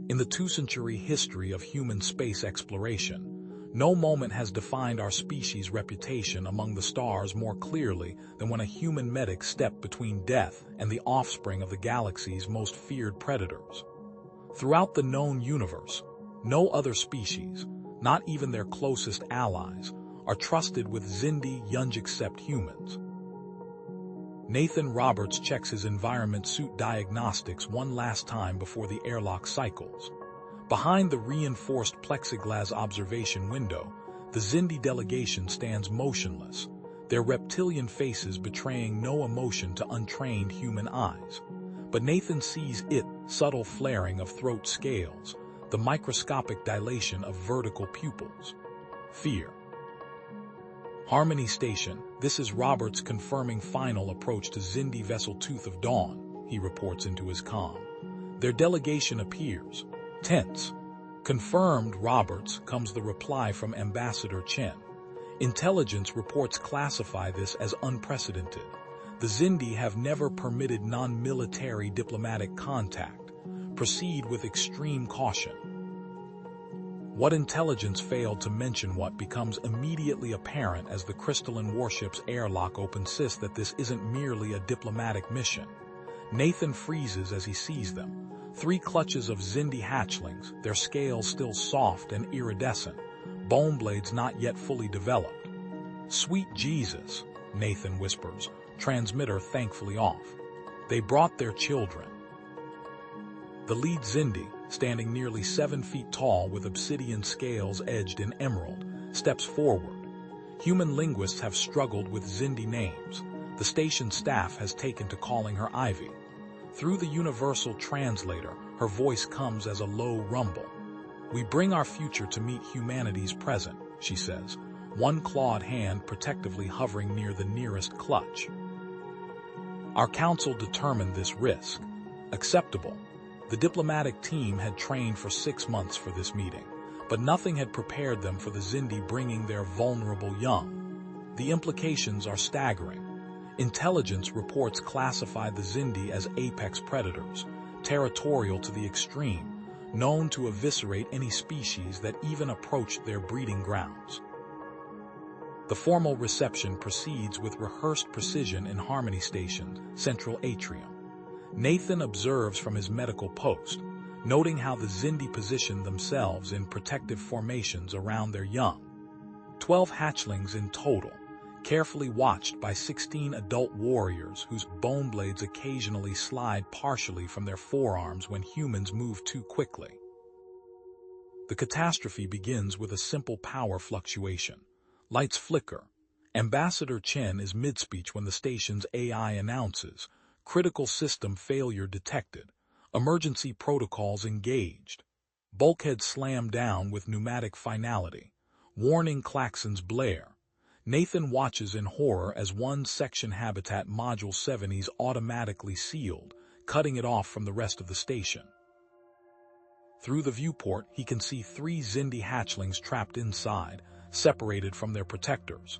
In the two-century history of human space exploration, no moment has defined our species' reputation among the stars more clearly than when a human medic stepped between death and the offspring of the galaxy's most feared predators. Throughout the known universe, no other species, not even their closest allies, are trusted with Xindi young except humans. Nathan Roberts checks his environment suit diagnostics one last time before the airlock cycles. Behind the reinforced plexiglass observation window, the Xindi delegation stands motionless, their reptilian faces betraying no emotion to untrained human eyes. But Nathan sees it, subtle flaring of throat scales, the microscopic dilation of vertical pupils. Fear. Harmony Station, this is Roberts confirming final approach to Xindi vessel Tooth of Dawn, he reports into his comm. Their delegation appears. Tense. Confirmed, Roberts, comes the reply from Ambassador Chen. Intelligence reports classify this as unprecedented. The Xindi have never permitted non-military diplomatic contact. Proceed with extreme caution. What intelligence failed to mention what becomes immediately apparent as the crystalline warship's airlock insists that this isn't merely a diplomatic mission. Nathan freezes as he sees them. 3 clutches of Xindi hatchlings, their scales still soft and iridescent, bone blades not yet fully developed. Sweet Jesus, Nathan whispers, transmitter thankfully off. They brought their children. The lead Xindi, standing nearly 7 feet tall with obsidian scales edged in emerald, steps forward. Human linguists have struggled with Xindi names. The station staff has taken to calling her Ivy. Through the universal translator, her voice comes as a low rumble. We bring our future to meet humanity's present, she says, one clawed hand protectively hovering near the nearest clutch. Our council determined this risk acceptable. The diplomatic team had trained for 6 months for this meeting, but nothing had prepared them for the Xindi bringing their vulnerable young. The implications are staggering. Intelligence reports classified the Xindi as apex predators, territorial to the extreme, known to eviscerate any species that even approached their breeding grounds. The formal reception proceeds with rehearsed precision in Harmony Station's central atrium. Nathan observes from his medical post, noting how the Xindi position themselves in protective formations around their young. 12 hatchlings in total, carefully watched by 16 adult warriors whose bone blades occasionally slide partially from their forearms when humans move too quickly. The catastrophe begins with a simple power fluctuation. Lights flicker. Ambassador Chen is mid-speech when the station's AI announces, critical system failure detected, emergency protocols engaged. Bulkheads slam down with pneumatic finality. Warning klaxons blare. Nathan watches in horror as one section habitat Module 7 is automatically sealed, cutting it off from the rest of the station. Through the viewport, he can see 3 Xindi hatchlings trapped inside, separated from their protectors.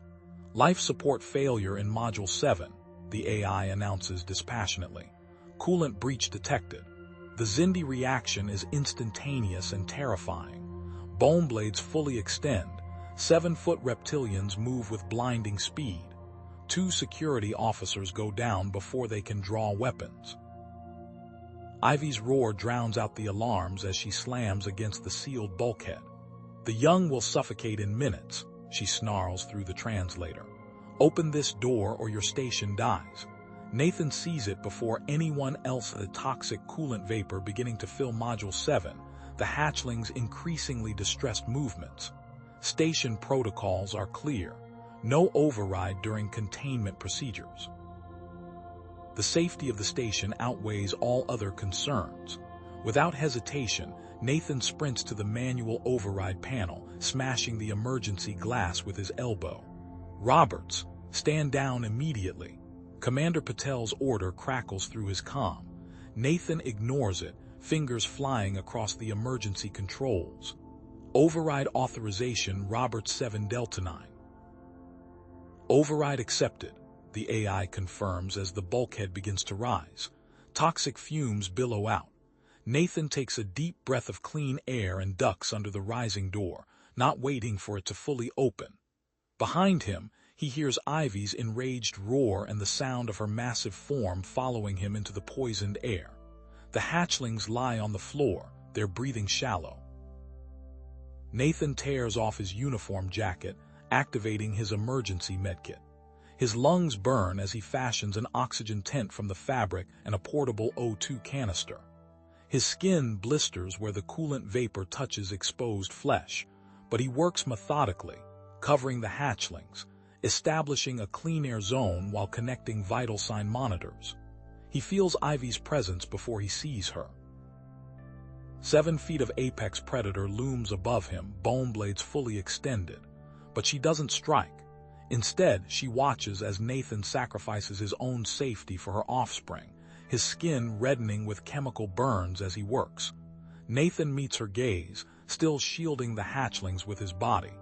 Life support failure in Module 7, the AI announces dispassionately. Coolant breach detected. The Xindi reaction is instantaneous and terrifying. Bone blades fully extend. 7-foot reptilians move with blinding speed. 2 security officers go down before they can draw weapons. Ivy's roar drowns out the alarms as she slams against the sealed bulkhead. The young will suffocate in minutes, she snarls through the translator. Open this door or your station dies. Nathan sees it before anyone else. The toxic coolant vapor beginning to fill Module 7, the hatchlings' increasingly distressed movements. Station protocols are clear. No override during containment procedures. The safety of the station outweighs all other concerns. Without hesitation, Nathan sprints to the manual override panel, smashing the emergency glass with his elbow. Roberts, stand down immediately. Commander Patel's order crackles through his comm. Nathan ignores it, fingers flying across the emergency controls. Override authorization Roberts 7 Delta 9. Override accepted, the AI confirms as the bulkhead begins to rise. Toxic fumes billow out. Nathan takes a deep breath of clean air and ducks under the rising door, not waiting for it to fully open. Behind him, he hears Ivy's enraged roar and the sound of her massive form following him into the poisoned air. The hatchlings lie on the floor, their breathing shallow. Nathan tears off his uniform jacket, activating his emergency medkit. His lungs burn as he fashions an oxygen tent from the fabric and a portable O2 canister. His skin blisters where the coolant vapor touches exposed flesh, but he works methodically, covering the hatchlings, establishing a clean air zone while connecting vital sign monitors. He feels Ivy's presence before he sees her. 7 feet of apex predator looms above him, bone blades fully extended, but she doesn't strike. Instead, she watches as Nathan sacrifices his own safety for her offspring, his skin reddening with chemical burns as he works. Nathan meets her gaze, still shielding the hatchlings with his body.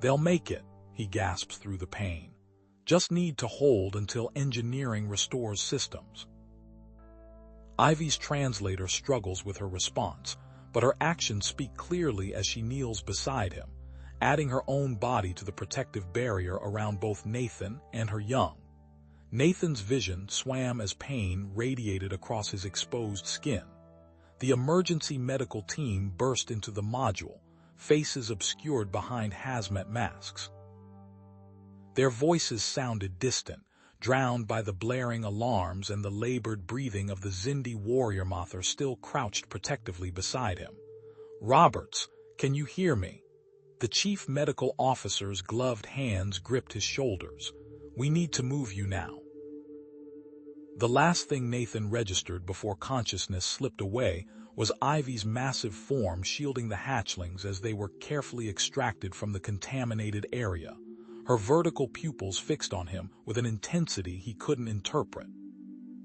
"They'll make it," he gasps through the pain. "Just need to hold until engineering restores systems." Ivy's translator struggles with her response, but her actions speak clearly as she kneels beside him, adding her own body to the protective barrier around both Nathan and her young. Nathan's vision swam as pain radiated across his exposed skin. The emergency medical team burst into the module, faces obscured behind hazmat masks. Their voices sounded distant, drowned by the blaring alarms and the labored breathing of the Xindi warrior mother still crouched protectively beside him. "Roberts, can you hear me?" The chief medical officer's gloved hands gripped his shoulders. "We need to move you now." The last thing Nathan registered before consciousness slipped away was Ivy's massive form shielding the hatchlings as they were carefully extracted from the contaminated area, her vertical pupils fixed on him with an intensity he couldn't interpret.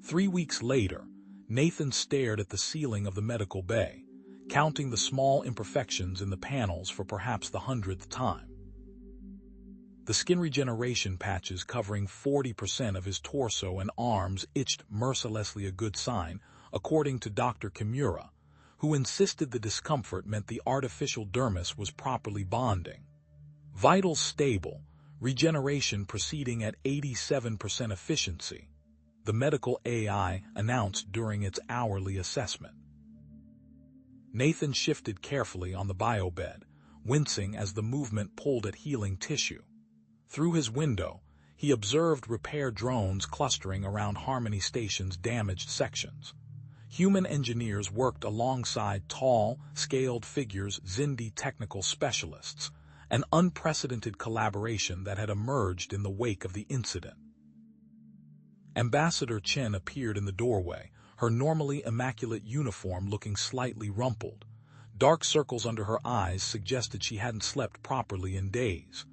3 weeks later, Nathan stared at the ceiling of the medical bay, counting the small imperfections in the panels for perhaps the 100th time. The skin regeneration patches covering 40% of his torso and arms itched mercilessly, a good sign, according to Dr. Kimura, who insisted the discomfort meant the artificial dermis was properly bonding. Vitals stable, regeneration proceeding at 87% efficiency, the medical AI announced during its hourly assessment. Nathan shifted carefully on the biobed, wincing as the movement pulled at healing tissue. Through his window, he observed repair drones clustering around Harmony Station's damaged sections. Human engineers worked alongside tall, scaled figures, Xindi technical specialists, an unprecedented collaboration that had emerged in the wake of the incident. Ambassador Chen appeared in the doorway, her normally immaculate uniform looking slightly rumpled. Dark circles under her eyes suggested she hadn't slept properly in days.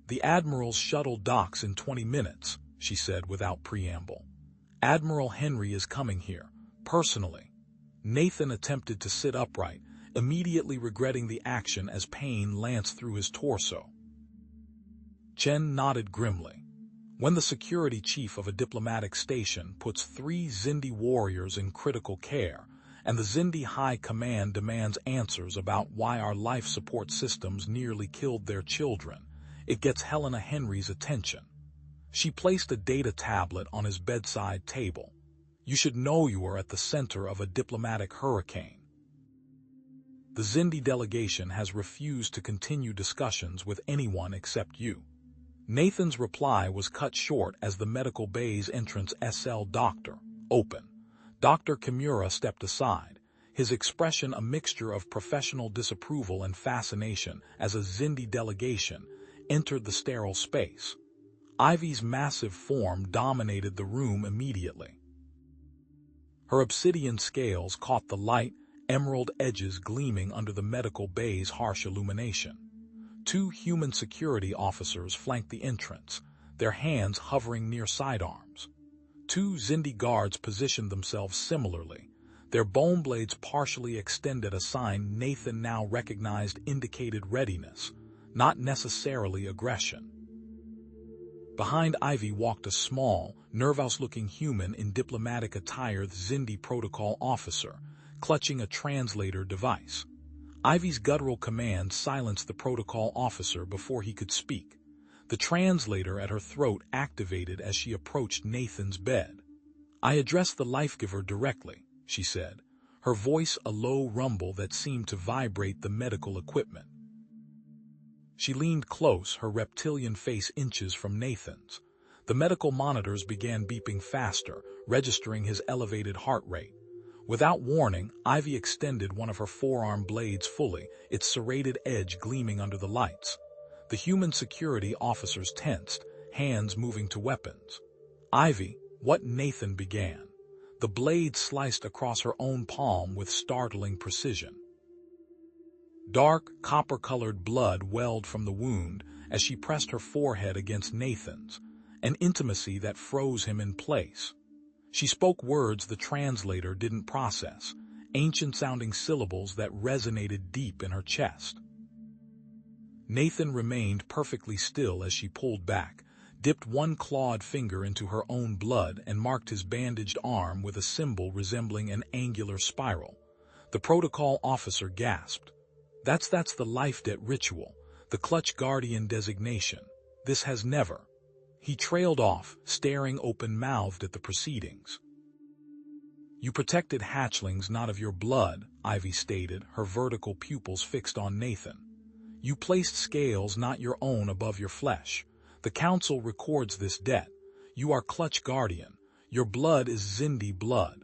"The Admiral's shuttle docks in 20 minutes, she said without preamble. "Admiral Henry is coming here, personally." Nathan attempted to sit upright, immediately regretting the action as pain lanced through his torso. Chen nodded grimly. When the security chief of a diplomatic station puts 3 Xindi warriors in critical care, and the Xindi High Command demands answers about why our life support systems nearly killed their children, it gets Helena Henry's attention. She placed a data tablet on his bedside table. "You should know you are at the center of a diplomatic hurricane. The Xindi delegation has refused to continue discussions with anyone except you." Nathan's reply was cut short as the medical bay's entrance SL doctor opened. Dr. Kimura stepped aside, his expression a mixture of professional disapproval and fascination as a Xindi delegation entered the sterile space. Ivy's massive form dominated the room immediately. Her obsidian scales caught the light, emerald edges gleaming under the medical bay's harsh illumination. 2 human security officers flanked the entrance, their hands hovering near sidearms. 2 Xindi guards positioned themselves similarly, their bone blades partially extended, a sign Nathan now recognized indicated readiness, not necessarily aggression. Behind Ivy walked a small, nervous-looking human in diplomatic attire, the Xindi protocol officer, clutching a translator device. Ivy's guttural command silenced the protocol officer before he could speak. The translator at her throat activated as she approached Nathan's bed. "I addressed the life-giver directly," she said, her voice a low rumble that seemed to vibrate the medical equipment. She leaned close, her reptilian face inches from Nathan's. The medical monitors began beeping faster, registering his elevated heart rate. Without warning, Ivy extended one of her forearm blades fully, its serrated edge gleaming under the lights. The human security officers tensed, hands moving to weapons. "Ivy, what?" Nathan began. The blade sliced across her own palm with startling precision. Dark, copper-colored blood welled from the wound as she pressed her forehead against Nathan's, an intimacy that froze him in place. She spoke words the translator didn't process, ancient-sounding syllables that resonated deep in her chest. Nathan remained perfectly still as she pulled back, dipped one clawed finger into her own blood and marked his bandaged arm with a symbol resembling an angular spiral. The protocol officer gasped. That's the life debt ritual, the clutch guardian designation. This has never." He trailed off, staring open-mouthed at the proceedings. "You protected hatchlings not of your blood," Ivy stated, her vertical pupils fixed on Nathan. "You placed scales not your own above your flesh. The Council records this debt. You are Clutch Guardian. Your blood is Xindi blood."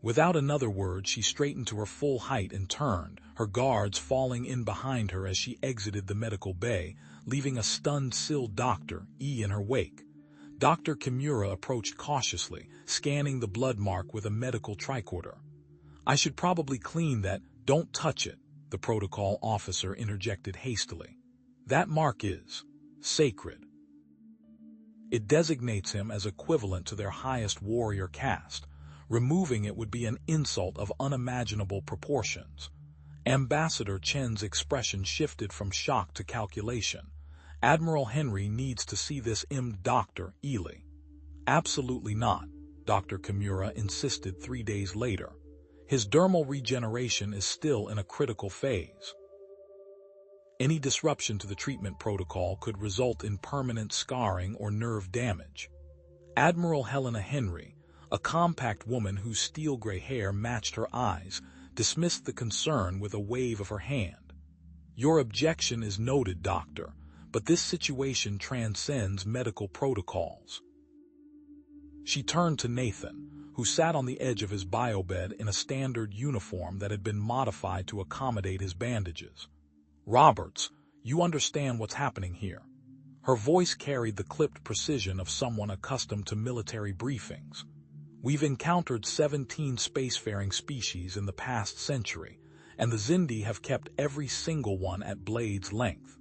Without another word, she straightened to her full height and turned, her guards falling in behind her as she exited the medical bay, leaving a stunned Syl Doctor E in her wake. Dr. Kimura approached cautiously, scanning the blood mark with a medical tricorder. "I should probably clean that." "Don't touch it," the protocol officer interjected hastily. "That mark is sacred. It designates him as equivalent to their highest warrior caste. Removing it would be an insult of unimaginable proportions." Ambassador Chen's expression shifted from shock to calculation. "Admiral Henry needs to see this Dr. Ely." "Absolutely not," Dr. Kimura insisted 3 days later. "His dermal regeneration is still in a critical phase. Any disruption to the treatment protocol could result in permanent scarring or nerve damage." Admiral Helena Henry, a compact woman whose steel-gray hair matched her eyes, dismissed the concern with a wave of her hand. "Your objection is noted, Doctor, but this situation transcends medical protocols." She turned to Nathan, who sat on the edge of his biobed in a standard uniform that had been modified to accommodate his bandages. "Roberts, you understand what's happening here." Her voice carried the clipped precision of someone accustomed to military briefings. "We've encountered 17 spacefaring species in the past century, and the Xindi have kept every single one at blade's length.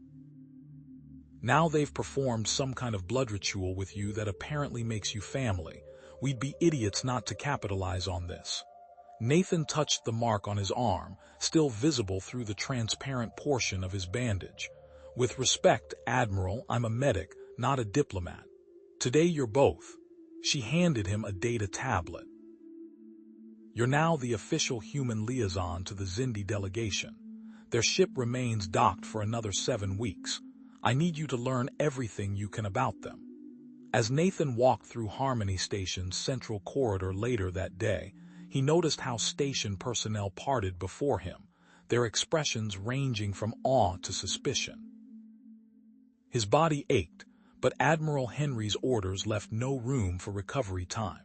Now they've performed some kind of blood ritual with you that apparently makes you family. We'd be idiots not to capitalize on this." Nathan touched the mark on his arm, still visible through the transparent portion of his bandage. "With respect, Admiral, I'm a medic, not a diplomat. Today you're both." She handed him a data tablet. "You're now the official human liaison to the Xindi delegation. Their ship remains docked for another 7 weeks. I need you to learn everything you can about them." As Nathan walked through Harmony Station's central corridor later that day, he noticed how station personnel parted before him, their expressions ranging from awe to suspicion. His body ached, but Admiral Henry's orders left no room for recovery time.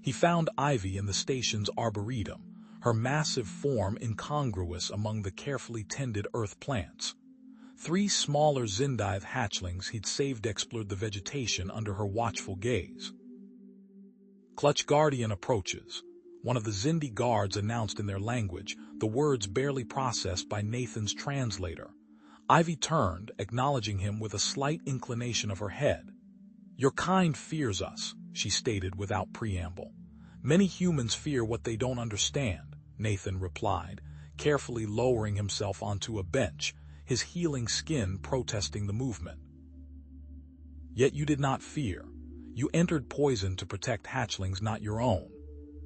He found Ivy in the station's arboretum, her massive form incongruous among the carefully tended earth plants. 3 smaller Xindi hatchlings he'd saved explored the vegetation under her watchful gaze. "Clutch Guardian approaches," one of the Xindi guards announced in their language, the words barely processed by Nathan's translator. Ivy turned, acknowledging him with a slight inclination of her head. "Your kind fears us," she stated without preamble. "Many humans fear what they don't understand," Nathan replied, carefully lowering himself onto a bench, his healing skin protesting the movement. "Yet you did not fear. You entered poison to protect hatchlings not your own."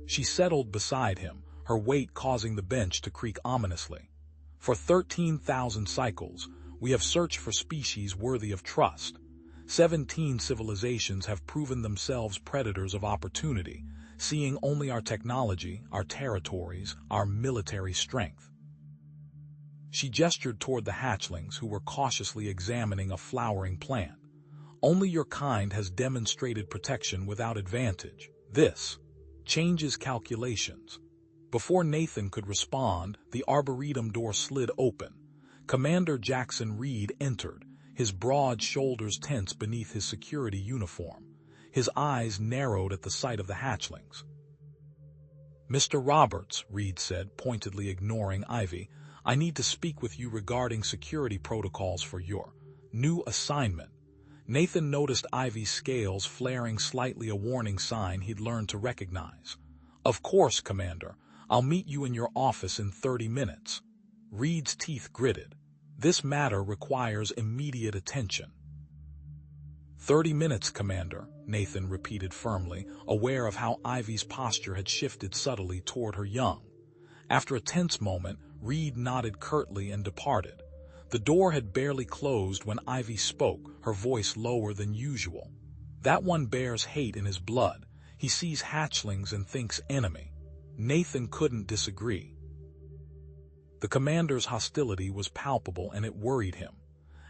She settled beside him, her weight causing the bench to creak ominously. For 13,000 cycles, we have searched for species worthy of trust. 17 civilizations have proven themselves predators of opportunity, seeing only our technology, our territories, our military strength. She gestured toward the hatchlings who were cautiously examining a flowering plant. Only your kind has demonstrated protection without advantage. This changes calculations. Before Nathan could respond, the arboretum door slid open. Commander Jackson Reed entered, his broad shoulders tense beneath his security uniform. His eyes narrowed at the sight of the hatchlings. "Mr. Roberts," Reed said, pointedly ignoring Ivy, "I need to speak with you regarding security protocols for your new assignment." Nathan noticed Ivy's scales flaring slightly, a warning sign he'd learned to recognize. "Of course, Commander. I'll meet you in your office in 30 minutes. Reed's teeth gritted. "This matter requires immediate attention." 30 minutes, Commander, Nathan repeated firmly, aware of how Ivy's posture had shifted subtly toward her young. After a tense moment, Reed nodded curtly and departed. The door had barely closed when Ivy spoke, her voice lower than usual. "That one bears hate in his blood. He sees hatchlings and thinks enemy." Nathan couldn't disagree. The commander's hostility was palpable and it worried him.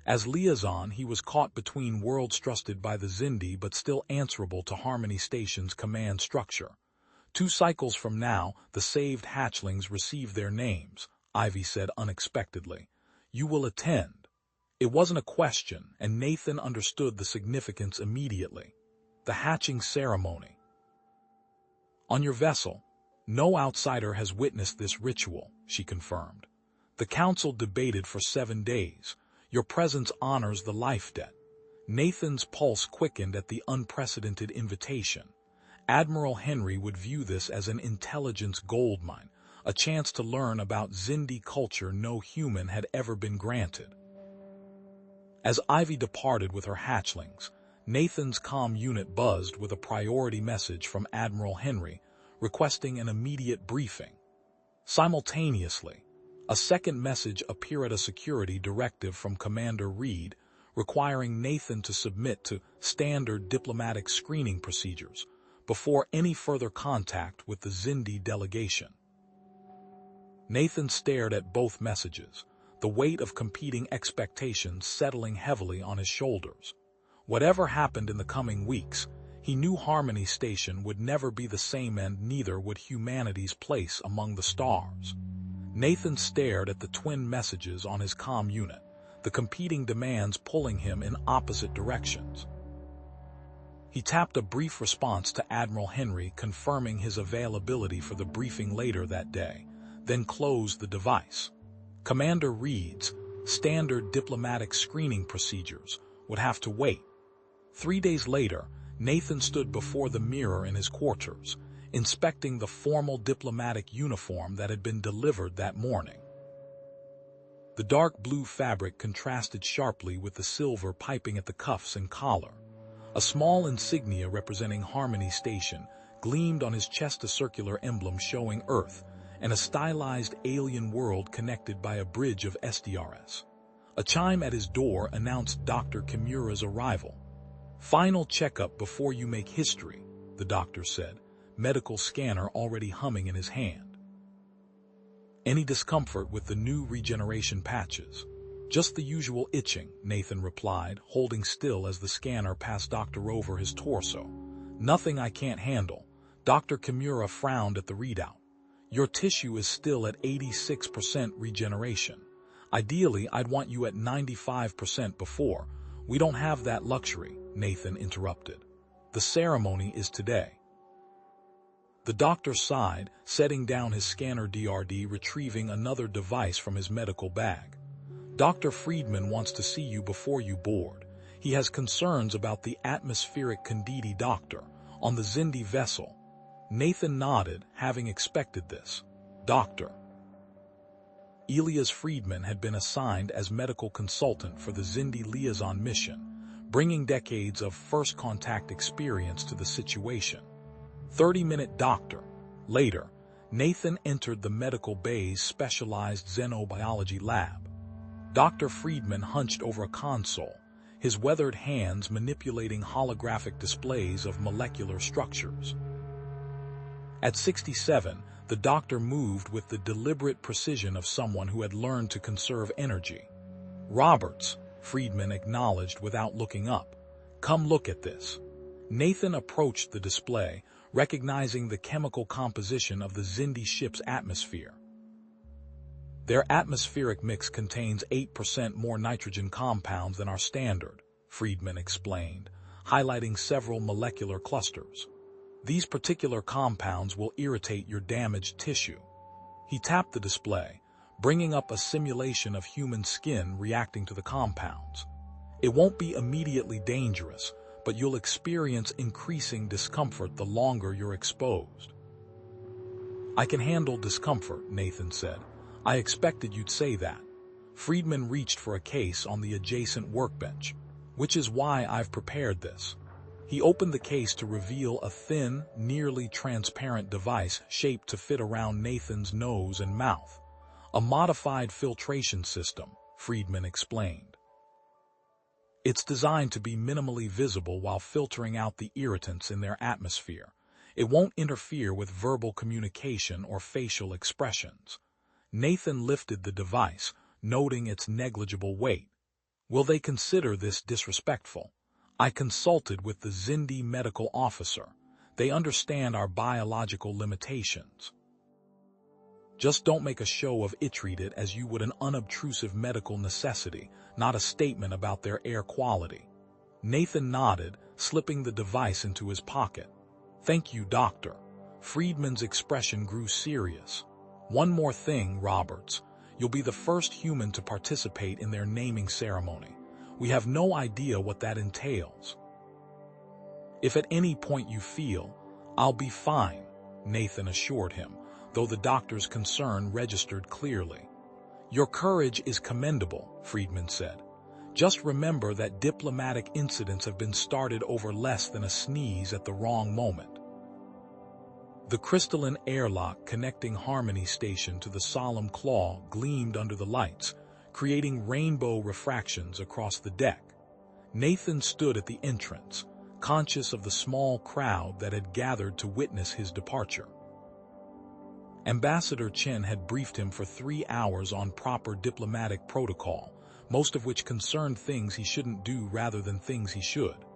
As liaison, he was caught between worlds, trusted by the Xindi but still answerable to Harmony Station's command structure. 2 cycles from now, the saved hatchlings receive their names, Ivy said unexpectedly. "You will attend." It wasn't a question, and Nathan understood the significance immediately. The hatching ceremony. "On your vessel. No outsider has witnessed this ritual," she confirmed. "The council debated for 7 days. Your presence honors the life debt." Nathan's pulse quickened at the unprecedented invitation. Admiral Henry would view this as an intelligence goldmine, a chance to learn about Xindi culture no human had ever been granted. As Ivy departed with her hatchlings, Nathan's comm unit buzzed with a priority message from Admiral Henry, requesting an immediate briefing. Simultaneously, a second message appeared, a security directive from Commander Reed, requiring Nathan to submit to standard diplomatic screening procedures before any further contact with the Xindi delegation. Nathan stared at both messages, the weight of competing expectations settling heavily on his shoulders. Whatever happened in the coming weeks, he knew Harmony Station would never be the same, and neither would humanity's place among the stars. Nathan stared at the twin messages on his comm unit, the competing demands pulling him in opposite directions. He tapped a brief response to Admiral Henry, confirming his availability for the briefing later that day, then closed the device. Commander Reed's standard diplomatic screening procedures would have to wait. 3 days later, Nathan stood before the mirror in his quarters, inspecting the formal diplomatic uniform that had been delivered that morning. The dark blue fabric contrasted sharply with the silver piping at the cuffs and collar. A small insignia representing Harmony Station gleamed on his chest, a circular emblem showing Earth, and a stylized alien world connected by a bridge of SDRS. A chime at his door announced Dr. Kimura's arrival. "Final checkup before you make history," the doctor said, medical scanner already humming in his hand. "Any discomfort with the new regeneration patches?" "Just the usual itching," Nathan replied, holding still as the scanner passed Doctor over his torso. "Nothing I can't handle." Dr. Kimura frowned at the readout. "Your tissue is still at 86% regeneration. Ideally, I'd want you at 95% before. We don't have that luxury," Nathan interrupted. "The ceremony is today." The doctor sighed, setting down his scanner DRD, retrieving another device from his medical bag. "Dr. Friedman wants to see you before you board. He has concerns about the atmospheric Conditi doctor on the Xindi vessel." Nathan nodded, having expected this. Dr. Elias Friedman had been assigned as medical consultant for the Xindi liaison mission, bringing decades of first contact experience to the situation. 30-minute doctor. Later, Nathan entered the medical bay's specialized xenobiology lab. Dr. Friedman hunched over a console, his weathered hands manipulating holographic displays of molecular structures. At 67, the doctor moved with the deliberate precision of someone who had learned to conserve energy. "Roberts," Friedman acknowledged without looking up. "Come look at this." Nathan approached the display, recognizing the chemical composition of the Xindi ship's atmosphere. "Their atmospheric mix contains 8% more nitrogen compounds than our standard," Friedman explained, highlighting several molecular clusters. "These particular compounds will irritate your damaged tissue." He tapped the display, bringing up a simulation of human skin reacting to the compounds. "It won't be immediately dangerous, but you'll experience increasing discomfort the longer you're exposed." "I can handle discomfort," Nathan said. "I expected you'd say that." Friedman reached for a case on the adjacent workbench. "Which is why I've prepared this." He opened the case to reveal a thin, nearly transparent device shaped to fit around Nathan's nose and mouth. "A modified filtration system," Friedman explained. "It's designed to be minimally visible while filtering out the irritants in their atmosphere. It won't interfere with verbal communication or facial expressions." Nathan lifted the device, noting its negligible weight. "Will they consider this disrespectful?" "I consulted with the Xindi medical officer. They understand our biological limitations." "Just don't make a show of it. Treat it as you would an unobtrusive medical necessity, not a statement about their air quality." Nathan nodded, slipping the device into his pocket. "Thank you, Doctor." Friedman's expression grew serious. "One more thing, Roberts. You'll be the first human to participate in their naming ceremony. We have no idea what that entails." "If at any point you feel, I'll be fine," Nathan assured him, though the doctor's concern registered clearly. "Your courage is commendable," Friedman said. "Just remember that diplomatic incidents have been started over less than a sneeze at the wrong moment." The crystalline airlock connecting Harmony Station to the solemn claw gleamed under the lights, creating rainbow refractions across the deck. Nathan stood at the entrance, conscious of the small crowd that had gathered to witness his departure. Ambassador Chen had briefed him for 3 hours on proper diplomatic protocol, most of which concerned things he shouldn't do rather than things he should.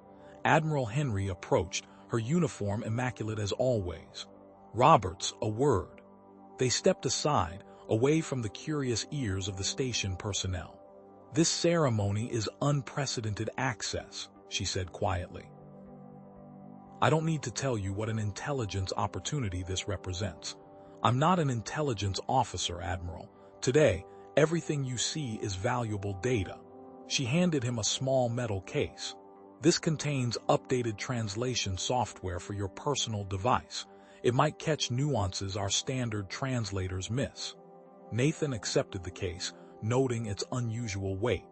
Admiral Henry approached, her uniform immaculate as always. "Roberts, a word." They stepped aside, away from the curious ears of the station personnel. "This ceremony is unprecedented access," she said quietly. "I don't need to tell you what an intelligence opportunity this represents. I'm not an intelligence officer, Admiral. Today, everything you see is valuable data." She handed him a small metal case. "This contains updated translation software for your personal device. It might catch nuances our standard translators miss." Nathan accepted the case, noting its unusual weight.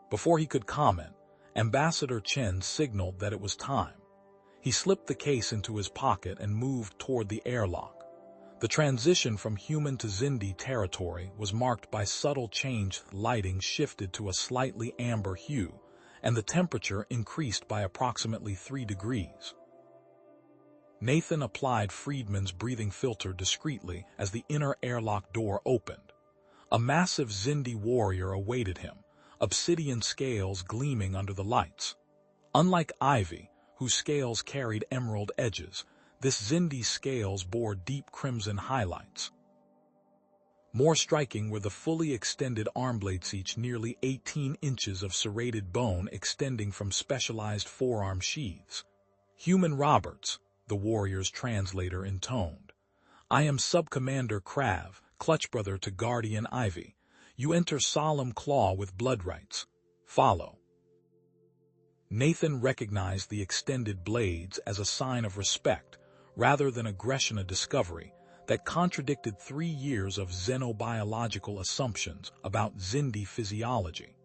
Before he could comment, Ambassador Chen signaled that it was time. He slipped the case into his pocket and moved toward the airlock. The transition from human to Xindi territory was marked by subtle change. Lighting shifted to a slightly amber hue, and the temperature increased by approximately 3 degrees. Nathan applied Friedman's breathing filter discreetly as the inner airlock door opened. A massive Xindi warrior awaited him, obsidian scales gleaming under the lights. Unlike Ivy, whose scales carried emerald edges, this Xindi's scales bore deep crimson highlights. More striking were the fully extended arm blades, each nearly 18 inches of serrated bone extending from specialized forearm sheaths. "Human Roberts," the warrior's translator intoned. "I am Sub-Commander Krav, clutch brother to Guardian Ivy. You enter Solemn Claw with blood rights. Follow." Nathan recognized the extended blades as a sign of respect, rather than aggression. A discovery that contradicted 3 years of xenobiological assumptions about Xindi physiology.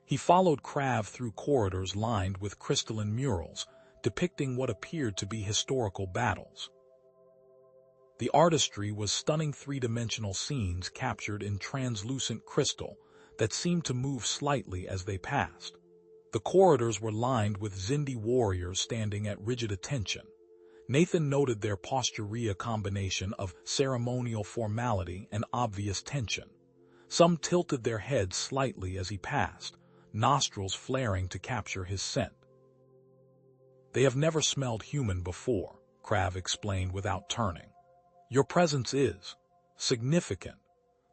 He followed Krav through corridors lined with crystalline murals, depicting what appeared to be historical battles. The artistry was stunning three-dimensional scenes captured in translucent crystal that seemed to move slightly as they passed. The corridors were lined with Zindi warriors standing at rigid attention. Nathan noted their posturia combination of ceremonial formality and obvious tension. Some tilted their heads slightly as he passed, nostrils flaring to capture his scent. "They have never smelled human before," Krav explained without turning. "Your presence is significant."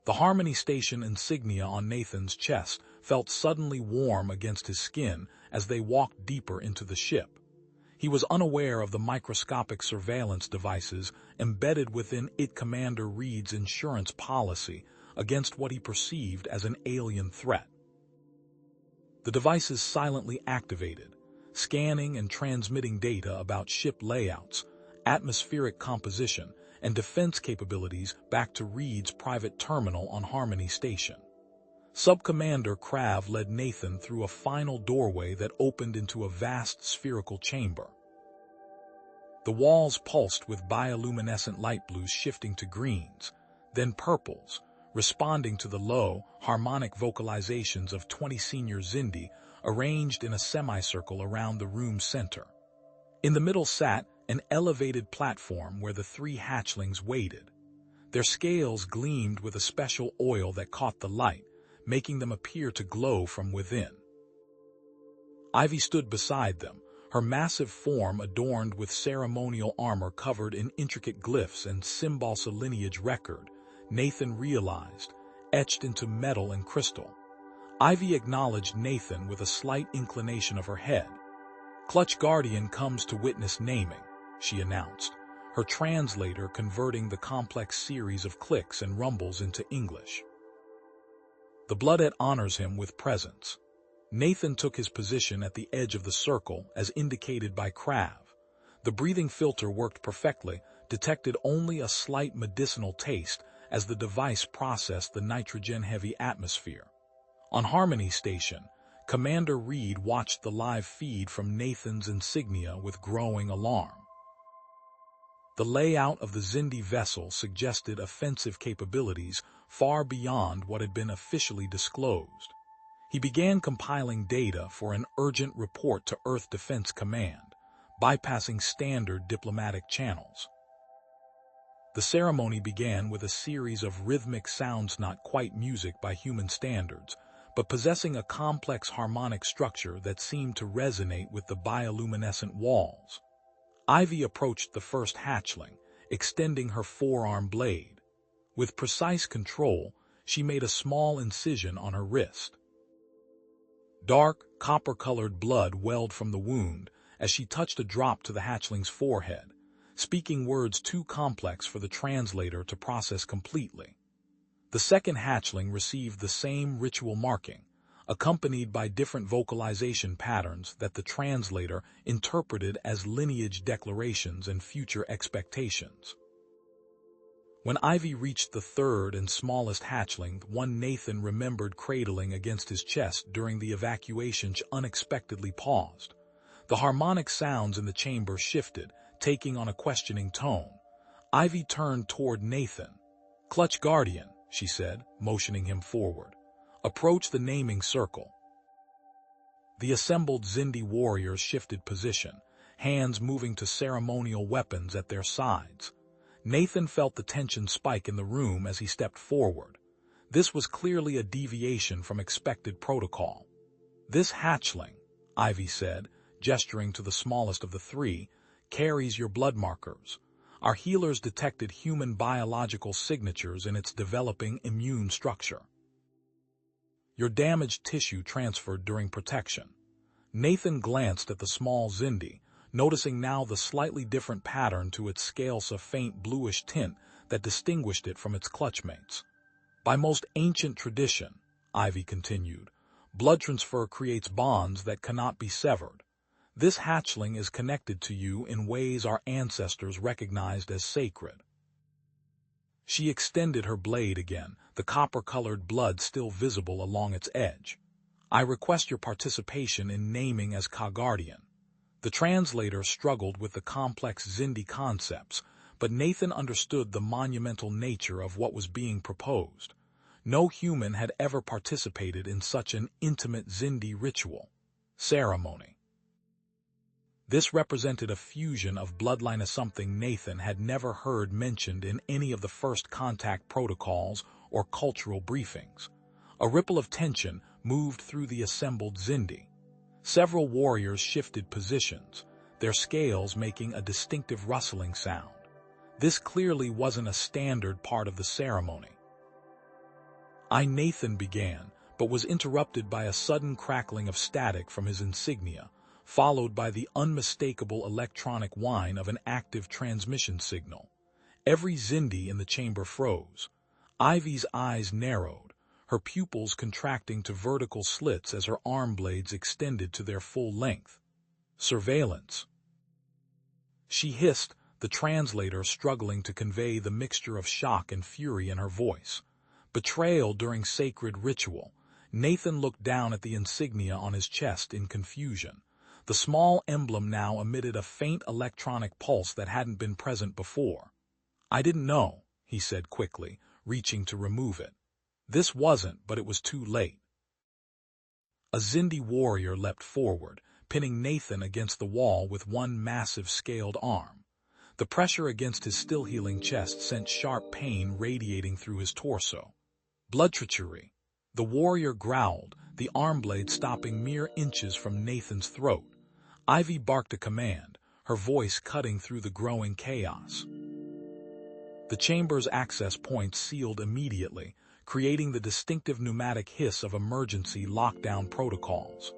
The Harmony Station insignia on Nathan's chest felt suddenly warm against his skin as they walked deeper into the ship. He was unaware of the microscopic surveillance devices embedded within it. Commander Reed's insurance policy against what he perceived as an alien threat. The devices silently activated, scanning and transmitting data about ship layouts, atmospheric composition, and defense capabilities back to Reed's private terminal on Harmony Station. Sub-Commander Krav led Nathan through a final doorway that opened into a vast spherical chamber. The walls pulsed with bioluminescent light blues shifting to greens, then purples, responding to the low, harmonic vocalizations of 20 senior Zindi arranged in a semicircle around the room's center. In the middle sat an elevated platform where the three hatchlings waited. Their scales gleamed with a special oil that caught the light, making them appear to glow from within. Ivy stood beside them, her massive form adorned with ceremonial armor covered in intricate glyphs and symbols. A lineage record, Nathan realized, etched into metal and crystal. Ivy acknowledged Nathan with a slight inclination of her head. "Clutch Guardian comes to witness naming," she announced, her translator converting the complex series of clicks and rumbles into English. "The Bloodette honors him with presence." Nathan took his position at the edge of the circle as indicated by Krav. The breathing filter worked perfectly, detected only a slight medicinal taste as the device processed the nitrogen-heavy atmosphere. On Harmony Station, Commander Reed watched the live feed from Nathan's insignia with growing alarm. The layout of the Zindi vessel suggested offensive capabilities far beyond what had been officially disclosed. He began compiling data for an urgent report to Earth Defense Command, bypassing standard diplomatic channels. The ceremony began with a series of rhythmic sounds, not quite music by human standards, but possessing a complex harmonic structure that seemed to resonate with the bioluminescent walls. Ivy approached the first hatchling, extending her forearm blade. With precise control, she made a small incision on her wrist. Dark, copper-colored blood welled from the wound as she touched a drop to the hatchling's forehead, speaking words too complex for the translator to process completely. The second hatchling received the same ritual marking, accompanied by different vocalization patterns that the translator interpreted as lineage declarations and future expectations. When Ivy reached the third and smallest hatchling, one Nathan remembered cradling against his chest during the evacuation, unexpectedly paused. The harmonic sounds in the chamber shifted, taking on a questioning tone. Ivy turned toward Nathan. "Clutch Guardian," she said, motioning him forward. "Approach the naming circle." The assembled Zindi warriors shifted position, hands moving to ceremonial weapons at their sides. Nathan felt the tension spike in the room as he stepped forward. This was clearly a deviation from expected protocol. "This hatchling," Ivy said, gesturing to the smallest of the three, "carries your blood markers. Our healers detected human biological signatures in its developing immune structure. Your damaged tissue transferred during protection." Nathan glanced at the small Zindi, noticing now the slightly different pattern to its scales, a faint bluish tint that distinguished it from its clutchmates. "By most ancient tradition," Ivy continued, "blood transfer creates bonds that cannot be severed. This hatchling is connected to you in ways our ancestors recognized as sacred." She extended her blade again, the copper-colored blood still visible along its edge. "I request your participation in naming as Ka Guardian." The translator struggled with the complex Zindi concepts, but Nathan understood the monumental nature of what was being proposed. No human had ever participated in such an intimate Xindi ritual ceremony. This represented a fusion of bloodline, as something Nathan had never heard mentioned in any of the first contact protocols or cultural briefings. A ripple of tension moved through the assembled Xindi. Several warriors shifted positions, their scales making a distinctive rustling sound. This clearly wasn't a standard part of the ceremony. Nathan began, but was interrupted by a sudden crackling of static from his insignia, followed by the unmistakable electronic whine of an active transmission signal. Every Xindi in the chamber froze. Ivy's eyes narrowed, her pupils contracting to vertical slits as her arm blades extended to their full length. Surveillance. She hissed, the translator struggling to convey the mixture of shock and fury in her voice. Betrayal during sacred ritual. Nathan looked down at the insignia on his chest in confusion. The small emblem now emitted a faint electronic pulse that hadn't been present before. "I didn't know," he said quickly, reaching to remove it. This wasn't, but it was too late. A Xindi warrior leapt forward, pinning Nathan against the wall with one massive scaled arm. The pressure against his still-healing chest sent sharp pain radiating through his torso. Blood treachery. The warrior growled, the arm blade stopping mere inches from Nathan's throat. Ivy barked a command, her voice cutting through the growing chaos. The chamber's access points sealed immediately, creating the distinctive pneumatic hiss of emergency lockdown protocols.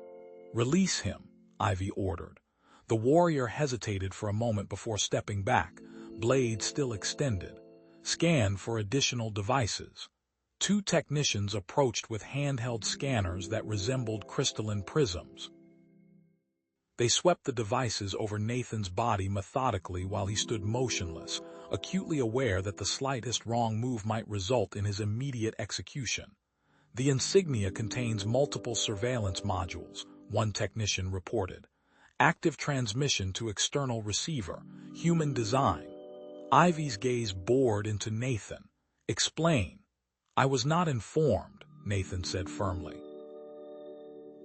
"Release him," Ivy ordered. The warrior hesitated for a moment before stepping back, blade still extended. "Scan for additional devices." Two technicians approached with handheld scanners that resembled crystalline prisms. They swept the devices over Nathan's body methodically while he stood motionless, acutely aware that the slightest wrong move might result in his immediate execution. "The insignia contains multiple surveillance modules," one technician reported. "Active transmission to external receiver, human design." Ivy's gaze bored into Nathan. "Explain." "I was not informed," Nathan said firmly.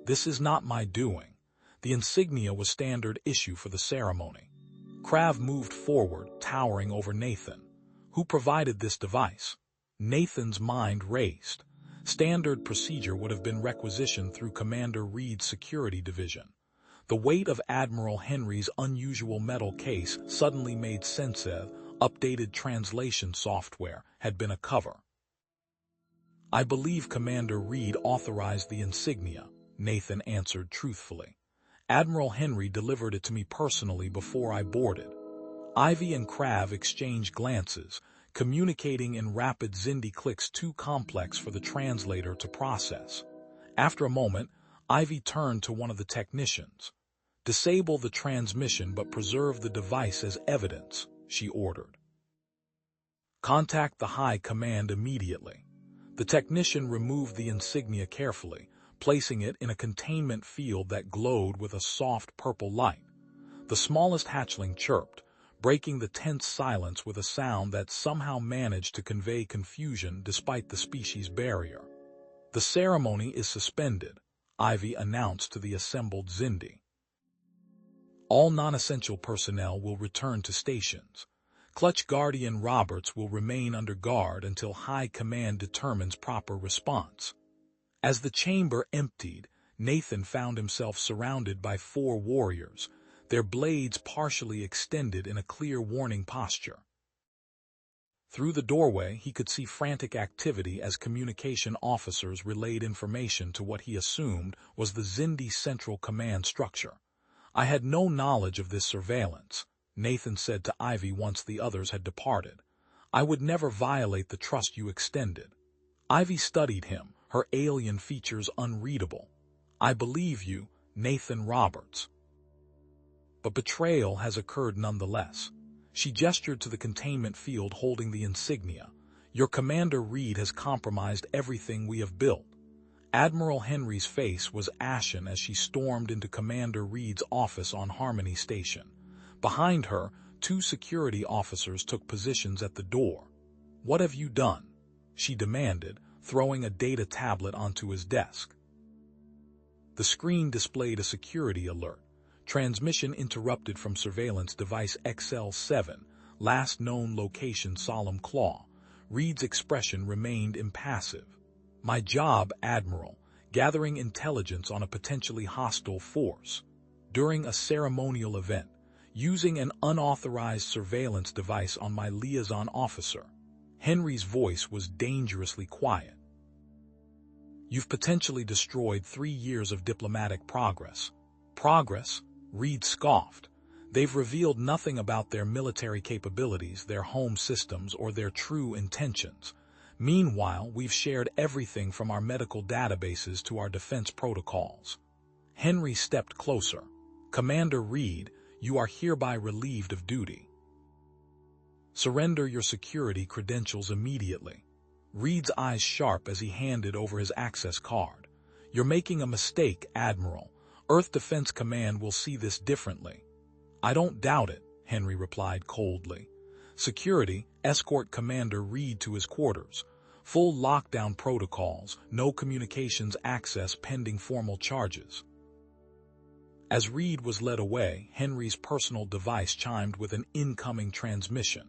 "This is not my doing." The insignia was standard issue for the ceremony. Krav moved forward, towering over Nathan. "Who provided this device?" Nathan's mind raced. Standard procedure would have been requisitioned through Commander Reed's security division. The weight of Admiral Henry's unusual metal case suddenly made sense. Updated translation software had been a cover. "I believe Commander Reed authorized the insignia," Nathan answered truthfully. "Admiral Henry delivered it to me personally before I boarded." Ivy and Krav exchanged glances, communicating in rapid Xindi clicks too complex for the translator to process. After a moment, Ivy turned to one of the technicians. "Disable the transmission but preserve the device as evidence," she ordered. "Contact the High Command immediately." The technician removed the insignia carefully, placing it in a containment field that glowed with a soft purple light. The smallest hatchling chirped, breaking the tense silence with a sound that somehow managed to convey confusion despite the species barrier. "The ceremony is suspended," Ivy announced to the assembled Xindi. "All non-essential personnel will return to stations. Clutch Guardian Roberts will remain under guard until High Command determines proper response." As the chamber emptied, Nathan found himself surrounded by 4 warriors, their blades partially extended in a clear warning posture. Through the doorway, he could see frantic activity as communication officers relayed information to what he assumed was the Xindi Central Command structure. "I had no knowledge of this surveillance," Nathan said to Ivy once the others had departed. "I would never violate the trust you extended." Ivy studied him, her alien features unreadable. "I believe you, Nathan Roberts. But betrayal has occurred nonetheless." She gestured to the containment field holding the insignia. "Your Commander Reed has compromised everything we have built." Admiral Henry's face was ashen as she stormed into Commander Reed's office on Harmony Station. Behind her, Two security officers took positions at the door. "What have you done?" she demanded, throwing a data tablet onto his desk. The screen displayed a security alert. Transmission interrupted from surveillance device XL7, last known location Solemn Claw. Reed's expression remained impassive. "My job, Admiral, gathering intelligence on a potentially hostile force. During a ceremonial event, using an unauthorized surveillance device on my liaison officer." Henry's voice was dangerously quiet. "You've potentially destroyed 3 years of diplomatic progress." "Progress?" Reed scoffed. "They've revealed nothing about their military capabilities, their home systems, or their true intentions. Meanwhile, we've shared everything from our medical databases to our defense protocols." Henry stepped closer. "Commander Reed, you are hereby relieved of duty. Surrender your security credentials immediately." Reed's eyes sharp as he handed over his access card. "You're making a mistake, Admiral. Earth Defense Command will see this differently." "I don't doubt it," Henry replied coldly. "Security, escort Commander Reed to his quarters. Full lockdown protocols, no communications access pending formal charges." As Reed was led away, Henry's personal device chimed with an incoming transmission.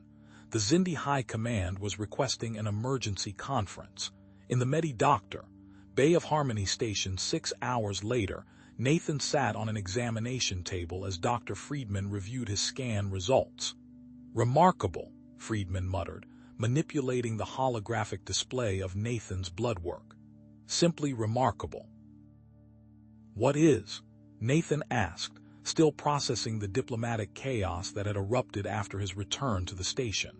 The Xindi High Command was requesting an emergency conference. In the Medi-Doctor, Bay of Harmony Station 6 hours later, Nathan sat on an examination table as Dr. Friedman reviewed his scan results. "Remarkable," Friedman muttered, manipulating the holographic display of Nathan's blood work. "Simply remarkable." "What is?" Nathan asked, still processing the diplomatic chaos that had erupted after his return to the station.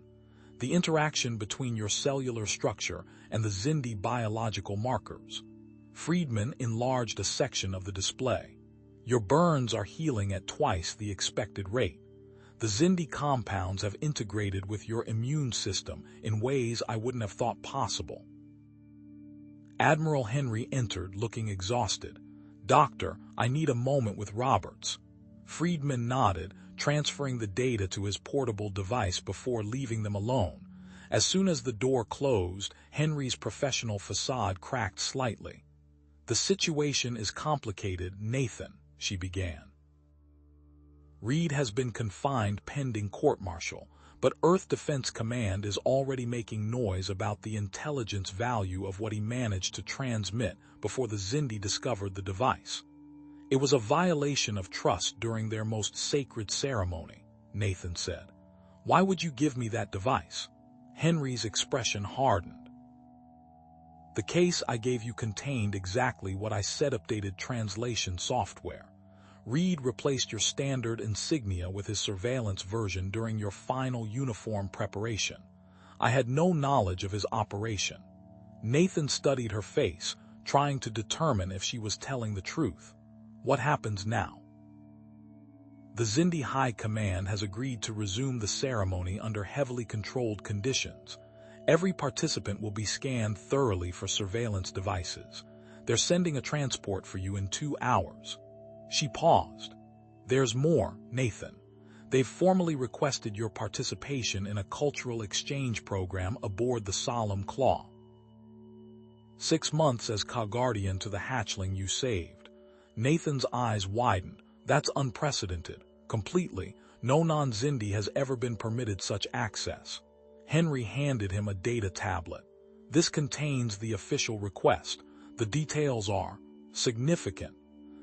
"The interaction between your cellular structure and the Xindi biological markers." Friedman enlarged a section of the display. "Your burns are healing at twice the expected rate. The Xindi compounds have integrated with your immune system in ways I wouldn't have thought possible." Admiral Henry entered, looking exhausted. "Doctor, I need a moment with Roberts." Friedman nodded, transferring the data to his portable device before leaving them alone. As soon as the door closed, Henry's professional facade cracked slightly. "The situation is complicated, Nathan," she began. "Reed has been confined pending court-martial, but Earth Defense Command is already making noise about the intelligence value of what he managed to transmit before the Xindi discovered the device. It was a violation of trust during their most sacred ceremony," Nathan said. "Why would you give me that device?" Henry's expression hardened. "The case I gave you contained exactly what I said. Updated translation software. Reed replaced your standard insignia with his surveillance version during your final uniform preparation. I had no knowledge of his operation." Nathan studied her face, trying to determine if she was telling the truth. "What happens now?" "The Xindi High Command has agreed to resume the ceremony under heavily controlled conditions. Every participant will be scanned thoroughly for surveillance devices. They're sending a transport for you in 2 hours. She paused. "There's more, Nathan. They've formally requested your participation in a cultural exchange program aboard the Solemn Claw. 6 months as co-guardian to the hatchling you saved." Nathan's eyes widened. "That's unprecedented. Completely. No non-Xindi has ever been permitted such access." Henry handed him a data tablet. "This contains the official request. The details are significant."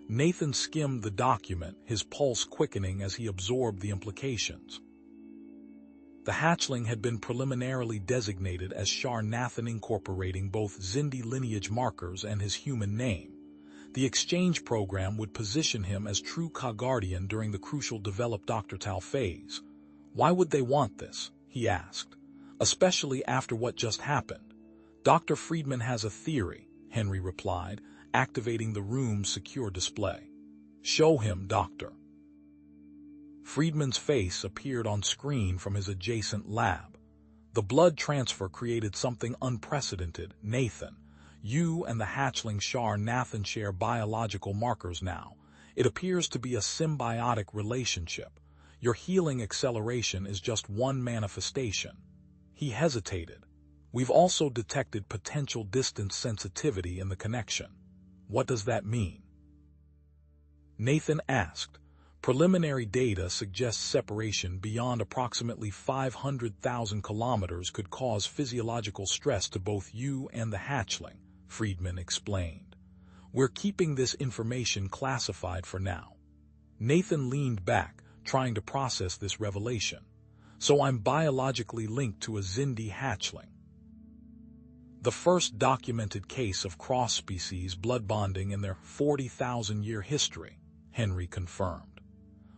Nathan skimmed the document, his pulse quickening as he absorbed the implications. The hatchling had been preliminarily designated as Sharnathan, incorporating both Xindi lineage markers and his human name. The exchange program would position him as true co-guardian during the crucial develop-Dr. phase. "Why would they want this?" he asked. "Especially after what just happened." "Dr. Friedman has a theory," Henry replied, activating the room's secure display. "Show him, Doctor." Friedman's face appeared on screen from his adjacent lab. "The blood transfer created something unprecedented, Nathan. You and the hatchling Sharnathan share biological markers now. It appears to be a symbiotic relationship. Your healing acceleration is just one manifestation. He hesitated. We've also detected potential distance sensitivity in the connection. What does that mean? Nathan asked. Preliminary data suggests separation beyond approximately 500,000 kilometers could cause physiological stress to both you and the hatchling, Friedman explained. We're keeping this information classified for now. Nathan leaned back, trying to process this revelation. So I'm biologically linked to a Xindi hatchling. The first documented case of cross-species blood bonding in their 40,000-year history, Henry confirmed.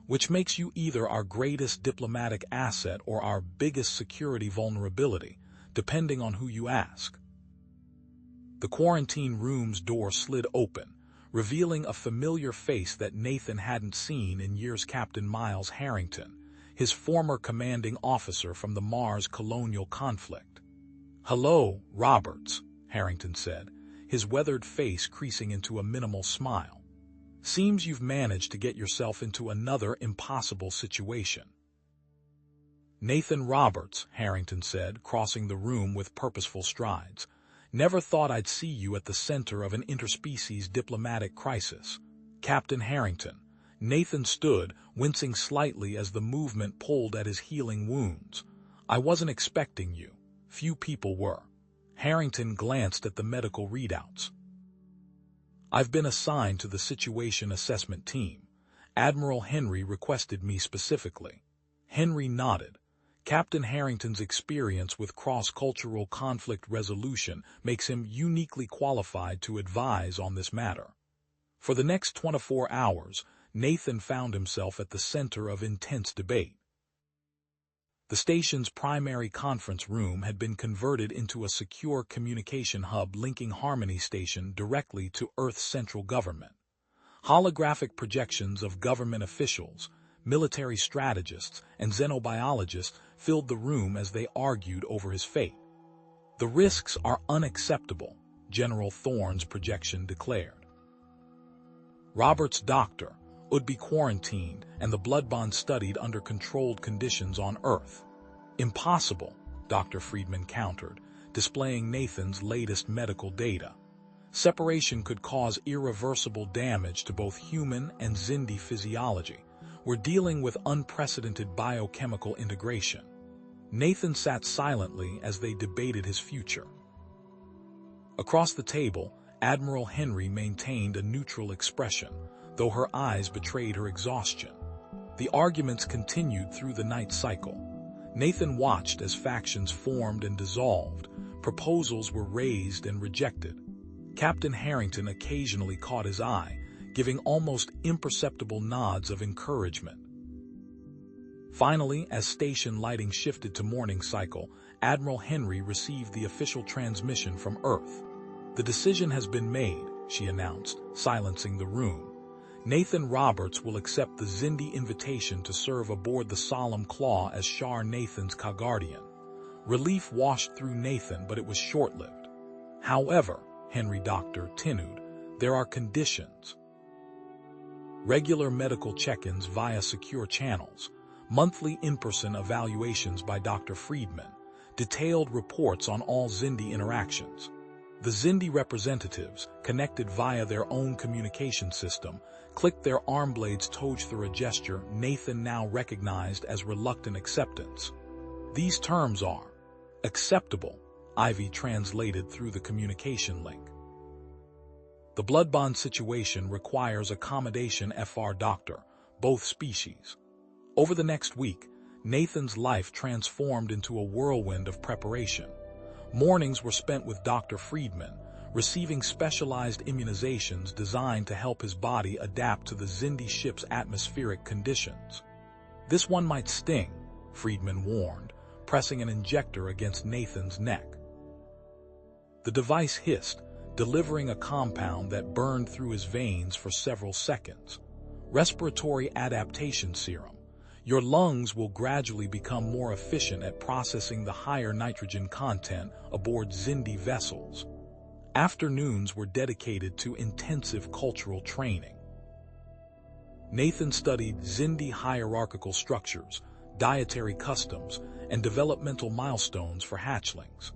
Which makes you either our greatest diplomatic asset or our biggest security vulnerability, depending on who you ask. The quarantine room's door slid open, revealing a familiar face that Nathan hadn't seen in years. Captain Miles Harrington, his former commanding officer from the Mars colonial conflict. "Hello, Roberts," Harrington said, his weathered face creasing into a minimal smile. "Seems you've managed to get yourself into another impossible situation." "Nathan Roberts," Harrington said, crossing the room with purposeful strides. "Never thought I'd see you at the center of an interspecies diplomatic crisis." "Captain Harrington." Nathan stood, wincing slightly as the movement pulled at his healing wounds. "I wasn't expecting you. Few people were." Harrington glanced at the medical readouts. "I've been assigned to the Situation Assessment Team. Admiral Henry requested me specifically." Henry nodded. Captain Harrington's experience with cross-cultural conflict resolution makes him uniquely qualified to advise on this matter. For the next 24 hours, Nathan found himself at the center of intense debate. The station's primary conference room had been converted into a secure communication hub linking Harmony Station directly to Earth's central government. Holographic projections of government officials, military strategists, and xenobiologists filled the room as they argued over his fate. "The risks are unacceptable," General Thorne's projection declared. Robert's doctor would be quarantined and the blood bond studied under controlled conditions on Earth. "Impossible," Dr. Friedman countered, displaying Nathan's latest medical data. "Separation could cause irreversible damage to both human and Xindi physiology. We're dealing with unprecedented biochemical integration." Nathan sat silently as they debated his future. Across the table, Admiral Henry maintained a neutral expression, though her eyes betrayed her exhaustion. The arguments continued through the night cycle. Nathan watched as factions formed and dissolved, proposals were raised and rejected. Captain Harrington occasionally caught his eye, giving almost imperceptible nods of encouragement. Finally, as station lighting shifted to morning cycle, Admiral Henry received the official transmission from Earth. "The decision has been made," she announced, silencing the room. "Nathan Roberts will accept the Xindi invitation to serve aboard the Solemn Claw as Shar Nathan's Ka-Guardian." Relief washed through Nathan, but it was short-lived. "However," Henry Doctor continued, "there are conditions. Regular medical check-ins via secure channels, monthly in-person evaluations by Dr. Friedman, detailed reports on all Xindi interactions. The Xindi representatives, connected via their own communication system, clicked their arm blades through a gesture Nathan now recognized as reluctant acceptance. These terms are acceptable, Ivy translated through the communication link. The blood bond situation requires accommodation FR Doctor, both species. Over the next week, Nathan's life transformed into a whirlwind of preparation. Mornings were spent with Dr. Friedman, receiving specialized immunizations designed to help his body adapt to the Xindi ship's atmospheric conditions. "This one might sting," Friedman warned, pressing an injector against Nathan's neck. The device hissed, delivering a compound that burned through his veins for several seconds. "Respiratory adaptation serum. Your lungs will gradually become more efficient at processing the higher nitrogen content aboard Xindi vessels." Afternoons were dedicated to intensive cultural training. Nathan studied Xindi hierarchical structures, dietary customs, and developmental milestones for hatchlings.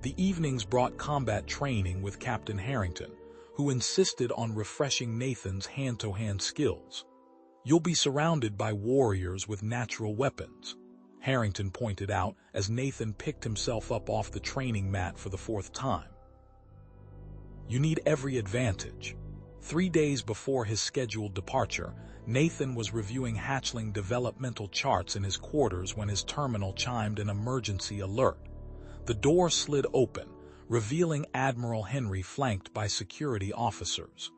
The evenings brought combat training with Captain Harrington, who insisted on refreshing Nathan's hand-to-hand skills. "You'll be surrounded by warriors with natural weapons," Harrington pointed out as Nathan picked himself up off the training mat for the fourth time. "You need every advantage." 3 days before his scheduled departure, Nathan was reviewing hatchling developmental charts in his quarters when his terminal chimed an emergency alert. The door slid open, revealing Admiral Henry flanked by security officers.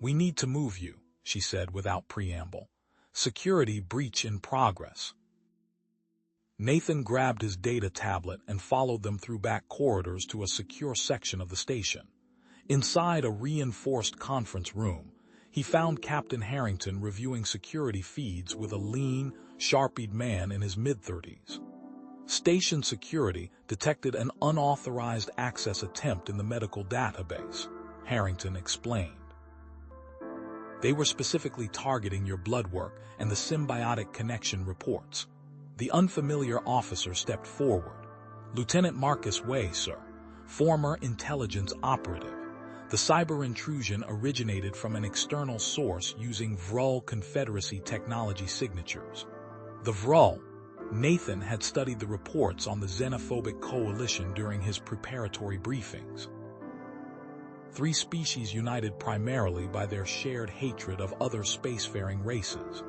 "We need to move you," she said without preamble. "Security breach in progress." Nathan grabbed his data tablet and followed them through back corridors to a secure section of the station. Inside a reinforced conference room, he found Captain Harrington reviewing security feeds with a lean, sharp-eyed man in his mid-30s. Station security detected an unauthorized access attempt in the medical database, Harrington explained. "They were specifically targeting your blood work and the symbiotic connection reports." The unfamiliar officer stepped forward. "Lieutenant Marcus Way, sir, former intelligence operative. The cyber intrusion originated from an external source using Vrul Confederacy technology signatures." The Vrul. Nathan had studied the reports on the xenophobic coalition during his preparatory briefings. 3 species united primarily by their shared hatred of other spacefaring races.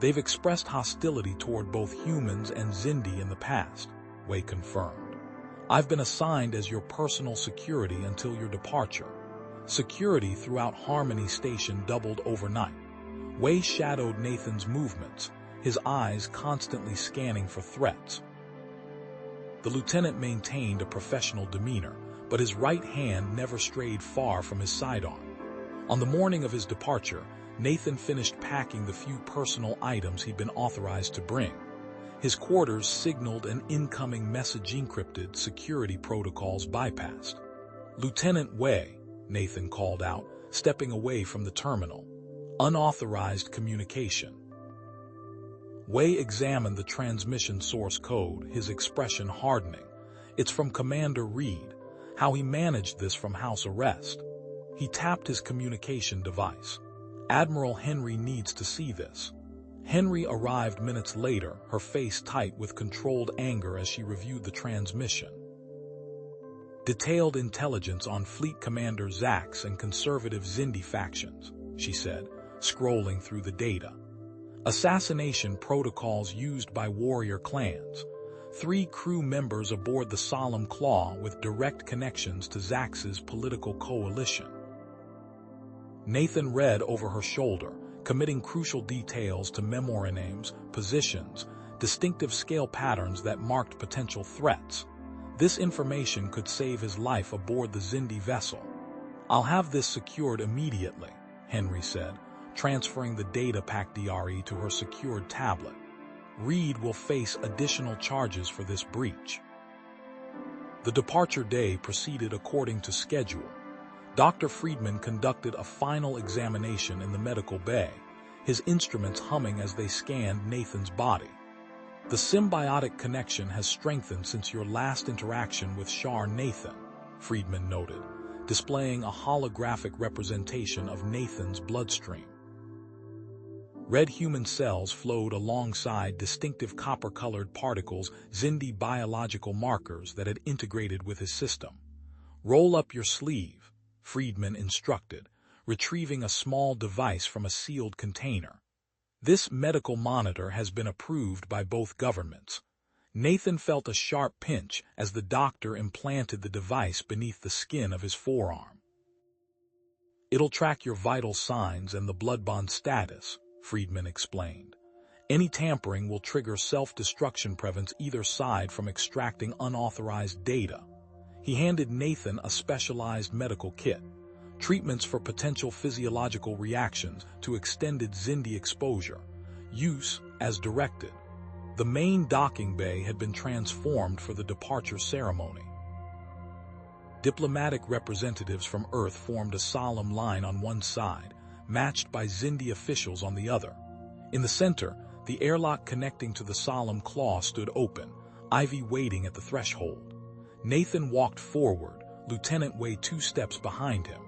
They've expressed hostility toward both humans and Xindi in the past, Way confirmed. "I've been assigned as your personal security until your departure." Security throughout Harmony Station doubled overnight. Way shadowed Nathan's movements, his eyes constantly scanning for threats. The lieutenant maintained a professional demeanor, but his right hand never strayed far from his sidearm. On the morning of his departure, Nathan finished packing the few personal items he'd been authorized to bring. His quarters signaled an incoming message encrypted, security protocols bypassed. "Lieutenant Way," Nathan called out, stepping away from the terminal. "Unauthorized communication." Way examined the transmission source code, his expression hardening. "It's from Commander Reed. How he managed this from house arrest." He tapped his communication device. "Admiral Henry needs to see this." Henry arrived minutes later, her face tight with controlled anger as she reviewed the transmission. "Detailed intelligence on Fleet Commander Zax and conservative Xindi factions," she said, scrolling through the data. "Assassination protocols used by warrior clans. 3 crew members aboard the Solemn Claw with direct connections to Zax's political coalition." Nathan read over her shoulder, committing crucial details to memory names, positions, distinctive scale patterns that marked potential threats. This information could save his life aboard the Xindi vessel. "I'll have this secured immediately," Henry said, transferring the data pack DRE to her secured tablet. "Reed will face additional charges for this breach." The departure day proceeded according to schedule. Dr. Friedman conducted a final examination in the medical bay, his instruments humming as they scanned Nathan's body. "The symbiotic connection has strengthened since your last interaction with Shar Nathan," Friedman noted, displaying a holographic representation of Nathan's bloodstream. Red human cells flowed alongside distinctive copper-colored particles, Xindi biological markers that had integrated with his system. "Roll up your sleeve," Friedman instructed, retrieving a small device from a sealed container. "This medical monitor has been approved by both governments." Nathan felt a sharp pinch as the doctor implanted the device beneath the skin of his forearm. "It'll track your vital signs and the blood bond status," Friedman explained. "Any tampering will trigger self-destruction, prevents either side from extracting unauthorized data." He handed Nathan a specialized medical kit, treatments for potential physiological reactions to extended Xindi exposure, use as directed. The main docking bay had been transformed for the departure ceremony. Diplomatic representatives from Earth formed a solemn line on one side, matched by Xindi officials on the other. In the center, the airlock connecting to the solemn claw stood open, Ivy waiting at the threshold. Nathan walked forward, Lieutenant Way 2 steps behind him.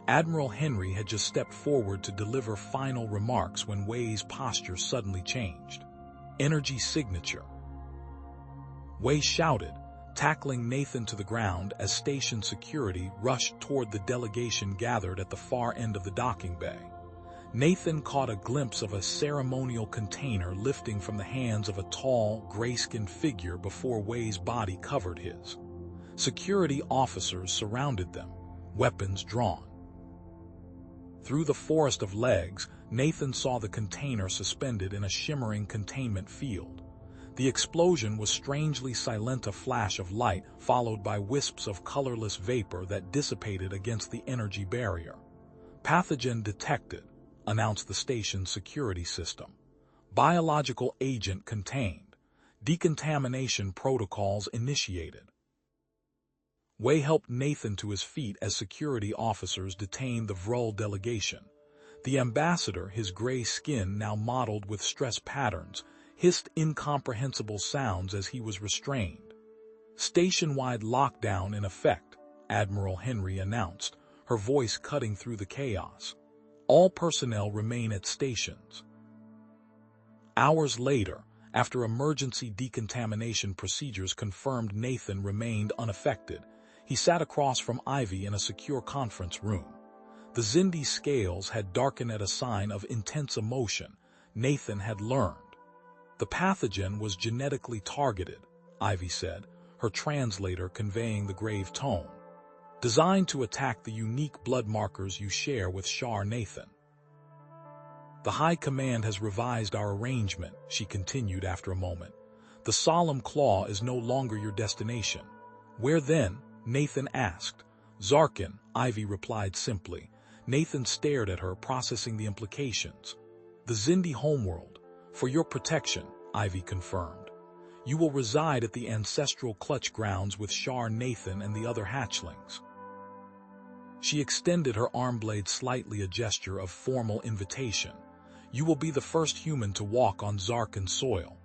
Admiral Henry had just stepped forward to deliver final remarks when Way's posture suddenly changed. Energy signature. Way shouted, tackling Nathan to the ground as station security rushed toward the delegation gathered at the far end of the docking bay. Nathan caught a glimpse of a ceremonial container lifting from the hands of a tall, gray-skinned figure before Way's body covered his. Security officers surrounded them, weapons drawn. Through the forest of legs, Nathan saw the container suspended in a shimmering containment field. The explosion was strangely silent, a flash of light followed by wisps of colorless vapor that dissipated against the energy barrier. Pathogen detected, announced the station's security system. Biological agent contained. Decontamination protocols initiated. Way helped Nathan to his feet as security officers detained the Vrul delegation. The ambassador, his gray skin now mottled with stress patterns, hissed incomprehensible sounds as he was restrained. Station-wide lockdown in effect, Admiral Henry announced, her voice cutting through the chaos. All personnel remain at stations. Hours later, after emergency decontamination procedures confirmed Nathan remained unaffected, he sat across from Ivy in a secure conference room. The Xindi scales had darkened at a sign of intense emotion, Nathan had learned. The pathogen was genetically targeted, Ivy said, her translator conveying the grave tone. Designed to attack the unique blood markers you share with Shar Nathan. The High Command has revised our arrangement, she continued after a moment. The solemn claw is no longer your destination. Where then? Nathan asked. Zarkin, Ivy replied simply. Nathan stared at her, processing the implications. The Xindi homeworld. For your protection, Ivy confirmed. You will reside at the ancestral clutch grounds with Shar Nathan and the other hatchlings. She extended her arm blade slightly, a gesture of formal invitation. You will be the first human to walk on Zarkin soil.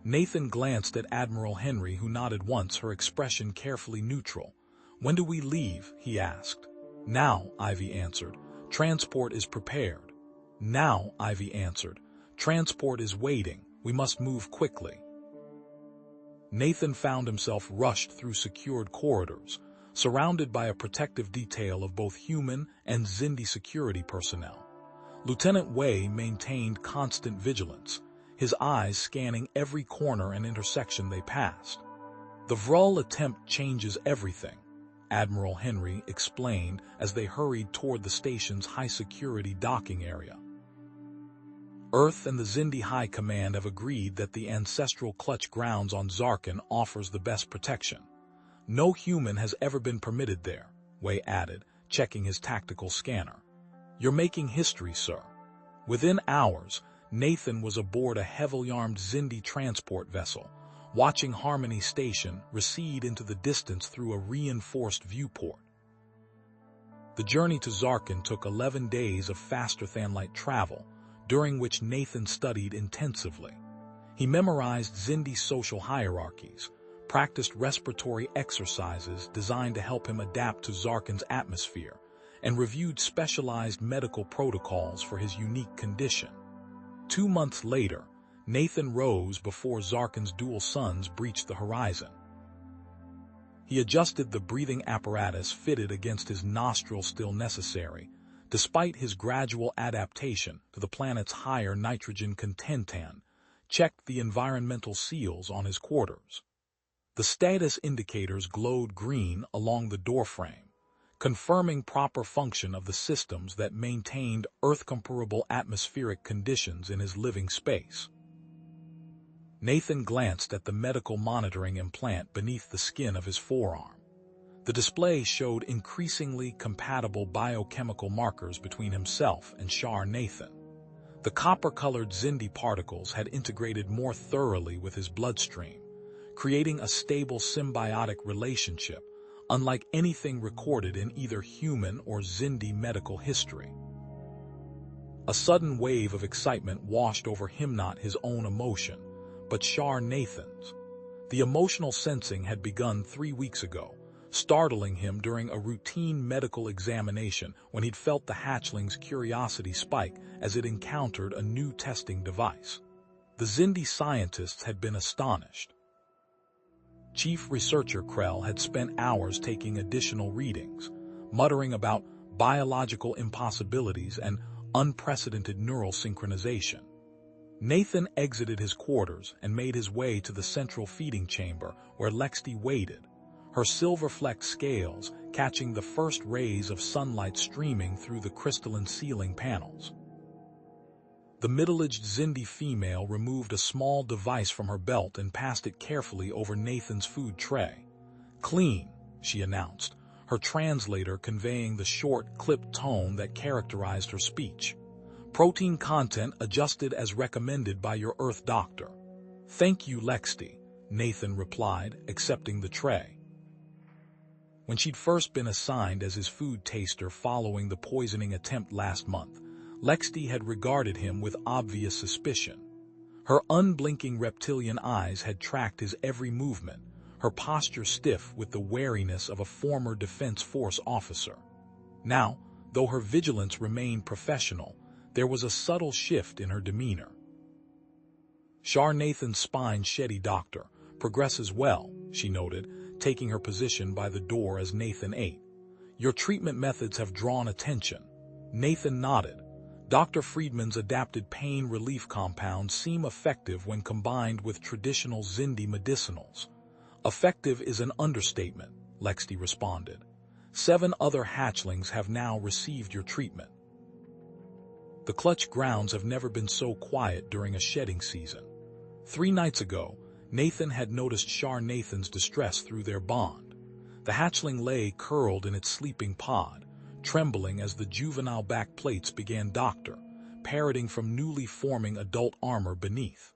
Nathan glanced at Admiral Henry, who nodded once, her expression carefully neutral. When do we leave? He asked. Now, Ivy answered. Transport is prepared. Now, Ivy answered. Transport is waiting. We must move quickly. Nathan found himself rushed through secured corridors, surrounded by a protective detail of both human and Xindi security personnel. Lieutenant Way maintained constant vigilance, his eyes scanning every corner and intersection they passed. The Vrul attempt changes everything, Admiral Henry explained as they hurried toward the station's high-security docking area. Earth and the Xindi High Command have agreed that the ancestral clutch grounds on Zarkin offers the best protection. No human has ever been permitted there, Way added, checking his tactical scanner. You're making history, sir. Within hours, Nathan was aboard a heavily armed Xindi transport vessel, watching Harmony Station recede into the distance through a reinforced viewport. The journey to Zarkin took 11 days of faster-than-light travel, during which Nathan studied intensively. He memorized Xindi social hierarchies, practiced respiratory exercises designed to help him adapt to Zarkin's atmosphere, and reviewed specialized medical protocols for his unique condition. 2 months later, Nathan rose before Zarkin's dual suns breached the horizon. He adjusted the breathing apparatus fitted against his nostrils, still necessary, despite his gradual adaptation to the planet's higher nitrogen content, and checked the environmental seals on his quarters. The status indicators glowed green along the doorframe, confirming proper function of the systems that maintained Earth-comparable atmospheric conditions in his living space. Nathan glanced at the medical monitoring implant beneath the skin of his forearm. The display showed increasingly compatible biochemical markers between himself and Shar Nathan. The copper-colored Xindi particles had integrated more thoroughly with his bloodstream, creating a stable symbiotic relationship, unlike anything recorded in either human or Xindi medical history. A sudden wave of excitement washed over him, not his own emotion, but Shar Nathan's. The emotional sensing had begun 3 weeks ago, startling him during a routine medical examination when he'd felt the hatchling's curiosity spike as it encountered a new testing device. The Xindi scientists had been astonished. Chief Researcher Krell had spent hours taking additional readings, muttering about biological impossibilities and unprecedented neural synchronization. Nathan exited his quarters and made his way to the central feeding chamber where Lexti waited, her silver-flecked scales catching the first rays of sunlight streaming through the crystalline ceiling panels. The middle-aged Xindi female removed a small device from her belt and passed it carefully over Nathan's food tray. "Clean," she announced, her translator conveying the short, clipped tone that characterized her speech. "Protein content adjusted as recommended by your Earth doctor." "Thank you, Lexti," Nathan replied, accepting the tray. When she'd first been assigned as his food taster following the poisoning attempt last month, Lexti had regarded him with obvious suspicion. Her unblinking reptilian eyes had tracked his every movement, her posture stiff with the wariness of a former Defense Force officer. Now, though her vigilance remained professional, there was a subtle shift in her demeanor. "Shar Nathan's spine sheddy, doctor. Progresses well," she noted, taking her position by the door as Nathan ate. "Your treatment methods have drawn attention." Nathan nodded. Dr. Friedman's adapted pain relief compounds seem effective when combined with traditional Xindi medicinals. "Effective is an understatement," Lexti responded. 7 other hatchlings have now received your treatment." The clutch grounds have never been so quiet during a shedding season. 3 nights ago, Nathan had noticed Shar Nathan's distress through their bond. The hatchling lay curled in its sleeping pod, trembling as the juvenile back plates began doctor, parroting from newly forming adult armor beneath.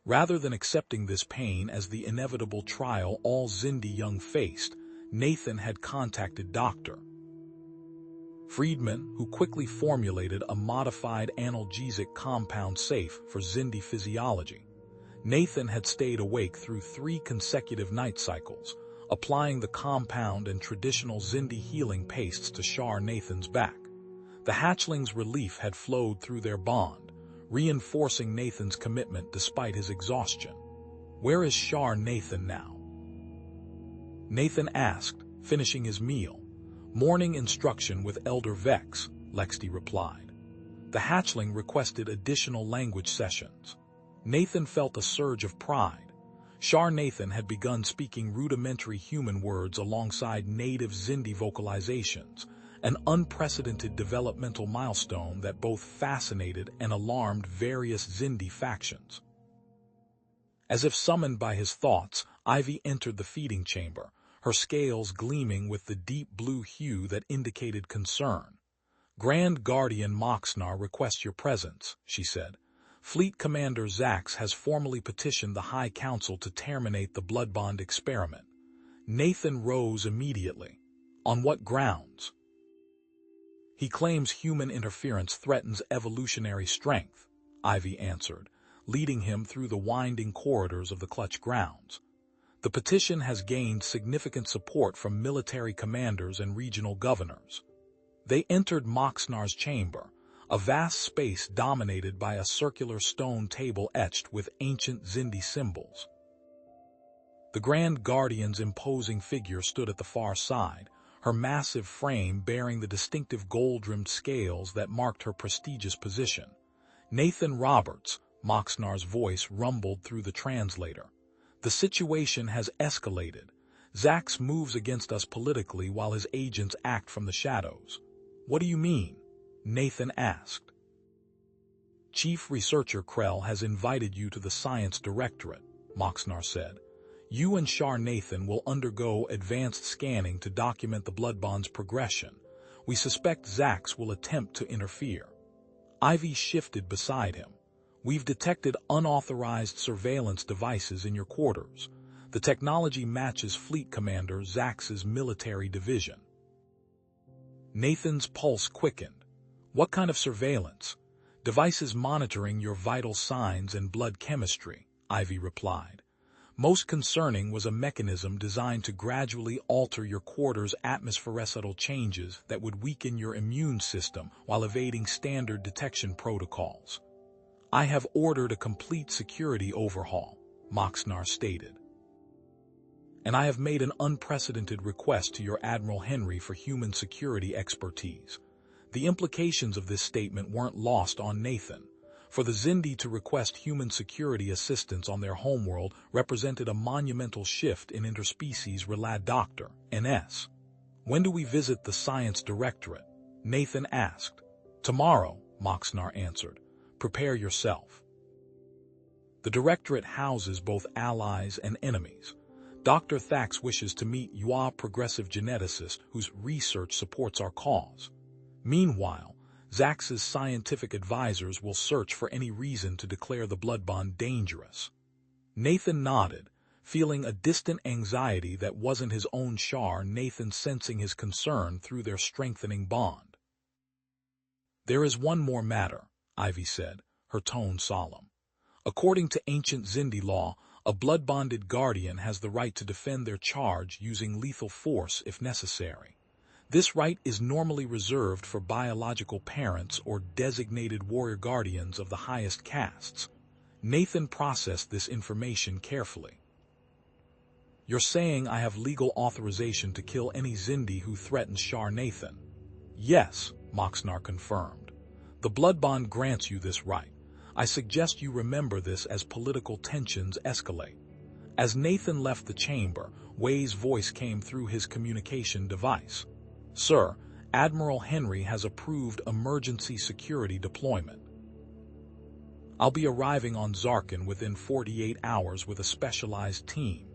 Rather than accepting this pain as the inevitable trial all Xindi young faced, Nathan had contacted Dr. Friedman, who quickly formulated a modified analgesic compound safe for Xindi physiology. Nathan had stayed awake through 3 consecutive night cycles, applying the compound and traditional Xindi healing pastes to Shar Nathan's back. The hatchling's relief had flowed through their bond, reinforcing Nathan's commitment despite his exhaustion. "Where is Shar Nathan now?" Nathan asked, finishing his meal. "Morning instruction with Elder Vex," Lexti replied. The hatchling requested additional language sessions. Nathan felt a surge of pride. Shar Nathan had begun speaking rudimentary human words alongside native Xindi vocalizations, an unprecedented developmental milestone that both fascinated and alarmed various Xindi factions. As if summoned by his thoughts, Ivy entered the feeding chamber, her scales gleaming with the deep blue hue that indicated concern. "Grand Guardian Moxnar requests your presence," she said. "Fleet Commander Zax has formally petitioned the High Council to terminate the blood bond experiment." Nathan rose immediately. "On what grounds?" "He claims human interference threatens evolutionary strength," Ivy answered, leading him through the winding corridors of the clutch grounds. The petition has gained significant support from military commanders and regional governors. They entered Moxnar's chamber, a vast space dominated by a circular stone table etched with ancient Xindi symbols. The Grand Guardian's imposing figure stood at the far side, her massive frame bearing the distinctive gold-rimmed scales that marked her prestigious position. "Nathan Roberts," Moxnar's voice rumbled through the translator. "The situation has escalated. Zax moves against us politically while his agents act from the shadows." "What do you mean?" Nathan asked. "Chief Researcher Krell has invited you to the Science Directorate," Moxnar said. "You and Shar Nathan will undergo advanced scanning to document the blood bond's progression. We suspect Zax will attempt to interfere." Ivy shifted beside him. "We've detected unauthorized surveillance devices in your quarters. The technology matches Fleet Commander Zax's military division." Nathan's pulse quickened. "What kind of surveillance?" Devices monitoring your vital signs and blood chemistry, Ivy replied. Most concerning was a mechanism designed to gradually alter your quarter's atmospherical changes that would weaken your immune system while evading standard detection protocols. I have ordered a complete security overhaul, Moxnar stated. And I have made an unprecedented request to your Admiral Henry for human security expertise. The implications of this statement weren't lost on Nathan. For the Xindi to request human security assistance on their homeworld represented a monumental shift in interspecies relation. Dr. N.S. When do we visit the Science Directorate? Nathan asked. Tomorrow, Moxnar answered. Prepare yourself. The Directorate houses both allies and enemies. Dr. Thax wishes to meet a progressive geneticist whose research supports our cause. Meanwhile, Zax's scientific advisors will search for any reason to declare the blood bond dangerous. Nathan nodded, feeling a distant anxiety that wasn't his own. Nathan sensing his concern through their strengthening bond. There is one more matter, Ivy said, her tone solemn. According to ancient Xindi law, a blood-bonded guardian has the right to defend their charge using lethal force if necessary. This right is normally reserved for biological parents or designated warrior guardians of the highest castes. Nathan processed this information carefully. You're saying I have legal authorization to kill any Xindi who threatens Nathan? Yes, Moxnar confirmed. The blood bond grants you this right. I suggest you remember this as political tensions escalate. As Nathan left the chamber, Wei's voice came through his communication device. Sir, Admiral Henry has approved emergency security deployment. I'll be arriving on Zarkin within 48 hours with a specialized team.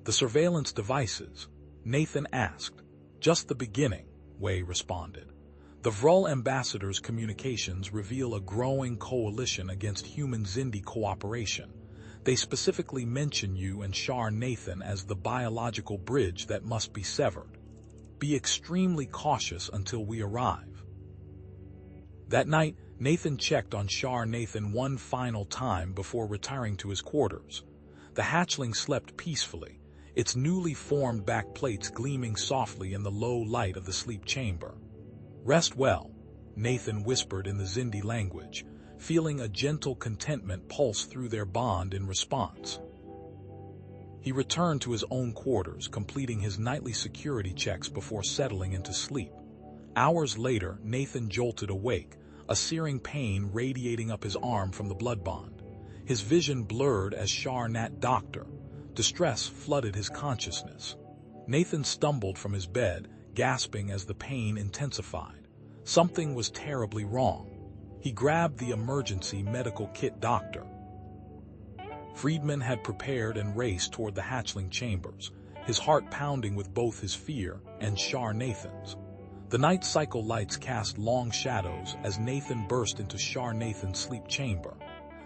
The surveillance devices? Nathan asked. Just the beginning, Wei responded. The Vrul ambassador's communications reveal a growing coalition against human Xindi cooperation. They specifically mention you and Nathan as the biological bridge that must be severed. Be extremely cautious until we arrive. That night, Nathan checked on Nathan one final time before retiring to his quarters. The hatchling slept peacefully, its newly formed back plates gleaming softly in the low light of the sleep chamber. Rest well, Nathan whispered in the Xindi language, feeling a gentle contentment pulse through their bond in response. He returned to his own quarters, completing his nightly security checks before settling into sleep. Hours later, Nathan jolted awake, a searing pain radiating up his arm from the blood bond. His vision blurred as Doctor. Distress flooded his consciousness. Nathan stumbled from his bed, gasping as the pain intensified. Something was terribly wrong. He grabbed the emergency medical kit. Dr. Friedman had prepared and raced toward the hatchling chambers, his heart pounding with both his fear and Nathan's. The night cycle lights cast long shadows as Nathan burst into Nathan's sleep chamber.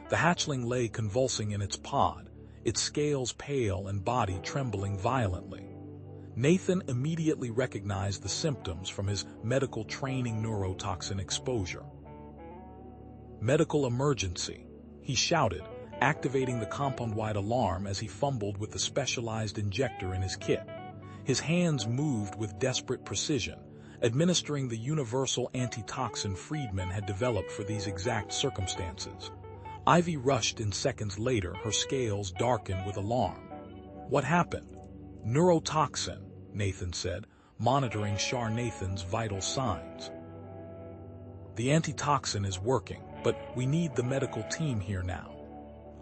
The hatchling lay convulsing in its pod, its scales pale and body trembling violently. Nathan immediately recognized the symptoms from his medical training: neurotoxin exposure. Medical emergency, he shouted, activating the compound-wide alarm as he fumbled with the specialized injector in his kit. His hands moved with desperate precision, administering the universal antitoxin Friedman had developed for these exact circumstances. Ivy rushed in seconds later, her scales darkened with alarm. What happened? Neurotoxin, Nathan said, monitoring Nathan's vital signs. The antitoxin is working, but we need the medical team here now.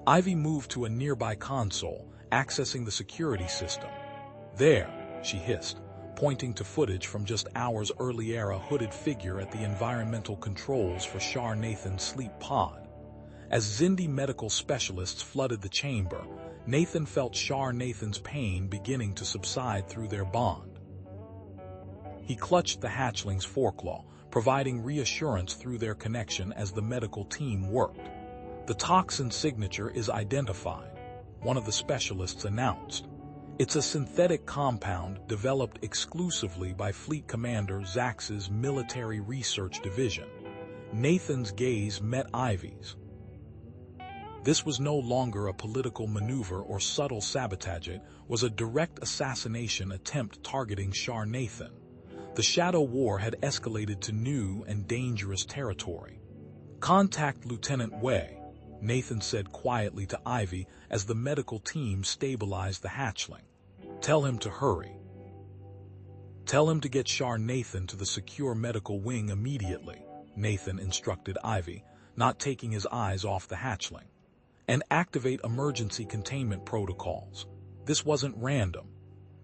Ivy moved to a nearby console, accessing the security system. There, she hissed, pointing to footage from just hours earlier, a hooded figure at the environmental controls for Nathan's sleep pod. As Xindi medical specialists flooded the chamber, Nathan felt Nathan's pain beginning to subside through their bond. He clutched the hatchling's foreclaw, providing reassurance through their connection as the medical team worked. The toxin signature is identified, one of the specialists announced. It's a synthetic compound developed exclusively by Fleet Commander Zax's Military Research Division. Nathan's gaze met Ivy's. This was no longer a political maneuver or subtle sabotage, it was a direct assassination attempt targeting Shar Nathan. The Shadow War had escalated to new and dangerous territory. "Contact Lieutenant Wei," Nathan said quietly to Ivy as the medical team stabilized the hatchling. "Tell him to hurry. Tell him to get Shar Nathan to the secure medical wing immediately," Nathan instructed Ivy, not taking his eyes off the hatchling. "And activate emergency containment protocols." This wasn't random.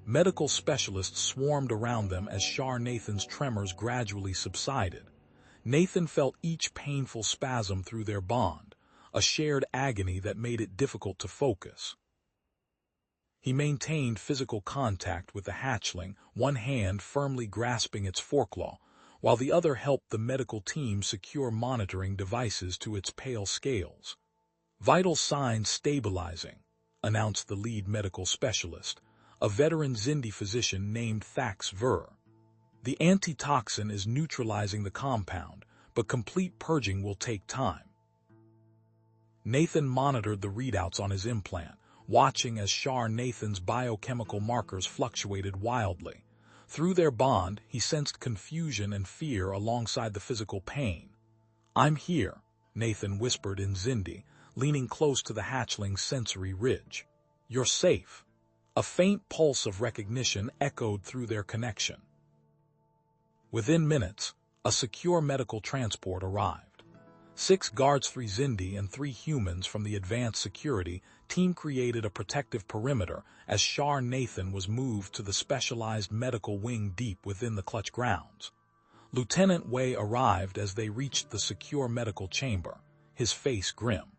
Medical specialists swarmed around them as Shar Nathan's tremors gradually subsided. Nathan felt each painful spasm through their bond, a shared agony that made it difficult to focus. He maintained physical contact with the hatchling, one hand firmly grasping its foreclaw, while the other helped the medical team secure monitoring devices to its pale scales. "Vital signs stabilizing," announced the lead medical specialist, a veteran Zindi physician named Thax Ver. "The antitoxin is neutralizing the compound, but complete purging will take time." Nathan monitored the readouts on his implant, watching as Shar Nathan's biochemical markers fluctuated wildly. Through their bond, he sensed confusion and fear alongside the physical pain. "I'm here," Nathan whispered in Zindi, leaning close to the hatchling's sensory ridge. "You're safe." A faint pulse of recognition echoed through their connection. Within minutes, a secure medical transport arrived. 6 guards, 3 Zindi and 3 humans from the advanced security team created a protective perimeter as Shar Nathan was moved to the specialized medical wing deep within the clutch grounds. Lieutenant Wei arrived as they reached the secure medical chamber, his face grim.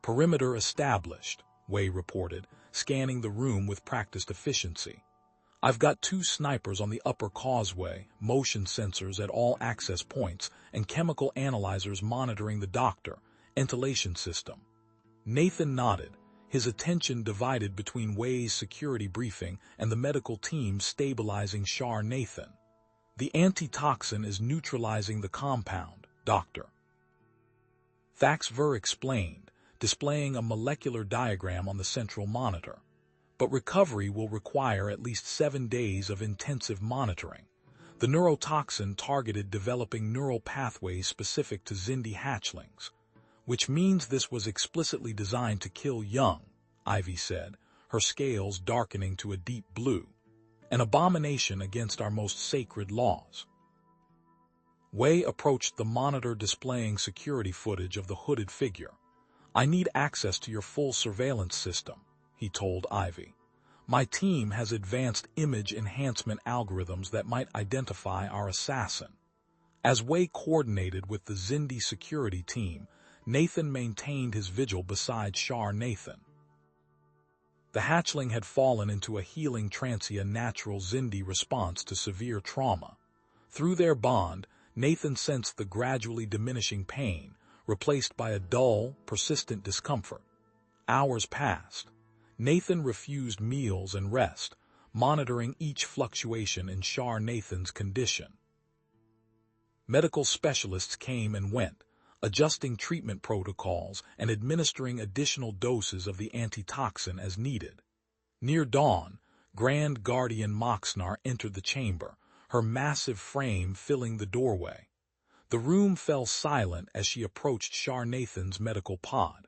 "Perimeter established," Wei reported, scanning the room with practiced efficiency. "I've got 2 snipers on the upper causeway, motion sensors at all access points, and chemical analyzers monitoring the doctor, ventilation system." Nathan nodded, his attention divided between Wei's security briefing and the medical team stabilizing Shar Nathan. "The antitoxin is neutralizing the compound, Doctor," Thax Ver explained, displaying a molecular diagram on the central monitor. "But recovery will require at least 7 days of intensive monitoring. The neurotoxin targeted developing neural pathways specific to Zindi hatchlings, which means this was explicitly designed to kill young," Ivy said, her scales darkening to a deep blue. "An abomination against our most sacred laws." Wei approached the monitor displaying security footage of the hooded figure. "I need access to your full surveillance system," he told Ivy. "My team has advanced image enhancement algorithms that might identify our assassin." As Wei coordinated with the Zindi security team, Nathan maintained his vigil beside Shar Nathan. The hatchling had fallen into a healing trance, a natural Zindi response to severe trauma. Through their bond, Nathan sensed the gradually diminishing pain, replaced by a dull, persistent discomfort. Hours passed. Nathan refused meals and rest, monitoring each fluctuation in Shar Nathan's condition. Medical specialists came and went, adjusting treatment protocols and administering additional doses of the antitoxin as needed. Near dawn, Grand Guardian Moxnar entered the chamber, her massive frame filling the doorway. The room fell silent as she approached Shar Nathan's medical pod.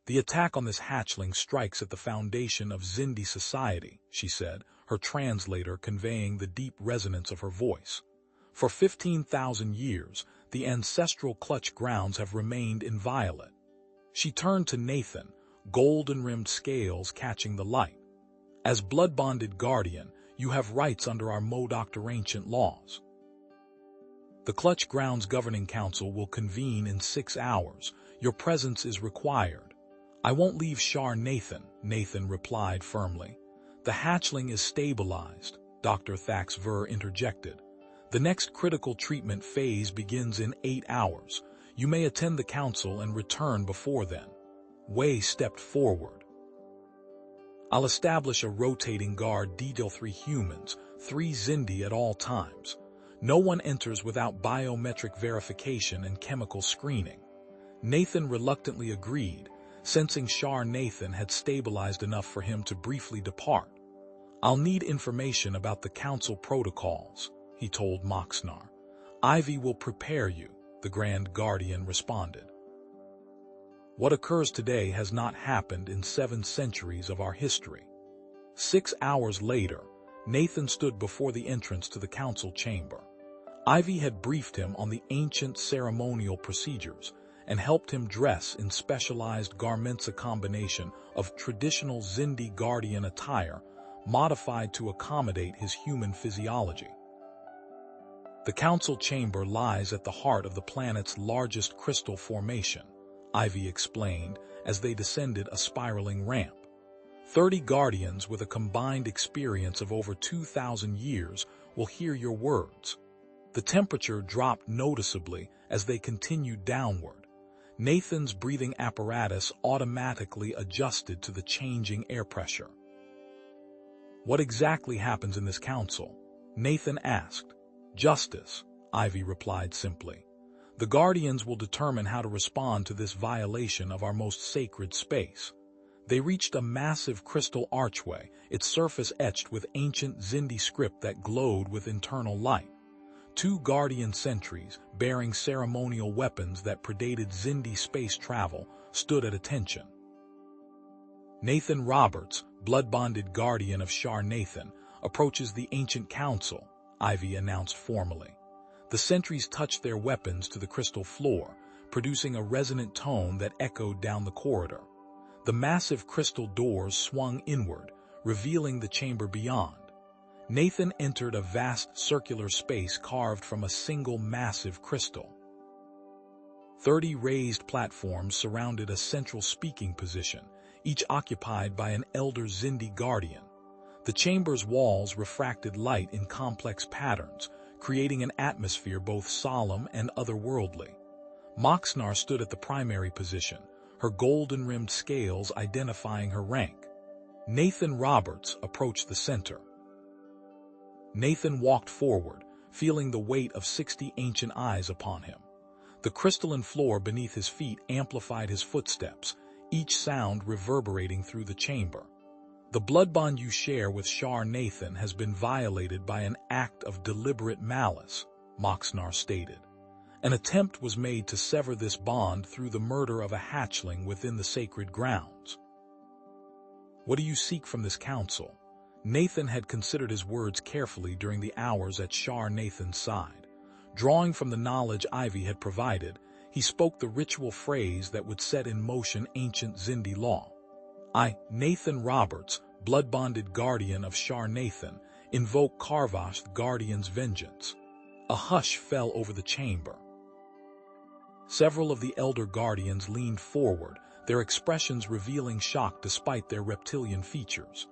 "The attack on this hatchling strikes at the foundation of Zindi society," she said, her translator conveying the deep resonance of her voice. "For 15,000 years, the ancestral clutch grounds have remained inviolate." She turned to Nathan, golden-rimmed scales catching the light. "As blood-bonded guardian, you have rights under our Modoctor ancient laws. The Clutch Grounds Governing Council will convene in 6 hours. Your presence is required." "I won't leave Shar Nathan," Nathan replied firmly. "The hatchling is stabilized," Dr. Thax Ver interjected. "The next critical treatment phase begins in 8 hours. You may attend the council and return before then." Wei stepped forward. "I'll establish a rotating guard, detail 3 humans, 3 Zindi at all times. No one enters without biometric verification and chemical screening. Nathan reluctantly agreed, sensing Shar Nathan had stabilized enough for him to briefly depart. "I'll need information about the council protocols," he told Moxnar. "Ivy will prepare you," the Grand Guardian responded. "What occurs today has not happened in 7 centuries of our history." 6 hours later, Nathan stood before the entrance to the council chamber. Ivy had briefed him on the ancient ceremonial procedures and helped him dress in specialized garments, a combination of traditional Xindi Guardian attire modified to accommodate his human physiology. "The council chamber lies at the heart of the planet's largest crystal formation," Ivy explained as they descended a spiraling ramp. 30 Guardians with a combined experience of over 2,000 years will hear your words." The temperature dropped noticeably as they continued downward. Nathan's breathing apparatus automatically adjusted to the changing air pressure. "What exactly happens in this council?" Nathan asked. "Justice," Ivy replied simply. "The Guardians will determine how to respond to this violation of our most sacred space." They reached a massive crystal archway, its surface etched with ancient Xindi script that glowed with internal light. 2 Guardian sentries, bearing ceremonial weapons that predated Xindi space travel, stood at attention. "Nathan Roberts, blood-bonded guardian of Shar Nathan, approaches the ancient council," Ivy announced formally. The sentries touched their weapons to the crystal floor, producing a resonant tone that echoed down the corridor. The massive crystal doors swung inward, revealing the chamber beyond. Nathan entered a vast circular space carved from a single massive crystal. 30 raised platforms surrounded a central speaking position, each occupied by an elder Xindi guardian. The chamber's walls refracted light in complex patterns, creating an atmosphere both solemn and otherworldly. Moxnar stood at the primary position, her golden-rimmed scales identifying her rank. Nathan Roberts approached the center. Nathan walked forward, feeling the weight of 60 ancient eyes upon him. The crystalline floor beneath his feet amplified his footsteps, each sound reverberating through the chamber. "The blood bond you share with Shar Nathan has been violated by an act of deliberate malice," Moxnar stated. "An attempt was made to sever this bond through the murder of a hatchling within the sacred grounds." "What do you seek from this council?" Nathan had considered his words carefully during the hours at Shar Nathan's side. Drawing from the knowledge Ivy had provided, he spoke the ritual phrase that would set in motion ancient Xindi law. "I, Nathan Roberts, blood-bonded guardian of Shar Nathan, invoke Karvash the Guardian's vengeance." A hush fell over the chamber. Several of the elder guardians leaned forward, their expressions revealing shock despite their reptilian features.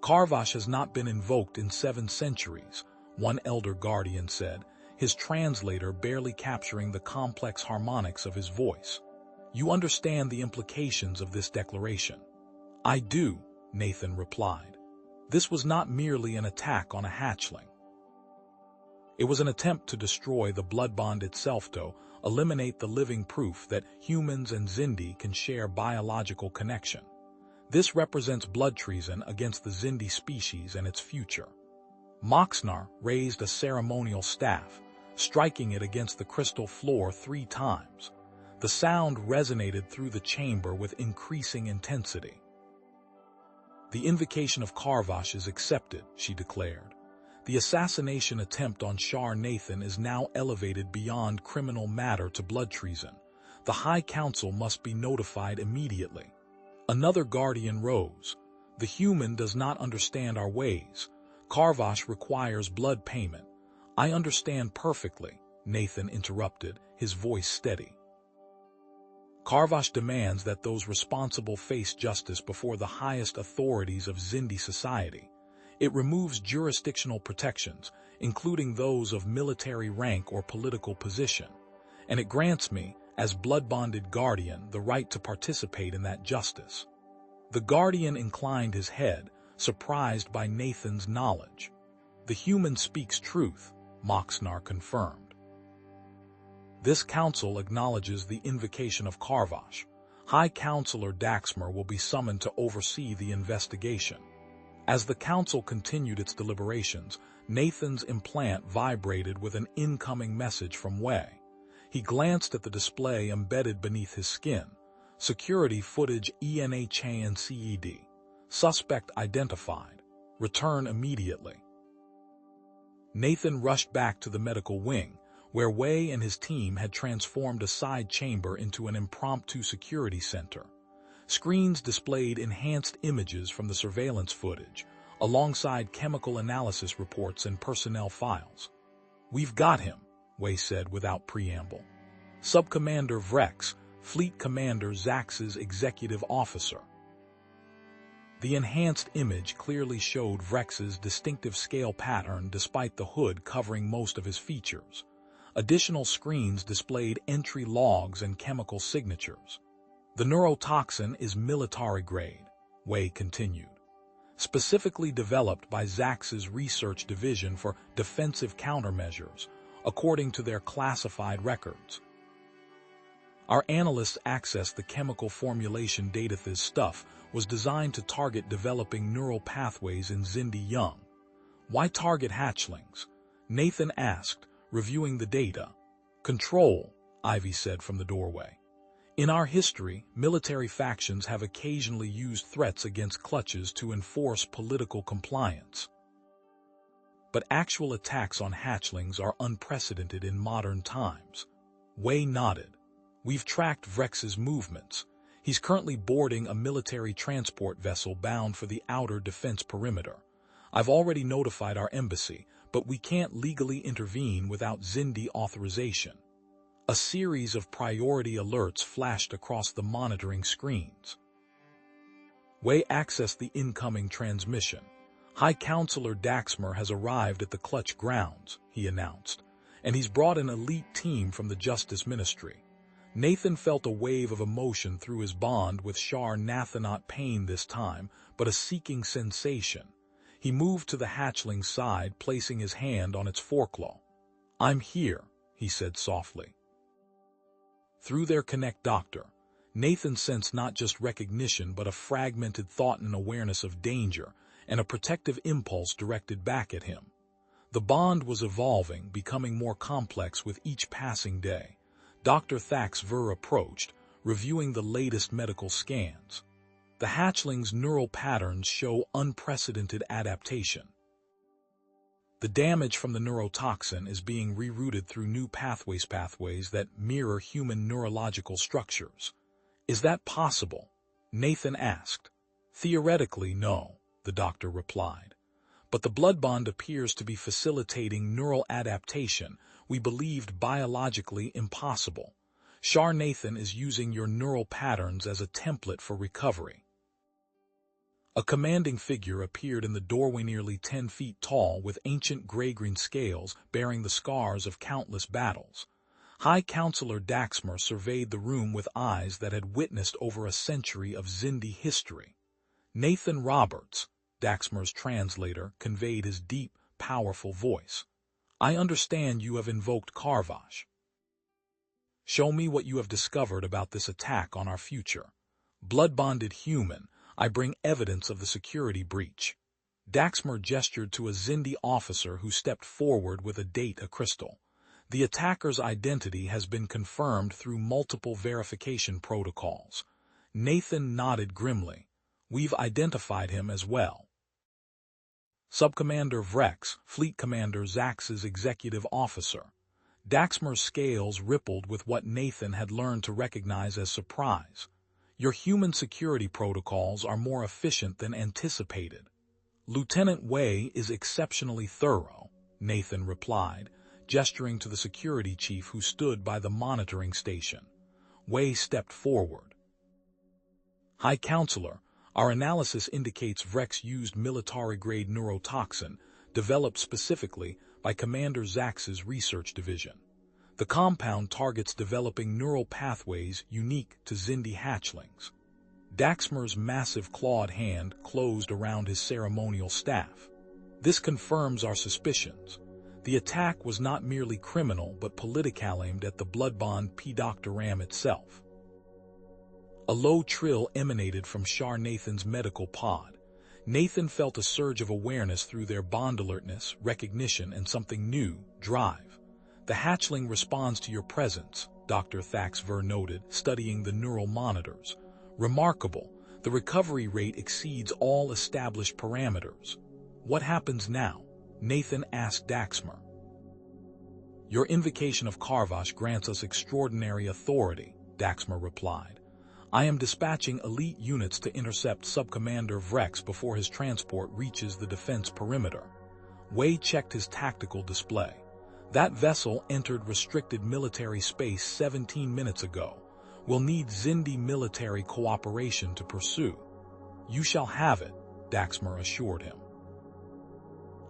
"Karvash has not been invoked in 7 centuries, one elder guardian said, his translator barely capturing the complex harmonics of his voice. "You understand the implications of this declaration?" "I do," Nathan replied. "This was not merely an attack on a hatchling. It was an attempt to destroy the blood bond itself, to eliminate the living proof that humans and Xindi can share biological connection. This represents blood treason against the Xindi species and its future." Moxnar raised a ceremonial staff, striking it against the crystal floor 3 times. The sound resonated through the chamber with increasing intensity. "The invocation of Karvash is accepted," she declared. "The assassination attempt on Shar Nathan is now elevated beyond criminal matter to blood treason. The High Council must be notified immediately." Another guardian rose. "The human does not understand our ways. Karvash requires blood payment." "I understand perfectly," Nathan interrupted, his voice steady. "Karvash demands that those responsible face justice before the highest authorities of Xindi society. It removes jurisdictional protections, including those of military rank or political position, and it grants me, as blood-bonded guardian, the right to participate in that justice." The guardian inclined his head, surprised by Nathan's knowledge. "The human speaks truth," Moxnar confirmed. This council acknowledges the invocation of Karvash. High Counselor Daxmer will be summoned to oversee the investigation. As the council continued its deliberations, Nathan's implant vibrated with an incoming message from Wei. He glanced at the display embedded beneath his skin. Security footage ENHA and CED. Suspect identified. Return immediately. Nathan rushed back to the medical wing, where Wei and his team had transformed a side chamber into an impromptu security center. Screens displayed enhanced images from the surveillance footage, alongside chemical analysis reports and personnel files. "We've got him," Wei said without preamble. Subcommander Vrex, Fleet Commander Zax's executive officer. The enhanced image clearly showed Vrex's distinctive scale pattern despite the hood covering most of his features. Additional screens displayed entry logs and chemical signatures. "The neurotoxin is military-grade," Wei continued. "Specifically developed by Zax's research division for defensive countermeasures, according to their classified records. Our analysts accessed the chemical formulation data. This stuff was designed to target developing neural pathways in Xindi young." "Why target hatchlings?" Nathan asked, reviewing the data. "Control," Ivy said from the doorway. "In our history, military factions have occasionally used threats against clutches to enforce political compliance. But actual attacks on hatchlings are unprecedented in modern times." Wei nodded. "We've tracked Vrex's movements. He's currently boarding a military transport vessel bound for the outer defense perimeter. I've already notified our embassy, but we can't legally intervene without Xindi authorization." A series of priority alerts flashed across the monitoring screens. Wei accessed the incoming transmission. "High Counselor Daxmer has arrived at the clutch grounds," he announced, "and he's brought an elite team from the Justice Ministry." Nathan felt a wave of emotion through his bond with Shar Nathan, not pain this time, but a seeking sensation. He moved to the hatchling's side, placing his hand on its foreclaw. "I'm here," he said softly. Through their Connect Doctor, Nathan sensed not just recognition but a fragmented thought and awareness of danger, and a protective impulse directed back at him. The bond was evolving, becoming more complex with each passing day. Dr. Thax Ver approached, reviewing the latest medical scans. The hatchling's neural patterns show unprecedented adaptation. "The damage from the neurotoxin is being rerouted through new pathways that mirror human neurological structures." "Is that possible?" Nathan asked. "Theoretically, no," the doctor replied. "But the blood bond appears to be facilitating neural adaptation we believed biologically impossible. Shar Nathan is using your neural patterns as a template for recovery." A commanding figure appeared in the doorway, nearly 10 feet tall, with ancient gray-green scales bearing the scars of countless battles. High Counselor Daxmer surveyed the room with eyes that had witnessed over a century of Xindi history. "Nathan Roberts," Daxmer's translator conveyed his deep, powerful voice. "I understand you have invoked Karvash. Show me what you have discovered about this attack on our future." "Blood-bonded human, I bring evidence of the security breach." Daxmer gestured to a Xindi officer who stepped forward with a data crystal. "The attacker's identity has been confirmed through multiple verification protocols." Nathan nodded grimly. "We've identified him as well." Subcommander Vrex, Fleet Commander Zax's executive officer. Daxmer's scales rippled with what Nathan had learned to recognize as surprise. "Your human security protocols are more efficient than anticipated." "Lieutenant Wei is exceptionally thorough," Nathan replied, gesturing to the security chief who stood by the monitoring station. Wei stepped forward. "High Counselor, our analysis indicates Vrex used military-grade neurotoxin, developed specifically by Commander Zax's research division. The compound targets developing neural pathways unique to Xindi hatchlings." Daxmer's massive clawed hand closed around his ceremonial staff. "This confirms our suspicions. The attack was not merely criminal but political, aimed at the blood-bond P. Dr. Ram itself. A low trill emanated from Shar Nathan's medical pod. Nathan felt a surge of awareness through their bond: alertness, recognition, and something new, drive. The hatchling responds to your presence, Dr. Thaxver noted, studying the neural monitors. Remarkable, the recovery rate exceeds all established parameters. What happens now? Nathan asked Daxmer. Your invocation of Karvash grants us extraordinary authority, Daxmer replied. I am dispatching elite units to intercept Subcommander Vrex before his transport reaches the defense perimeter. Wei checked his tactical display. That vessel entered restricted military space 17 minutes ago. We'll need Xindi military cooperation to pursue. You shall have it, Daxmer assured him.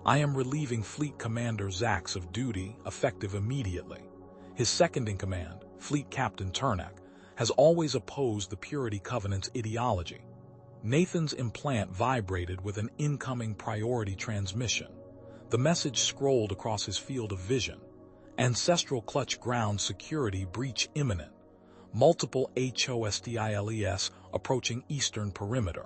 I am relieving Fleet Commander Zax of duty, effective immediately. His second-in-command, Fleet Captain Turnak, has always opposed the Purity Covenant's ideology. Nathan's implant vibrated with an incoming priority transmission. The message scrolled across his field of vision. Ancestral Clutch ground security breach imminent. Multiple HOSTILES approaching eastern perimeter.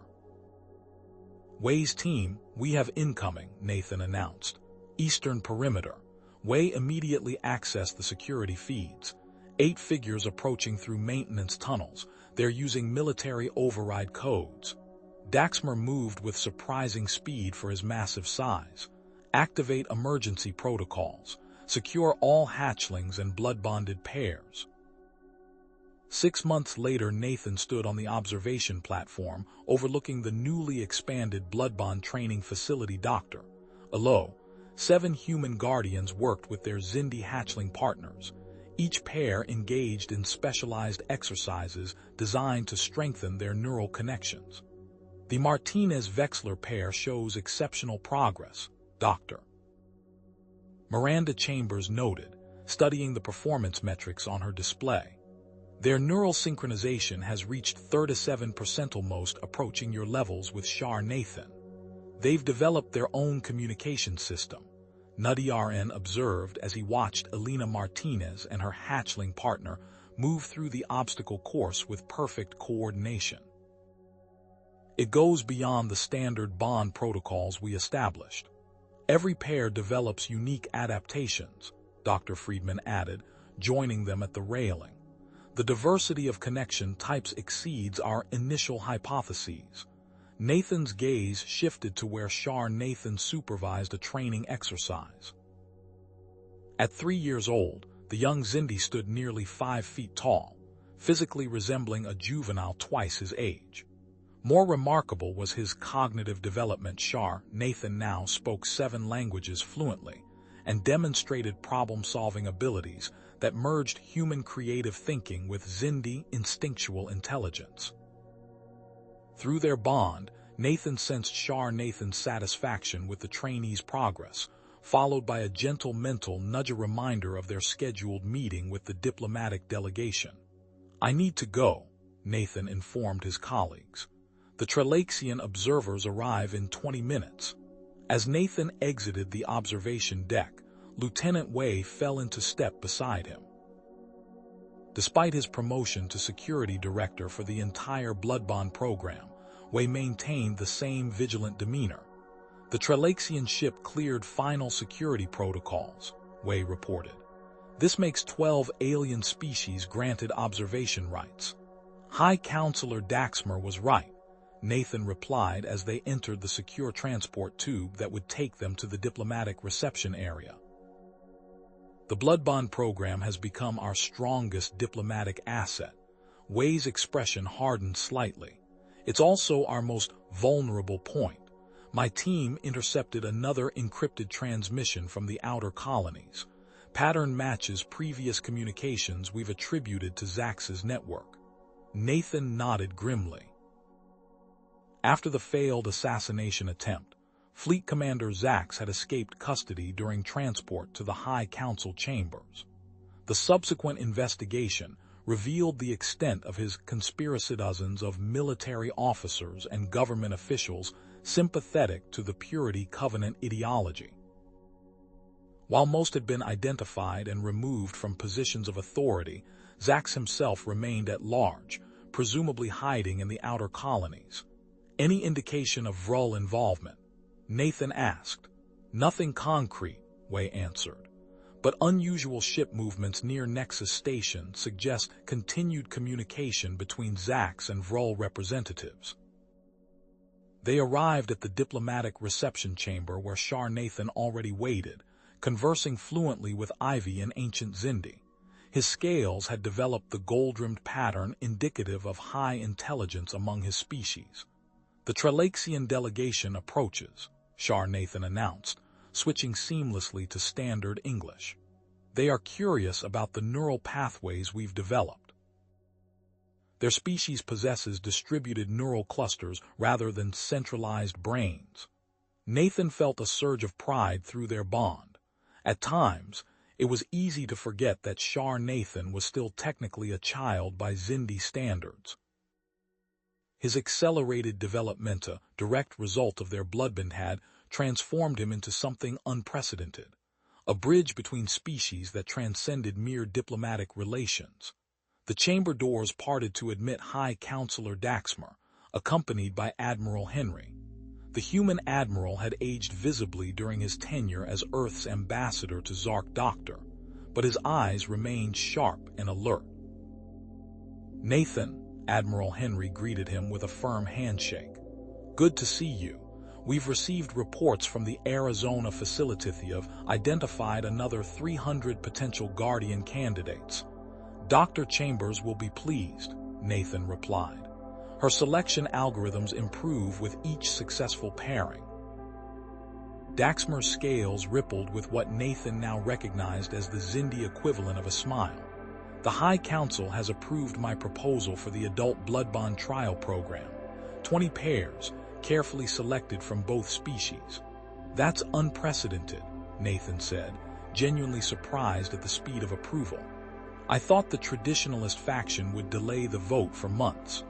Wei's team, we have incoming, Nathan announced. Eastern perimeter. Wei immediately accessed the security feeds. 8 figures approaching through maintenance tunnels. They're using military override codes. Daxmer moved with surprising speed for his massive size. Activate emergency protocols. Secure all hatchlings and blood-bonded pairs. 6 months later, Nathan stood on the observation platform overlooking the newly expanded blood-bond training facility. Dr. Alo, 7 human guardians worked with their Xindi hatchling partners. Each pair engaged in specialized exercises designed to strengthen their neural connections. The Martinez-Vexler pair shows exceptional progress, Dr. Miranda Chambers noted, studying the performance metrics on her display. Their neural synchronization has reached 37%, almost approaching your levels with Shar Nathan. They've developed their own communication system, Nutty RN observed as he watched Elena Martinez and her hatchling partner move through the obstacle course with perfect coordination. It goes beyond the standard bond protocols we established. Every pair develops unique adaptations, Dr. Friedman added, joining them at the railing. The diversity of connection types exceeds our initial hypotheses. Nathan's gaze shifted to where Shar Nathan supervised a training exercise. At 3 years old, the young Xindi stood nearly 5 feet tall, physically resembling a juvenile twice his age. More remarkable was his cognitive development. Shar Nathan now spoke 7 languages fluently and demonstrated problem-solving abilities that merged human creative thinking with Xindi instinctual intelligence. Through their bond, Nathan sensed Shar Nathan's satisfaction with the trainee's progress, followed by a gentle mental nudge, a reminder of their scheduled meeting with the diplomatic delegation. I need to go, Nathan informed his colleagues. The Trelaxian observers arrive in 20 minutes. As Nathan exited the observation deck, Lieutenant Wei fell into step beside him. Despite his promotion to security director for the entire blood-bond program, Wei maintained the same vigilant demeanor. The Trelaxian ship cleared final security protocols, Wei reported. This makes 12 alien species granted observation rights. High Counselor Daxmer was right, Nathan replied as they entered the secure transport tube that would take them to the diplomatic reception area. The blood-bond program has become our strongest diplomatic asset. Wei's expression hardened slightly. It's also our most vulnerable point. My team intercepted another encrypted transmission from the outer colonies. Pattern matches previous communications we've attributed to Zax's network. Nathan nodded grimly. After the failed assassination attempt, Fleet Commander Zax had escaped custody during transport to the High Council chambers. The subsequent investigation revealed the extent of his conspiracy. Dozens of military officers and government officials sympathetic to the Purity Covenant ideology. While most had been identified and removed from positions of authority, Zax himself remained at large, presumably hiding in the outer colonies. Any indication of Vrul involvement? Nathan asked. Nothing concrete, Wei answered. But unusual ship movements near Nexus Station suggest continued communication between Zax and Vrul representatives. They arrived at the diplomatic reception chamber where Shar Nathan already waited, conversing fluently with Ivy in ancient Zindi. His scales had developed the gold-rimmed pattern indicative of high intelligence among his species. The Trelaxian delegation approaches, Shar Nathan announced, switching seamlessly to standard English. They are curious about the neural pathways we've developed. Their species possesses distributed neural clusters rather than centralized brains. Nathan felt a surge of pride through their bond. At times, it was easy to forget that Shar Nathan was still technically a child by Zindi standards. His accelerated development, a direct result of their bloodbond, had transformed him into something unprecedented, a bridge between species that transcended mere diplomatic relations. The chamber doors parted to admit High Counselor Daxmer, accompanied by Admiral Henry. The human admiral had aged visibly during his tenure as Earth's ambassador to Zark Doctor, but his eyes remained sharp and alert. Nathan, Admiral Henry greeted him with a firm handshake. Good to see you. We've received reports from the Arizona facility have identified another 300 potential Guardian candidates. Dr. Chambers will be pleased, Nathan replied. Her selection algorithms improve with each successful pairing. Daxmer's scales rippled with what Nathan now recognized as the Zindi equivalent of a smile. The High Council has approved my proposal for the adult blood bond trial program. 20 pairs, carefully selected from both species. That's unprecedented, Nathan said, genuinely surprised at the speed of approval. I thought the traditionalist faction would delay the vote for months.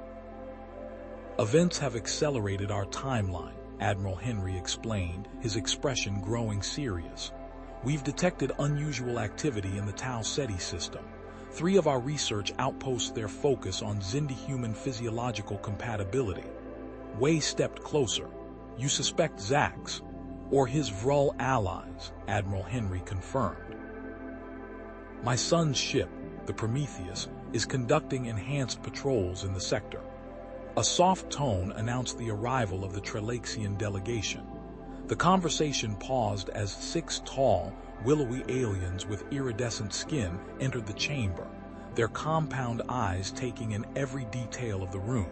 Events have accelerated our timeline, Admiral Henry explained, his expression growing serious. We've detected unusual activity in the Tau Ceti system. 3 of our research outposts their focus on Zindi-human physiological compatibility. Wei stepped closer. You suspect Zax, or his Vrul allies, Admiral Henry confirmed. My son's ship, the Prometheus, is conducting enhanced patrols in the sector. A soft tone announced the arrival of the Trelaxian delegation. The conversation paused as 6 tall, willowy aliens with iridescent skin entered the chamber, their compound eyes taking in every detail of the room.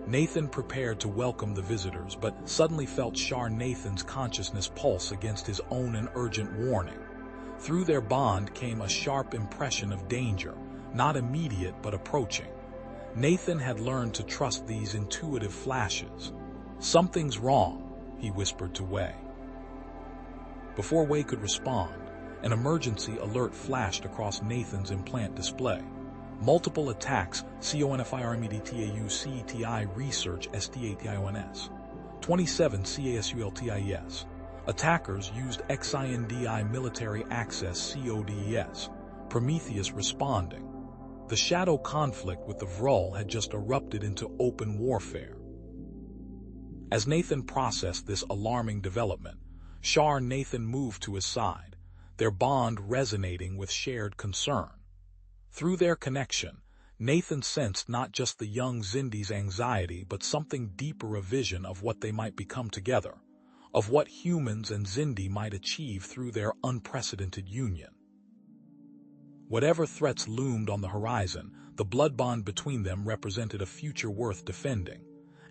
Nathan prepared to welcome the visitors, but suddenly felt Shar Nathan's consciousness pulse against his own an urgent warning. Through their bond came a sharp impression of danger, not immediate but approaching. Nathan had learned to trust these intuitive flashes. Something's wrong, he whispered to Wei. Before Wei could respond, an emergency alert flashed across Nathan's implant display. Multiple attacks, CONFIRMEDTAU CETI Research STATIONS. 27 CASULTIS. Attackers used XINDI Military Access CODES. Prometheus responding. The shadow conflict with the Vrul had just erupted into open warfare. As Nathan processed this alarming development, Shar Nathan moved to his side, their bond resonating with shared concern. Through their connection, Nathan sensed not just the young Zindi's anxiety but something deeper, a vision of what they might become together, of what humans and Zindi might achieve through their unprecedented union. Whatever threats loomed on the horizon, the blood bond between them represented a future worth defending.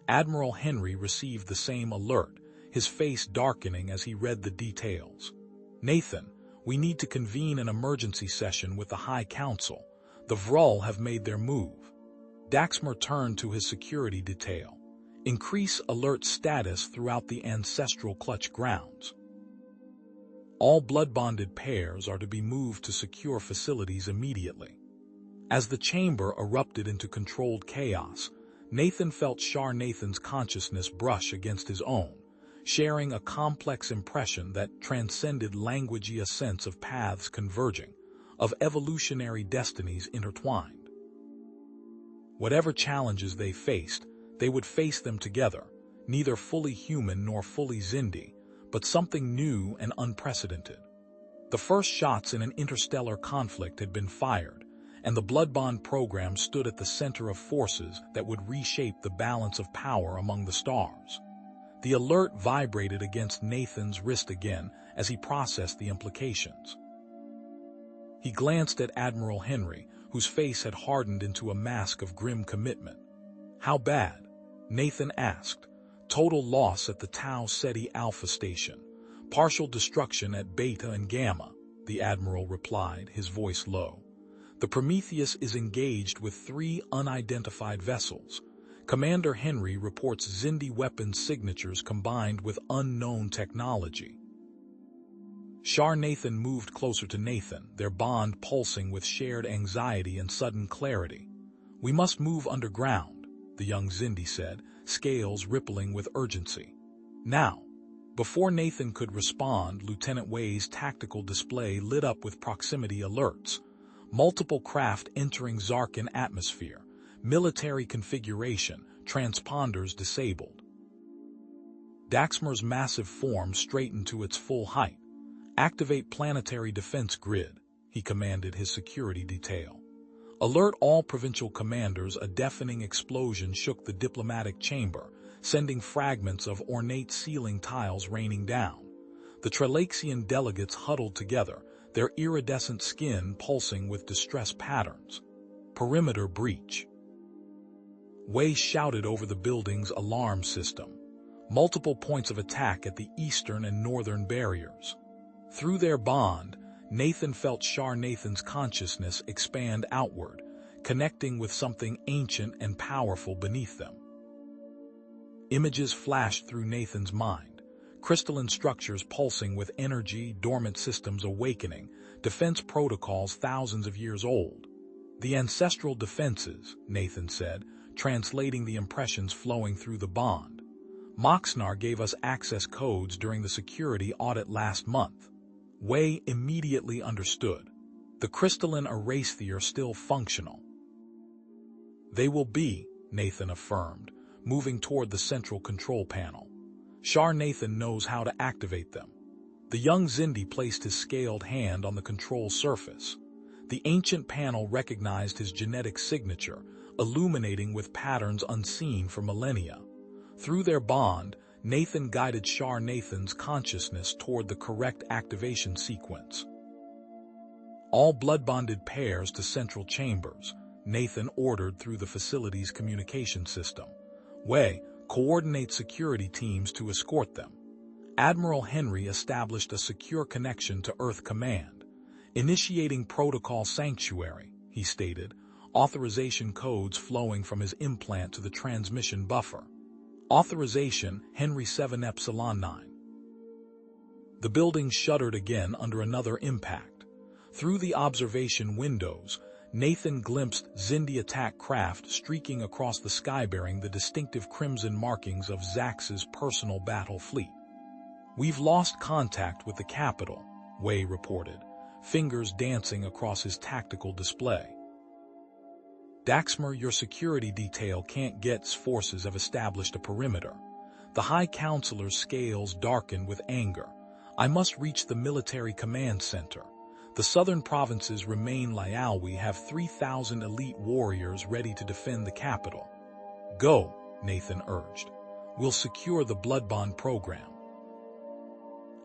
Admiral Henry received the same alert, his face darkening as he read the details. Nathan, we need to convene an emergency session with the High Council. The Vrul have made their move. Daxmer turned to his security detail. Increase alert status throughout the ancestral clutch grounds. All blood-bonded pairs are to be moved to secure facilities immediately. As the chamber erupted into controlled chaos, Nathan felt Shar Nathan's consciousness brush against his own, sharing a complex impression that transcended language, a sense of paths converging, of evolutionary destinies intertwined. Whatever challenges they faced, they would face them together, neither fully human nor fully Xindi, but something new and unprecedented. The first shots in an interstellar conflict had been fired, and the Blood Bond program stood at the center of forces that would reshape the balance of power among the stars. The alert vibrated against Nathan's wrist again as he processed the implications. He glanced at Admiral Henry, whose face had hardened into a mask of grim commitment. "How bad?" Nathan asked. "Total loss at the Tau Ceti Alpha Station. Partial destruction at Beta and Gamma," the Admiral replied, his voice low. "The Prometheus is engaged with 3 unidentified vessels. Commander Henry reports Xindi weapons signatures combined with unknown technology." Shar Nathan moved closer to Nathan, their bond pulsing with shared anxiety and sudden clarity. "We must move underground," the young Xindi said, scales rippling with urgency. "Now." Before Nathan could respond, Lieutenant Wei's tactical display lit up with proximity alerts. Multiple craft entering Zarkan atmosphere. Military configuration, transponders disabled. Daxmer's massive form straightened to its full height. "Activate planetary defense grid," he commanded his security detail. "Alert all provincial commanders." A deafening explosion shook the diplomatic chamber, sending fragments of ornate ceiling tiles raining down. The Trelaxian delegates huddled together, their iridescent skin pulsing with distress patterns. "Perimeter breach." Wei shouted over the building's alarm system. Multiple points of attack at the eastern and northern barriers. Through their bond, Nathan felt Shar Nathan's consciousness expand outward, connecting with something ancient and powerful beneath them. Images flashed through Nathan's mind. Crystalline structures pulsing with energy, dormant systems awakening, defense protocols thousands of years old. "The ancestral defenses," Nathan said, translating the impressions flowing through the bond. "Moxnar gave us access codes during the security audit last month." Wei immediately understood. The crystalline erasthi are still functional. "They will be," Nathan affirmed, moving toward the central control panel. "Shar Nathan knows how to activate them." The young Xindi placed his scaled hand on the control surface. The ancient panel recognized his genetic signature, illuminating with patterns unseen for millennia. Through their bond, Nathan guided Shar Nathan's consciousness toward the correct activation sequence. "All blood-bonded pairs to central chambers," Nathan ordered through the facility's communication system. "Wei, coordinate security teams to escort them." Admiral Henry established a secure connection to Earth Command. "Initiating Protocol Sanctuary," he stated, authorization codes flowing from his implant to the transmission buffer. "Authorization, Henry 7 Epsilon 9. The building shuddered again under another impact. Through the observation windows, Nathan glimpsed Xindi attack craft streaking across the sky bearing the distinctive crimson markings of Zax's personal battle fleet. "We've lost contact with the capital," Wei reported, fingers dancing across his tactical display. "Daxmer, your security detail can't get. Forces have established a perimeter." The High Counselor's scales darkened with anger. "I must reach the military command center. The southern provinces remain loyal. We have 3,000 elite warriors ready to defend the capital." "Go," Nathan urged. "We'll secure the Blood Bond program."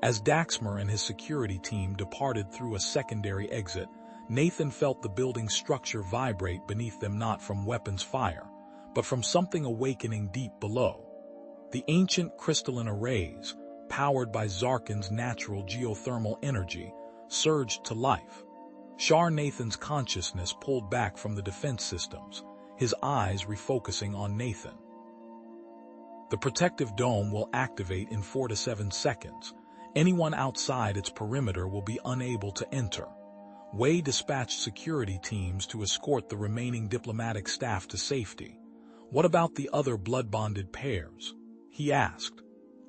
As Daxmer and his security team departed through a secondary exit, Nathan felt the building's structure vibrate beneath them, not from weapons fire, but from something awakening deep below. The ancient crystalline arrays, powered by Zarkan's natural geothermal energy, surged to life. Shar Nathan's consciousness pulled back from the defense systems, his eyes refocusing on Nathan. "The protective dome will activate in 4 to 7 seconds. Anyone outside its perimeter will be unable to enter." Wei dispatched security teams to escort the remaining diplomatic staff to safety. "What about the other blood-bonded pairs?" he asked.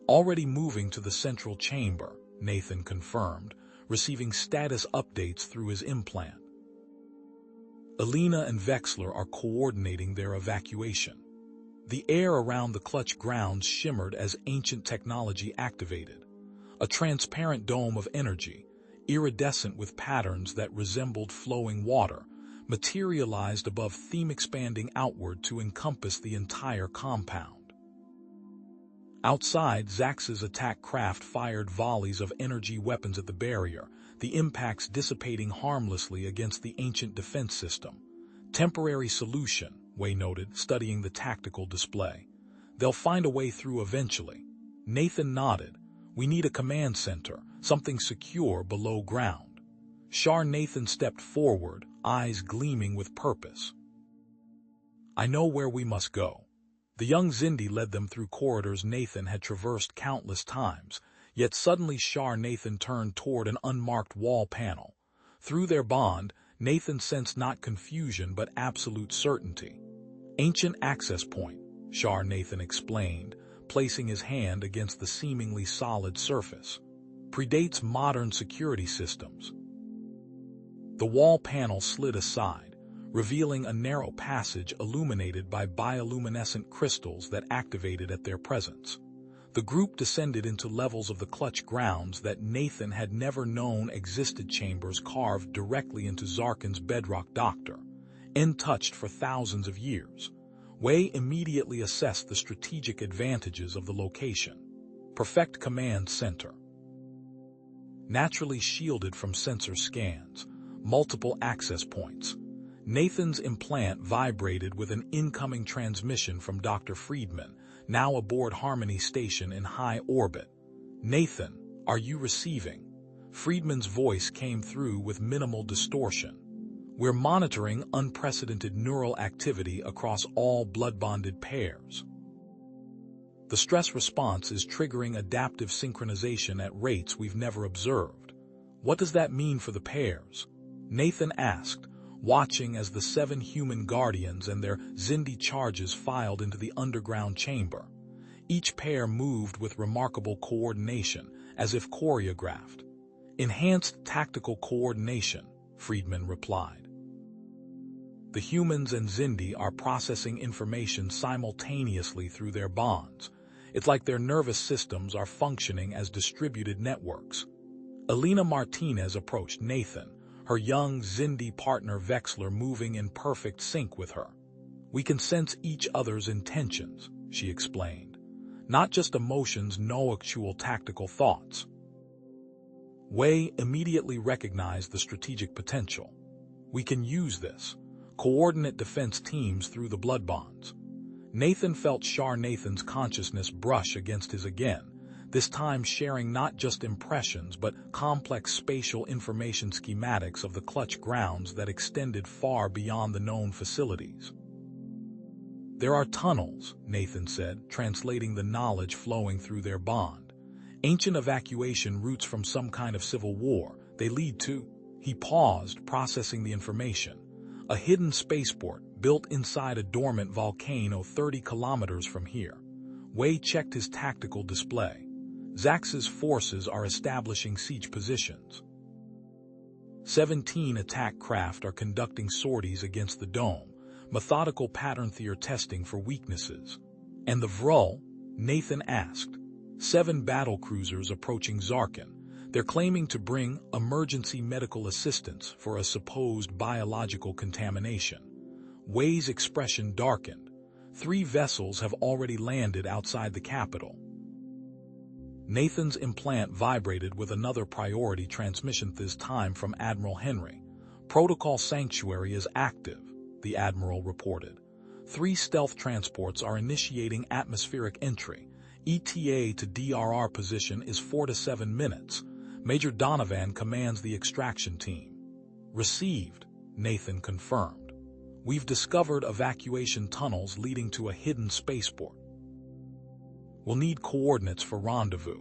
Already moving to the central chamber, Nathan confirmed, receiving status updates through his implant. Alina and Vexler are coordinating their evacuation. The air around the clutch grounds shimmered as ancient technology activated. A transparent dome of energy, iridescent with patterns that resembled flowing water, materialized above theme expanding outward to encompass the entire compound. Outside, Zax's attack craft fired volleys of energy weapons at the barrier, the impacts dissipating harmlessly against the ancient defense system. Temporary solution, Wei noted, studying the tactical display. They'll find a way through eventually. Nathan nodded. We need a command center, something secure below ground. Nathan stepped forward, eyes gleaming with purpose. I know where we must go. The young Zindi led them through corridors Nathan had traversed countless times, yet suddenly Nathan turned toward an unmarked wall panel. Through their bond, Nathan sensed not confusion but absolute certainty. Ancient access point, Nathan explained, placing his hand against the seemingly solid surface. Predates modern security systems. The wall panel slid aside, revealing a narrow passage illuminated by bioluminescent crystals that activated at their presence. The group descended into levels of the clutch grounds that Nathan had never known existed, chambers carved directly into Zarkin's bedrock doctor, untouched for thousands of years. Wei immediately assessed the strategic advantages of the location. Perfect command center. Naturally shielded from sensor scans, multiple access points. Nathan's implant vibrated with an incoming transmission from Dr. Friedman, now aboard Harmony Station in high orbit. Nathan, are you receiving? Friedman's voice came through with minimal distortion. We're monitoring unprecedented neural activity across all blood-bonded pairs. The stress response is triggering adaptive synchronization at rates we've never observed. What does that mean for the pairs? Nathan asked, watching as the 7 human guardians and their Zindi charges filed into the underground chamber. Each pair moved with remarkable coordination, as if choreographed. Enhanced tactical coordination, Friedman replied. The humans and Zindi are processing information simultaneously through their bonds. It's like their nervous systems are functioning as distributed networks. Alina Martinez approached Nathan, her young Zindi partner Vexler moving in perfect sync with her. We can sense each other's intentions, she explained. Not just emotions, no actual tactical thoughts. Wei immediately recognized the strategic potential. We can use this. Coordinate defense teams through the blood bonds. Nathan felt Nathan's consciousness brush against his again, this time sharing not just impressions but complex spatial information schematics of the clutch grounds that extended far beyond the known facilities. There are tunnels, Nathan said, translating the knowledge flowing through their bond. Ancient evacuation routes from some kind of civil war. They lead to... He paused, processing the information. A hidden spaceport built inside a dormant volcano 30 kilometers from here. Wei checked his tactical display. Zax's forces are establishing siege positions. 17 attack craft are conducting sorties against the dome, methodical pattern theory testing for weaknesses. And the Vrul? Nathan asked. 7 battlecruisers approaching Zarkin. They're claiming to bring emergency medical assistance for a supposed biological contamination. Wei's expression darkened. 3 vessels have already landed outside the capital. Nathan's implant vibrated with another priority transmission, this time from Admiral Henry. Protocol Sanctuary is active, the Admiral reported. 3 stealth transports are initiating atmospheric entry. ETA to DRR position is 4 to 7 minutes. Major Donovan commands the extraction team. Received, Nathan confirmed. We've discovered evacuation tunnels leading to a hidden spaceport. We'll need coordinates for rendezvous.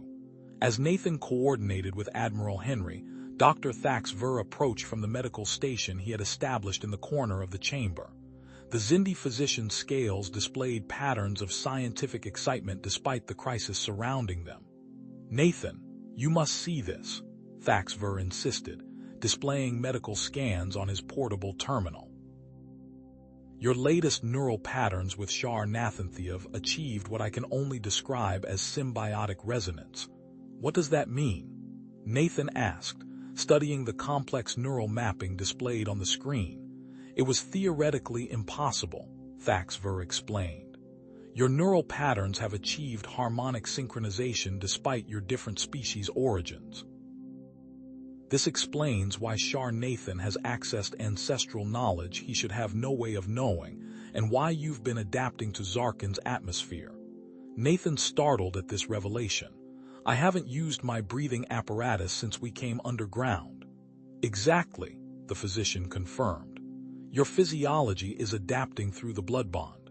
As Nathan coordinated with Admiral Henry, Dr. Thax Ver approached from the medical station he had established in the corner of the chamber. The Xindi physician's scales displayed patterns of scientific excitement despite the crisis surrounding them. "Nathan, you must see this," Thaxver insisted, displaying medical scans on his portable terminal. "Your latest neural patterns with Shar-Nathanthev have achieved what I can only describe as symbiotic resonance." "What does that mean?" Nathan asked, studying the complex neural mapping displayed on the screen. "It was theoretically impossible," Thaxver explained. "Your neural patterns have achieved harmonic synchronization despite your different species origins. This explains why Shar-Nathan has accessed ancestral knowledge he should have no way of knowing, and why you've been adapting to Zarkin's atmosphere." Nathan startled at this revelation. "I haven't used my breathing apparatus since we came underground." "Exactly," the physician confirmed. "Your physiology is adapting through the blood bond."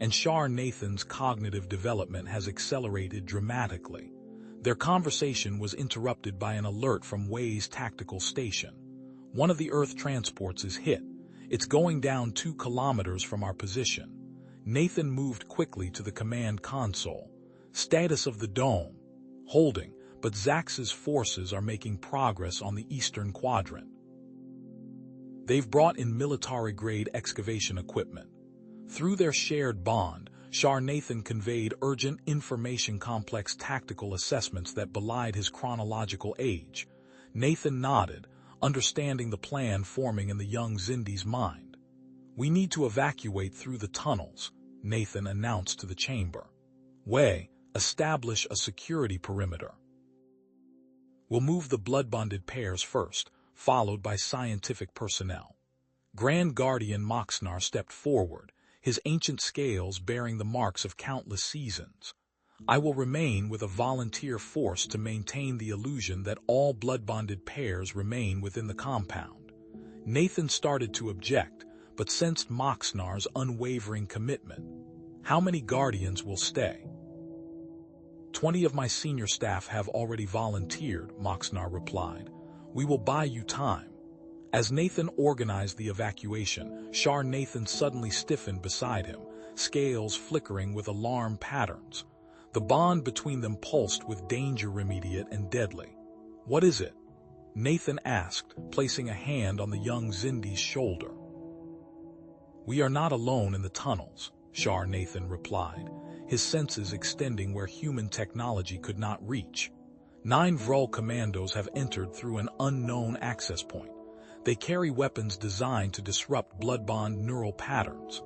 And Shar-Nathan's cognitive development has accelerated dramatically. Their conversation was interrupted by an alert from Wei's tactical station. "One of the Earth transports is hit. It's going down 2 kilometers from our position." Nathan moved quickly to the command console. "Status of the dome: holding, but Zax's forces are making progress on the eastern quadrant. They've brought in military-grade excavation equipment." Through their shared bond, Shar-Nathan conveyed urgent information, complex tactical assessments that belied his chronological age. Nathan nodded, understanding the plan forming in the young Xindi's mind. "We need to evacuate through the tunnels," Nathan announced to the chamber. "Wei, establish a security perimeter. We'll move the blood-bonded pairs first, followed by scientific personnel." Grand Guardian Moxnar stepped forward, his ancient scales bearing the marks of countless seasons. "I will remain with a volunteer force to maintain the illusion that all blood-bonded pairs remain within the compound." Nathan started to object, but sensed Moxnar's unwavering commitment. "How many Guardians will stay?" 20 of my senior staff have already volunteered," Moxnar replied. "We will buy you time." As Nathan organized the evacuation, Shar-Nathan suddenly stiffened beside him, scales flickering with alarm patterns. The bond between them pulsed with danger, immediate and deadly. "What is it?" Nathan asked, placing a hand on the young Xindi's shoulder. "We are not alone in the tunnels," Shar-Nathan replied, his senses extending where human technology could not reach. 9 Vrul commandos have entered through an unknown access point. They carry weapons designed to disrupt blood-bond neural patterns.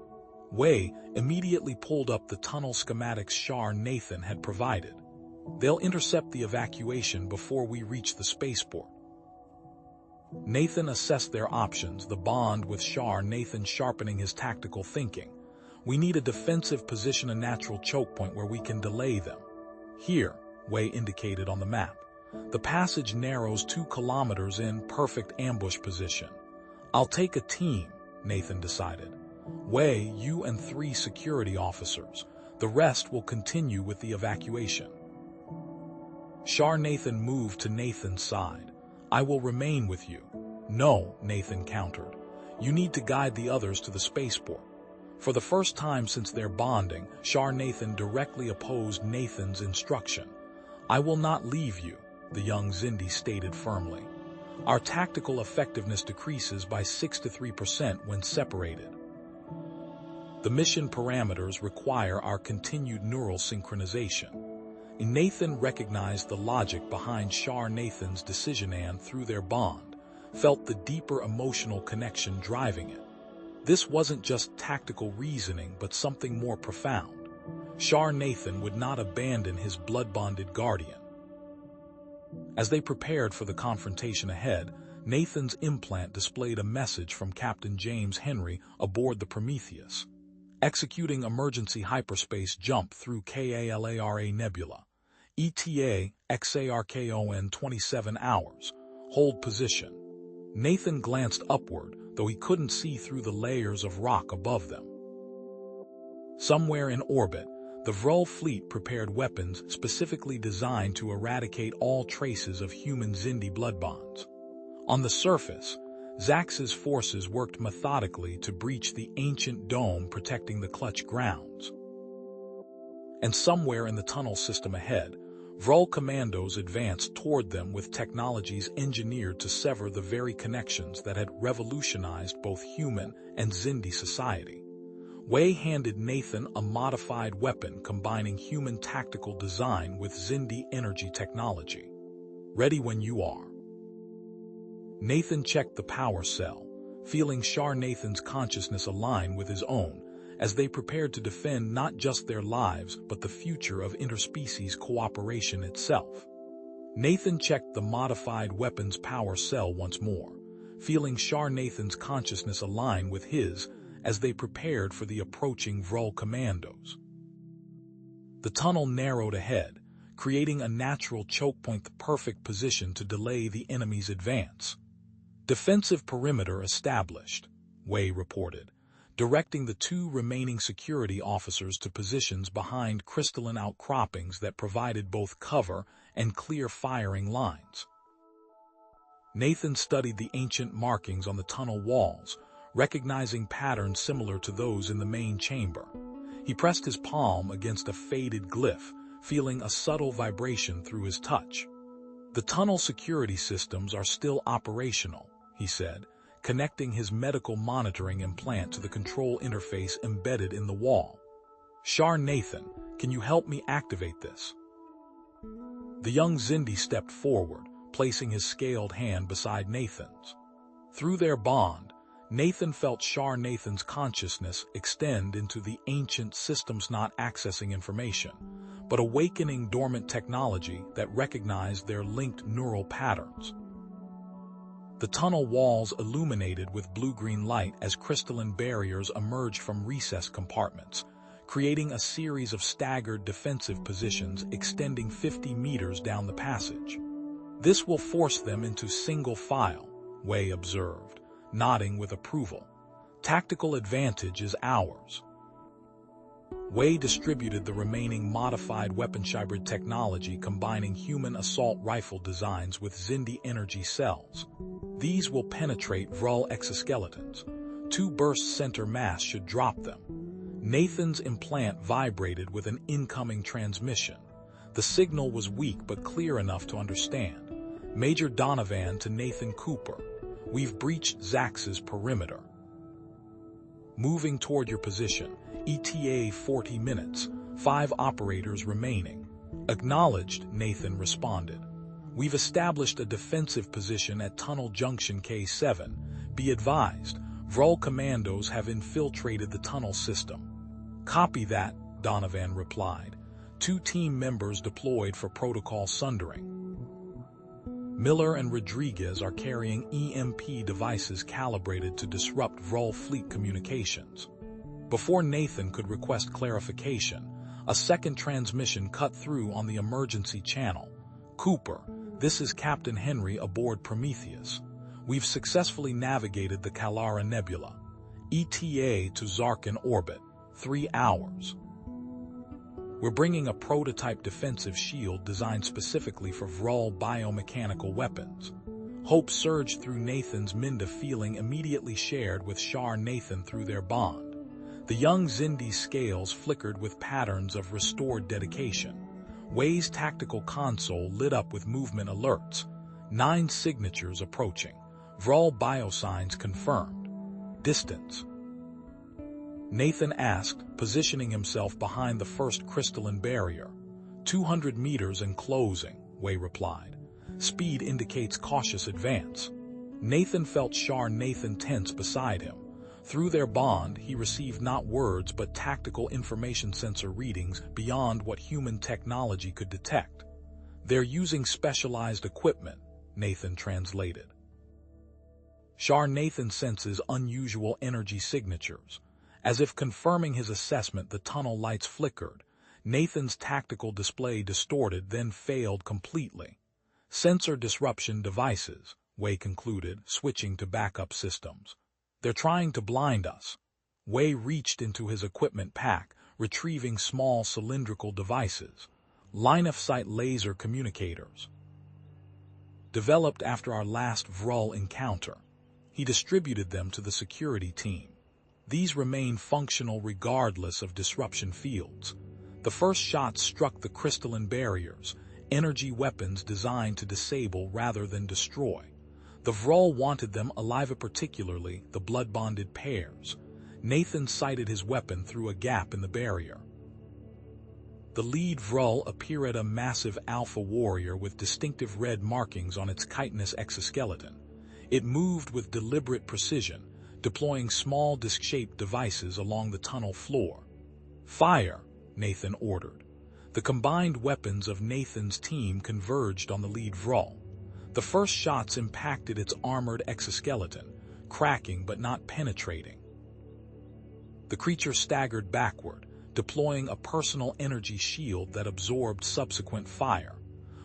Wei immediately pulled up the tunnel schematics Shar-Nathan had provided. "They'll intercept the evacuation before we reach the spaceport." Nathan assessed their options, the bond with Shar-Nathan sharpening his tactical thinking. "We need a defensive position, a natural choke point where we can delay them." "Here," Wei indicated on the map. "The passage narrows 2 kilometers in perfect ambush position." "I'll take a team," Nathan decided. "Wei, you and 3 security officers. The rest will continue with the evacuation." Shar-Nathan moved to Nathan's side. "I will remain with you." "No," Nathan countered. "You need to guide the others to the spaceport." For the first time since their bonding, Shar-Nathan directly opposed Nathan's instruction. "I will not leave you," the young Xindi stated firmly. "Our tactical effectiveness decreases by 6 to 3% when separated. The mission parameters require our continued neural synchronization." Nathan recognized the logic behind Shar-Nathan's decision and, through their bond, felt the deeper emotional connection driving it. This wasn't just tactical reasoning, but something more profound. Shar-Nathan would not abandon his blood-bonded guardian. As they prepared for the confrontation ahead, Nathan's implant displayed a message from Captain James Henry aboard the Prometheus. "Executing emergency hyperspace jump through KALARA Nebula. ETA XARKON 27 hours. Hold position." Nathan glanced upward, though he couldn't see through the layers of rock above them. Somewhere in orbit, the Vrul fleet prepared weapons specifically designed to eradicate all traces of human Xindi blood bonds. On the surface, Zax's forces worked methodically to breach the ancient dome protecting the clutch grounds. And somewhere in the tunnel system ahead, Vrul commandos advanced toward them with technologies engineered to sever the very connections that had revolutionized both human and Xindi society. Wei handed Nathan a modified weapon combining human tactical design with Xindi energy technology. Ready when you are. Nathan checked the power cell, feeling Shar Nathan's consciousness align with his own, as they prepared to defend not just their lives but the future of interspecies cooperation itself. Nathan checked the modified weapon's power cell once more, feeling Shar Nathan's consciousness align with his as they prepared for the approaching Vrul commandos. The tunnel narrowed ahead, creating a natural choke point, the perfect position to delay the enemy's advance. Defensive perimeter established, Wei reported, directing the two remaining security officers to positions behind crystalline outcroppings that provided both cover and clear firing lines. Nathan studied the ancient markings on the tunnel walls, recognizing patterns similar to those in the main chamber. He pressed his palm against a faded glyph, feeling a subtle vibration through his touch. The tunnel security systems are still operational, he said, connecting his medical monitoring implant to the control interface embedded in the wall. Shar Nathan, can you help me activate this? The young Xindi stepped forward, placing his scaled hand beside Nathan's. Through their bond, Nathan felt Shar Nathan's consciousness extend into the ancient systems, not accessing information, but awakening dormant technology that recognized their linked neural patterns. The tunnel walls illuminated with blue-green light as crystalline barriers emerged from recessed compartments, creating a series of staggered defensive positions extending 50 meters down the passage. This will force them into single file, Wei observed, nodding with approval. Tactical advantage is ours. Wei distributed the remaining modified weapon hybrid technology combining human assault rifle designs with Xindi energy cells. These will penetrate Vrul exoskeletons. 2 burst center mass should drop them. Nathan's implant vibrated with an incoming transmission. The signal was weak but clear enough to understand. Major Donovan to Nathan Cooper. We've breached Zax's perimeter. Moving toward your position. ETA 40 minutes. 5 operators remaining. Acknowledged, Nathan responded. We've established a defensive position at Tunnel Junction K7. Be advised, Vrul commandos have infiltrated the tunnel system. Copy that, Donovan replied. 2 team members deployed for protocol sundering. Miller and Rodriguez are carrying EMP devices calibrated to disrupt Vrul fleet communications. Before Nathan could request clarification, a second transmission cut through on the emergency channel. Cooper, this is Captain Henry aboard Prometheus. We've successfully navigated the Kalara Nebula. ETA to Zarkin orbit, 3 hours. We're bringing a prototype defensive shield designed specifically for Vrul biomechanical weapons. Hope surged through Nathan's Minda, feeling immediately shared with Shar Nathan through their bond. The young Xindi's scales flickered with patterns of restored dedication. Wei's tactical console lit up with movement alerts. 9 signatures approaching. Vrul biosigns confirmed. Distance. Nathan asked, positioning himself behind the first crystalline barrier. 200 meters and closing, Wei replied. Speed indicates cautious advance. Nathan felt Shar Nathan tense beside him. Through their bond, he received not words but tactical information sensor readings beyond what human technology could detect. They're using specialized equipment, Nathan translated. Shar Nathan senses unusual energy signatures. As if confirming his assessment, the tunnel lights flickered. Nathan's tactical display distorted, then failed completely. Sensor disruption devices, Wei concluded, switching to backup systems. They're trying to blind us. Wei reached into his equipment pack, retrieving small cylindrical devices. Line-of-sight laser communicators. Developed after our last Vrul encounter. He distributed them to the security team. These remain functional regardless of disruption fields. The first shots struck the crystalline barriers, energy weapons designed to disable rather than destroy. The Vrol wanted them alive, particularly the blood-bonded pairs. Nathan sighted his weapon through a gap in the barrier. The lead Vrol appeared, a massive alpha warrior with distinctive red markings on its chitinous exoskeleton. It moved with deliberate precision, deploying small disc-shaped devices along the tunnel floor. "Fire," Nathan ordered. The combined weapons of Nathan's team converged on the lead Vrol. The first shots impacted its armored exoskeleton, cracking but not penetrating. The creature staggered backward, deploying a personal energy shield that absorbed subsequent fire.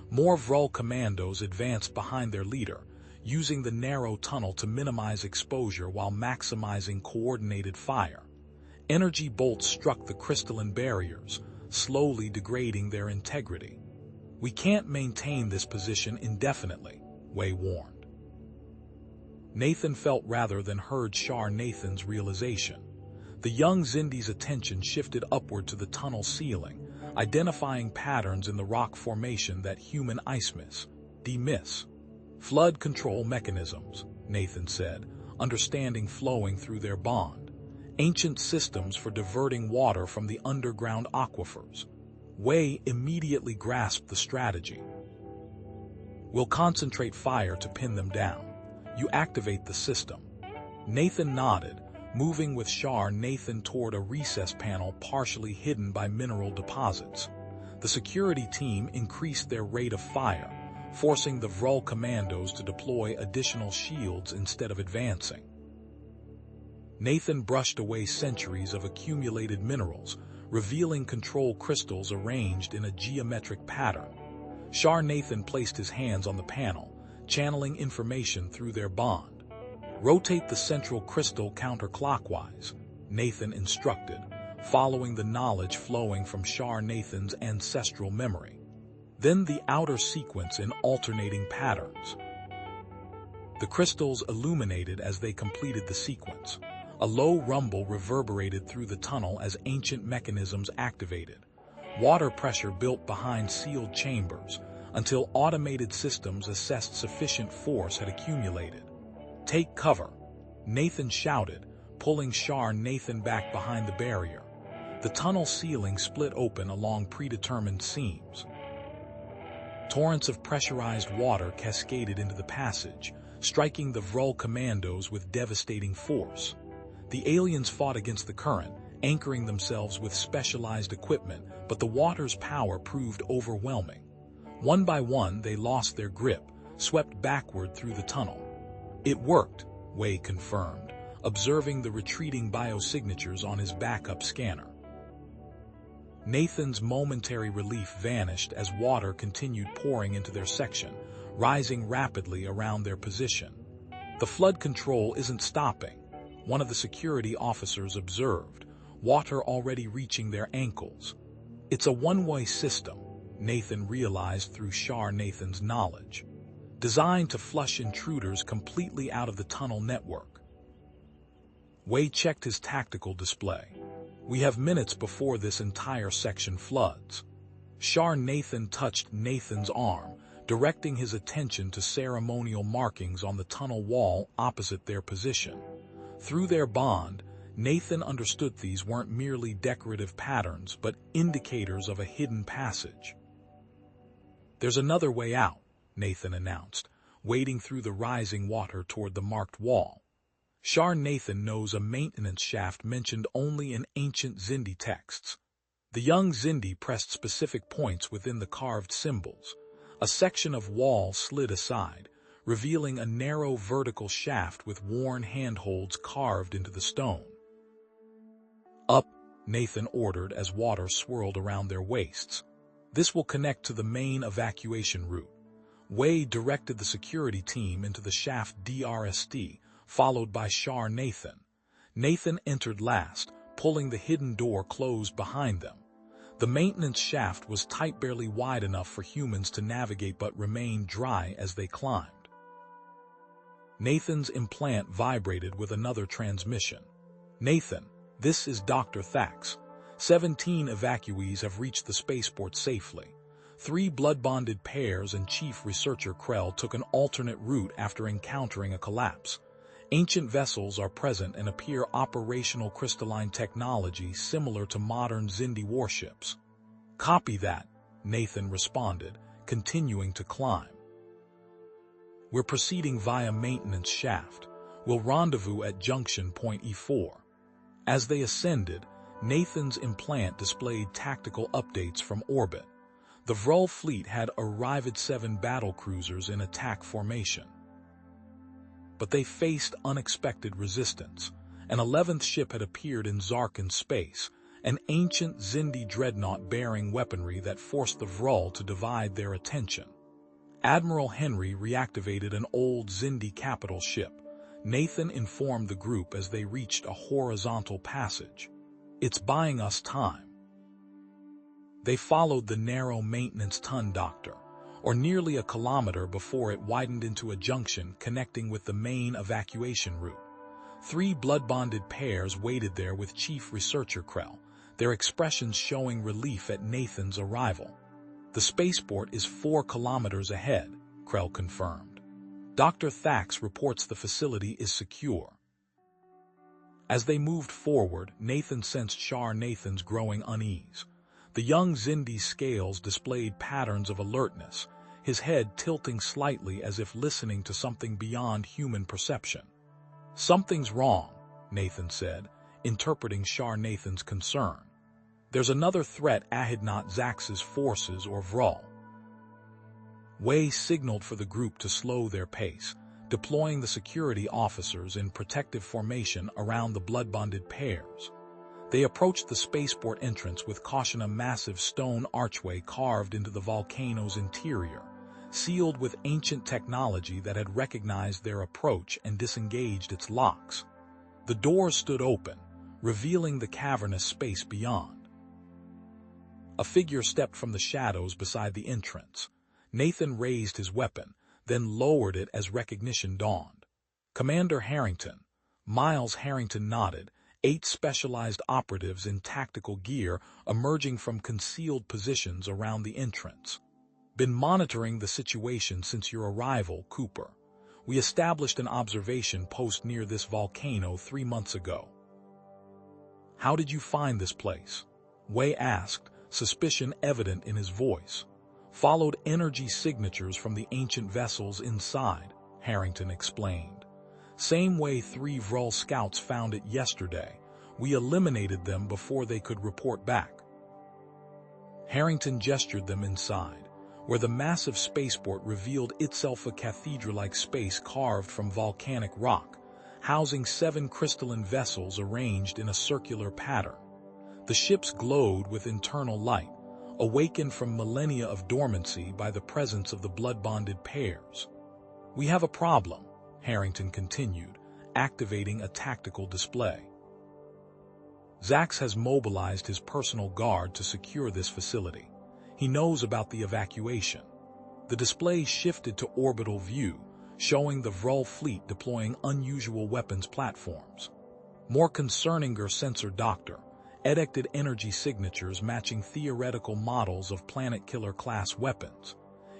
More Vrol commandos advanced behind their leader, using the narrow tunnel to minimize exposure while maximizing coordinated fire. Energy bolts struck the crystalline barriers, slowly degrading their integrity. "We can't maintain this position indefinitely," Wei warned. Nathan felt rather than heard Shar Nathan's realization. The young Zindi's attention shifted upward to the tunnel ceiling, identifying patterns in the rock formation that human ice miss. "Flood control mechanisms," Nathan said, understanding flowing through their bond. "Ancient systems for diverting water from the underground aquifers." Wei immediately grasped the strategy. "We'll concentrate fire to pin them down. You activate the system." Nathan nodded, moving with Shar Nathan toward a recess panel partially hidden by mineral deposits. The security team increased their rate of fire, forcing the Vrol commandos to deploy additional shields instead of advancing. Nathan brushed away centuries of accumulated minerals, revealing control crystals arranged in a geometric pattern. Shar Nathan placed his hands on the panel, channeling information through their bond. "Rotate the central crystal counterclockwise," Nathan instructed, following the knowledge flowing from Shar Nathan's ancestral memory. Then the outer sequence in alternating patterns. The crystals illuminated as they completed the sequence. A low rumble reverberated through the tunnel as ancient mechanisms activated. Water pressure built behind sealed chambers until automated systems assessed sufficient force had accumulated. "Take cover," Nathan shouted, pulling Shar Nathan back behind the barrier. The tunnel ceiling split open along predetermined seams. Torrents of pressurized water cascaded into the passage, striking the Vrol commandos with devastating force. The aliens fought against the current, anchoring themselves with specialized equipment, but the water's power proved overwhelming. One by one, they lost their grip, swept backward through the tunnel. "It worked," Wei confirmed, observing the retreating biosignatures on his backup scanner. Nathan's momentary relief vanished as water continued pouring into their section, rising rapidly around their position. "The flood control isn't stopping," one of the security officers observed, water already reaching their ankles. "It's a one-way system," Nathan realized through Shar Nathan's knowledge, designed to flush intruders completely out of the tunnel network. Wei checked his tactical display. "We have minutes before this entire section floods." Shar Nathan touched Nathan's arm, directing his attention to ceremonial markings on the tunnel wall opposite their position. Through their bond, Nathan understood these weren't merely decorative patterns but indicators of a hidden passage. "There's another way out," Nathan announced, wading through the rising water toward the marked wall. Shar Nathan knows a maintenance shaft mentioned only in ancient Zindi texts. The young Zindi pressed specific points within the carved symbols. A section of wall slid aside, revealing a narrow vertical shaft with worn handholds carved into the stone. "Up," Nathan ordered as water swirled around their waists. "This will connect to the main evacuation route." Wei directed the security team into the shaft DRSD, followed by Shar Nathan. Nathan entered last, pulling the hidden door closed behind them. The maintenance shaft was tight, barely wide enough for humans to navigate but remained dry as they climbed. Nathan's implant vibrated with another transmission. "Nathan, this is Dr. Thax. 17 evacuees have reached the spaceport safely. 3 blood-bonded pairs and Chief Researcher Krell took an alternate route after encountering a collapse. Ancient vessels are present and appear operational crystalline technology similar to modern Xindi warships." "Copy that," Nathan responded, continuing to climb. "We're proceeding via maintenance shaft. We'll rendezvous at junction point E4. As they ascended, Nathan's implant displayed tactical updates from orbit. The Vrul fleet had arrived 7 battlecruisers in attack formation. But they faced unexpected resistance. An 11th ship had appeared in Zarkan space, an ancient Xindi dreadnought bearing weaponry that forced the Vrul to divide their attention. Admiral Henry reactivated an old Xindi capital ship. Nathan informed the group as they reached a horizontal passage. "It's buying us time." They followed the narrow maintenance tunnel, Doctor, or nearly a kilometer before it widened into a junction connecting with the main evacuation route. 3 blood-bonded pairs waited there with Chief Researcher Krell, their expressions showing relief at Nathan's arrival. "The spaceport is 4 kilometers ahead," Krell confirmed. "Dr. Thax reports the facility is secure." As they moved forward, Nathan sensed Shar Nathan's growing unease. The young Xindi's scales displayed patterns of alertness, his head tilting slightly as if listening to something beyond human perception. "Something's wrong," Nathan said, interpreting Shar Nathan's concern. "There's another threat ahead, not Zax's forces or Vrul." Wei signaled for the group to slow their pace, deploying the security officers in protective formation around the blood-bonded pairs. They approached the spaceport entrance with caution, a massive stone archway carved into the volcano's interior, sealed with ancient technology that had recognized their approach and disengaged its locks. The doors stood open, revealing the cavernous space beyond. A figure stepped from the shadows beside the entrance. Nathan raised his weapon, then lowered it as recognition dawned. "Commander Harrington." Miles Harrington nodded, 8 specialized operatives in tactical gear emerging from concealed positions around the entrance. "Been monitoring the situation since your arrival, Cooper. We established an observation post near this volcano 3 months ago." "How did you find this place?" Wei asked, suspicion evident in his voice. "Followed energy signatures from the ancient vessels inside," Harrington explained. "Same way 3 Vrul scouts found it yesterday. We eliminated them before they could report back." Harrington gestured them inside, where the massive spaceport revealed itself, a cathedral-like space carved from volcanic rock, housing 7 crystalline vessels arranged in a circular pattern. The ships glowed with internal light, awakened from millennia of dormancy by the presence of the blood-bonded pairs. "We have a problem," Harrington continued, activating a tactical display. "Zax has mobilized his personal guard to secure this facility. He knows about the evacuation." The display shifted to orbital view, showing the Vrul fleet deploying unusual weapons platforms. More concerning, sensor Doctor, ejected energy signatures matching theoretical models of planet-killer-class weapons.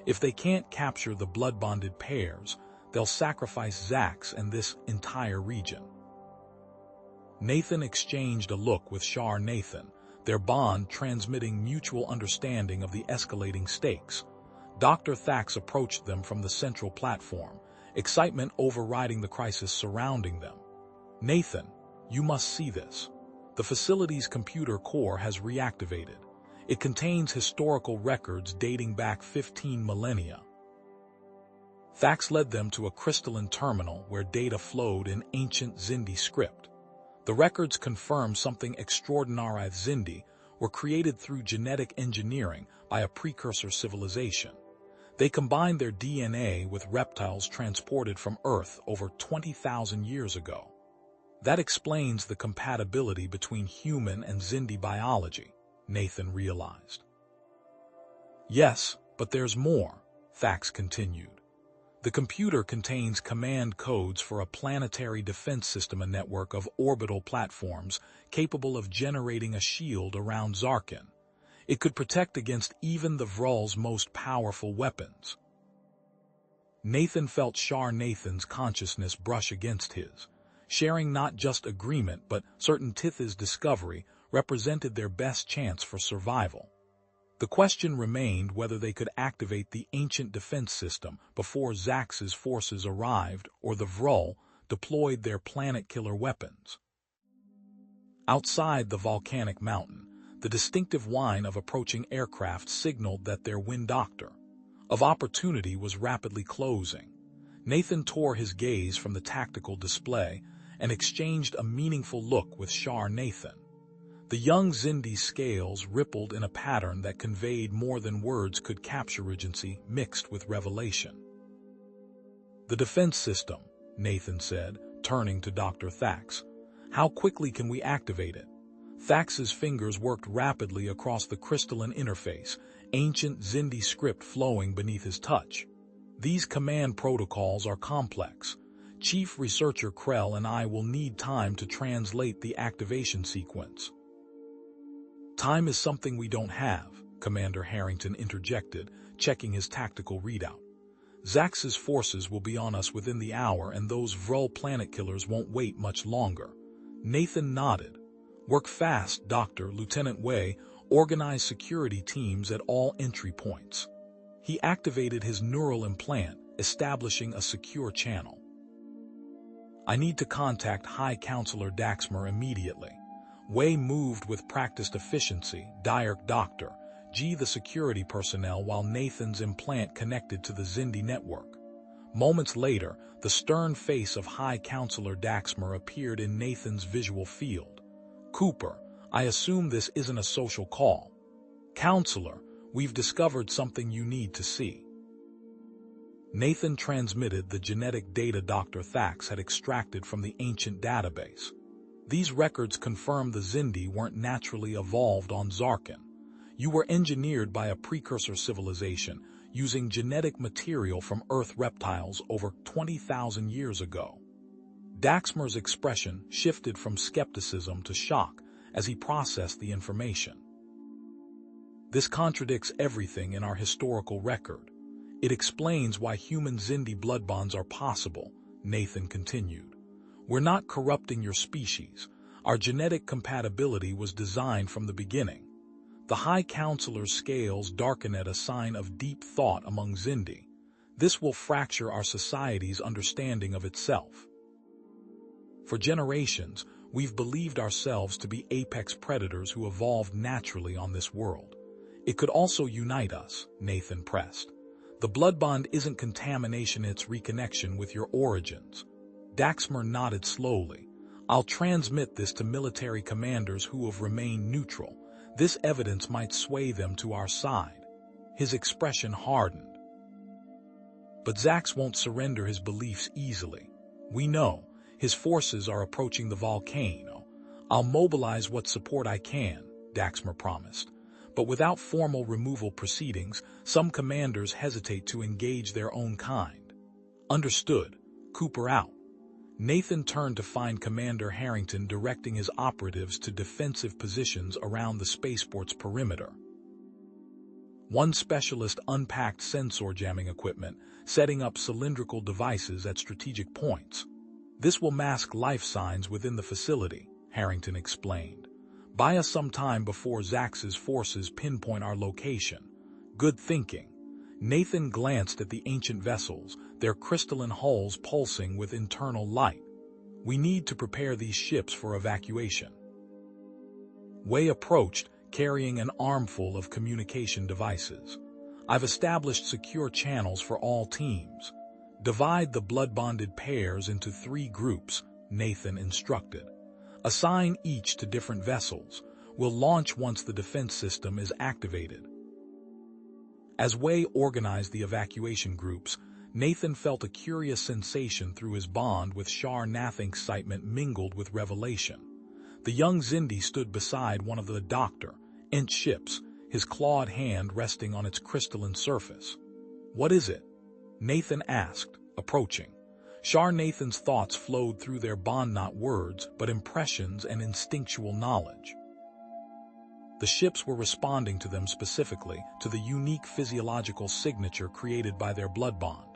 If they can't capture the blood-bonded pairs, they'll sacrifice Zax and this entire region. Nathan exchanged a look with Shar Nathan, their bond transmitting mutual understanding of the escalating stakes. Dr. Thax approached them from the central platform, excitement overriding the crisis surrounding them. "Nathan, you must see this. The facility's computer core has reactivated. It contains historical records dating back 15 millennia." Thax led them to a crystalline terminal where data flowed in ancient Xindi script. The records confirm something extraordinary. Xindi were created through genetic engineering by a precursor civilization. They combined their DNA with reptiles transported from Earth over 20,000 years ago. That explains the compatibility between human and Xindi biology, Nathan realized. "Yes, but there's more," Thax continued. The computer contains command codes for a planetary defense system, a network of orbital platforms capable of generating a shield around Zarkin. It could protect against even the Vrul's most powerful weapons. Nathan felt Shar Nathan's consciousness brush against his. Sharing not just agreement but certain Tith's discovery represented their best chance for survival. The question remained whether they could activate the ancient defense system before Zax's forces arrived or the Vrul deployed their planet-killer weapons. Outside the volcanic mountain, the distinctive whine of approaching aircraft signaled that their window of opportunity was rapidly closing. Nathan tore his gaze from the tactical display and exchanged a meaningful look with Shar Nathan. The young Zindi's scales rippled in a pattern that conveyed more than words could capture, urgency mixed with revelation. "The defense system," Nathan said, turning to Dr. Thax. "How quickly can we activate it?" Thax's fingers worked rapidly across the crystalline interface, ancient Zindi script flowing beneath his touch. "These command protocols are complex. Chief Researcher Krell and I will need time to translate the activation sequence." "Time is something we don't have," Commander Harrington interjected, checking his tactical readout. "Zax's forces will be on us within the hour, and those Vrul planet killers won't wait much longer." Nathan nodded. "Work fast, Doctor. Lieutenant Wei, organize security teams at all entry points." He activated his neural implant, establishing a secure channel. "I need to contact High Counselor Daxmer immediately." Wei moved with practiced efficiency, Dr. G the security personnel, while Nathan's implant connected to the Zindi network. Moments later, the stern face of High Counselor Daxmer appeared in Nathan's visual field. "Cooper, I assume this isn't a social call." "Counselor, we've discovered something you need to see." Nathan transmitted the genetic data Dr. Thax had extracted from the ancient database. These records confirm the Zindi weren't naturally evolved on Zarkin. You were engineered by a precursor civilization using genetic material from Earth reptiles over 20,000 years ago. Daxmer's expression shifted from skepticism to shock as he processed the information. "This contradicts everything in our historical record. It explains why human Zindi blood bonds are possible," Nathan continued. "We're not corrupting your species. Our genetic compatibility was designed from the beginning." The High Counselor's scales darken at a sign of deep thought among Zindi. "This will fracture our society's understanding of itself. For generations, we've believed ourselves to be apex predators who evolved naturally on this world. It could also unite us," Nathan pressed. "The blood bond isn't contamination, it's reconnection with your origins." Daxmer nodded slowly. "I'll transmit this to military commanders who have remained neutral. This evidence might sway them to our side." His expression hardened. "But Zax won't surrender his beliefs easily. We know his forces are approaching the volcano. I'll mobilize what support I can," Daxmer promised. "But without formal removal proceedings, some commanders hesitate to engage their own kind." "Understood. Cooper out." Nathan turned to find Commander Harrington directing his operatives to defensive positions around the spaceport's perimeter. One specialist unpacked sensor jamming equipment, setting up cylindrical devices at strategic points. "This will mask life signs within the facility," Harrington explained. "Buy us some time before Zax's forces pinpoint our location." "Good thinking." Nathan glanced at the ancient vessels, their crystalline hulls pulsing with internal light. "We need to prepare these ships for evacuation." Wei approached, carrying an armful of communication devices. "I've established secure channels for all teams. Divide the blood-bonded pairs into 3 groups," Nathan instructed. "Assign each to different vessels. We'll launch once the defense system is activated." As Wei organized the evacuation groups, Nathan felt a curious sensation through his bond with Shar Nathan. Excitement mingled with revelation. The young Zindi stood beside one of the Dr. Ent ships, his clawed hand resting on its crystalline surface. "What is it?" Nathan asked, approaching. Shar Nathan's thoughts flowed through their bond, not words, but impressions and instinctual knowledge. The ships were responding to them specifically, to the unique physiological signature created by their blood bond.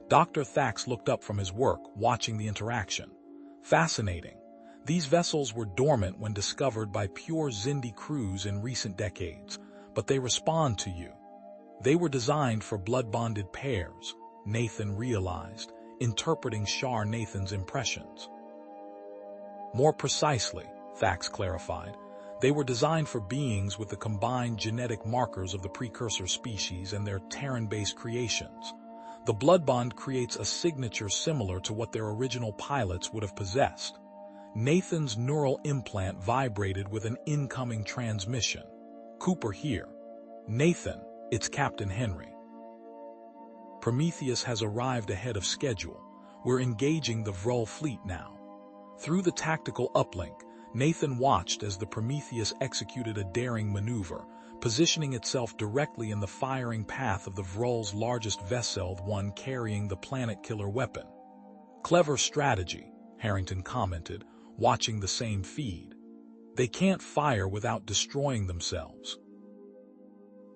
Dr. Thax looked up from his work, watching the interaction. Fascinating. These vessels were dormant when discovered by pure Xindi crews in recent decades, but they respond to you. They were designed for blood-bonded pairs, Nathan realized, interpreting Shar Nathan's impressions. More precisely, Thax clarified, they were designed for beings with the combined genetic markers of the precursor species and their Terran-based creations. The blood bond creates a signature similar to what their original pilots would have possessed. Nathan's neural implant vibrated with an incoming transmission. Cooper here. Nathan, it's Captain Henry. Prometheus has arrived ahead of schedule. We're engaging the Vrul fleet now. Through the tactical uplink, Nathan watched as the Prometheus executed a daring maneuver, positioning itself directly in the firing path of the Vrul's largest vessel, one carrying the planet-killer weapon. Clever strategy, Harrington commented, watching the same feed. They can't fire without destroying themselves.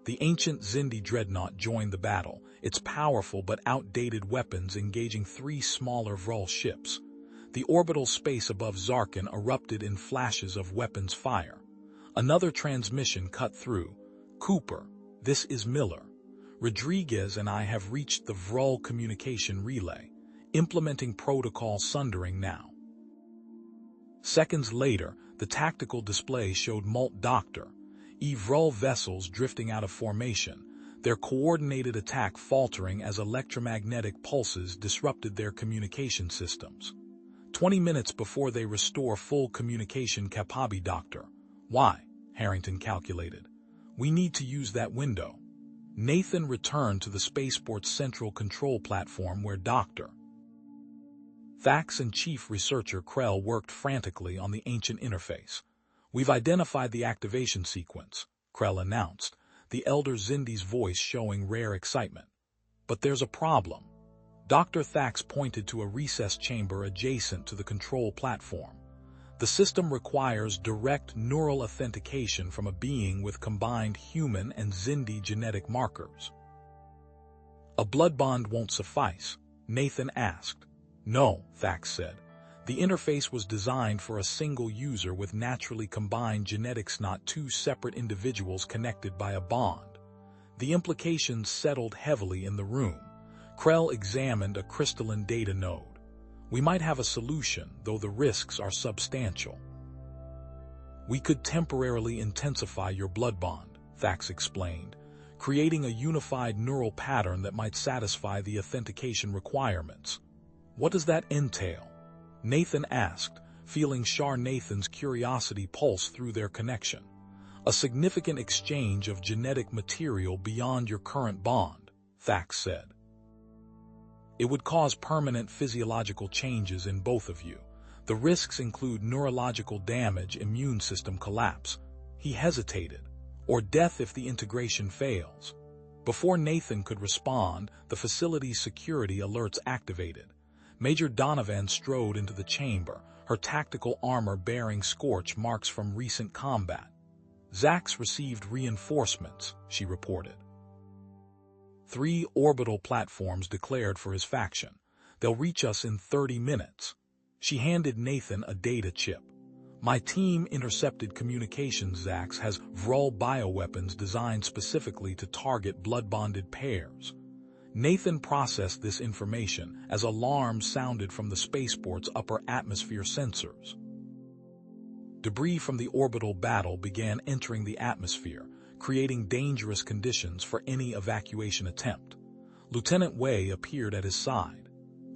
The ancient Xindi dreadnought joined the battle, its powerful but outdated weapons engaging 3 smaller Vrul ships. The orbital space above Zarkin erupted in flashes of weapons fire. Another transmission cut through. Cooper, this is Miller. Rodriguez and I have reached the Vrul communication relay, implementing protocol sundering now. Seconds later, the tactical display showed Molt-Doctor, Vrul vessels drifting out of formation, their coordinated attack faltering as electromagnetic pulses disrupted their communication systems. 20 minutes before they restore full communication capacity, Doctor. Why? Harrington calculated. We need to use that window. Nathan returned to the spaceport's central control platform where Dr. Thax and Chief Researcher Krell worked frantically on the ancient interface. We've identified the activation sequence, Krell announced, the elder Xindi's voice showing rare excitement. But there's a problem. Dr. Thax pointed to a recessed chamber adjacent to the control platform. The system requires direct neural authentication from a being with combined human and Xindi genetic markers. A blood bond won't suffice, Nathan asked. No, Thax said. The interface was designed for a single user with naturally combined genetics, not 2 separate individuals connected by a bond. The implications settled heavily in the room. Krell examined a crystalline data node. We might have a solution, though the risks are substantial. We could temporarily intensify your blood bond, Thax explained, creating a unified neural pattern that might satisfy the authentication requirements. What does that entail? Nathan asked, feeling Shar Nathan's curiosity pulse through their connection. A significant exchange of genetic material beyond your current bond, Thax said. It would cause permanent physiological changes in both of you. The risks include neurological damage, immune system collapse. He hesitated. Or death if the integration fails. Before Nathan could respond, the facility's security alerts activated. Major Donovan strode into the chamber, her tactical armor bearing scorch marks from recent combat. Zax received reinforcements, she reported. 3 orbital platforms declared for his faction. They'll reach us in 30 minutes. She handed Nathan a data chip. My team intercepted communications. Zax has Vrul bioweapons designed specifically to target blood-bonded pairs. Nathan processed this information as alarms sounded from the spaceport's upper atmosphere sensors. Debris from the orbital battle began entering the atmosphere, creating dangerous conditions for any evacuation attempt. Lieutenant Wei appeared at his side.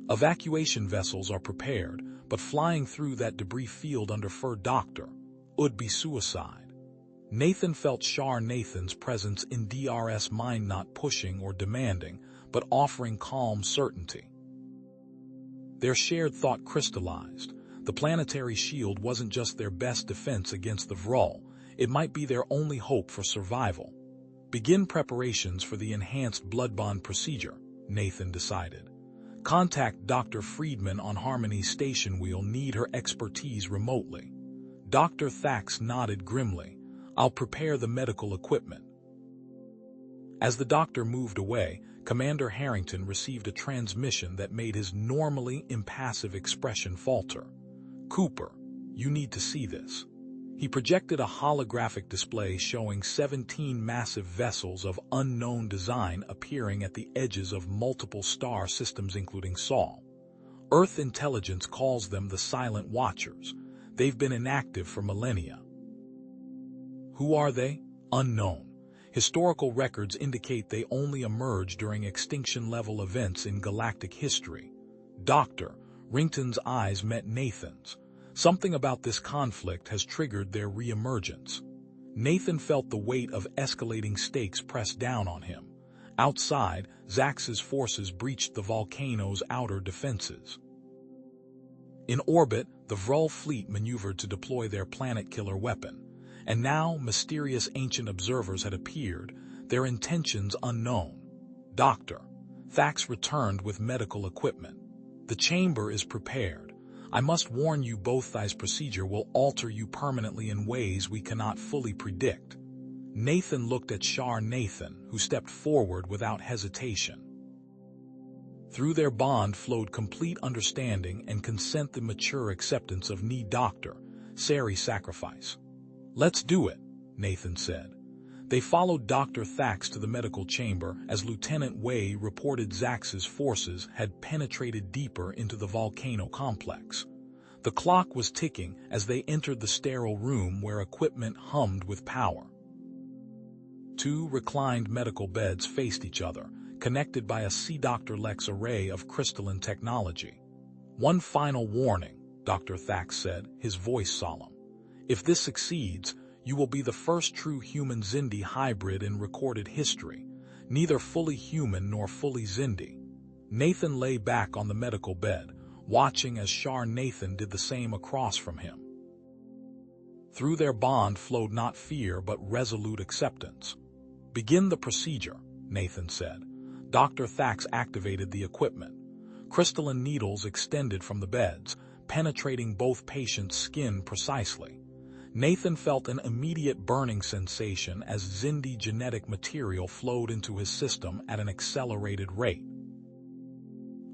Evacuation vessels are prepared, but flying through that debris field under Fur Doctor would be suicide. Nathan felt Shar Nathan's presence in DRS mind, not pushing or demanding, but offering calm certainty. Their shared thought crystallized. The planetary shield wasn't just their best defense against the Vrul, it might be their only hope for survival. Begin preparations for the enhanced blood bond procedure, Nathan decided. Contact Dr. Friedman on Harmony's station wheel. Need her expertise remotely. Dr. Thax nodded grimly. I'll prepare the medical equipment. As the doctor moved away, Commander Harrington received a transmission that made his normally impassive expression falter. Cooper, you need to see this. He projected a holographic display showing 17 massive vessels of unknown design appearing at the edges of multiple star systems including Sol. Earth intelligence calls them the Silent Watchers. They've been inactive for millennia. Who are they? Unknown. Historical records indicate they only emerged during extinction-level events in galactic history. Dr. Rington's eyes met Nathan's. Something about this conflict has triggered their re-emergence. Nathan felt the weight of escalating stakes press down on him. Outside, Zax's forces breached the volcano's outer defenses. In orbit, the Vrul fleet maneuvered to deploy their planet-killer weapon. And now, mysterious ancient observers had appeared, their intentions unknown. Dr. Thax returned with medical equipment. The chamber is prepared. I must warn you both, this procedure will alter you permanently in ways we cannot fully predict. Nathan looked at Shar Nathan, who stepped forward without hesitation. Through their bond flowed complete understanding and consent, the mature acceptance of need. Dr. Sari sacrifice. Let's do it, Nathan said. They followed Dr. Thax to the medical chamber as Lieutenant Wei reported Zax's forces had penetrated deeper into the volcano complex. The clock was ticking as they entered the sterile room where equipment hummed with power. Two reclined medical beds faced each other, connected by a Dr. Lex array of crystalline technology. One final warning, Dr. Thax said, his voice solemn. If this succeeds, you will be the first true human Xindi hybrid in recorded history, neither fully human nor fully Xindi. Nathan lay back on the medical bed, watching as Shar Nathan did the same across from him. Through their bond flowed not fear but resolute acceptance. Begin the procedure, Nathan said. Dr. Thax activated the equipment. Crystalline needles extended from the beds, penetrating both patients' skin precisely. Nathan felt an immediate burning sensation as Xindi genetic material flowed into his system at an accelerated rate.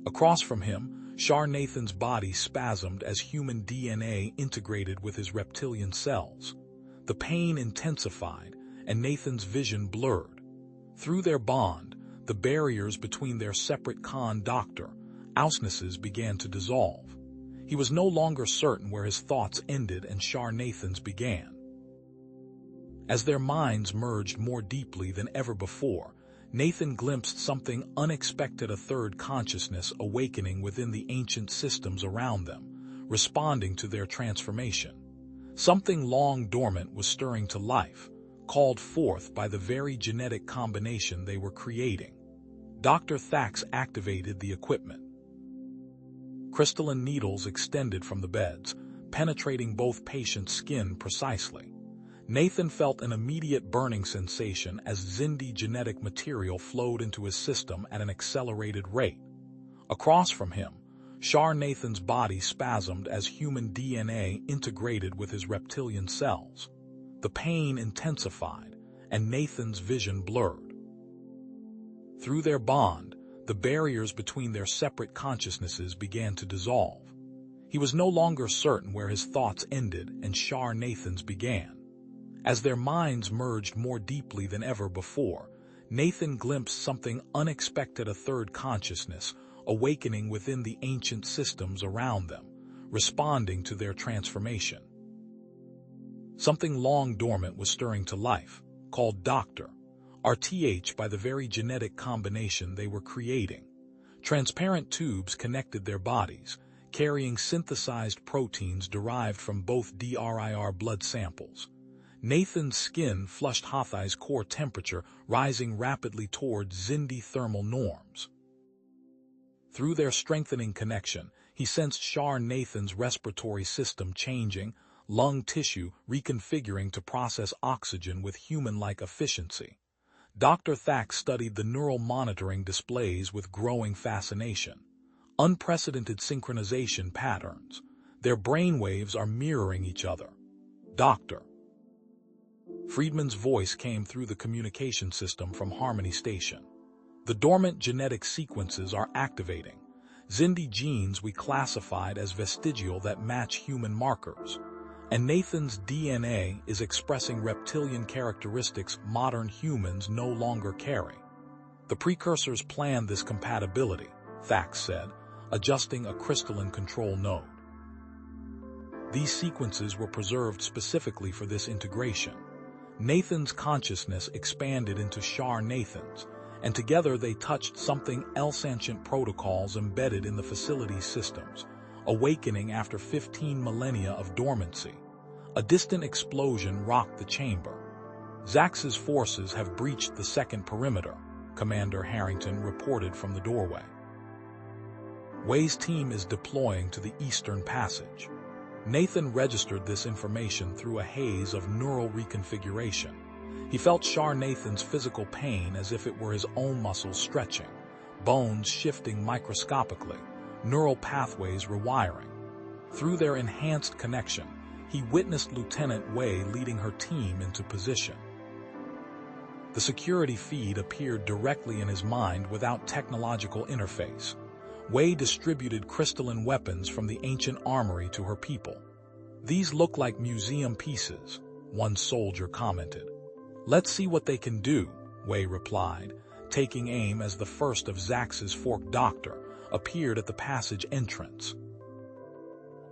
Across from him, Shar Nathan's body spasmed as human DNA integrated with his reptilian cells. The pain intensified, and Nathan's vision blurred. Through their bond, the barriers between their separate Dr. Ausnesses began to dissolve. He was no longer certain where his thoughts ended and Shar Nathan's began. As their minds merged more deeply than ever before, Nathan glimpsed something unexpected, a third consciousness awakening within the ancient systems around them, responding to their transformation. Something long dormant was stirring to life, called forth by the very genetic combination they were creating. Dr. Thax activated the equipment. Crystalline needles extended from the beds, penetrating both patients' skin precisely. Nathan felt an immediate burning sensation as Xindi genetic material flowed into his system at an accelerated rate. Across from him, Shar Nathan's body spasmed as human DNA integrated with his reptilian cells. The pain intensified, and Nathan's vision blurred. Through their bond, the barriers between their separate consciousnesses began to dissolve. He was no longer certain where his thoughts ended and Shar Nathan's began. As their minds merged more deeply than ever before, Nathan glimpsed something unexpected, a third consciousness awakening within the ancient systems around them, responding to their transformation. Something long dormant was stirring to life, called Dr. RTH by the very genetic combination they were creating. Transparent tubes connected their bodies, carrying synthesized proteins derived from both DRIR blood samples. Nathan's skin flushed, Hathai's core temperature rising rapidly toward Xindi thermal norms. Through their strengthening connection, he sensed Shar Nathan's respiratory system changing, lung tissue reconfiguring to process oxygen with human-like efficiency. Dr. Thack studied the neural monitoring displays with growing fascination. Unprecedented synchronization patterns. Their brainwaves are mirroring each other. Doctor. Friedman's voice came through the communication system from Harmony Station. The dormant genetic sequences are activating. Xindi genes we classified as vestigial that match human markers. And Nathan's DNA is expressing reptilian characteristics modern humans no longer carry. The precursors planned this compatibility, Thack said, adjusting a crystalline control node. These sequences were preserved specifically for this integration. Nathan's consciousness expanded into Shar Nathan's, and together they touched something else: ancient protocols embedded in the facility's systems, awakening after 15 millennia of dormancy. A distant explosion rocked the chamber. Zax's forces have breached the second perimeter, Commander Harrington reported from the doorway. Wei's team is deploying to the Eastern Passage. Nathan registered this information through a haze of neural reconfiguration. He felt Shar Nathan's physical pain as if it were his own muscles stretching, bones shifting microscopically, neural pathways rewiring. Through their enhanced connection, he witnessed Lieutenant Wei leading her team into position. The security feed appeared directly in his mind without technological interface. Wei distributed crystalline weapons from the ancient armory to her people. "These look like museum pieces," one soldier commented. "Let's see what they can do," Wei replied, taking aim as the first of Zax's forked doctor appeared at the passage entrance.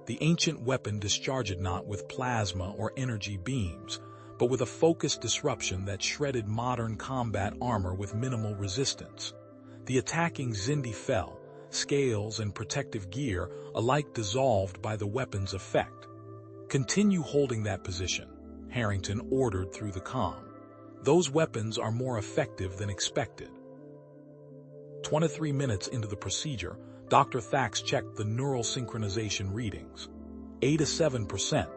The ancient weapon discharged not with plasma or energy beams, but with a focused disruption that shredded modern combat armor with minimal resistance. The attacking Xindi fell, scales and protective gear alike dissolved by the weapon's effect. "Continue holding that position," Harrington ordered through the comm. "Those weapons are more effective than expected." 23 minutes into the procedure, Dr. Thax checked the neural synchronization readings. 87%.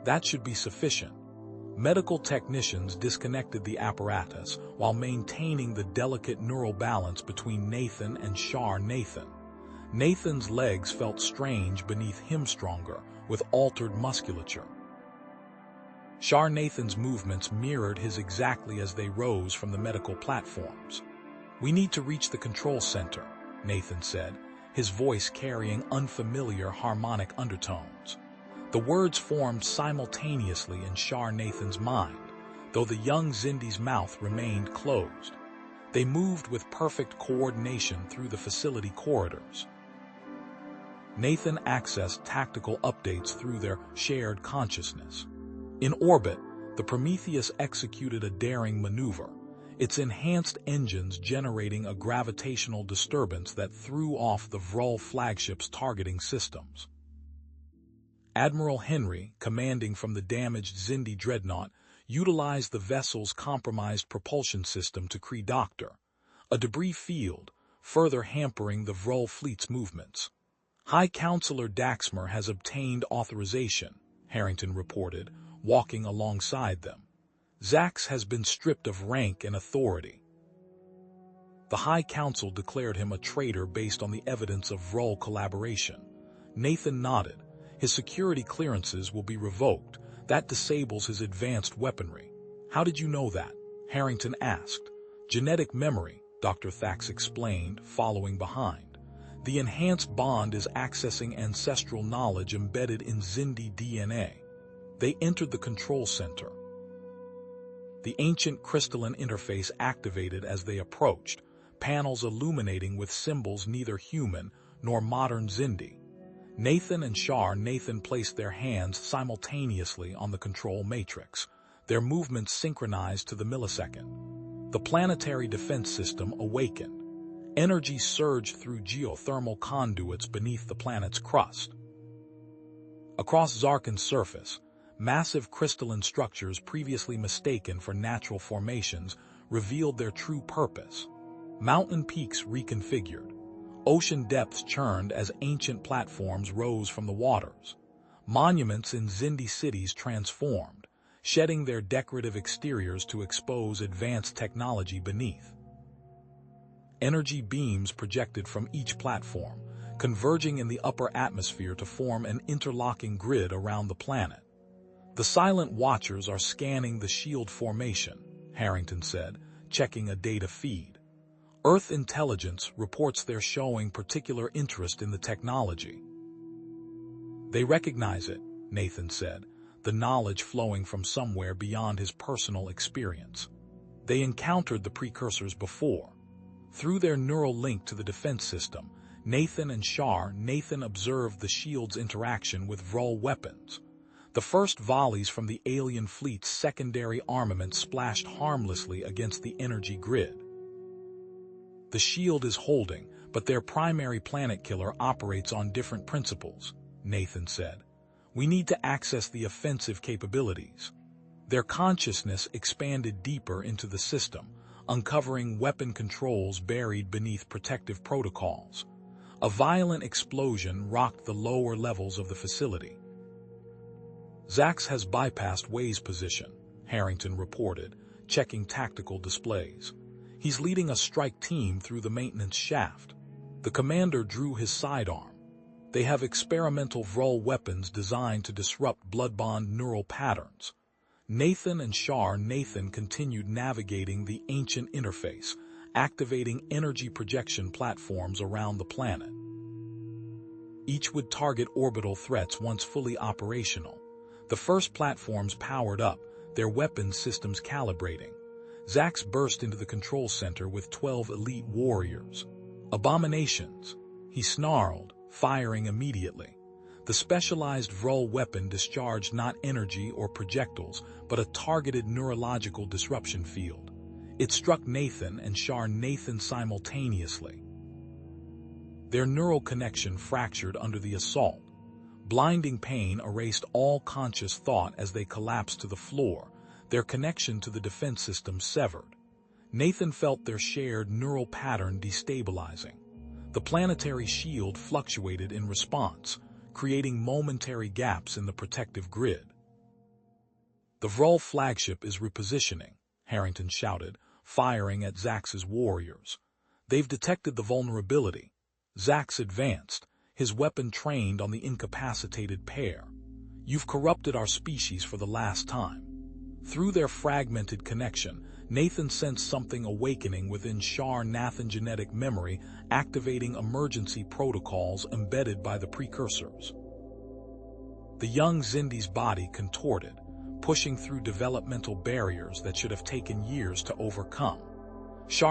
That should be sufficient. Medical technicians disconnected the apparatus while maintaining the delicate neural balance between Nathan and Shar Nathan. Nathan's legs felt strange beneath him, stronger, with altered musculature. Shar Nathan's movements mirrored his exactly as they rose from the medical platforms. "We need to reach the control center," Nathan said, his voice carrying unfamiliar harmonic undertones. The words formed simultaneously in Shar Nathan's mind, though the young Xindi's mouth remained closed. They moved with perfect coordination through the facility corridors. Nathan accessed tactical updates through their shared consciousness. In orbit, the Prometheus executed a daring maneuver, its enhanced engines generating a gravitational disturbance that threw off the Vrul flagship's targeting systems. Admiral Henry, commanding from the damaged Xindi dreadnought, utilized the vessel's compromised propulsion system to Kree Doctor, a debris field, further hampering the Vrul fleet's movements. "High Counselor Daxmer has obtained authorization," Harrington reported, walking alongside them. "Zax has been stripped of rank and authority." The High Council declared him a traitor based on the evidence of Vrul collaboration. Nathan nodded. "His security clearances will be revoked. That disables his advanced weaponry." "How did you know that?" Harrington asked. "Genetic memory," Dr. Thax explained, following behind. "The enhanced bond is accessing ancestral knowledge embedded in Xindi DNA." They entered the control center. The ancient crystalline interface activated as they approached, panels illuminating with symbols neither human nor modern Xindi. Nathan and Shar Nathan placed their hands simultaneously on the control matrix, their movements synchronized to the millisecond. The planetary defense system awakened. Energy surged through geothermal conduits beneath the planet's crust. Across Zarkin's surface, massive crystalline structures previously mistaken for natural formations revealed their true purpose. Mountain peaks reconfigured. Ocean depths churned as ancient platforms rose from the waters. Monuments in Xindi cities transformed, shedding their decorative exteriors to expose advanced technology beneath. Energy beams projected from each platform, converging in the upper atmosphere to form an interlocking grid around the planet. The silent watchers are scanning the shield formation, Harrington said, checking a data feed. Earth intelligence reports they're showing particular interest in the technology. They recognize it, Nathan said, the knowledge flowing from somewhere beyond his personal experience. They encountered the precursors before. Through their neural link to the defense system, Nathan observed the shield's interaction with Vrol weapons. The first volleys from the alien fleet's secondary armament splashed harmlessly against the energy grid. The shield is holding, but their primary planet killer operates on different principles, Nathan said. We need to access the offensive capabilities. Their consciousness expanded deeper into the system, uncovering weapon controls buried beneath protective protocols. A violent explosion rocked the lower levels of the facility. Zax has bypassed Way's position, Harrington reported, checking tactical displays. He's leading a strike team through the maintenance shaft. The commander drew his sidearm. They have experimental Vrol weapons designed to disrupt blood-bond neural patterns. Nathan continued navigating the ancient interface, activating energy projection platforms around the planet. Each would target orbital threats once fully operational. The first platforms powered up, their weapons systems calibrating. Zax burst into the control center with 12 elite warriors. Abominations, he snarled, firing immediately. The specialized Vrol weapon discharged not energy or projectiles, but a targeted neurological disruption field. It struck Nathan simultaneously. Their neural connection fractured under the assault. Blinding pain erased all conscious thought as they collapsed to the floor, their connection to the defense system severed. Nathan felt their shared neural pattern destabilizing. The planetary shield fluctuated in response, creating momentary gaps in the protective grid. The Vrol flagship is repositioning, Harrington shouted, firing at Zax's warriors. They've detected the vulnerability. Zax advanced, his weapon trained on the incapacitated pair. You've corrupted our species for the last time. Through their fragmented connection, Nathan sensed something awakening within Nathan genetic memory, activating emergency protocols embedded by the precursors. The young Xindi's body contorted, pushing through developmental barriers that should have taken years to overcome.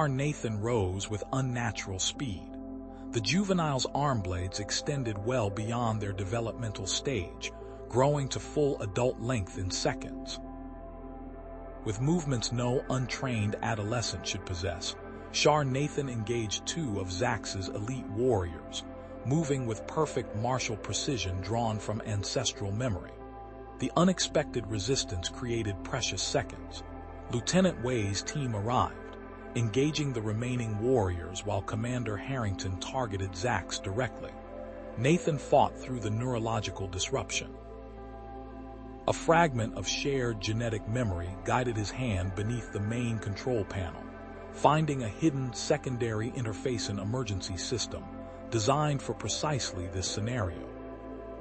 Nathan rose with unnatural speed. The juvenile's arm blades extended well beyond their developmental stage, growing to full adult length in seconds. With movements no untrained adolescent should possess, Nathan engaged 2 of Zax's elite warriors, moving with perfect martial precision drawn from ancestral memory. The unexpected resistance created precious seconds. Lieutenant Way's team arrived, engaging the remaining warriors while Commander Harrington targeted Zax directly. Nathan fought through the neurological disruption. A fragment of shared genetic memory guided his hand beneath the main control panel, finding a hidden secondary interface and emergency system designed for precisely this scenario.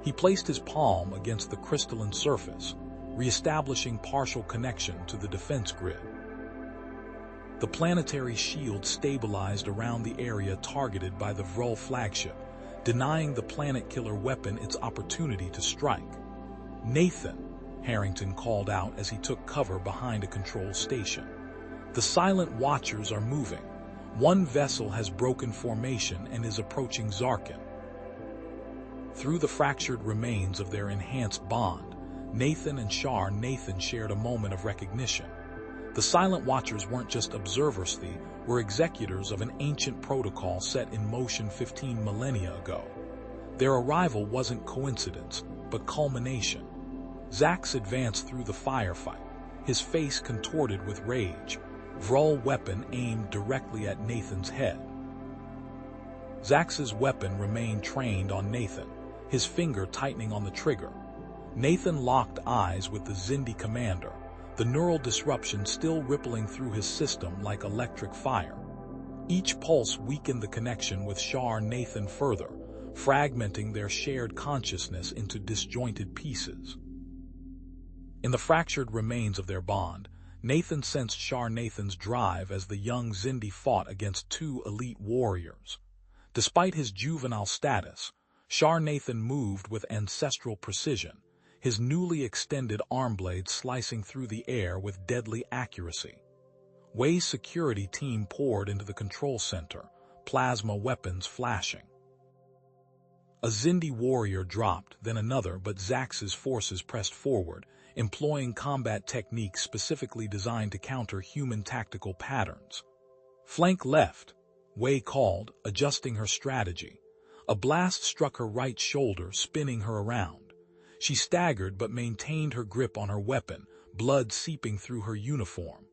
He placed his palm against the crystalline surface, reestablishing partial connection to the defense grid. The planetary shield stabilized around the area targeted by the Vrol flagship, denying the planet-killer weapon its opportunity to strike. Nathan, Harrington called out as he took cover behind a control station. The silent watchers are moving. One vessel has broken formation and is approaching Zarkin. Through the fractured remains of their enhanced bond, Nathan shared a moment of recognition. The silent watchers weren't just observers, they were executors of an ancient protocol set in motion 15 millennia ago. Their arrival wasn't coincidence, but culmination. Zax advanced through the firefight, his face contorted with rage, Vrol weapon aimed directly at Nathan's head. Zax's weapon remained trained on Nathan, his finger tightening on the trigger. Nathan locked eyes with the Xindi commander, the neural disruption still rippling through his system like electric fire. Each pulse weakened the connection with Shar Nathan further, fragmenting their shared consciousness into disjointed pieces. In the fractured remains of their bond, Nathan sensed Shar Nathan's drive as the young Xindi fought against two elite warriors. Despite his juvenile status, Shar Nathan moved with ancestral precision, his newly extended arm blades slicing through the air with deadly accuracy. Wei's security team poured into the control center, plasma weapons flashing. A Xindi warrior dropped, then another, but Zax's forces pressed forward, employing combat techniques specifically designed to counter human tactical patterns. Flank left, Wei called, adjusting her strategy. A blast struck her right shoulder, spinning her around. She staggered but maintained her grip on her weapon, blood seeping through her uniform.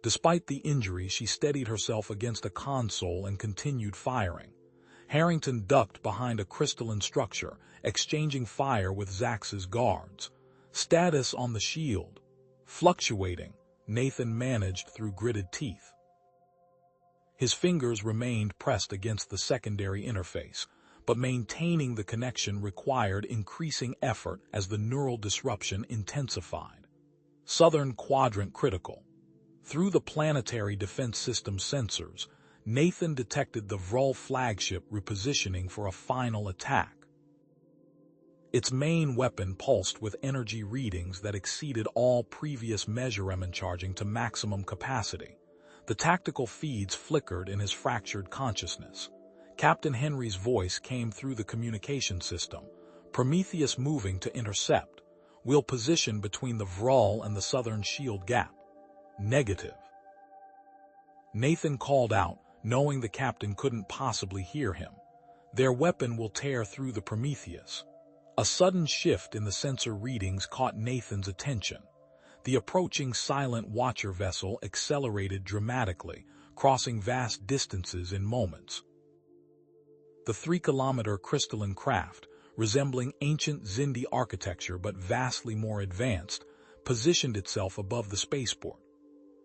Despite the injury, she steadied herself against a console and continued firing. Harrington ducked behind a crystalline structure, exchanging fire with Zax's guards. Status on the shield. Fluctuating, Nathan managed through gritted teeth. His fingers remained pressed against the secondary interface, but maintaining the connection required increasing effort as the neural disruption intensified. Southern Quadrant critical. Through the planetary defense system sensors, Nathan detected the Vrul flagship repositioning for a final attack. Its main weapon pulsed with energy readings that exceeded all previous measurement, charging to maximum capacity. The tactical feeds flickered in his fractured consciousness. Captain Henry's voice came through the communication system, Prometheus moving to intercept. We'll position between the Vrul and the southern shield gap. Negative. Nathan called out, knowing the captain couldn't possibly hear him. Their weapon will tear through the Prometheus. A sudden shift in the sensor readings caught Nathan's attention. The approaching Silent Watcher vessel accelerated dramatically, crossing vast distances in moments. The 3-kilometer crystalline craft, resembling ancient Xindi architecture but vastly more advanced, positioned itself above the spaceport.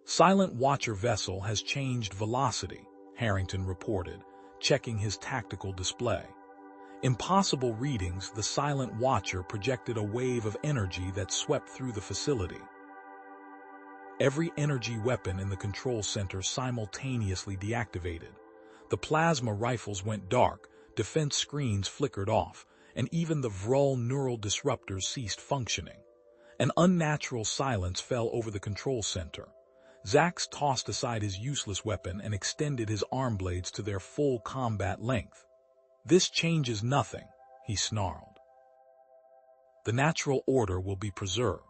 Silent Watcher vessel has changed velocity, Harrington reported, checking his tactical display. Impossible readings, the Silent Watcher projected a wave of energy that swept through the facility. Every energy weapon in the control center simultaneously deactivated. The plasma rifles went dark, defense screens flickered off, and even the Vrul neural disruptors ceased functioning. An unnatural silence fell over the control center. Zax tossed aside his useless weapon and extended his arm blades to their full combat length. "This changes nothing," he snarled. "The natural order will be preserved."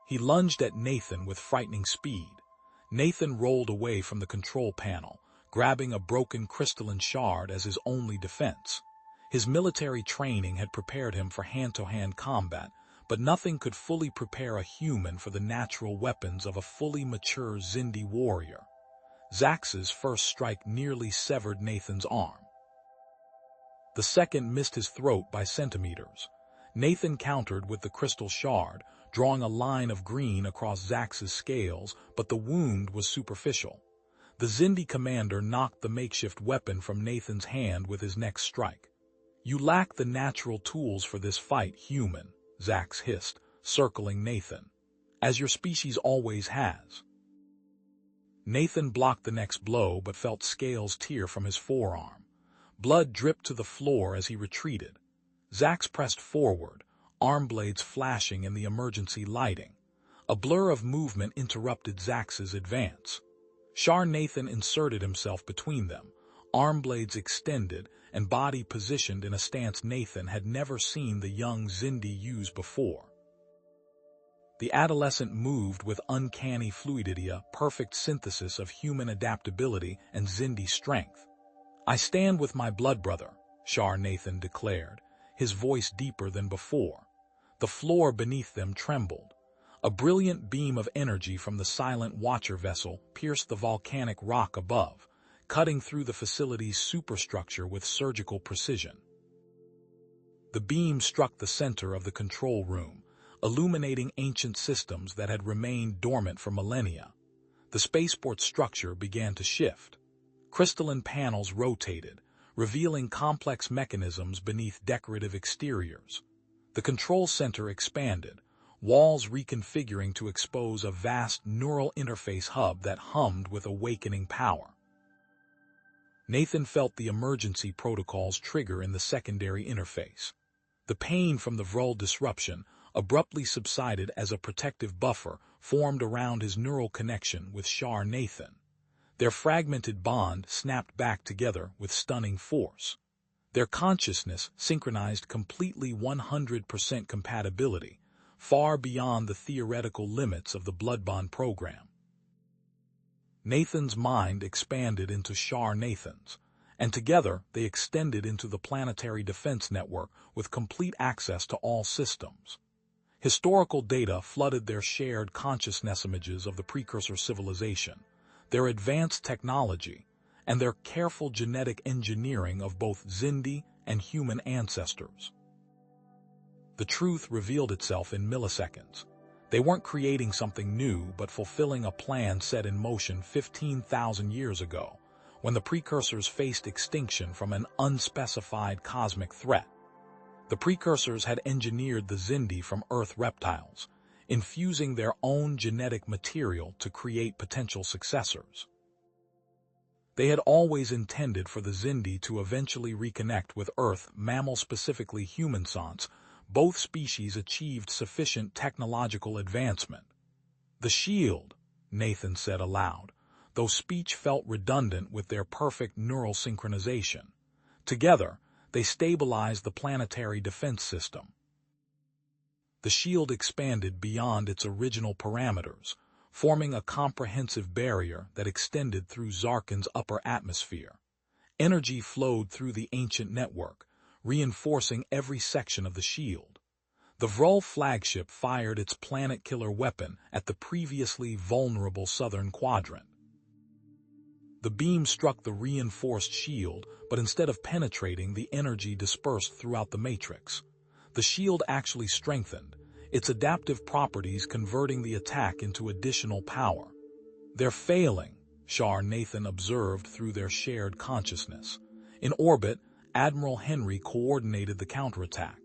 He lunged at Nathan with frightening speed. Nathan rolled away from the control panel, grabbing a broken crystalline shard as his only defense. His military training had prepared him for hand-to-hand combat, but nothing could fully prepare a human for the natural weapons of a fully mature Xindi warrior. Zax's first strike nearly severed Nathan's arm. The second missed his throat by centimeters. Nathan countered with the crystal shard, drawing a line of green across Zax's scales, but the wound was superficial. The Xindi commander knocked the makeshift weapon from Nathan's hand with his next strike. "You lack the natural tools for this fight, human," Zax hissed, circling Nathan. "As your species always has." Nathan blocked the next blow but felt scales tear from his forearm. Blood dripped to the floor as he retreated. Zax pressed forward, arm blades flashing in the emergency lighting. A blur of movement interrupted Zax's advance. Shar Nathan inserted himself between them, arm blades extended and body positioned in a stance Nathan had never seen the young Xindi use before. The adolescent moved with uncanny fluidity, a perfect synthesis of human adaptability and Xindi strength. "I stand with my blood brother," Shar Nathan declared, his voice deeper than before. The floor beneath them trembled. A brilliant beam of energy from the Silent Watcher vessel pierced the volcanic rock above, cutting through the facility's superstructure with surgical precision. The beam struck the center of the control room, illuminating ancient systems that had remained dormant for millennia. The spaceport's structure began to shift. Crystalline panels rotated, revealing complex mechanisms beneath decorative exteriors. The control center expanded, walls reconfiguring to expose a vast neural interface hub that hummed with awakening power. Nathan felt the emergency protocols trigger in the secondary interface. The pain from the Vrul disruption abruptly subsided as a protective buffer formed around his neural connection with Shar Nathan. Their fragmented bond snapped back together with stunning force. Their consciousness synchronized completely 100% compatibility, far beyond the theoretical limits of the blood-bond program. Nathan's mind expanded into Shar Nathan's, and together they extended into the planetary defense network with complete access to all systems. Historical data flooded their shared consciousness images of the precursor civilization, their advanced technology, and their careful genetic engineering of both Xindi and human ancestors. The truth revealed itself in milliseconds. They weren't creating something new, but fulfilling a plan set in motion 15,000 years ago, when the precursors faced extinction from an unspecified cosmic threat. The precursors had engineered the Xindi from Earth reptiles, infusing their own genetic material to create potential successors. They had always intended for the Xindi to eventually reconnect with Earth mammals, specifically human sons. Both species achieved sufficient technological advancement. "The shield," Nathan said aloud, though speech felt redundant with their perfect neural synchronization. Together, they stabilized the planetary defense system. The shield expanded beyond its original parameters, forming a comprehensive barrier that extended through Zarkin's upper atmosphere. Energy flowed through the ancient network, reinforcing every section of the shield. The Vrul flagship fired its planet-killer weapon at the previously vulnerable southern quadrant. The beam struck the reinforced shield, but instead of penetrating, the energy dispersed throughout the matrix. The shield actually strengthened, its adaptive properties converting the attack into additional power. "They're failing," Shar Nathan observed through their shared consciousness. In orbit, Admiral Henry coordinated the counterattack.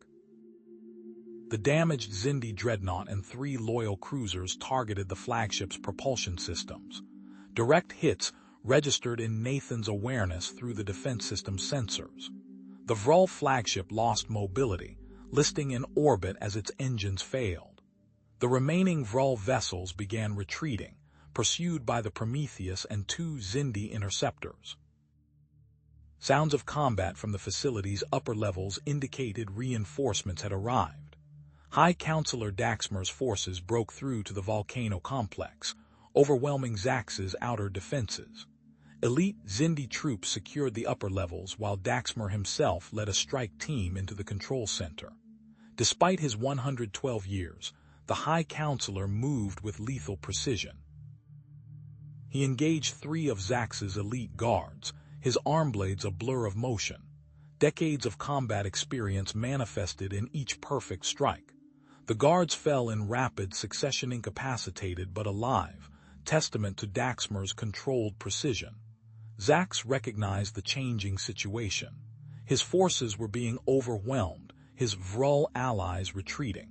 The damaged Xindi dreadnought and 3 loyal cruisers targeted the flagship's propulsion systems. Direct hits registered in Nathan's awareness through the defense system sensors. The Vrul flagship lost mobility, listing in orbit as its engines failed. The remaining Vrul vessels began retreating, pursued by the Prometheus and 2 Xindi interceptors. Sounds of combat from the facility's upper levels indicated reinforcements had arrived. High Counselor Daxmer's forces broke through to the volcano complex, overwhelming Zax's outer defenses. Elite Xindi troops secured the upper levels, while Daxmer himself led a strike team into the control center. Despite his 112 years, the High Counselor moved with lethal precision. He engaged 3 of Zax's elite guards, his arm blades a blur of motion. Decades of combat experience manifested in each perfect strike. The guards fell in rapid succession, incapacitated but alive, testament to Daxmer's controlled precision. Zax recognized the changing situation. His forces were being overwhelmed, his Vrul allies retreating.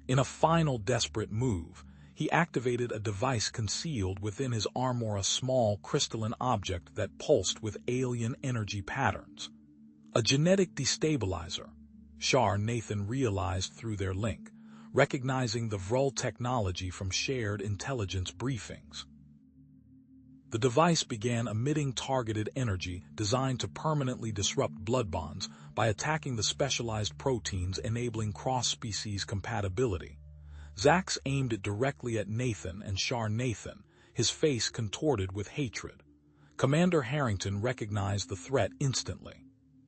In a final desperate move, he activated a device concealed within his armor, a small crystalline object that pulsed with alien energy patterns. A genetic destabilizer, Shar Nathan realized through their link, recognizing the Vrul technology from shared intelligence briefings. The device began emitting targeted energy designed to permanently disrupt blood bonds by attacking the specialized proteins, enabling cross-species compatibility. Zax aimed it directly at Nathan and Shar Nathan, his face contorted with hatred. Commander Harrington recognized the threat instantly.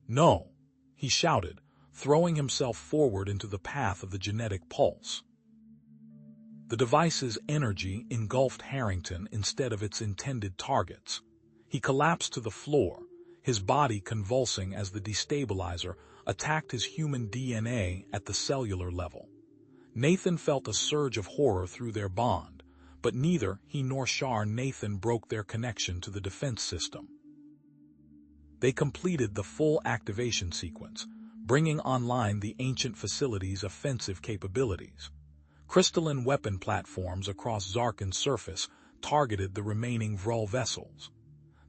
"No," he shouted, throwing himself forward into the path of the genetic pulse. The device's energy engulfed Harrington instead of its intended targets. He collapsed to the floor, his body convulsing as the destabilizer, attacked his human DNA at the cellular level. Nathan felt a surge of horror through their bond, but neither he nor Shar Nathan broke their connection to the defense system. They completed the full activation sequence, bringing online the ancient facility's offensive capabilities. Crystalline weapon platforms across Zarkin's surface targeted the remaining Vrul vessels.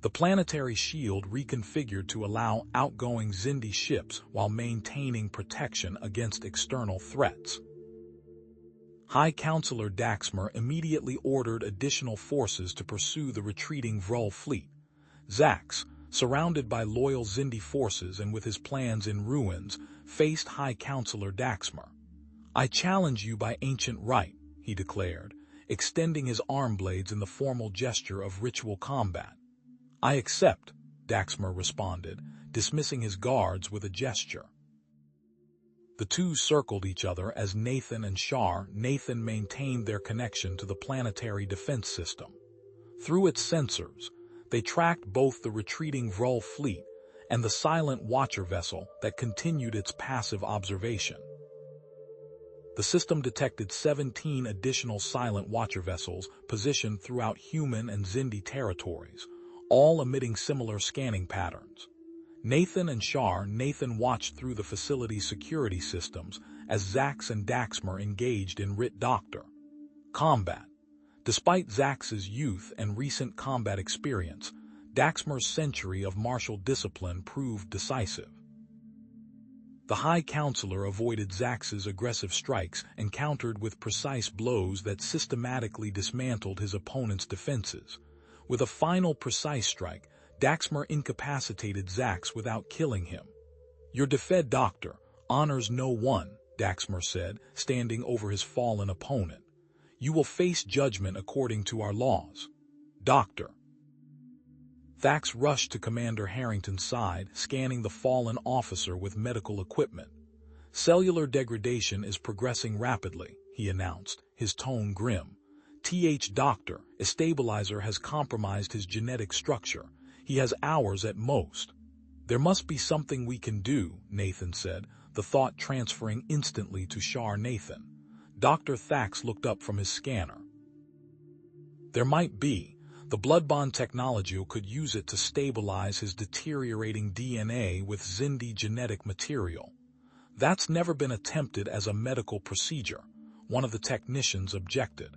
The planetary shield reconfigured to allow outgoing Xindi ships while maintaining protection against external threats. High Counselor Daxmer immediately ordered additional forces to pursue the retreating Vrul fleet. Zax, surrounded by loyal Xindi forces and with his plans in ruins, faced High Counselor Daxmer. "I challenge you by ancient right," he declared, extending his arm blades in the formal gesture of ritual combat. "I accept," Daxmer responded, dismissing his guards with a gesture. The two circled each other as Nathan and Shar Nathan maintained their connection to the planetary defense system. Through its sensors, they tracked both the retreating Vrul fleet and the silent Watcher vessel that continued its passive observation. The system detected 17 additional silent Watcher vessels positioned throughout human and Xindi territories, all emitting similar scanning patterns. Nathan and Shar Nathan watched through the facility's security systems as Zax and Daxmer engaged in Rit Doctor combat. Despite Zax's youth and recent combat experience, Daxmer's century of martial discipline proved decisive. The High Counselor avoided Zax's aggressive strikes and countered with precise blows that systematically dismantled his opponent's defenses. With a final precise strike, Daxmer incapacitated Zax without killing him. "Your defed doctor honors no one," Daxmer said, standing over his fallen opponent. "You will face judgment according to our laws. Doctor." Thax rushed to Commander Harrington's side, scanning the fallen officer with medical equipment. "Cellular degradation is progressing rapidly," he announced, his tone grim. Doctor, a stabilizer has compromised his genetic structure. He has hours at most." "There must be something we can do," Nathan said, the thought transferring instantly to Shar Nathan. Dr. Thax looked up from his scanner. "There might be. The blood-bond technology could use it to stabilize his deteriorating DNA with Xindi genetic material. That's never been attempted as a medical procedure," one of the technicians objected.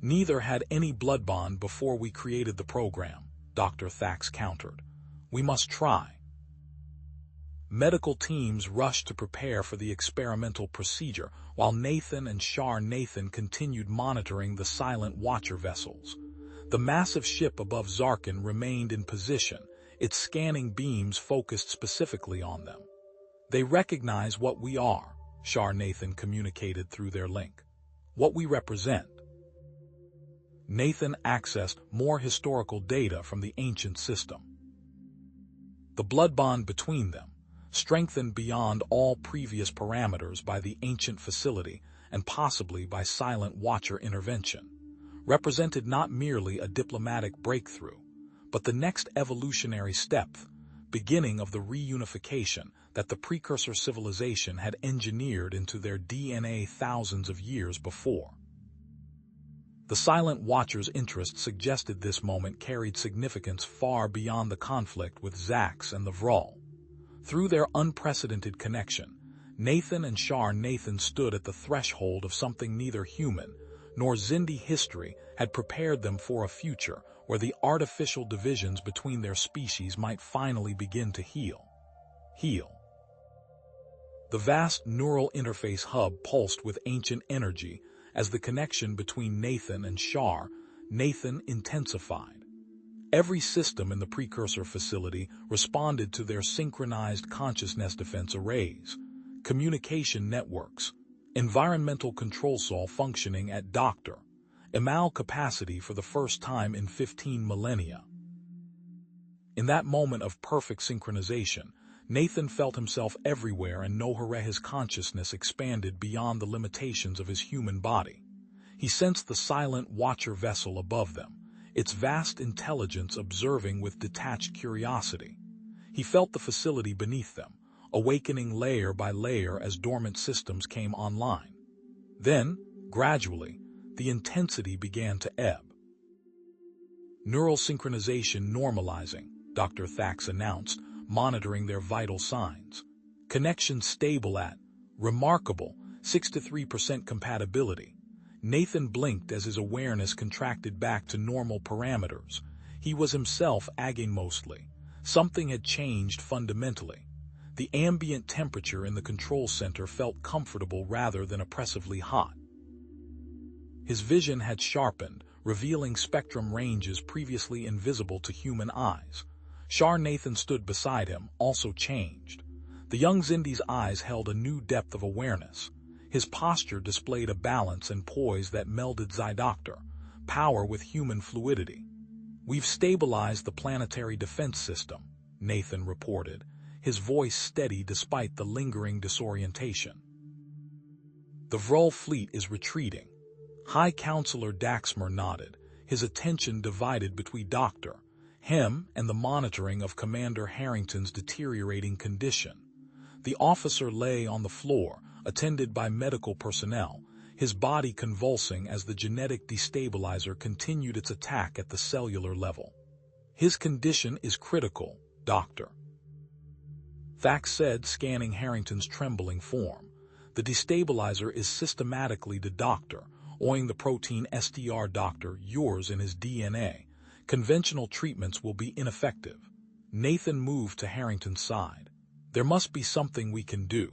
"Neither had any blood bond before we created the program," Dr. Thax countered. "We must try." Medical teams rushed to prepare for the experimental procedure, while Nathan and Shar Nathan continued monitoring the silent Watcher vessels. The massive ship above Zarkin remained in position, its scanning beams focused specifically on them. "They recognize what we are," Shar Nathan communicated through their link. "What we represent." Nathan accessed more historical data from the ancient system. The blood bond between them, strengthened beyond all previous parameters by the ancient facility and possibly by silent Watcher intervention, represented not merely a diplomatic breakthrough, but the next evolutionary step, beginning of the reunification that the precursor civilization had engineered into their DNA thousands of years before. The silent Watcher's interest suggested this moment carried significance far beyond the conflict with Zax and the Vrul. Through their unprecedented connection, Nathan and Shar Nathan stood at the threshold of something neither human nor Xindi history had prepared them for, a future where the artificial divisions between their species might finally begin to heal. The vast neural interface hub pulsed with ancient energy as the connection between Nathan and Shar Nathan intensified. Every system in the precursor facility responded to their synchronized consciousness defense arrays, communication networks, environmental control cell functioning at Dr. Emal capacity for the first time in 15 millennia. In that moment of perfect synchronization, Nathan felt himself everywhere, and Nohareha's consciousness expanded beyond the limitations of his human body. He sensed the silent Watcher vessel above them, its vast intelligence observing with detached curiosity. He felt the facility beneath them, awakening layer by layer as dormant systems came online. Then, gradually, the intensity began to ebb. Neural synchronization normalizing, Dr. Thax announced, monitoring their vital signs. Connection stable at, remarkable, 63% compatibility. Nathan blinked as his awareness contracted back to normal parameters. He was himself agging mostly. Something had changed fundamentally. The ambient temperature in the control center felt comfortable rather than oppressively hot. His vision had sharpened, revealing spectrum ranges previously invisible to human eyes. Shar Nathan stood beside him, also changed. The young Zindi's eyes held a new depth of awareness. His posture displayed a balance and poise that melded Doctor power with human fluidity. "We've stabilized the planetary defense system," Nathan reported, his voice steady despite the lingering disorientation. "The Vrul fleet is retreating." High Counselor Daxmer nodded, his attention divided between him and the monitoring of Commander Harrington's deteriorating condition. The officer lay on the floor, attended by medical personnel, his body convulsing as the genetic destabilizer continued its attack at the cellular level. "His condition is critical, Doctor," Thax said, scanning Harrington's trembling form. "The destabilizer is systematically the Doctor, owing the protein STR Doctor, yours in his DNA. Conventional treatments will be ineffective." Nathan moved to Harrington's side. "There must be something we can do."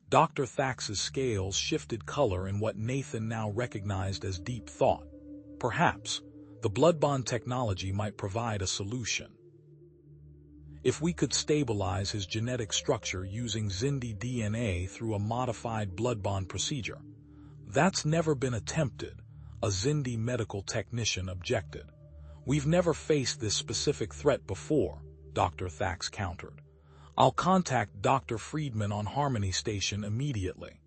Dr. Thax's scales shifted color in what Nathan now recognized as deep thought. Perhaps, the blood bond technology might provide a solution. If we could stabilize his genetic structure using Zindi DNA through a modified blood bond procedure. "That's never been attempted," a Zindi medical technician objected. "We've never faced this specific threat before," Dr. Thax countered. "I'll contact Dr. Friedman on Harmony Station immediately."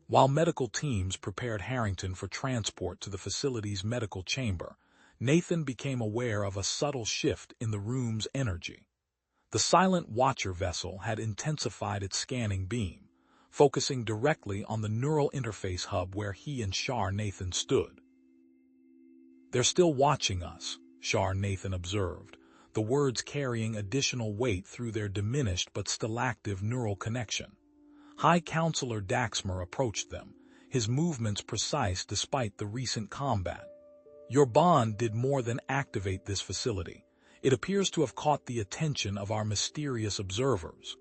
While medical teams prepared Harrington for transport to the facility's medical chamber, Nathan became aware of a subtle shift in the room's energy. The Silent Watcher vessel had intensified its scanning beam, focusing directly on the neural interface hub where he and Shar Nathan stood. "They're still watching us," Shar Nathan observed, the words carrying additional weight through their diminished but still active neural connection. High Counselor Daxmer approached them, his movements precise despite the recent combat. "Your bond did more than activate this facility. It appears to have caught the attention of our mysterious observers."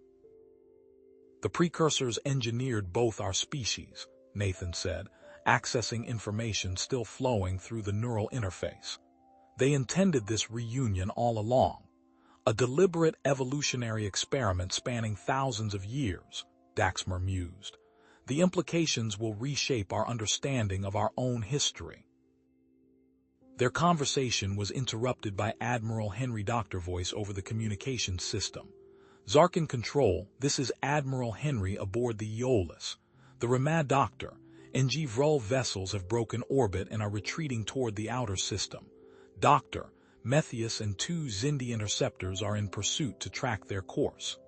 "The precursors engineered both our species," Nathan said, accessing information still flowing through the neural interface. "They intended this reunion all along. A deliberate evolutionary experiment spanning thousands of years," Daxmer mused. "The implications will reshape our understanding of our own history." Their conversation was interrupted by Admiral Henry Doctor voice over the communications system. "Zarkin Control, this is Admiral Henry aboard the Aeolus. The Ramad Doctor, NG Vrul vessels have broken orbit and are retreating toward the outer system. Doctor, Methius and 2 Zindi interceptors are in pursuit to track their course."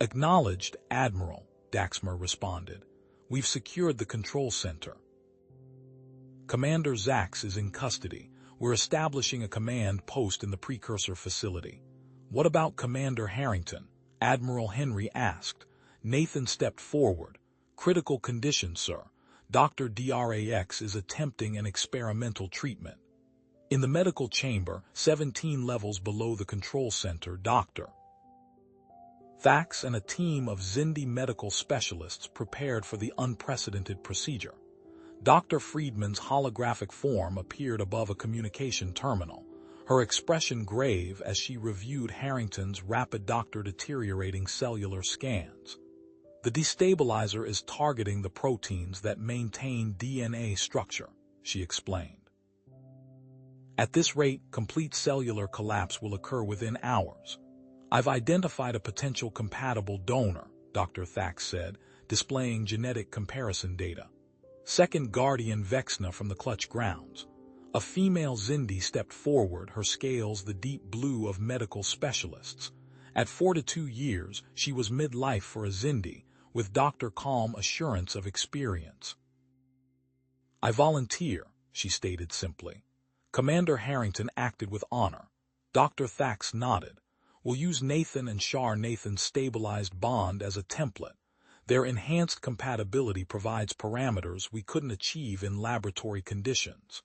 "Acknowledged, Admiral," Daxmer responded. "We've secured the control center. Commander Zax is in custody. We're establishing a command post in the precursor facility." "What about Commander Harrington?" Admiral Henry asked. Nathan stepped forward. "Critical condition, sir. Dr. Drax is attempting an experimental treatment." In the medical chamber, 17 levels below the control center, Dr. Thax and a team of Zindi medical specialists prepared for the unprecedented procedure. Dr. Friedman's holographic form appeared above a communication terminal, her expression grave as she reviewed Harrington's rapid deteriorating cellular scans. "The destabilizer is targeting the proteins that maintain DNA structure," she explained. "At this rate, complete cellular collapse will occur within hours. I've identified a potential compatible donor," Dr. Thax said, displaying genetic comparison data. "Second Guardian Vexna from the Clutch grounds." A female Zindi stepped forward, her scales the deep blue of medical specialists. At 4 to 2 years, she was midlife for a Zindi, with Dr. Calm assurance of experience. "I volunteer," she stated simply. Commander Harrington acted with honor. Dr. Thax nodded. "We'll use Nathan and Shar Nathan's stabilized bond as a template. Their enhanced compatibility provides parameters we couldn't achieve in laboratory conditions."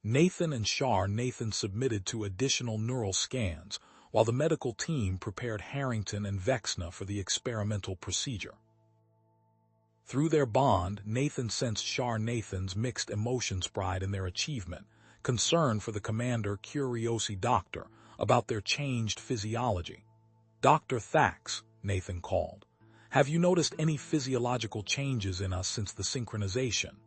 Nathan and Shar Nathan submitted to additional neural scans, while the medical team prepared Harrington and Vexna for the experimental procedure. Through their bond, Nathan sensed Shar Nathan's mixed emotions, pride in their achievement, concern for the commander, curiosity doctor about their changed physiology. "Dr. Thax," Nathan called, "have you noticed any physiological changes in us since the synchronization?"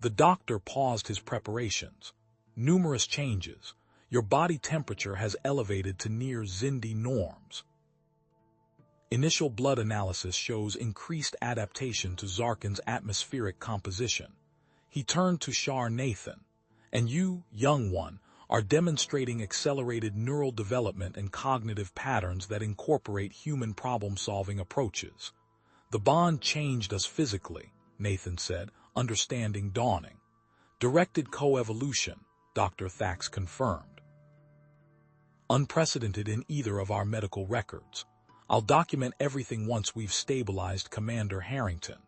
The doctor paused his preparations. "Numerous changes. Your body temperature has elevated to near Zindi norms. Initial blood analysis shows increased adaptation to Zarkin's atmospheric composition." He turned to Shar Nathan. "And you, young one, are demonstrating accelerated neural development and cognitive patterns that incorporate human problem-solving approaches." "The bond changed us physically," Nathan said, understanding dawning. "Directed co-evolution," Dr. Thax confirmed. "Unprecedented in either of our medical records. I'll document everything once we've stabilized Commander Harrington."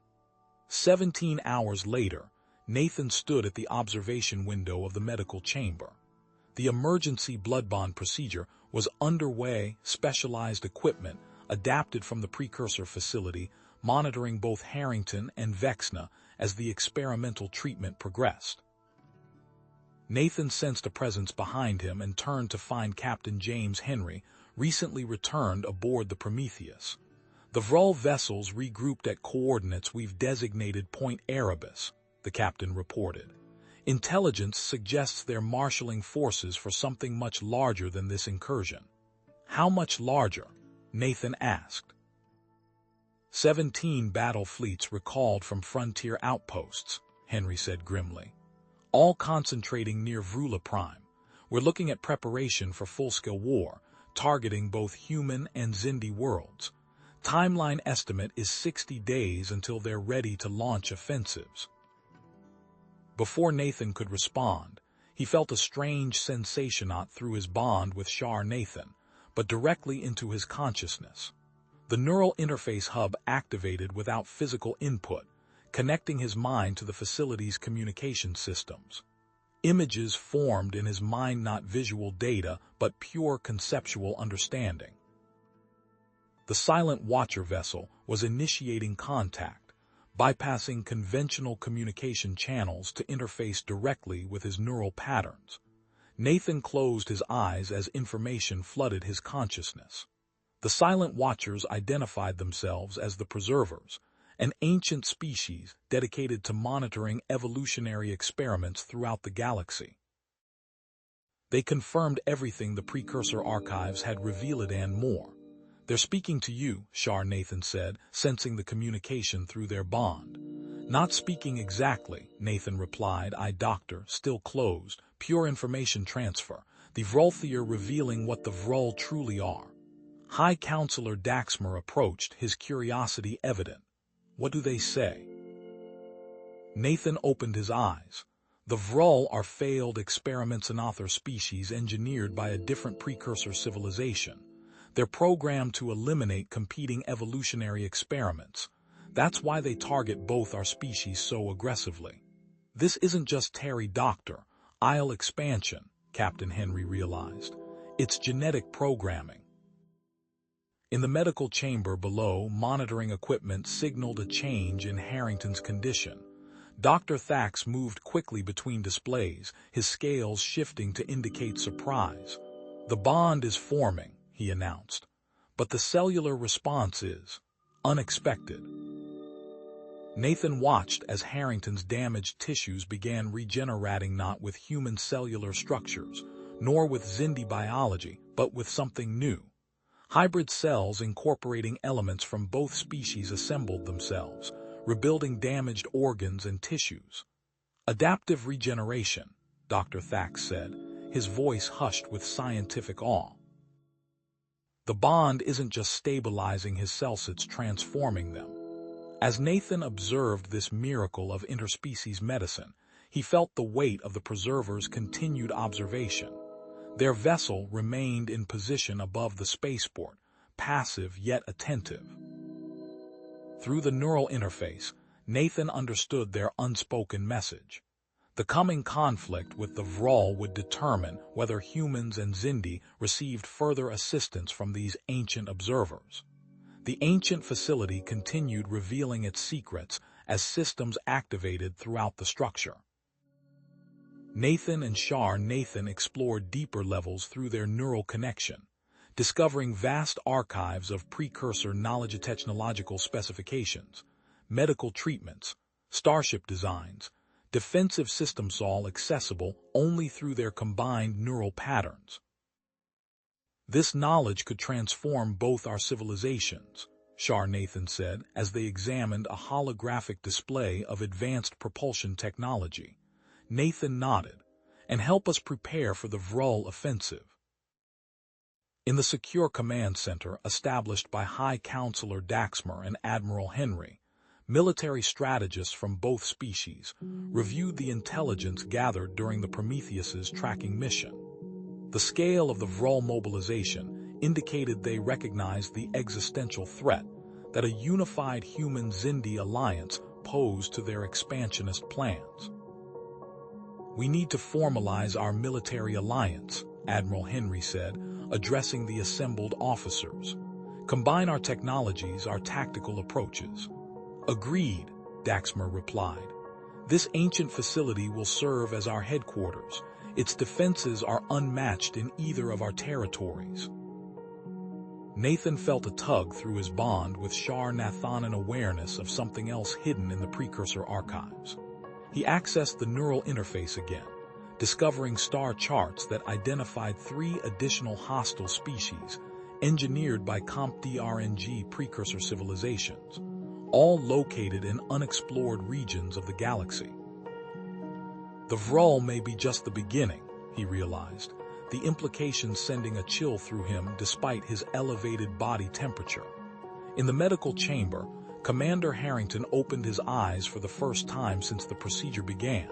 17 hours later, Nathan stood at the observation window of the medical chamber. The emergency blood bond procedure was underway, specialized equipment, adapted from the precursor facility, monitoring both Harrington and Vexna as the experimental treatment progressed. Nathan sensed a presence behind him and turned to find Captain James Henry, recently returned aboard the Prometheus. "The Vrul vessels regrouped at coordinates we've designated Point Erebus," the captain reported. "Intelligence suggests they're marshaling forces for something much larger than this incursion." "How much larger?" Nathan asked. 17 battle fleets recalled from frontier outposts, Henry said grimly. "All concentrating near Vrula Prime. We're looking at preparation for full-scale war, targeting both human and Zindi worlds. Timeline estimate is 60 days until they're ready to launch offensives." Before Nathan could respond, he felt a strange sensation not through his bond with Shar Nathan, but directly into his consciousness. The neural interface hub activated without physical input, connecting his mind to the facility's communication systems. Images formed in his mind, not visual data, but pure conceptual understanding. The Silent Watcher vessel was initiating contact, bypassing conventional communication channels to interface directly with his neural patterns. Nathan closed his eyes as information flooded his consciousness. The Silent Watchers identified themselves as the Preservers, an ancient species dedicated to monitoring evolutionary experiments throughout the galaxy. They confirmed everything the precursor archives had revealed and more. "They're speaking to you," Shar Nathan said, sensing the communication through their bond. "Not speaking exactly," Nathan replied, eye doctor, still closed, "pure information transfer, the Vrulthier revealing what the Vrul truly are." High Counselor Daxmer approached, his curiosity evident. "What do they say?" Nathan opened his eyes. "The Vrul are failed experiments, another species engineered by a different precursor civilization. They're programmed to eliminate competing evolutionary experiments. That's why they target both our species so aggressively." "This isn't just Terry Doctor, Isle expansion," Captain Henry realized. "It's genetic programming." In the medical chamber below, monitoring equipment signaled a change in Harrington's condition. Dr. Thax moved quickly between displays, his scales shifting to indicate surprise. "The bond is forming," he announced, "but the cellular response is unexpected." Nathan watched as Harrington's damaged tissues began regenerating, not with human cellular structures, nor with Zindi biology, but with something new. Hybrid cells incorporating elements from both species assembled themselves, rebuilding damaged organs and tissues. "Adaptive regeneration," Dr. Thax said, his voice hushed with scientific awe. The bond isn't just stabilizing his cells, it's transforming them. As Nathan observed this miracle of interspecies medicine, he felt the weight of the preserver's continued observation. Their vessel remained in position above the spaceport, passive yet attentive. Through the neural interface, Nathan understood their unspoken message. The coming conflict with the Vrol would determine whether humans and Xindi received further assistance from these ancient observers. The ancient facility continued revealing its secrets as systems activated throughout the structure. Nathan and Nathan explored deeper levels through their neural connection, discovering vast archives of precursor knowledge technological specifications, medical treatments, starship designs, defensive systems, all accessible only through their combined neural patterns. This knowledge could transform both our civilizations, Nathan said as they examined a holographic display of advanced propulsion technology. Nathan nodded, and help us prepare for the Vrol offensive. In the secure command center established by High Counselor Daxmer and Admiral Henry, military strategists from both species reviewed the intelligence gathered during the Prometheus's tracking mission. The scale of the Vrol mobilization indicated they recognized the existential threat that a unified human-Xindi alliance posed to their expansionist plans. "We need to formalize our military alliance," Admiral Henry said, addressing the assembled officers. "Combine our technologies, our tactical approaches." "Agreed," Daxmer replied. "This ancient facility will serve as our headquarters. Its defenses are unmatched in either of our territories." Nathan felt a tug through his bond with Nathan, an awareness of something else hidden in the precursor archives. He accessed the neural interface again, discovering star charts that identified 3 additional hostile species, engineered by CompDRNG precursor civilizations, all located in unexplored regions of the galaxy. The Vrol may be just the beginning, he realized, the implications sending a chill through him despite his elevated body temperature. In the medical chamber, Commander Harrington opened his eyes for the first time since the procedure began.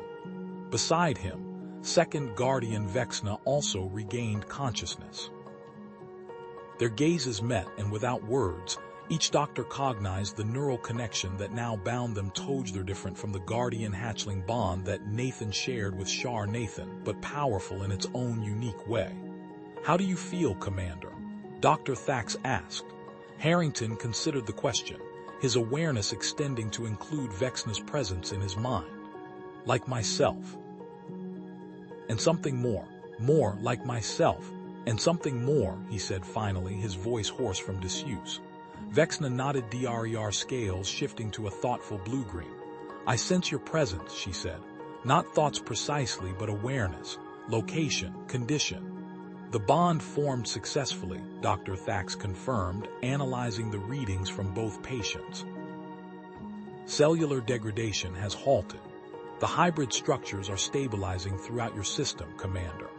Beside him, Second Guardian Vexna also regained consciousness. Their gazes met, and without words, each doctor cognized the neural connection that now bound them. Totally different from the Guardian hatchling bond that Nathan shared with Nathan, but powerful in its own unique way. "How do you feel, Commander?" Dr. Thax asked. Harrington considered the question, his awareness extending to include Vexna's presence in his mind. "Like myself. And something more. More like myself. And something more," he said finally, his voice hoarse from disuse. Vexna nodded, DRER scales shifting to a thoughtful blue-green. "I sense your presence," she said. "Not thoughts precisely, but awareness, location, condition." "The bond formed successfully," Dr. Thax confirmed, analyzing the readings from both patients. "Cellular degradation has halted. The hybrid structures are stabilizing throughout your system, Commander."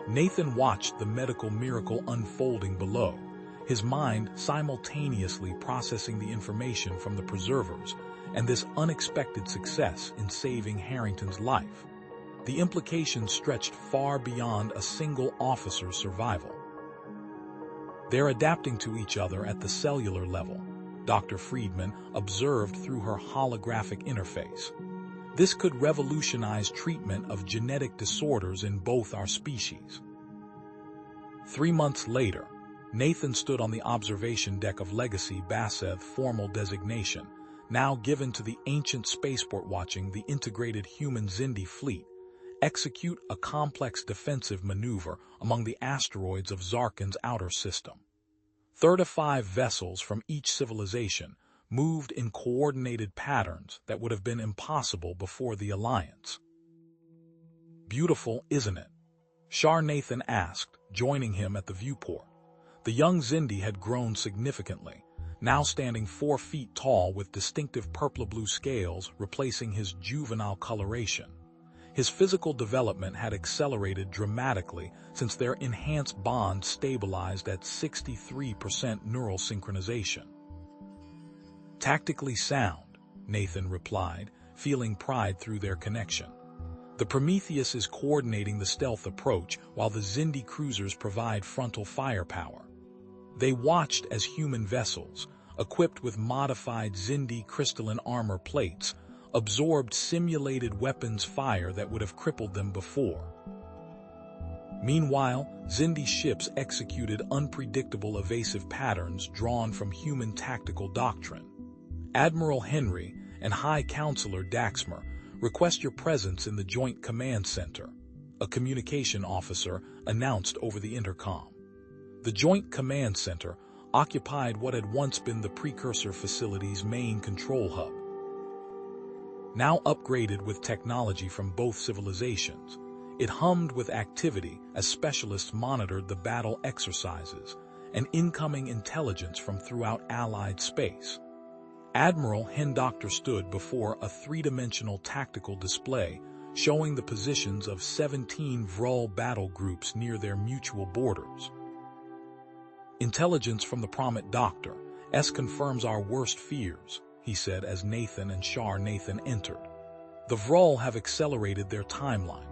Nathan watched the medical miracle unfolding below, his mind simultaneously processing the information from the preservers and this unexpected success in saving Harrington's life. The implications stretched far beyond a single officer's survival. "They're adapting to each other at the cellular level," Dr. Friedman observed through her holographic interface. "This could revolutionize treatment of genetic disorders in both our species." 3 months later, Nathan stood on the observation deck of Legacy Baseth, formal designation, now given to the ancient spaceport, watching the integrated human Xindi fleet execute a complex defensive maneuver among the asteroids of Zarkin's outer system. 35 vessels from each civilization moved in coordinated patterns that would have been impossible before the alliance. "Beautiful, isn't it?" Nathan asked, joining him at the viewport. The young Xindi had grown significantly, now standing 4 feet tall with distinctive purple-blue scales replacing his juvenile coloration. His physical development had accelerated dramatically since their enhanced bond stabilized at 63% neural synchronization. "Tactically sound," Nathan replied, feeling pride through their connection. "The Prometheus is coordinating the stealth approach while the Xindi cruisers provide frontal firepower." They watched as human vessels, equipped with modified Xindi crystalline armor plates, absorbed simulated weapons fire that would have crippled them before. Meanwhile, Xindi ships executed unpredictable evasive patterns drawn from human tactical doctrine. "Admiral Henry and High Counselor Daxmer request your presence in the Joint Command Center," a communication officer announced over the intercom. The Joint Command Center occupied what had once been the precursor facility's main control hub. Now upgraded with technology from both civilizations, it hummed with activity as specialists monitored the battle exercises and incoming intelligence from throughout Allied space. Admiral Hendoctor stood before a three-dimensional tactical display showing the positions of 17 Vrul battle groups near their mutual borders. "Intelligence from the Promet Doctor confirms our worst fears," he said as Nathan and Shar Nathan entered. "The Vrul have accelerated their timeline.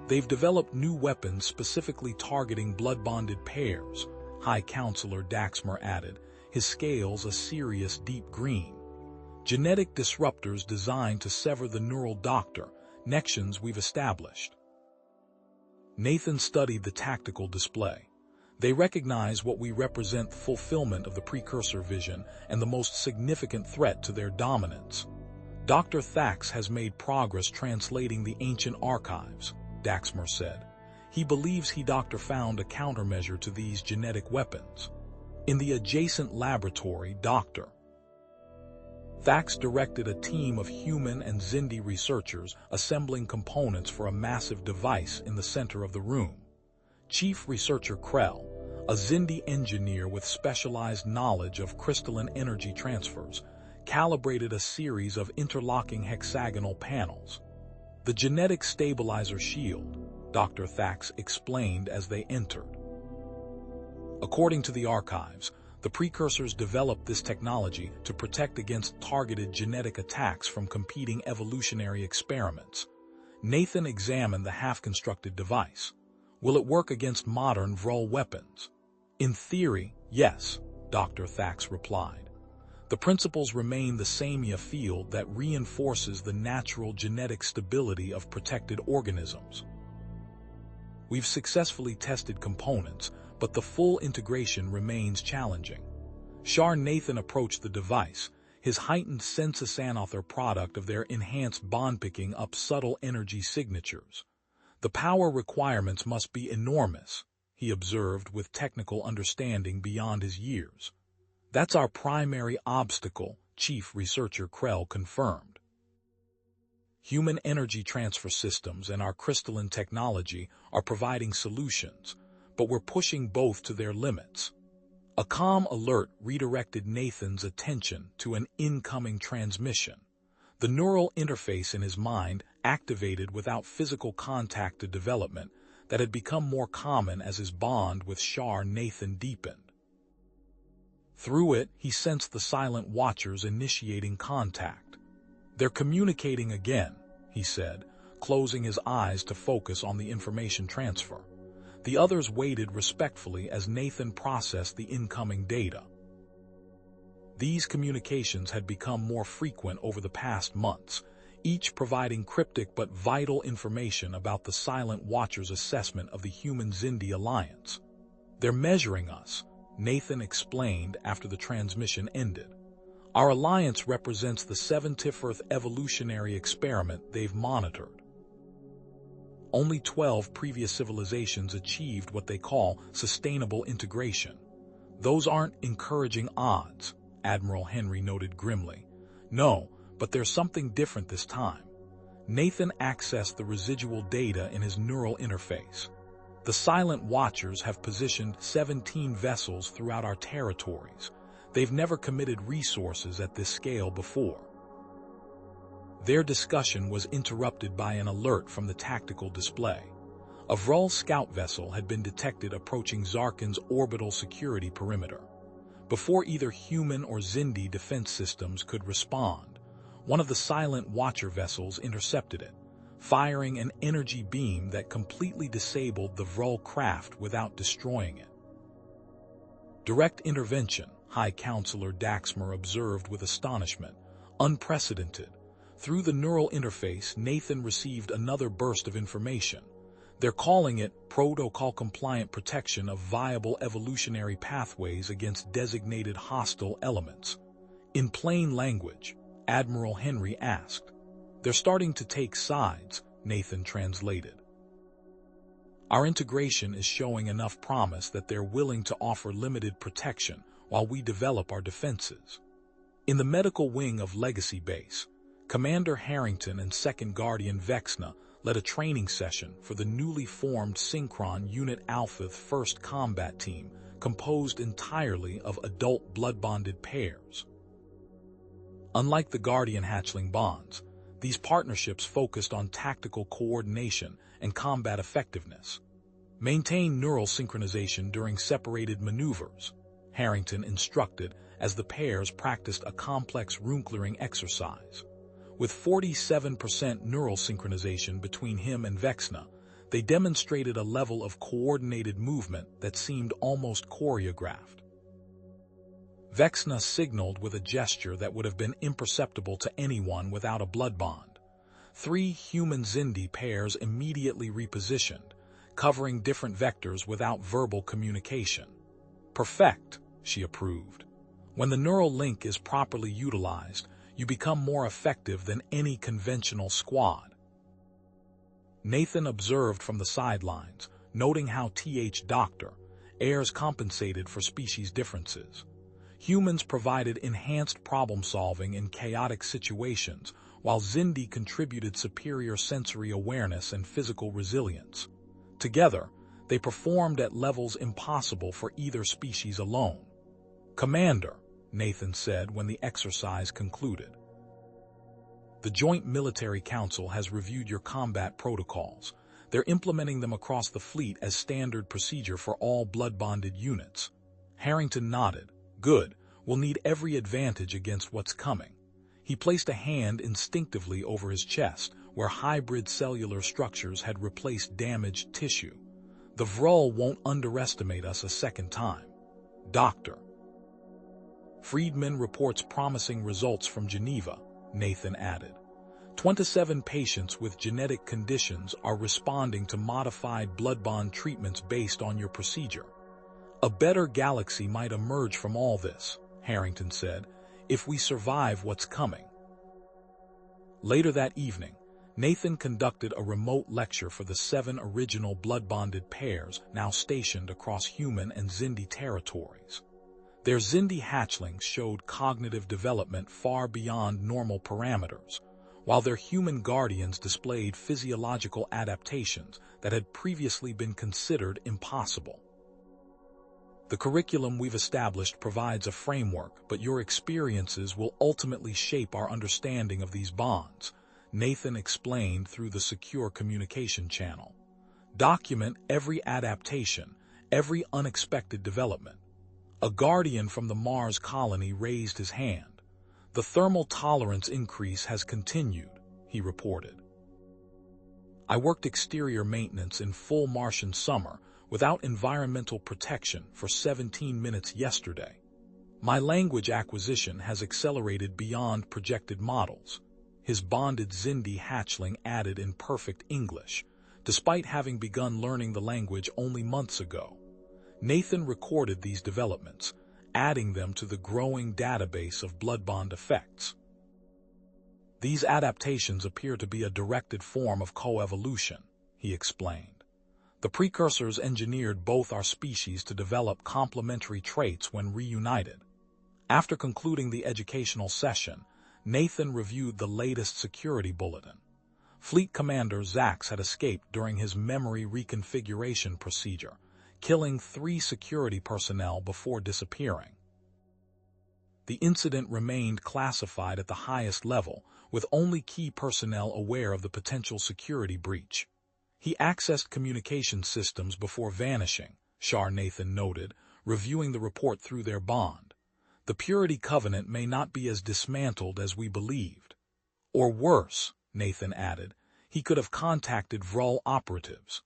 They've developed new weapons specifically targeting blood-bonded pairs," High Counselor Daxmer added, his scales a serious deep green. "Genetic disruptors designed to sever the neural doctor connections we've established." Nathan studied the tactical display. "They recognize what we represent: fulfillment of the precursor vision and the most significant threat to their dominance. Dr. Thax has made progress translating the ancient archives," Daxmer said. "He believes Dr. found a countermeasure to these genetic weapons. In the adjacent laboratory, Dr. Thax directed a team of human and Xindi researchers assembling components for a massive device in the center of the room. Chief Researcher Krell, a Xindi engineer with specialized knowledge of crystalline energy transfers, calibrated a series of interlocking hexagonal panels. "The genetic stabilizer shield," Dr. Thax explained as they entered. "According to the archives, the precursors developed this technology to protect against targeted genetic attacks from competing evolutionary experiments." Nathan examined the half-constructed device. "Will it work against modern Vrul weapons?" "In theory, yes," Dr. Thax replied. "The principles remain the same: a field that reinforces the natural genetic stability of protected organisms. We've successfully tested components, but the full integration remains challenging." Shar Nathan approached the device, his heightened sensus another product of their enhanced bond picking up subtle energy signatures. "The power requirements must be enormous," he observed with technical understanding beyond his years. "That's our primary obstacle," Chief Researcher Krell confirmed. "Human energy transfer systems and our crystalline technology are providing solutions, but we're pushing both to their limits." A calm alert redirected Nathan's attention to an incoming transmission. The neural interface in his mind activated without physical contact to development that had become more common as his bond with Shar Nathan deepened. Through it, he sensed the silent watchers initiating contact. "They're communicating again," he said, closing his eyes to focus on the information transfer. The others waited respectfully as Nathan processed the incoming data. These communications had become more frequent over the past months, each providing cryptic but vital information about the Silent Watcher's assessment of the human Xindi alliance. "They're measuring us," Nathan explained after the transmission ended. "Our alliance represents the 74th evolutionary experiment they've monitored. Only 12 previous civilizations achieved what they call sustainable integration. Those aren't encouraging odds," Admiral Henry noted grimly. "No, but there's something different this time." Nathan accessed the residual data in his neural interface. "The Silent Watchers have positioned 17 vessels throughout our territories. They've never committed resources at this scale before. Their discussion was interrupted by an alert from the tactical display. A Vrul scout vessel had been detected approaching Zarkin's orbital security perimeter. Before either human or Xindi defense systems could respond, one of the Silent Watcher vessels intercepted it, firing an energy beam that completely disabled the Vrul craft without destroying it. Direct intervention, High Counselor Daxmer observed with astonishment. Unprecedented. Through the neural interface, Nathan received another burst of information. They're calling it protocol-compliant protection of viable evolutionary pathways against designated hostile elements. In plain language, Admiral Henry asked. They're starting to take sides, Nathan translated. Our integration is showing enough promise that they're willing to offer limited protection while we develop our defenses. In the medical wing of Legacy Base, Commander Harrington and Second Guardian Vexna led a training session for the newly formed Synchron Unit Alpha's first combat team, composed entirely of adult blood-bonded pairs. Unlike the Guardian hatchling bonds, these partnerships focused on tactical coordination and combat effectiveness. Maintain neural synchronization during separated maneuvers, Harrington instructed as the pairs practiced a complex rune-clearing exercise. With 47% neural synchronization between him and Vexna, they demonstrated a level of coordinated movement that seemed almost choreographed. Vexna signaled with a gesture that would have been imperceptible to anyone without a blood bond. 3 human Xindi pairs immediately repositioned, covering different vectors without verbal communication. Perfect, she approved. When the neural link is properly utilized, you become more effective than any conventional squad. Nathan observed from the sidelines, noting how Dr. Ayres compensated for species differences. Humans provided enhanced problem-solving in chaotic situations, while Xindi contributed superior sensory awareness and physical resilience. Together, they performed at levels impossible for either species alone. Commander, Nathan said when the exercise concluded. The Joint Military Council has reviewed your combat protocols. They're implementing them across the fleet as standard procedure for all blood-bonded units. Harrington nodded. Good, we'll need every advantage against what's coming. He placed a hand instinctively over his chest, where hybrid cellular structures had replaced damaged tissue. The Vrul won't underestimate us a second time. Doctor. Friedman reports promising results from Geneva, Nathan added. 27 patients with genetic conditions are responding to modified blood bond treatments based on your procedure. A better galaxy might emerge from all this, Harrington said, if we survive what's coming. Later that evening, Nathan conducted a remote lecture for the 7 original blood-bonded pairs now stationed across human and Xindi territories. Their Xindi hatchlings showed cognitive development far beyond normal parameters, while their human guardians displayed physiological adaptations that had previously been considered impossible. The curriculum we've established provides a framework, but your experiences will ultimately shape our understanding of these bonds, Nathan explained through the secure communication channel. Document every adaptation, every unexpected development. A guardian from the Mars colony raised his hand. The thermal tolerance increase has continued, he reported. I worked exterior maintenance in full Martian summer without environmental protection for 17 minutes yesterday. My language acquisition has accelerated beyond projected models. His bonded Xindi hatchling added in perfect English, despite having begun learning the language only months ago. Nathan recorded these developments, adding them to the growing database of blood bond effects. These adaptations appear to be a directed form of coevolution, he explained. The precursors engineered both our species to develop complementary traits when reunited. After concluding the educational session, Nathan reviewed the latest security bulletin. Fleet Commander Zax had escaped during his memory reconfiguration procedure, killing 3 security personnel before disappearing. The incident remained classified at the highest level, with only key personnel aware of the potential security breach. He accessed communication systems before vanishing, Shar Nathan noted, reviewing the report through their bond. The Purity Covenant may not be as dismantled as we believed. Or worse, Nathan added, he could have contacted Vrul operatives.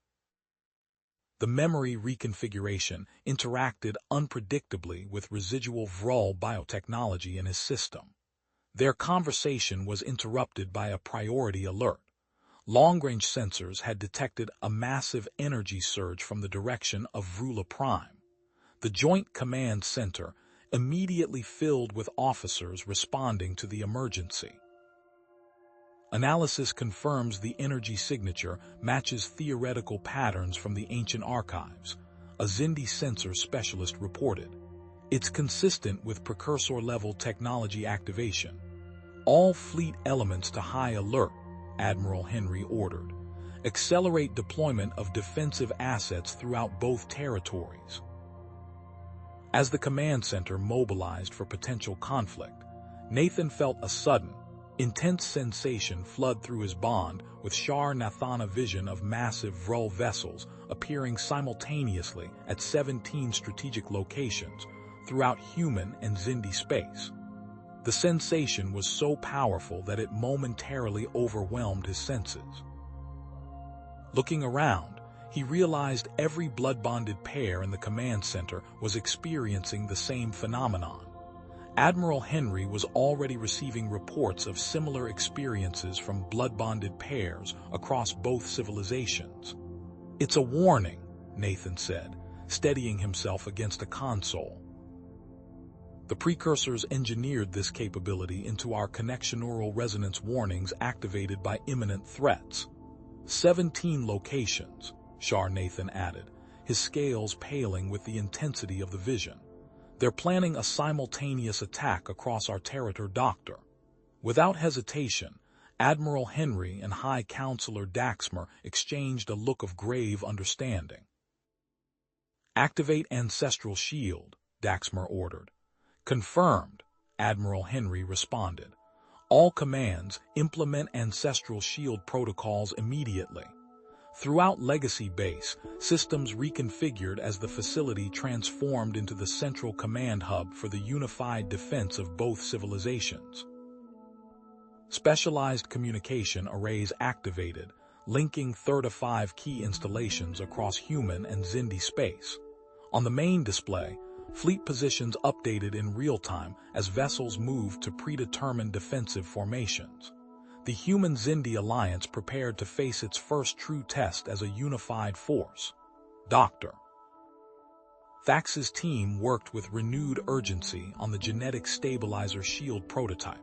The memory reconfiguration interacted unpredictably with residual Vrul biotechnology in his system. Their conversation was interrupted by a priority alert. Long-range sensors had detected a massive energy surge from the direction of Vrula Prime. The Joint Command Center immediately filled with officers responding to the emergency. Analysis confirms the energy signature matches theoretical patterns from the ancient archives, a Xindi sensor specialist reported. It's consistent with precursor-level technology activation. All fleet elements to high alert, Admiral Henry ordered. Accelerate deployment of defensive assets throughout both territories. As the command center mobilized for potential conflict, Nathan felt a sudden, intense sensation flood through his bond with Shar Nathana vision of massive Vrul vessels appearing simultaneously at 17 strategic locations throughout human and Xindi space. The sensation was so powerful that it momentarily overwhelmed his senses. Looking around, he realized every blood-bonded pair in the command center was experiencing the same phenomenon. Admiral Henry was already receiving reports of similar experiences from blood-bonded pairs across both civilizations. "It's a warning," Nathan said, steadying himself against a console. The precursors engineered this capability into our connectionaural resonance warnings activated by imminent threats. 17 locations, Shar Nathan added, his scales paling with the intensity of the vision. They're planning a simultaneous attack across our territory, Doctor. Without hesitation, Admiral Henry and High Counselor Daxmer exchanged a look of grave understanding. "Activate Ancestral Shield," Daxmer ordered. "Confirmed," Admiral Henry responded. "All commands implement Ancestral Shield protocols immediately." Throughout Legacy Base, systems reconfigured as the facility transformed into the central command hub for the unified defense of both civilizations. Specialized communication arrays activated, linking 35 key installations across human and Xindi space. On the main display, fleet positions updated in real time as vessels moved to predetermined defensive formations. The Human-Xindi alliance prepared to face its first true test as a unified force. Dr. Thax's team worked with renewed urgency on the genetic stabilizer shield prototype,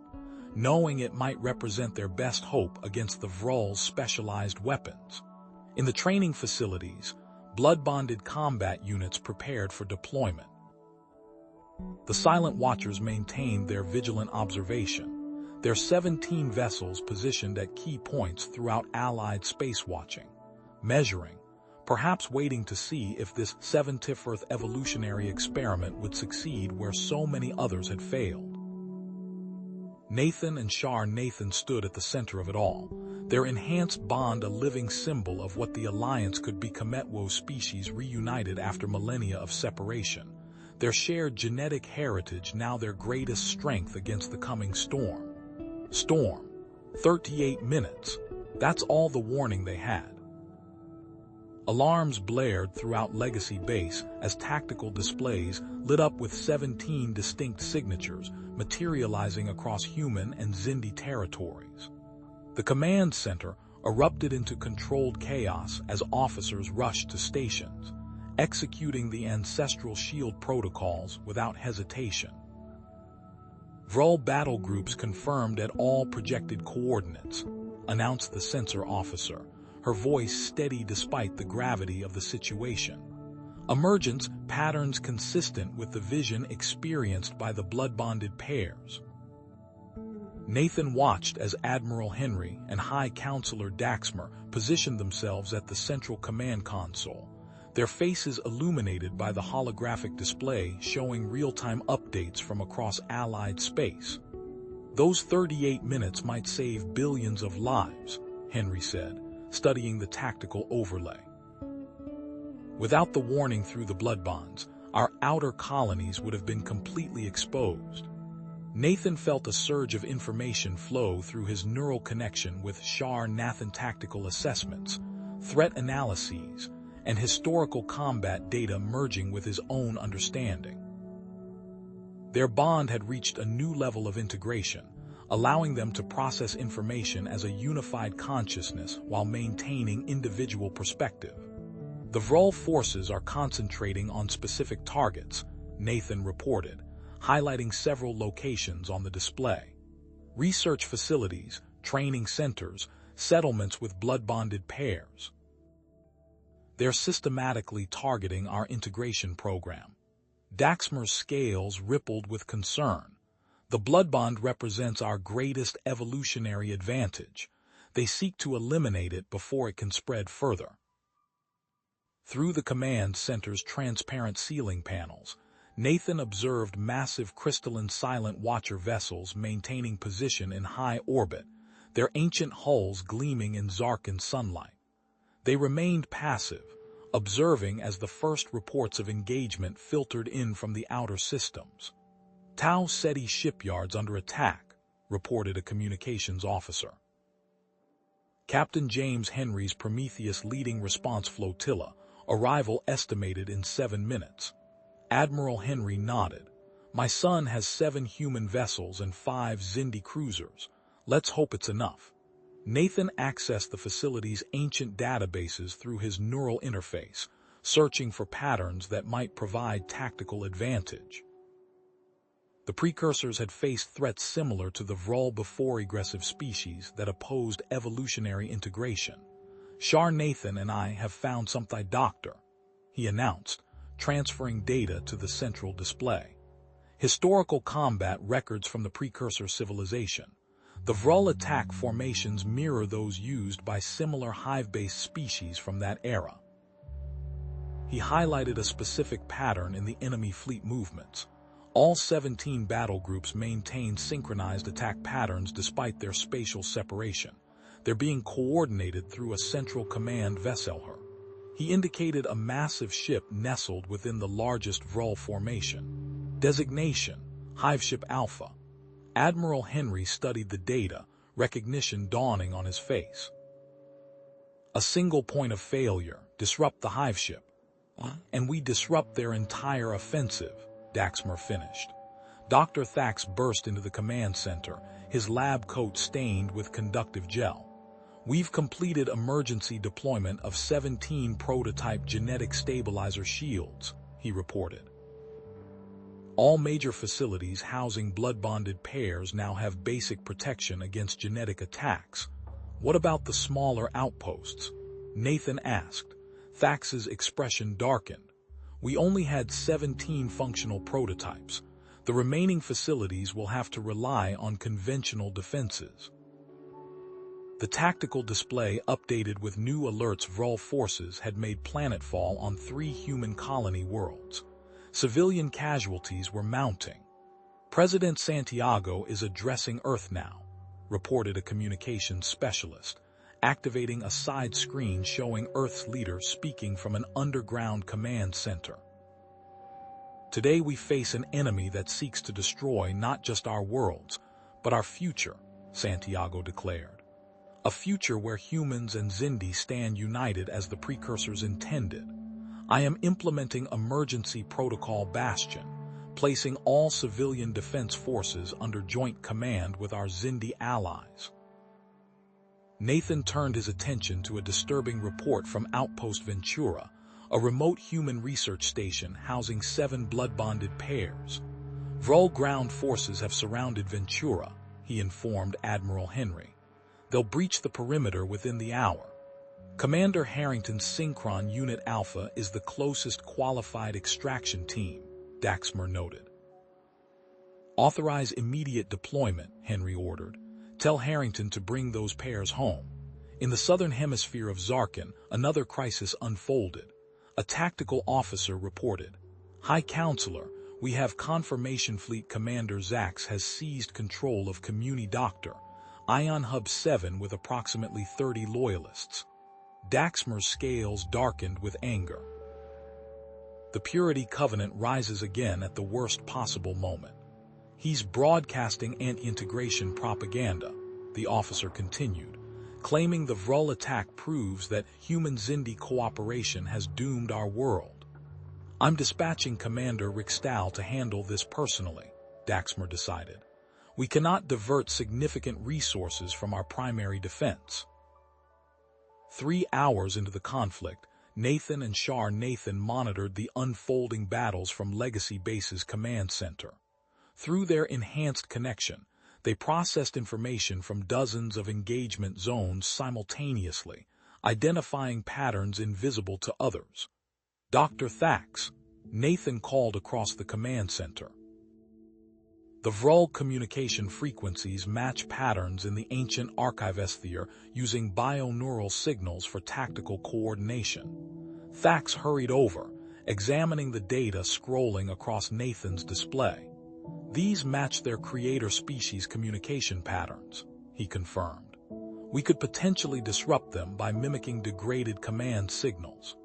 knowing it might represent their best hope against the Vrul's specialized weapons. In the training facilities, blood-bonded combat units prepared for deployment. The Silent Watchers maintained their vigilant observation, their 17 vessels positioned at key points throughout Allied space watching, measuring, perhaps waiting to see if this 70th evolutionary experiment would succeed where so many others had failed. Nathan and Shar Nathan stood at the center of it all, their enhanced bond a living symbol of what the Alliance could be. Cometwo species reunited after millennia of separation, their shared genetic heritage now their greatest strength against the coming storm. 38 minutes. That's all the warning they had. Alarms blared throughout Legacy Base as tactical displays lit up with 17 distinct signatures materializing across human and Xindi territories. The command center erupted into controlled chaos as officers rushed to stations, executing the Ancestral Shield protocols without hesitation. Vrul battle groups confirmed at all projected coordinates, announced the sensor officer, her voice steady despite the gravity of the situation. Emergence patterns consistent with the vision experienced by the blood-bonded pairs. Nathan watched as Admiral Henry and High Counselor Daxmer positioned themselves at the central command console, their faces illuminated by the holographic display showing real-time updates from across Allied space. "Those 38 minutes might save billions of lives," Henry said, studying the tactical overlay. "Without the warning through the blood bonds, our outer colonies would have been completely exposed." Nathan felt a surge of information flow through his neural connection with Shar-Nathan tactical assessments, threat analyses, and historical combat data merging with his own understanding. Their bond had reached a new level of integration, allowing them to process information as a unified consciousness while maintaining individual perspective. "The Vrol forces are concentrating on specific targets," Nathan reported, highlighting several locations on the display. "Research facilities, training centers, settlements with blood-bonded pairs. They're systematically targeting our integration program." Daxmer's scales rippled with concern. "The blood bond represents our greatest evolutionary advantage. They seek to eliminate it before it can spread further." Through the command center's transparent ceiling panels, Nathan observed massive crystalline silent watcher vessels maintaining position in high orbit, their ancient hulls gleaming in Zarkan sunlight. They remained passive, observing as the first reports of engagement filtered in from the outer systems. "Tau Ceti shipyards under attack," reported a communications officer. Captain James Henry's Prometheus leading response flotilla, arrival estimated in 7 minutes. Admiral Henry nodded. "My son has 7 human vessels and 5 Xindi cruisers. Let's hope it's enough." Nathan accessed the facility's ancient databases through his neural interface, searching for patterns that might provide tactical advantage. The precursors had faced threats similar to the Vrol before aggressive species that opposed evolutionary integration. "Shar Nathan and I have found something, Doctor," he announced, transferring data to the central display. "Historical combat records from the precursor civilization. The Vrol attack formations mirror those used by similar hive-based species from that era." He highlighted a specific pattern in the enemy fleet movements. All 17 battle groups maintain synchronized attack patterns despite their spatial separation. They're being coordinated through a central command vessel. He indicated a massive ship nestled within the largest Vrol formation. Designation: Hiveship Alpha. Admiral Henry studied the data, recognition dawning on his face. "A single point of failure, disrupt the hiveship. And we disrupt their entire offensive," Daxmer finished. Dr. Thax burst into the command center, his lab coat stained with conductive gel. "We've completed emergency deployment of 17 prototype genetic stabilizer shields," he reported. "All major facilities housing blood-bonded pairs now have basic protection against genetic attacks. What about the smaller outposts?" Nathan asked. Thax's expression darkened. "We only had 17 functional prototypes. The remaining facilities will have to rely on conventional defenses." The tactical display updated with new alerts. Vrol forces had made planetfall on 3 human colony worlds. Civilian casualties were mounting. "President Santiago is addressing Earth now," reported a communications specialist, activating a side screen showing Earth's leader speaking from an underground command center. "Today we face an enemy that seeks to destroy not just our worlds, but our future," Santiago declared. "A future where humans and Xindi stand united as the precursors intended. I am implementing Emergency Protocol Bastion, placing all civilian defense forces under joint command with our Xindi allies." Nathan turned his attention to a disturbing report from Outpost Ventura, a remote human research station housing 7 blood-bonded pairs. "Vrol ground forces have surrounded Ventura," he informed Admiral Henry. "They'll breach the perimeter within the hour. Commander Harrington's Synchron Unit Alpha is the closest qualified extraction team," Daxmer noted. "Authorize immediate deployment," Henry ordered. "Tell Harrington to bring those pairs home." In the southern hemisphere of Zarkan, another crisis unfolded. A tactical officer reported, "High Counselor, we have confirmation Fleet Commander Zax has seized control of Communi Doctor, Ion Hub 7 with approximately 30 loyalists." Daxmer's scales darkened with anger. The Purity Covenant rises again at the worst possible moment. "He's broadcasting anti-integration propaganda," the officer continued, claiming the Vrul attack proves that human-Xindi cooperation has doomed our world. "I'm dispatching Commander Rikstal to handle this personally," Daxmer decided. "We cannot divert significant resources from our primary defense." 3 hours into the conflict, Nathan and Shar Nathan monitored the unfolding battles from Legacy Base's command center. Through their enhanced connection, they processed information from dozens of engagement zones simultaneously, identifying patterns invisible to others. "Dr. Thax," Nathan called across the command center. The Vrul communication frequencies match patterns in the ancient archivosphere using bioneural signals for tactical coordination. Thax hurried over, examining the data scrolling across Nathan's display. "These match their creator species communication patterns," he confirmed. "We could potentially disrupt them by mimicking degraded command signals."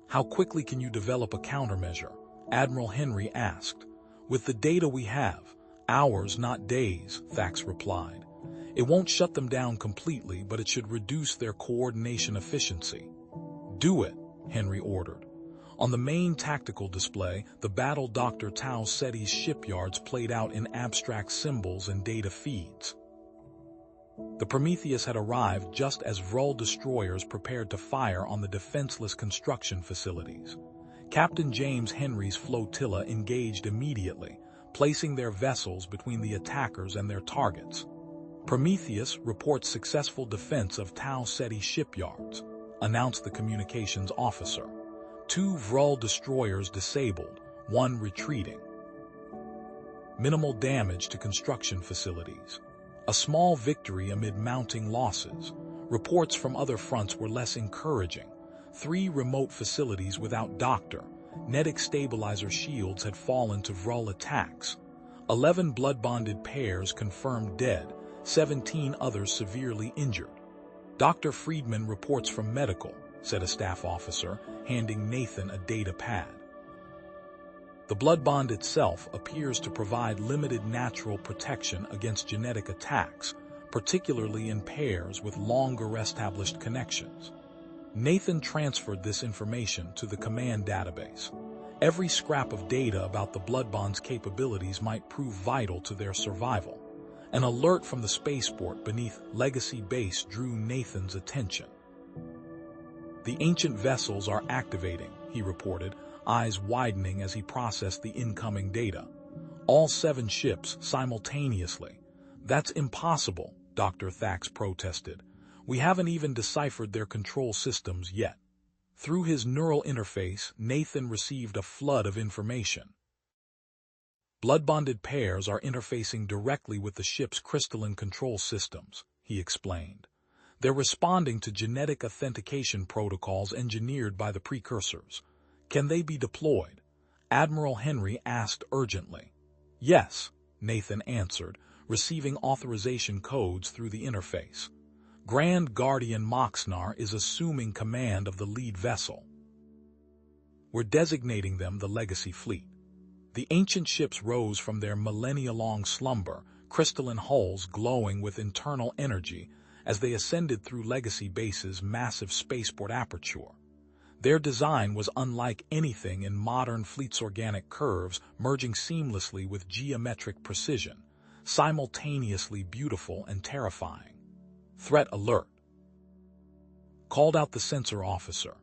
"How quickly can you develop a countermeasure?" Admiral Henry asked. "With the data we have, hours, not days," Thax replied. "It won't shut them down completely, but it should reduce their coordination efficiency." "Do it," Henry ordered. On the main tactical display, the battle Dr. Tau Seti's shipyards played out in abstract symbols and data feeds. The Prometheus had arrived just as Vrul destroyers prepared to fire on the defenseless construction facilities. Captain James Henry's flotilla engaged immediately, placing their vessels between the attackers and their targets. "Prometheus reports successful defense of Tau Seti shipyards," announced the communications officer. "2 Vrul destroyers disabled, 1 retreating. Minimal damage to construction facilities. A small victory amid mounting losses. Reports from other fronts were less encouraging. 3 remote facilities without doctor, Nedic stabilizer shields had fallen to Vrul attacks. 11 blood-bonded pairs confirmed dead, 17 others severely injured. Dr. Friedman reports from medical," said a staff officer, handing Nathan a data pad. "The blood bond itself appears to provide limited natural protection against genetic attacks, particularly in pairs with longer established connections." Nathan transferred this information to the command database. Every scrap of data about the blood bond's capabilities might prove vital to their survival. An alert from the spaceport beneath Legacy Base drew Nathan's attention. "The ancient vessels are activating," he reported, eyes widening as he processed the incoming data. "All 7 ships simultaneously." "That's impossible," Dr. Thax protested. "We haven't even deciphered their control systems yet." Through his neural interface, Nathan received a flood of information. "Blood-bonded pairs are interfacing directly with the ship's crystalline control systems," he explained. "They're responding to genetic authentication protocols engineered by the precursors. Can they be deployed?" Admiral Henry asked urgently. "Yes," Nathan answered, receiving authorization codes through the interface. "Grand Guardian Moxnar is assuming command of the lead vessel. We're designating them the Legacy Fleet." The ancient ships rose from their millennia-long slumber, crystalline hulls glowing with internal energy, as they ascended through Legacy Base's massive spaceport aperture. Their design was unlike anything in modern fleet's organic curves, merging seamlessly with geometric precision, simultaneously beautiful and terrifying. "Threat alert," called out the sensor officer.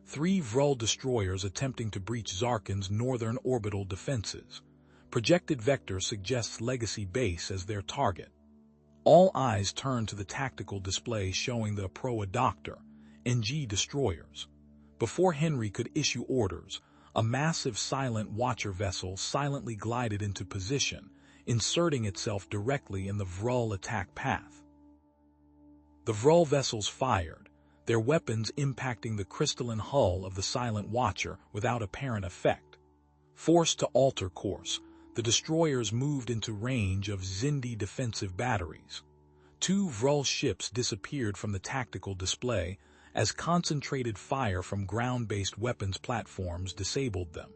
3 Vrul destroyers attempting to breach Zarkin's northern orbital defenses. Projected vector suggests Legacy Base as their target. All eyes turned to the tactical display showing the Proa Doctor, NG destroyers. Before Henry could issue orders, a massive silent watcher vessel silently glided into position, inserting itself directly in the Vrul attack path. The Vrul vessels fired, their weapons impacting the crystalline hull of the Silent Watcher without apparent effect. Forced to alter course, the destroyers moved into range of Xindi defensive batteries. 2 Vrul ships disappeared from the tactical display as concentrated fire from ground-based weapons platforms disabled them.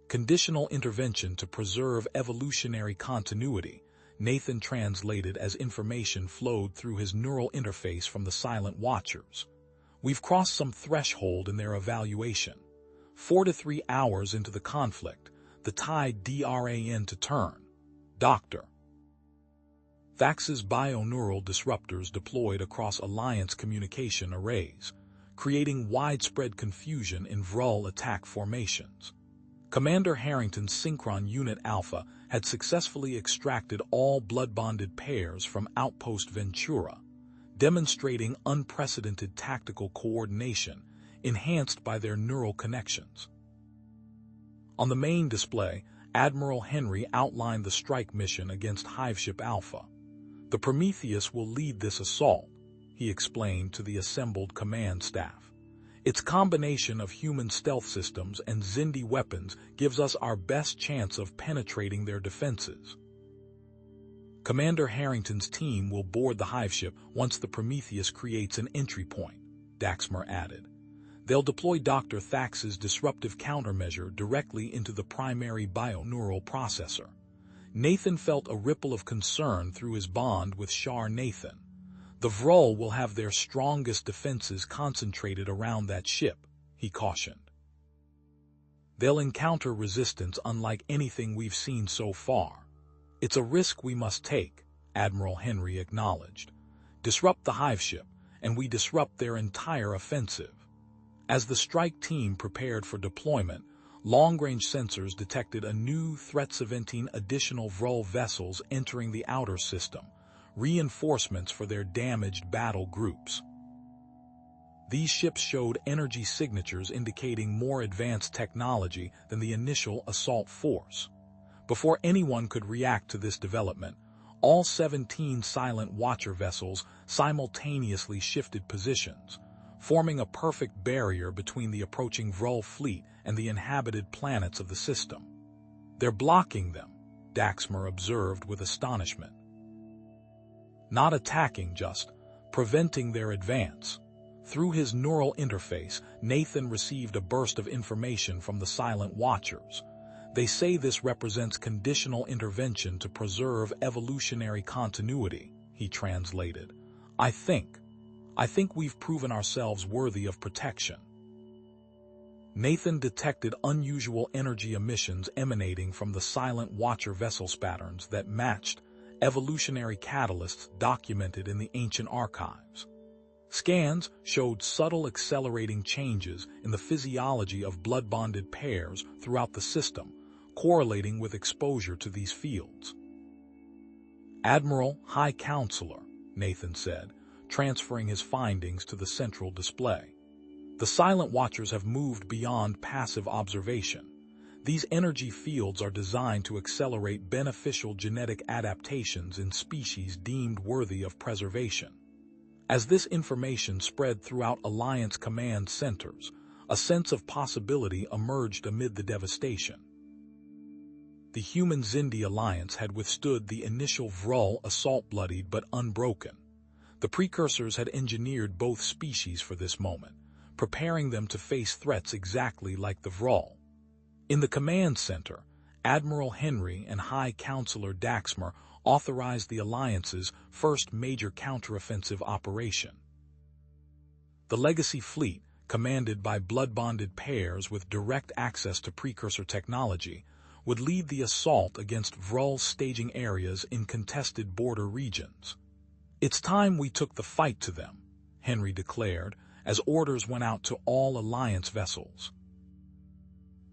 Conditional intervention to preserve evolutionary continuity, Nathan translated as information flowed through his neural interface from the Silent Watchers. We've crossed some threshold in their evaluation. 4 to 3 hours into the conflict, the tide DRAN to turn. Dr. Thax's bioneural disruptors deployed across Alliance communication arrays, creating widespread confusion in Vrul attack formations. Commander Harrington's Synchron Unit Alpha had successfully extracted all blood-bonded pairs from Outpost Ventura, demonstrating unprecedented tactical coordination enhanced by their neural connections. On the main display, Admiral Henry outlined the strike mission against Hiveship Alpha. The Prometheus will lead this assault, he explained to the assembled command staff. Its combination of human stealth systems and Xindi weapons gives us our best chance of penetrating their defenses. Commander Harrington's team will board the Hiveship once the Prometheus creates an entry point, Daxmer added. They'll deploy Dr. Thax's disruptive countermeasure directly into the primary bioneural processor. Nathan felt a ripple of concern through his bond with Shar Nathan. The Vrul will have their strongest defenses concentrated around that ship, he cautioned. They'll encounter resistance unlike anything we've seen so far. It's a risk we must take, Admiral Henry acknowledged. Disrupt the Hiveship, and we disrupt their entire offensive. As the strike team prepared for deployment, long-range sensors detected a new threat-preventing additional Vrul vessels entering the outer system, reinforcements for their damaged battle groups. These ships showed energy signatures indicating more advanced technology than the initial assault force. Before anyone could react to this development, all 17 Silent Watcher vessels simultaneously shifted positions, forming a perfect barrier between the approaching Vrul fleet and the inhabited planets of the system. They're blocking them, Daxmer observed with astonishment. Not attacking, just preventing their advance. Through his neural interface, Nathan received a burst of information from the Silent Watchers. They say this represents conditional intervention to preserve evolutionary continuity, he translated. I think we've proven ourselves worthy of protection. Nathan detected unusual energy emissions emanating from the Silent Watcher vessel patterns that matched evolutionary catalysts documented in the ancient archives. Scans showed subtle accelerating changes in the physiology of blood-bonded pairs throughout the system, correlating with exposure to these fields. Admiral, High Counselor, Nathan said, transferring his findings to the central display. The Silent Watchers have moved beyond passive observation. These energy fields are designed to accelerate beneficial genetic adaptations in species deemed worthy of preservation. As this information spread throughout Alliance command centers, a sense of possibility emerged amid the devastation. The human Xindi alliance had withstood the initial Vrul assault bloodied but unbroken. The precursors had engineered both species for this moment, preparing them to face threats exactly like the Vrul. In the command center, Admiral Henry and High Counselor Daxmer authorized the Alliance's first major counteroffensive operation. The Legacy Fleet, commanded by blood-bonded pairs with direct access to precursor technology, would lead the assault against Vrul's staging areas in contested border regions. It's time we took the fight to them, Henry declared, as orders went out to all Alliance vessels.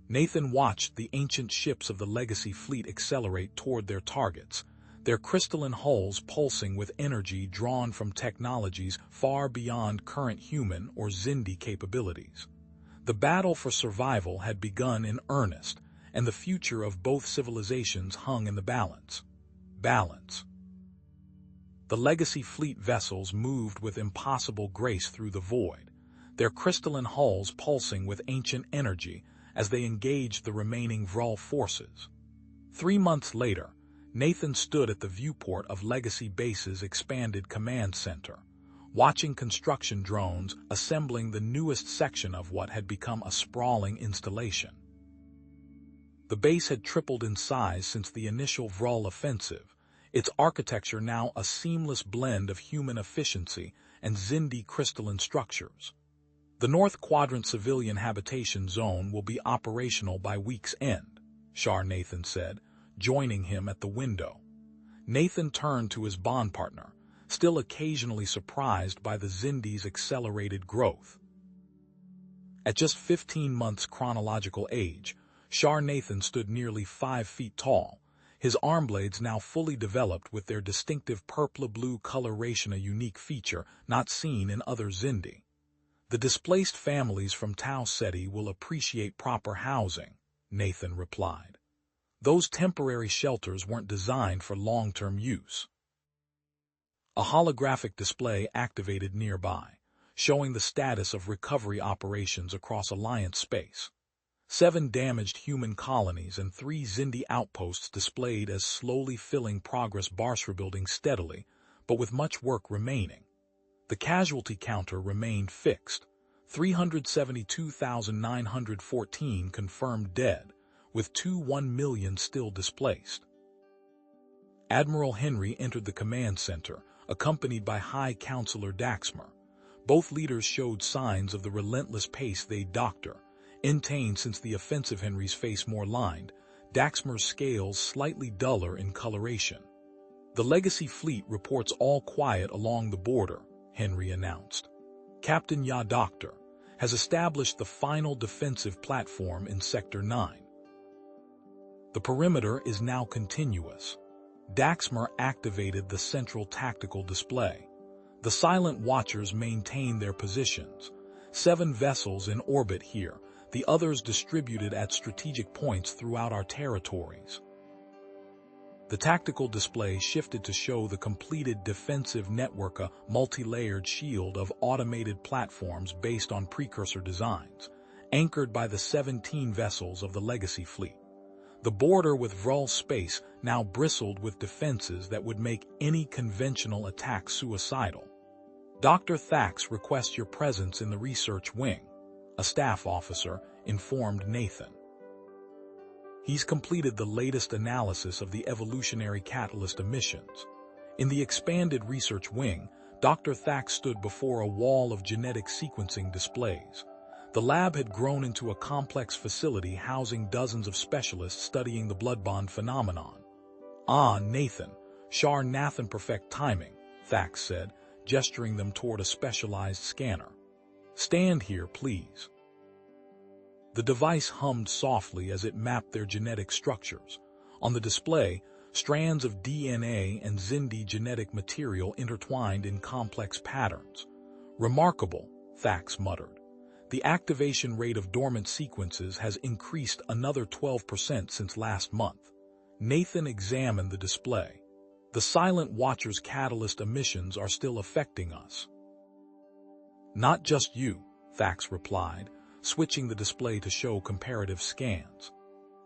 Nathan watched the ancient ships of the Legacy Fleet accelerate toward their targets, their crystalline hulls pulsing with energy drawn from technologies far beyond current human or Xindi capabilities. The battle for survival had begun in earnest, and the future of both civilizations hung in the balance. The Legacy Fleet vessels moved with impossible grace through the void, their crystalline hulls pulsing with ancient energy as they engaged the remaining Vrul forces. 3 months later, Nathan stood at the viewport of Legacy Base's expanded command center, watching construction drones assembling the newest section of what had become a sprawling installation. The base had tripled in size since the initial Vrul offensive, its architecture now a seamless blend of human efficiency and Xindi crystalline structures. The North Quadrant civilian habitation zone will be operational by week's end, Shar Nathan said, joining him at the window. Nathan turned to his bond partner, still occasionally surprised by the Xindi's accelerated growth. At just 15 months chronological age, Shar Nathan stood nearly 5 feet tall, his arm blades now fully developed with their distinctive purple-blue coloration, a unique feature not seen in other Xindi. The displaced families from Tau Ceti will appreciate proper housing, Nathan replied. Those temporary shelters weren't designed for long-term use. A holographic display activated nearby, showing the status of recovery operations across Alliance space. 7 damaged human colonies and 3 Xindi outposts displayed as slowly filling progress bars, rebuilding steadily, but with much work remaining. The casualty counter remained fixed, 372,914 confirmed dead, with 1 million still displaced. Admiral Henry entered the command center, accompanied by High Counselor Daxmer. Both leaders showed signs of the relentless pace they'd doctor. Intained since the offensive, Henry's face more lined, Daxmer's scales slightly duller in coloration. The Legacy Fleet reports all quiet along the border, Henry announced. Captain Ya Doctor has established the final defensive platform in Sector 9. The perimeter is now continuous. Daxmer activated the central tactical display. The Silent Watchers maintain their positions. 7 vessels in orbit here, the others distributed at strategic points throughout our territories. The tactical display shifted to show the completed defensive network, a multi-layered shield of automated platforms based on precursor designs, anchored by the 17 vessels of the Legacy Fleet. The border with Vrul space now bristled with defenses that would make any conventional attack suicidal. Dr. Thax requests your presence in the research wing, a staff officer informed Nathan. He's completed the latest analysis of the evolutionary catalyst emissions. In the expanded research wing, Dr. Thax stood before a wall of genetic sequencing displays. The lab had grown into a complex facility housing dozens of specialists studying the blood bond phenomenon. Ah, Nathan, Shar Nathan, perfect timing, Thax said, gesturing them toward a specialized scanner. Stand here, please. The device hummed softly as it mapped their genetic structures. On the display, strands of DNA and Xindi genetic material intertwined in complex patterns. Remarkable, Thax muttered. The activation rate of dormant sequences has increased another 12% since last month. Nathan examined the display. The Silent Watcher's catalyst emissions are still affecting us. Not just you, Thax replied, switching the display to show comparative scans.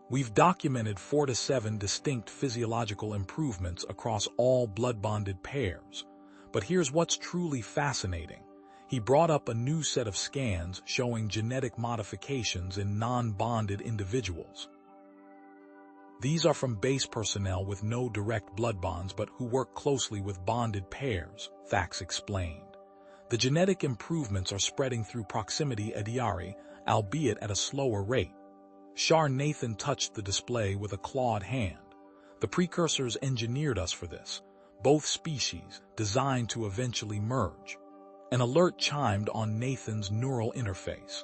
We've documented 4 to 7 distinct physiological improvements across all blood-bonded pairs. But here's what's truly fascinating. He brought up a new set of scans showing genetic modifications in non-bonded individuals. These are from base personnel with no direct blood bonds but who work closely with bonded pairs, Thax explained. The genetic improvements are spreading through proximity Adiari, albeit at a slower rate. Shar Nathan touched the display with a clawed hand. The precursors engineered us for this, both species designed to eventually merge. An alert chimed on Nathan's neural interface.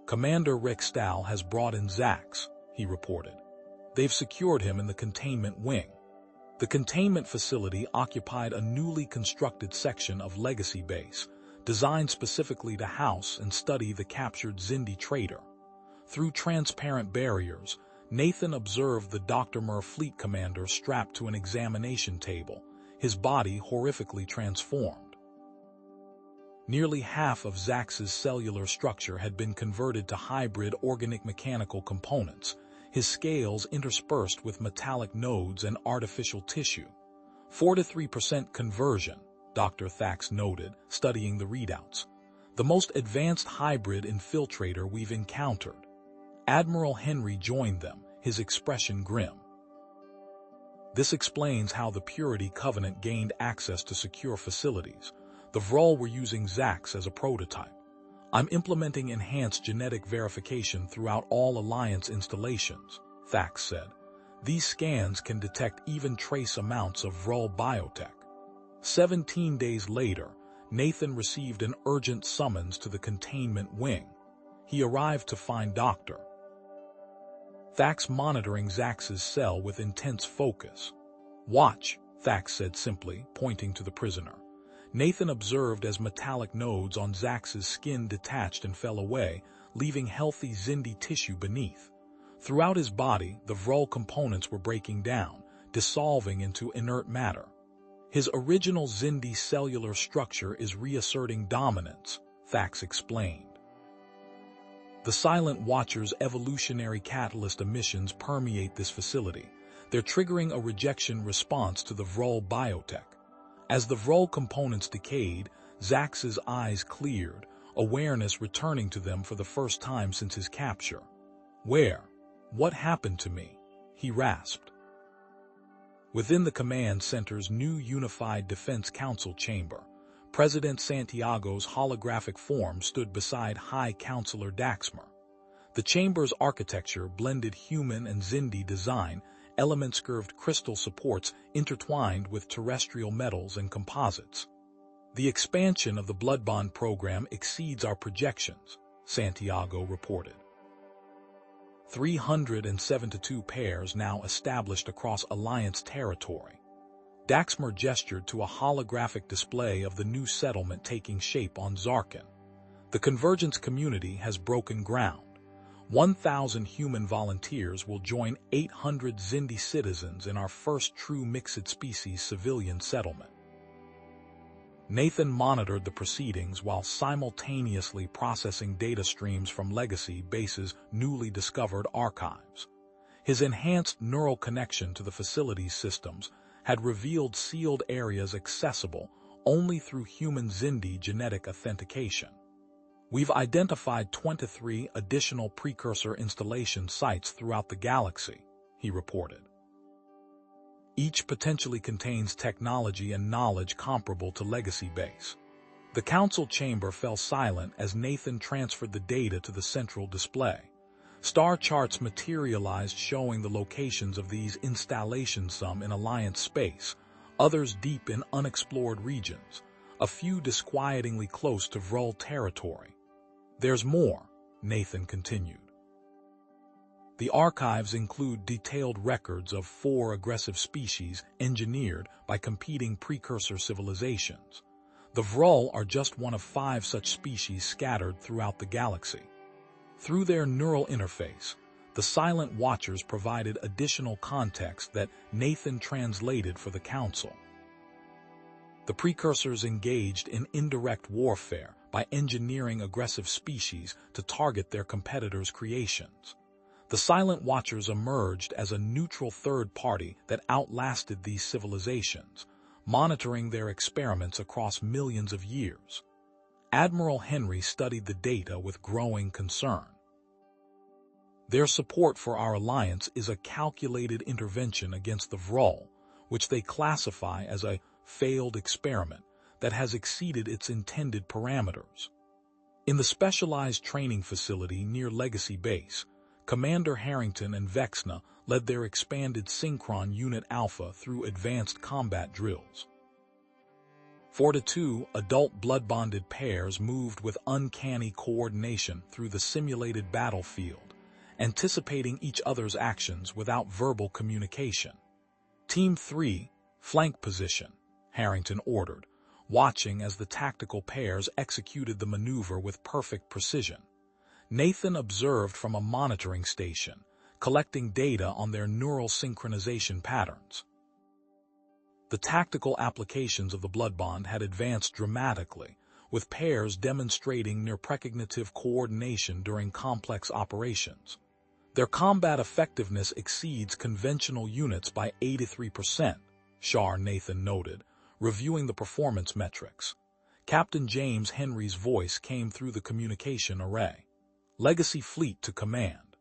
Commander Rextal has brought in Zax, he reported. They've secured him in the containment wing. The containment facility occupied a newly constructed section of Legacy Base, designed specifically to house and study the captured Xindi trader. Through transparent barriers, Nathan observed the Dr. Fleet commander strapped to an examination table, his body horrifically transformed. Nearly half of Zax's cellular structure had been converted to hybrid organic-mechanical components, his scales interspersed with metallic nodes and artificial tissue. 4 to 3% conversion, Dr. Thax noted, studying the readouts. The most advanced hybrid infiltrator we've encountered. Admiral Henry joined them, his expression grim. This explains how the Purity Covenant gained access to secure facilities. The Vrol were using Zax as a prototype. I'm implementing enhanced genetic verification throughout all Alliance installations, Thax said. These scans can detect even trace amounts of Vrol biotech. 17 days later, Nathan received an urgent summons to the containment wing. He arrived to find Dr. Thax monitoring Zax's cell with intense focus. Watch, Thax said simply, pointing to the prisoner. Nathan observed as metallic nodes on Zax's skin detached and fell away, leaving healthy Xindi tissue beneath. Throughout his body, the Vrol components were breaking down, dissolving into inert matter. His original Xindi cellular structure is reasserting dominance, Thax explained. The Silent Watcher's evolutionary catalyst emissions permeate this facility. They're triggering a rejection response to the Vrol biotech. As the Vrol components decayed, Zax's eyes cleared, awareness returning to them for the first time since his capture. Where? What happened to me? He rasped. Within the command center's new Unified Defense Council chamber, President Santiago's holographic form stood beside High Counselor Daxmer. The chamber's architecture blended human and Xindi design, element-curved crystal supports intertwined with terrestrial metals and composites. The expansion of the Blood Bond program exceeds our projections, Santiago reported. 372 pairs now established across Alliance territory. Daxmer gestured to a holographic display of the new settlement taking shape on Zarkin. The convergence community has broken ground. 1,000 human volunteers will join 800 Xindi citizens in our first true mixed-species civilian settlement. Nathan monitored the proceedings while simultaneously processing data streams from Legacy Base's newly discovered archives. His enhanced neural connection to the facility's systems had revealed sealed areas accessible only through human Xindi genetic authentication. We've identified 23 additional precursor installation sites throughout the galaxy, he reported. Each potentially contains technology and knowledge comparable to Legacy Base. The council chamber fell silent as Nathan transferred the data to the central display. Star charts materialized showing the locations of these installations, some in Alliance space, others deep in unexplored regions, a few disquietingly close to Vrol territory. There's more, Nathan continued. The archives include detailed records of 4 aggressive species engineered by competing precursor civilizations. The Vrol are just one of 5 such species scattered throughout the galaxy. Through their neural interface, the Silent Watchers provided additional context that Nathan translated for the Council. The precursors engaged in indirect warfare by engineering aggressive species to target their competitors' creations. The Silent Watchers emerged as a neutral third party that outlasted these civilizations, monitoring their experiments across millions of years. Admiral Henry studied the data with growing concern. Their support for our alliance is a calculated intervention against the Vrol, which they classify as a failed experiment that has exceeded its intended parameters. In the specialized training facility near Legacy Base, Commander Harrington and Vexna led their expanded Synchron Unit Alpha through advanced combat drills. 4 to 2 adult blood-bonded pairs moved with uncanny coordination through the simulated battlefield, anticipating each other's actions without verbal communication. Team 3, flank position, Harrington ordered, watching as the tactical pairs executed the maneuver with perfect precision. Nathan observed from a monitoring station, collecting data on their neural synchronization patterns. The tactical applications of the blood bond had advanced dramatically, with pairs demonstrating near-precognitive coordination during complex operations. Their combat effectiveness exceeds conventional units by 83%, Shar Nathan noted, reviewing the performance metrics. Captain James Henry's voice came through the communication array. Legacy Fleet to command.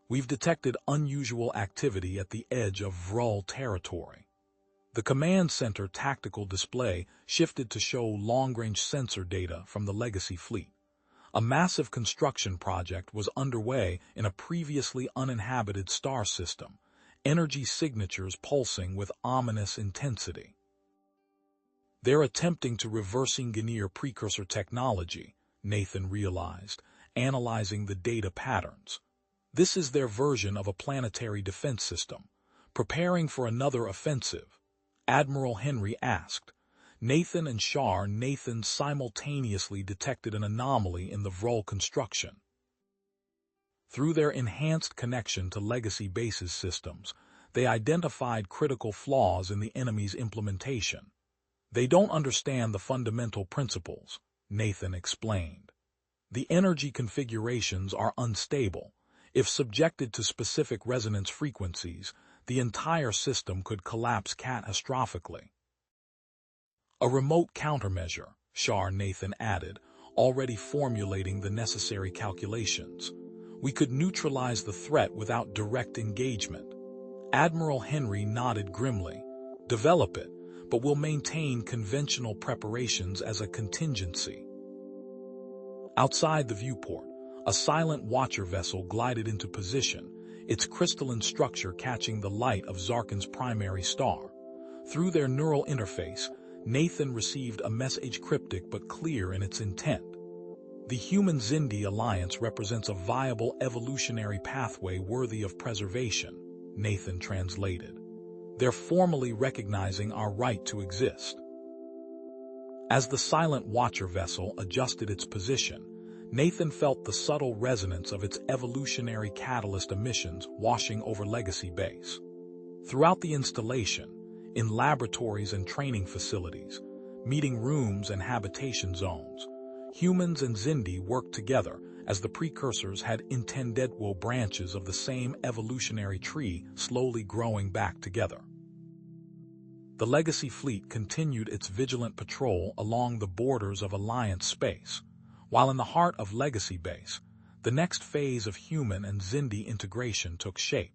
We've detected unusual activity at the edge of Vrul territory. The command center tactical display shifted to show long-range sensor data from the Legacy Fleet. A massive construction project was underway in a previously uninhabited star system, energy signatures pulsing with ominous intensity. They're attempting to reverse engineer precursor technology, Nathan realized, analyzing the data patterns. This is their version of a planetary defense system, preparing for another offensive. Admiral Henry asked. Nathan and Shar Nathan simultaneously detected an anomaly in the Vrul construction. Through their enhanced connection to legacy bases systems, they identified critical flaws in the enemy's implementation. They don't understand the fundamental principles, Nathan explained. The energy configurations are unstable. If subjected to specific resonance frequencies, the entire system could collapse catastrophically. A remote countermeasure, Shar Nathan added, already formulating the necessary calculations. We could neutralize the threat without direct engagement. Admiral Henry nodded grimly. Develop it, but we'll maintain conventional preparations as a contingency. Outside the viewport, a silent watcher vessel glided into position, its crystalline structure catching the light of Zarkin's primary star. Through their neural interface, Nathan received a message cryptic but clear in its intent. The Human-Xindi alliance represents a viable evolutionary pathway worthy of preservation, Nathan translated. They're formally recognizing our right to exist. As the silent watcher vessel adjusted its position, Nathan felt the subtle resonance of its evolutionary catalyst emissions washing over Legacy Base. Throughout the installation, in laboratories and training facilities, meeting rooms and habitation zones, humans and Xindi worked together as the precursors had intendedwo branches of the same evolutionary tree slowly growing back together. The Legacy Fleet continued its vigilant patrol along the borders of Alliance space, while in the heart of Legacy Base, the next phase of human and Xindi integration took shape.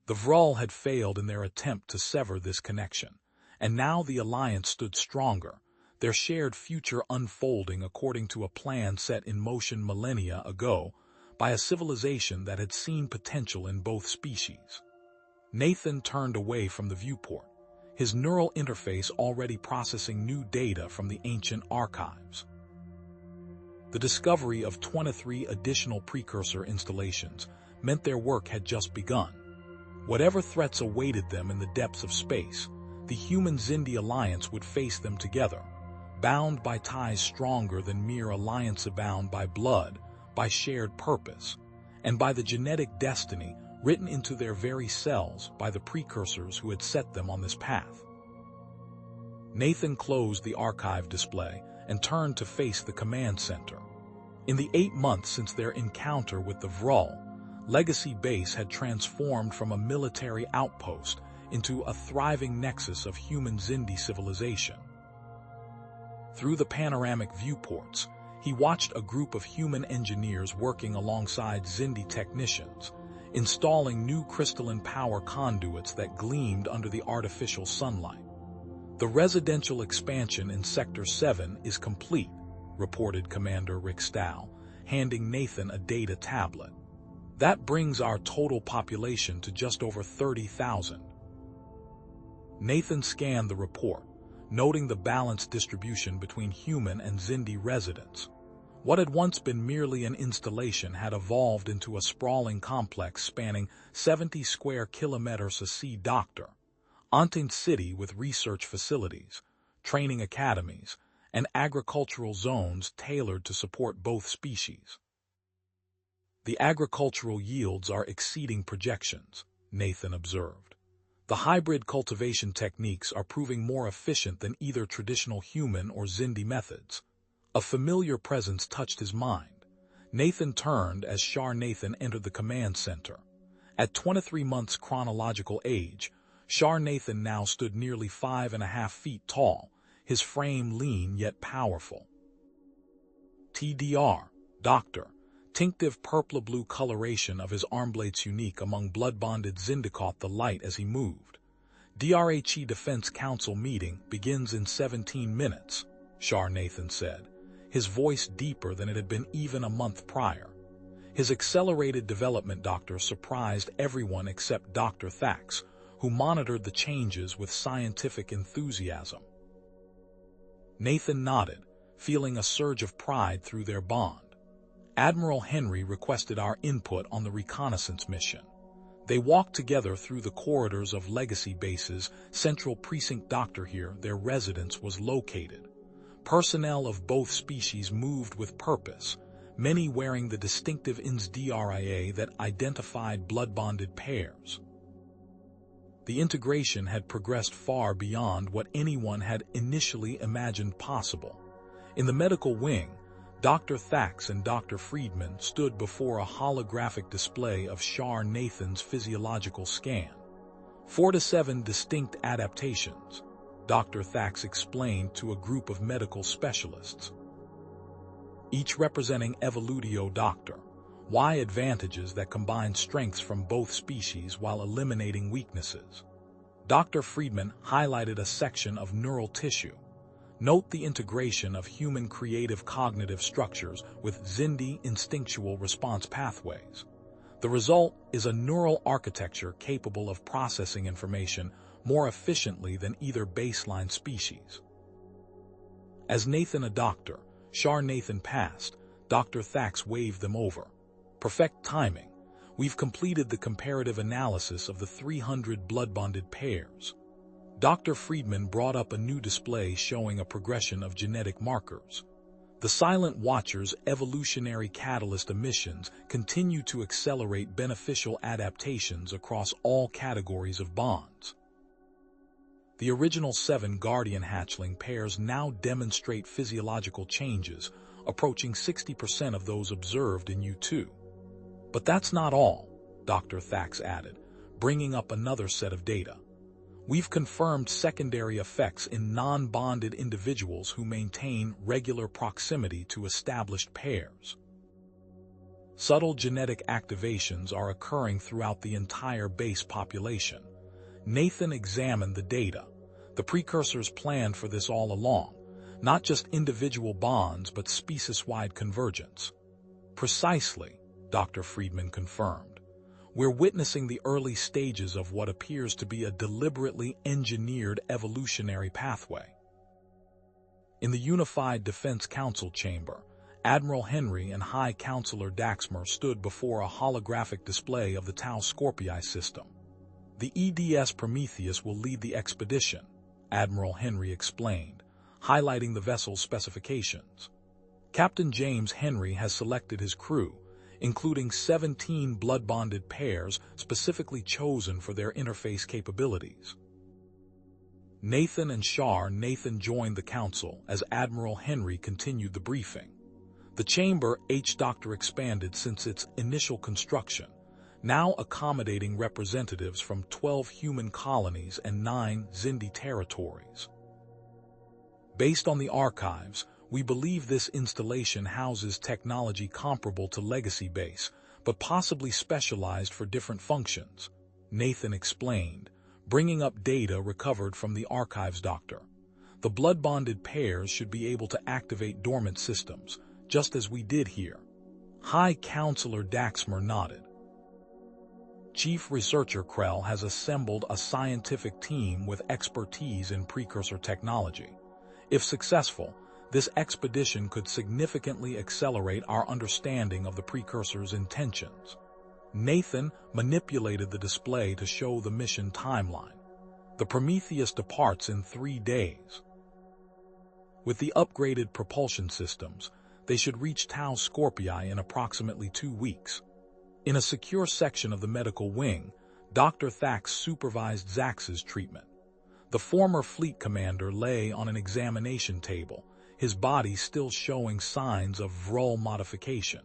The Vrul had failed in their attempt to sever this connection, and now the Alliance stood stronger, their shared future unfolding according to a plan set in motion millennia ago by a civilization that had seen potential in both species. Nathan turned away from the viewport, his neural interface already processing new data from the ancient archives. The discovery of 23 additional precursor installations meant their work had just begun. Whatever threats awaited them in the depths of space, the Human-Xindi alliance would face them together, bound by ties stronger than mere alliance bound by blood, by shared purpose, and by the genetic destiny written into their very cells by the precursors who had set them on this path. Nathan closed the archive display and turned to face the command center. In the 8 months since their encounter with the Vrul, Legacy Base had transformed from a military outpost into a thriving nexus of human-Xindi civilization. Through the panoramic viewports, he watched a group of human engineers working alongside Xindi technicians, installing new crystalline power conduits that gleamed under the artificial sunlight. The residential expansion in Sector 7 is complete, reported Commander Rick Stow, handing Nathan a data tablet. That brings our total population to just over 30,000. Nathan scanned the report, noting the balanced distribution between human and Xindi residents. What had once been merely an installation had evolved into a sprawling complex spanning 70 square kilometers. A sea doctor, Antin city with research facilities, training academies, and agricultural zones tailored to support both species. The agricultural yields are exceeding projections, Nathan observed. The hybrid cultivation techniques are proving more efficient than either traditional human or Xindi methods. A familiar presence touched his mind. Nathan turned as Shar Nathan entered the command center. At 23 months chronological age, Shar Nathan now stood nearly 5.5 feet tall, his frame lean yet powerful. TDR, Doctor, tinctive purple-blue coloration of his arm blades unique among blood-bonded Xindi caught the light as he moved. DRHE Defense Council meeting begins in 17 minutes, Shar Nathan said, his voice deeper than it had been even a month prior. His accelerated development doctor surprised everyone except Dr. Thax, who monitored the changes with scientific enthusiasm. Nathan nodded, feeling a surge of pride through their bond. Admiral Henry requested our input on the reconnaissance mission. They walked together through the corridors of Legacy Base's Central Precinct. Doctor, here their residence was located. Personnel of both species moved with purpose, many wearing the distinctive INS-DRIA that identified blood-bonded pairs. The integration had progressed far beyond what anyone had initially imagined possible. In the medical wing, Dr. Thax and Dr. Friedman stood before a holographic display of Shar Nathan's physiological scan. 4 to 7 distinct adaptations, Dr. Thax explained to a group of medical specialists, each representing Evolutio Doctor, Y advantages that combine strengths from both species while eliminating weaknesses. Dr. Friedman highlighted a section of neural tissue. Note the integration of human creative cognitive structures with Xindi instinctual response pathways. The result is a neural architecture capable of processing information more efficiently than either baseline species. As Nathan a doctor, Shar Nathan passed, Dr. Thax waved them over. Perfect timing. We've completed the comparative analysis of the 300 blood-bonded pairs. Dr. Friedman brought up a new display showing a progression of genetic markers. The Silent Watcher's evolutionary catalyst emissions continue to accelerate beneficial adaptations across all categories of bonds. The original 7 Guardian hatchling pairs now demonstrate physiological changes, approaching 60% of those observed in U2. But that's not all, Dr. Thax added, bringing up another set of data. We've confirmed secondary effects in non-bonded individuals who maintain regular proximity to established pairs. Subtle genetic activations are occurring throughout the entire base population. Nathan examined the data. The precursors planned for this all along, not just individual bonds but species-wide convergence. Precisely, Dr. Friedman confirmed. We're witnessing the early stages of what appears to be a deliberately engineered evolutionary pathway. In the Unified Defense Council chamber, Admiral Henry and High Counselor Daxmer stood before a holographic display of the Tau Scorpii system. The EDS Prometheus will lead the expedition, Admiral Henry explained, highlighting the vessel's specifications. Captain James Henry has selected his crew, including 17 blood-bonded pairs specifically chosen for their interface capabilities. Nathan and Shar Nathan joined the council as Admiral Henry continued the briefing. The chamber H-Doctor expanded since its initial construction, now accommodating representatives from 12 human colonies and 9 Xindi territories. Based on the archives, we believe this installation houses technology comparable to Legacy Base, but possibly specialized for different functions, Nathan explained, bringing up data recovered from the archives doctor. The blood-bonded pairs should be able to activate dormant systems, just as we did here. High Counselor Daxmer nodded. Chief Researcher Krell has assembled a scientific team with expertise in precursor technology. If successful, this expedition could significantly accelerate our understanding of the precursor's intentions. Nathan manipulated the display to show the mission timeline. The Prometheus departs in 3 days. With the upgraded propulsion systems, they should reach Tau Scorpii in approximately 2 weeks. In a secure section of the medical wing, Dr. Thax supervised Zax's treatment. The former fleet commander lay on an examination table, his body still showing signs of Vrol modification.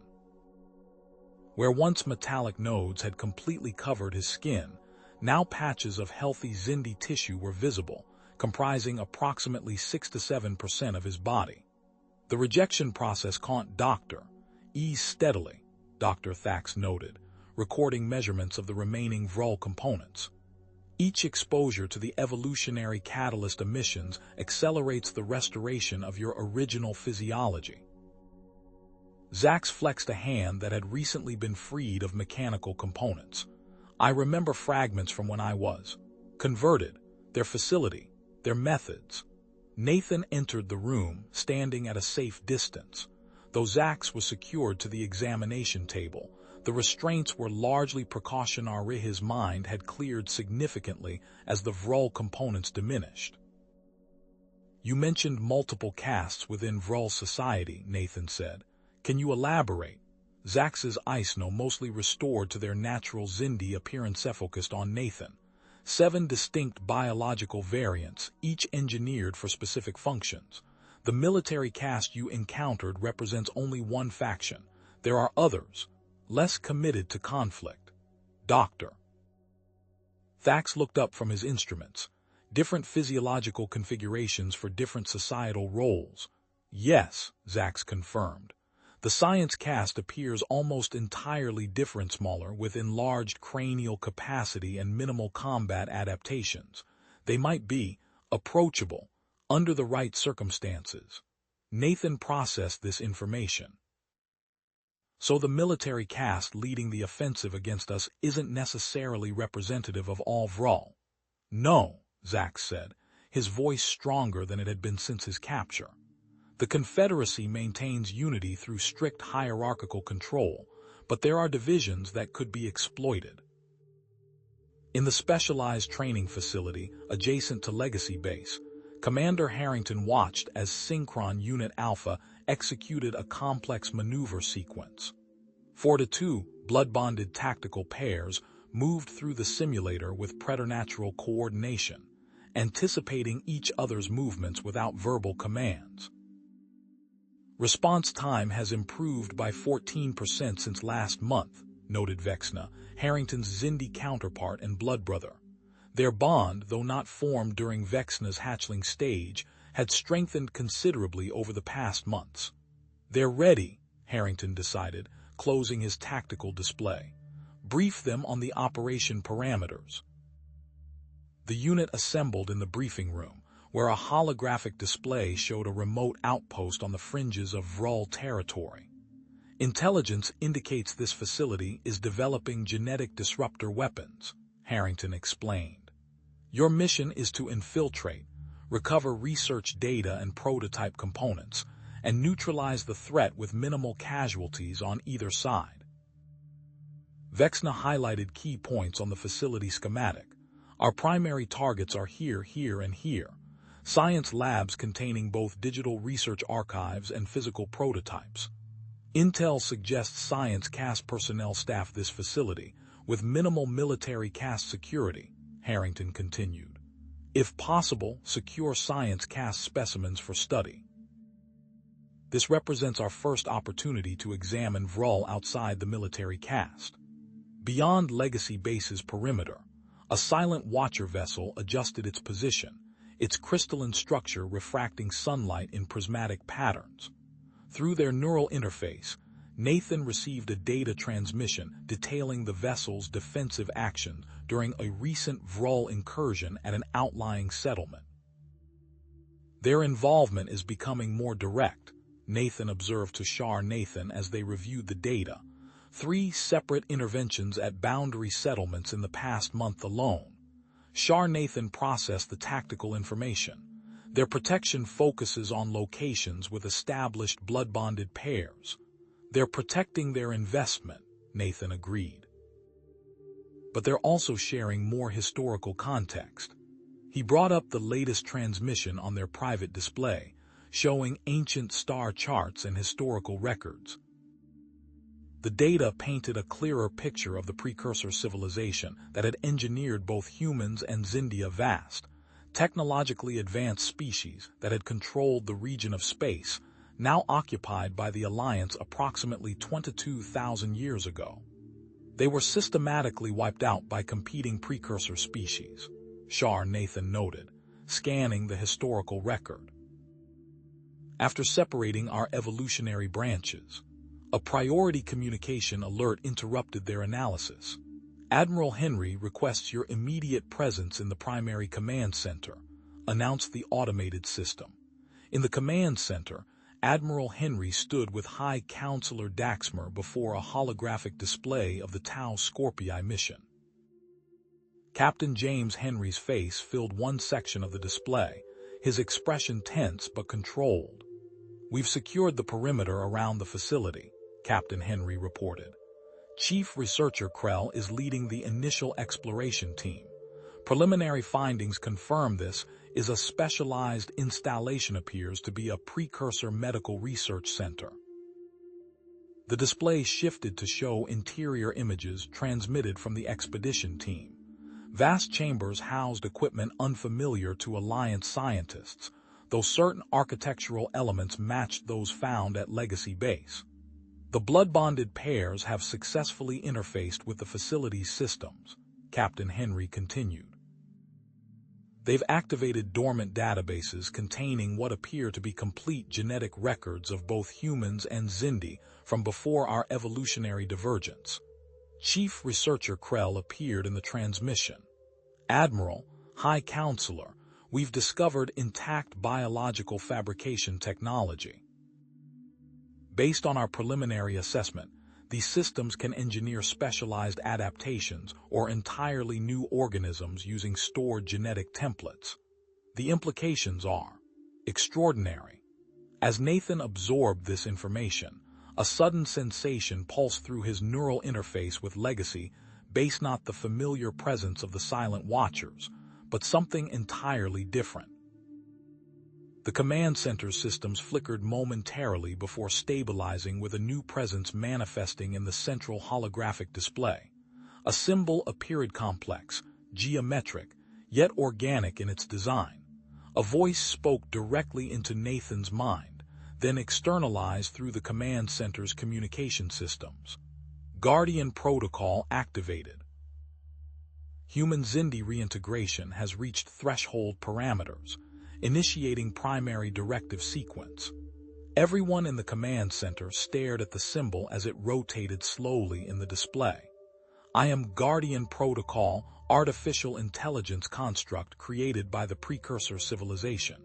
Where once metallic nodes had completely covered his skin, now patches of healthy Xindi tissue were visible, comprising approximately 6 to 7% of his body. The rejection process can't, Doctor. Ease steadily, Dr. Thax noted, recording measurements of the remaining Vrol components. Each exposure to the evolutionary catalyst emissions accelerates the restoration of your original physiology. Zax flexed a hand that had recently been freed of mechanical components. I remember fragments from when I was converted, their facility, their methods. Nathan entered the room, standing at a safe distance. Though Zax was secured to the examination table, the restraints were largely precautionary. His mind had cleared significantly as the Vrol components diminished. You mentioned multiple castes within Vrol society, Nathan said. Can you elaborate? Zax's Iceno mostly restored to their natural Xindi appearance focused on Nathan. 7 distinct biological variants, each engineered for specific functions. The military caste you encountered represents only one faction. There are others, less committed to conflict. Doctor. Thax looked up from his instruments. Different physiological configurations for different societal roles. Yes, Zax confirmed. The science caste appears almost entirely different, smaller, with enlarged cranial capacity and minimal combat adaptations. They might be approachable under the right circumstances. Nathan processed this information. So the military caste leading the offensive against us isn't necessarily representative of all Vrol. No, Zax said, his voice stronger than it had been since his capture. The Confederacy maintains unity through strict hierarchical control, but there are divisions that could be exploited. In the specialized training facility adjacent to Legacy Base, Commander Harrington watched as Synchron Unit Alpha executed a complex maneuver sequence. 4 to 2 blood-bonded tactical pairs moved through the simulator with preternatural coordination, anticipating each other's movements without verbal commands. Response time has improved by 14% since last month, noted Vexna, Harrington's Xindi counterpart and blood brother. Their bond, though not formed during Vexna's hatchling stage, had strengthened considerably over the past months. They're ready, Harrington decided, closing his tactical display. Brief them on the operation parameters. The unit assembled in the briefing room, where a holographic display showed a remote outpost on the fringes of Vrol territory. Intelligence indicates this facility is developing genetic disruptor weapons, Harrington explained. Your mission is to infiltrate, recover research data and prototype components, and neutralize the threat with minimal casualties on either side. Vexna highlighted key points on the facility schematic. Our primary targets are here, here, and here. Science labs containing both digital research archives and physical prototypes. Intel suggests science caste personnel staff this facility, with minimal military caste security, Harrington continued. If possible, secure science caste specimens for study. This represents our first opportunity to examine Vrol outside the military caste. Beyond Legacy Base's perimeter, a silent watcher vessel adjusted its position, its crystalline structure refracting sunlight in prismatic patterns. Through their neural interface, Nathan received a data transmission detailing the vessel's defensive action during a recent Vrol incursion at an outlying settlement. Their involvement is becoming more direct, Nathan observed to Shar Nathan as they reviewed the data. 3 separate interventions at boundary settlements in the past month alone. Shar Nathan processed the tactical information. Their protection focuses on locations with established blood-bonded pairs. They're protecting their investment, Nathan agreed. But they're also sharing more historical context. He brought up the latest transmission on their private display, showing ancient star charts and historical records. The data painted a clearer picture of the precursor civilization that had engineered both humans and Zindia vast, technologically advanced species that had controlled the region of space, now occupied by the Alliance approximately 22,000 years ago. They were systematically wiped out by competing precursor species, Shar Nathan noted, scanning the historical record. After separating our evolutionary branches, a priority communication alert interrupted their analysis. Admiral Henry requests your immediate presence in the primary command center, announced the automated system. In the command center, Admiral Henry stood with High Counselor Daxmer before a holographic display of the Tau Scorpii mission. Captain James Henry's face filled one section of the display, his expression tense but controlled. "We've secured the perimeter around the facility," Captain Henry reported. Chief Researcher Krell is leading the initial exploration team. Preliminary findings confirm this is a specialized installation appears to be a precursor medical research center. The display shifted to show interior images transmitted from the expedition team. Vast chambers housed equipment unfamiliar to Alliance scientists, though certain architectural elements matched those found at Legacy Base. The blood-bonded pairs have successfully interfaced with the facility's systems, Captain Henry continued. They've activated dormant databases containing what appear to be complete genetic records of both humans and Xindi from before our evolutionary divergence. Chief Researcher Krell appeared in the transmission. "Admiral, High Counselor, we've discovered intact biological fabrication technology. Based on our preliminary assessment, these systems can engineer specialized adaptations or entirely new organisms using stored genetic templates. The implications are extraordinary." As Nathan absorbed this information, a sudden sensation pulsed through his neural interface with Legacy Base, not the familiar presence of the Silent Watchers, but something entirely different. The command center systems flickered momentarily before stabilizing with a new presence manifesting in the central holographic display. A symbol appeared complex, geometric, yet organic in its design. A voice spoke directly into Nathan's mind, then externalized through the command center's communication systems. Guardian Protocol activated. Human Xindi reintegration has reached threshold parameters, initiating primary directive sequence. Everyone in the command center stared at the symbol as it rotated slowly in the display. "I am Guardian Protocol, artificial intelligence construct created by the precursor civilization.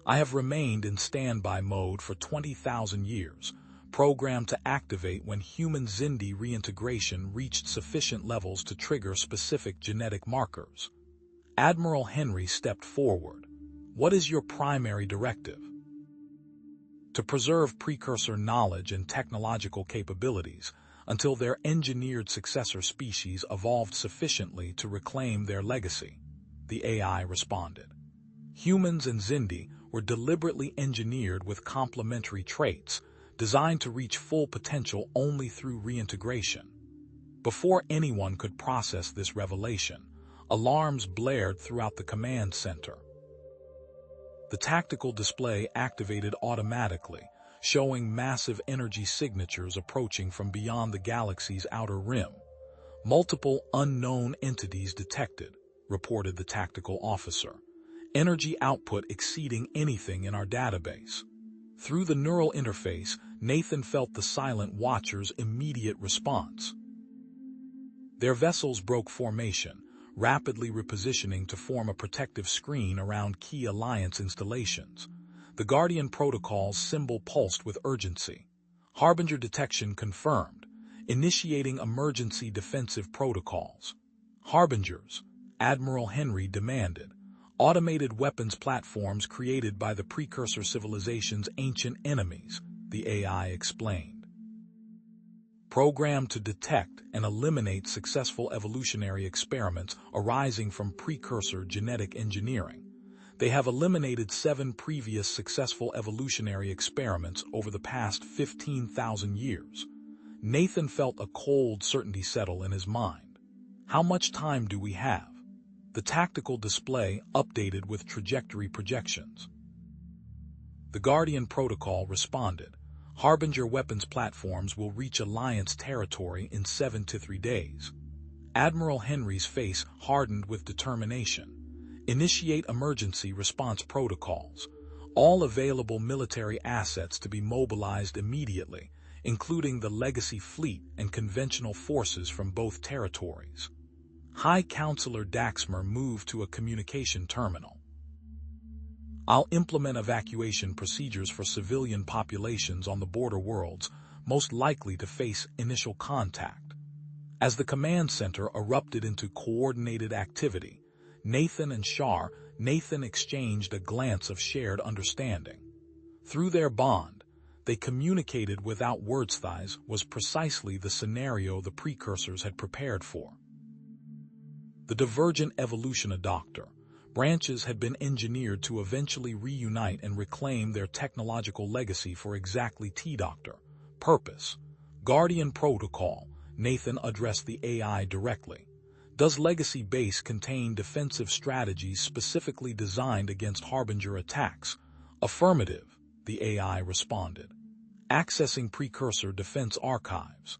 I have remained in standby mode for 20,000 years, programmed to activate when human Xindi reintegration reached sufficient levels to trigger specific genetic markers." Admiral Henry stepped forward. "What is your primary directive?" "To preserve precursor knowledge and technological capabilities until their engineered successor species evolved sufficiently to reclaim their legacy," the AI responded. Humans and Xindi were deliberately engineered with complementary traits, designed to reach full potential only through reintegration. Before anyone could process this revelation, alarms blared throughout the command center. The tactical display activated automatically, showing massive energy signatures approaching from beyond the galaxy's outer rim. "Multiple unknown entities detected," reported the tactical officer. "Energy output exceeding anything in our database." Through the neural interface, Nathan felt the Silent Watchers' immediate response. Their vessels broke formation, rapidly repositioning to form a protective screen around key Alliance installations. The Guardian Protocol's symbol pulsed with urgency. "Harbinger detection confirmed, initiating emergency defensive protocols." "Harbingers," Admiral Henry demanded. "Automated weapons platforms created by the precursor civilization's ancient enemies," the AI explained. "Programmed to detect and eliminate successful evolutionary experiments arising from precursor genetic engineering. They have eliminated 7 previous successful evolutionary experiments over the past 15,000 years," Nathan felt a cold certainty settle in his mind. How much time do we have? The tactical display updated with trajectory projections. The Guardian Protocol responded. Harbinger weapons platforms will reach Alliance territory in 7 to 3 days. Admiral Henry's face hardened with determination. Initiate emergency response protocols. All available military assets to be mobilized immediately, including the Legacy Fleet and conventional forces from both territories. High Counselor Daxmer moved to a communication terminal. I'll implement evacuation procedures for civilian populations on the border worlds most likely to face initial contact. As the command center erupted into coordinated activity, Nathan and Shar exchanged a glance of shared understanding. Through their bond, they communicated without words. This was precisely the scenario the precursors had prepared for. The divergent evolution of Dr. Branches had been engineered to eventually reunite and reclaim their technological legacy for exactly Dr. Purpose. Guardian Protocol. Nathan addressed the AI directly. Does Legacy Base contain defensive strategies specifically designed against Harbinger attacks? Affirmative, the AI responded. Accessing Precursor Defense Archives.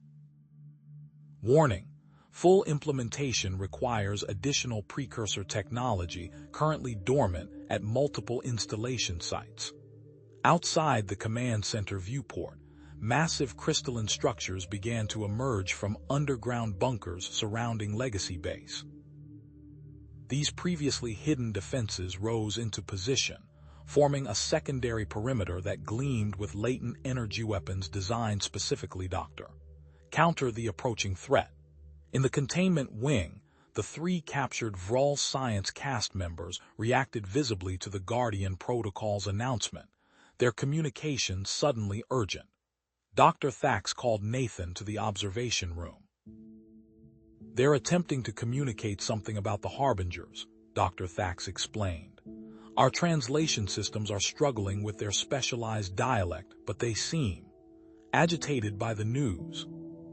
Warning. Full implementation requires additional precursor technology currently dormant at multiple installation sites. Outside the command center viewport, massive crystalline structures began to emerge from underground bunkers surrounding Legacy Base. These previously hidden defenses rose into position, forming a secondary perimeter that gleamed with latent energy weapons designed specifically to counter the approaching threat. In the containment wing, the 3 captured Vrol Science cast members reacted visibly to the Guardian Protocol's announcement, their communication suddenly urgent. Dr. Thax called Nathan to the observation room. They're attempting to communicate something about the Harbingers, Dr. Thax explained. Our translation systems are struggling with their specialized dialect, but they seem agitated by the news.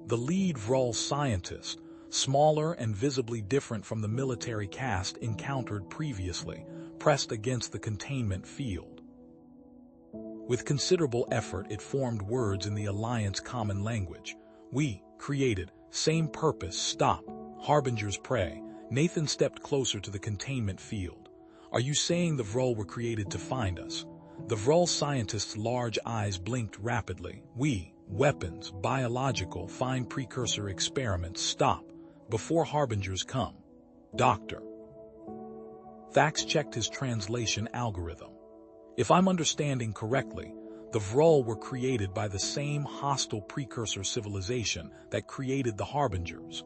The lead Vrol scientist, smaller and visibly different from the military caste encountered previously, pressed against the containment field. With considerable effort, it formed words in the Alliance common language. We created, same purpose, stop, Harbinger's prey. Nathan stepped closer to the containment field. Are you saying the Vrol were created to find us? The Vrol scientist's large eyes blinked rapidly. We, weapons, biological, fine precursor experiments, stop, before Harbingers come. Dr. Thax checked his translation algorithm. If I'm understanding correctly, the Vrol were created by the same hostile precursor civilization that created the Harbingers.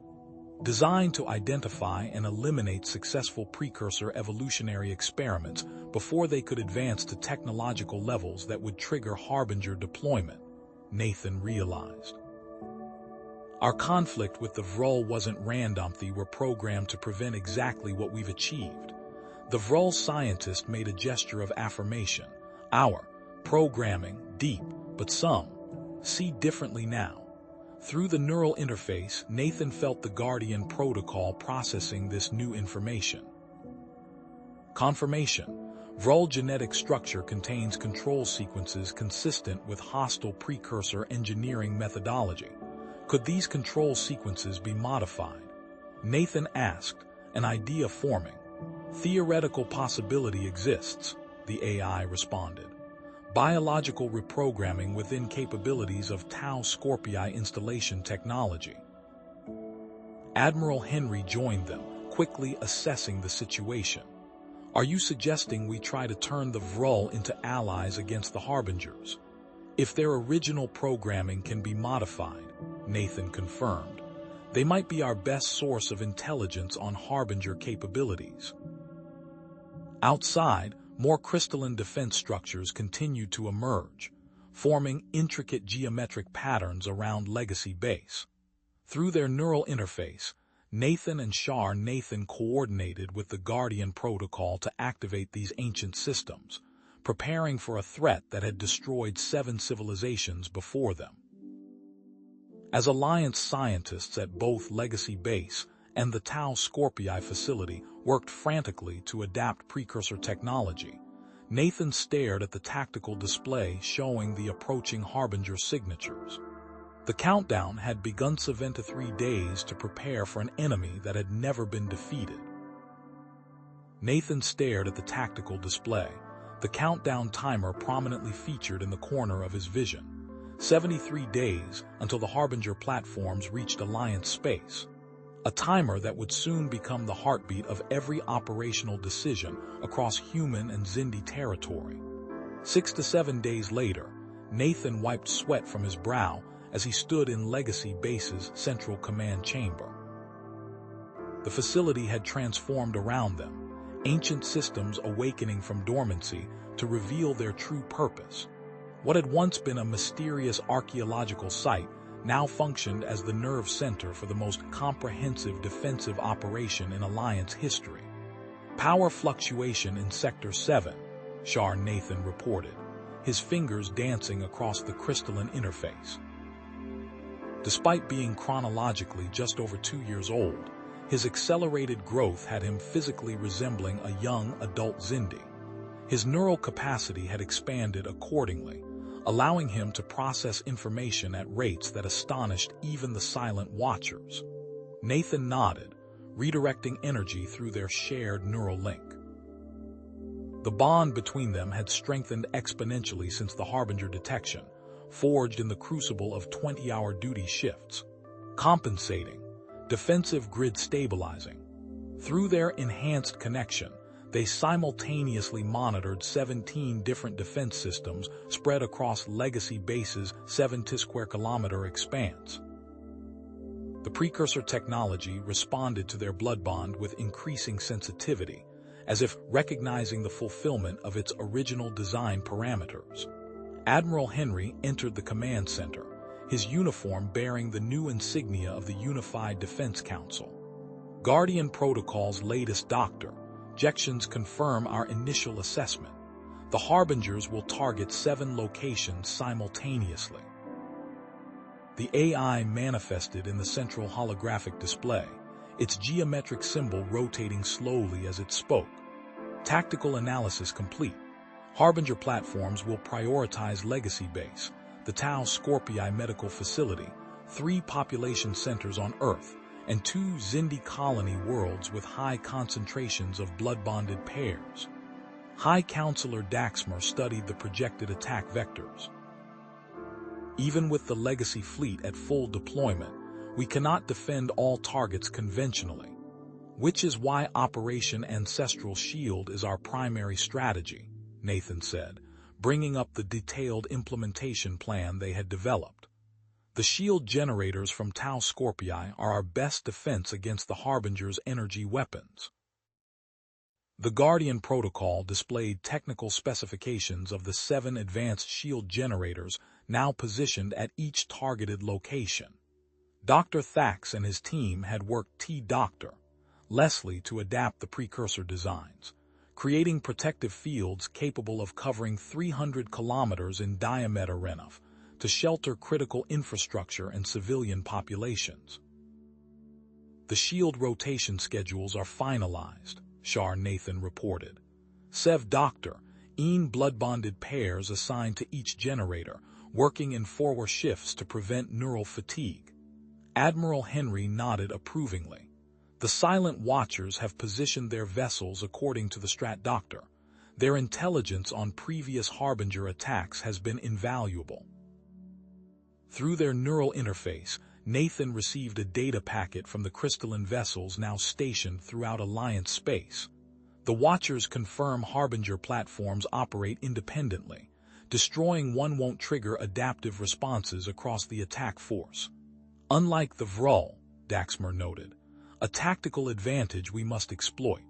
Designed to identify and eliminate successful precursor evolutionary experiments before they could advance to technological levels that would trigger Harbinger deployment, Nathan realized. Our conflict with the Vrol wasn't random. They were programmed to prevent exactly what we've achieved. The Vrol scientist made a gesture of affirmation. Our programming, deep, but some see differently now. Through the neural interface, Nathan felt the Guardian Protocol processing this new information. Confirmation. Vrol genetic structure contains control sequences consistent with hostile precursor engineering methodology. Could these control sequences be modified? Nathan asked, an idea forming. Theoretical possibility exists, the AI responded. Biological reprogramming within capabilities of Tau Scorpii installation technology. Admiral Henry joined them, quickly assessing the situation. Are you suggesting we try to turn the Vrol into allies against the Harbingers? If their original programming can be modified, Nathan confirmed, they might be our best source of intelligence on Harbinger capabilities. Outside, more crystalline defense structures continued to emerge, forming intricate geometric patterns around Legacy Base. Through their neural interface, Nathan and Shar coordinated with the Guardian Protocol to activate these ancient systems, preparing for a threat that had destroyed 7 civilizations before them. As Alliance scientists at both Legacy Base and the Tau Scorpii facility worked frantically to adapt precursor technology, Nathan stared at the tactical display showing the approaching Harbinger signatures. The countdown had begun. 73 days to prepare for an enemy that had never been defeated. Nathan stared at the tactical display, the countdown timer prominently featured in the corner of his vision. 73 days until the Harbinger platforms reached Alliance space. A timer that would soon become the heartbeat of every operational decision across human and Xindi territory. 6 to 7 days later, Nathan wiped sweat from his brow as he stood in Legacy Base's central command chamber. The facility had transformed around them, ancient systems awakening from dormancy to reveal their true purpose. What had once been a mysterious archaeological site now functioned as the nerve center for the most comprehensive defensive operation in Alliance history. Power fluctuation in Sector 7, Shar Nathan reported, his fingers dancing across the crystalline interface. Despite being chronologically just over 2 years old, his accelerated growth had him physically resembling a young adult Xindi. His neural capacity had expanded accordingly, allowing him to process information at rates that astonished even the silent watchers. Nathan nodded, redirecting energy through their shared neural link. The bond between them had strengthened exponentially since the Harbinger detection, forged in the crucible of 20-hour duty shifts, compensating, defensive grid stabilizing. Through their enhanced connection, they simultaneously monitored 17 different defense systems spread across Legacy Base's 70-square-kilometer expanse. The precursor technology responded to their blood bond with increasing sensitivity, as if recognizing the fulfillment of its original design parameters. Admiral Henry entered the command center, his uniform bearing the new insignia of the Unified Defense Council. Guardian Protocol's latest doctor. Projections confirm our initial assessment. The Harbingers will target 7 locations simultaneously. The AI manifested in the central holographic display, its geometric symbol rotating slowly as it spoke. Tactical analysis complete. Harbinger platforms will prioritize Legacy Base, the Tau Scorpii Medical Facility, 3 population centers on Earth, and 2 Xindi colony worlds with high concentrations of blood-bonded pairs. High Counselor Daxmer studied the projected attack vectors. Even with the Legacy fleet at full deployment, we cannot defend all targets conventionally, which is why Operation Ancestral Shield is our primary strategy, Nathan said, bringing up the detailed implementation plan they had developed. The shield generators from Tau Scorpii are our best defense against the Harbinger's energy weapons. The Guardian Protocol displayed technical specifications of the 7 advanced shield generators now positioned at each targeted location. Dr. Thax and his team had worked T-Dr. Leslie to adapt the precursor designs, creating protective fields capable of covering 300 kilometers in diameter enough to shelter critical infrastructure and civilian populations. The shield rotation schedules are finalized, Shar Nathan reported. Sev Doctor, blood-bonded pairs assigned to each generator, working in 4 shifts to prevent neural fatigue. Admiral Henry nodded approvingly. The Silent Watchers have positioned their vessels according to the Strat Doctor. Their intelligence on previous Harbinger attacks has been invaluable. Through their neural interface, Nathan received a data packet from the crystalline vessels now stationed throughout Alliance space. The Watchers confirm Harbinger platforms operate independently. Destroying one won't trigger adaptive responses across the attack force. Unlike the Vrul, Daxmer noted, a tactical advantage we must exploit.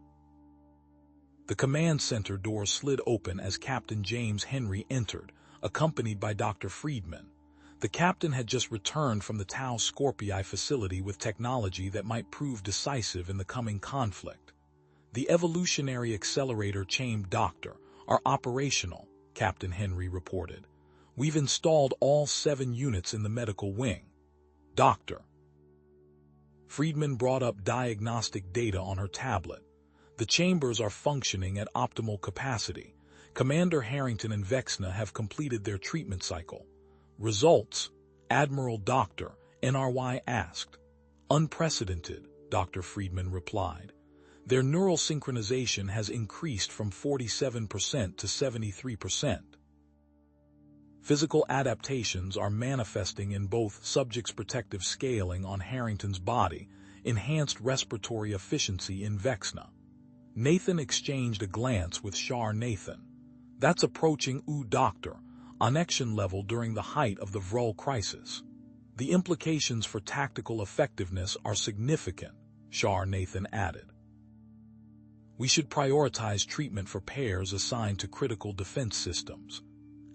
The command center doors slid open as Captain James Henry entered, accompanied by Dr. Friedman. The captain had just returned from the Tau Scorpii facility with technology that might prove decisive in the coming conflict. The evolutionary accelerator chamber doctor are operational, Captain Henry reported. We've installed all 7 units in the medical wing. Doctor. Friedman brought up diagnostic data on her tablet. The chambers are functioning at optimal capacity. Commander Harrington and Vexna have completed their treatment cycle. Results? Admiral Doctor, NRY asked. Unprecedented, Dr. Friedman replied. Their neural synchronization has increased from 47% to 73%. Physical adaptations are manifesting in both subject's protective scaling on Harrington's body, enhanced respiratory efficiency in Vexna. Nathan exchanged a glance with Shar Nathan. That's approaching Doctor, connection level during the height of the Vrol crisis. The implications for tactical effectiveness are significant, Shar Nathan added. We should prioritize treatment for pairs assigned to critical defense systems.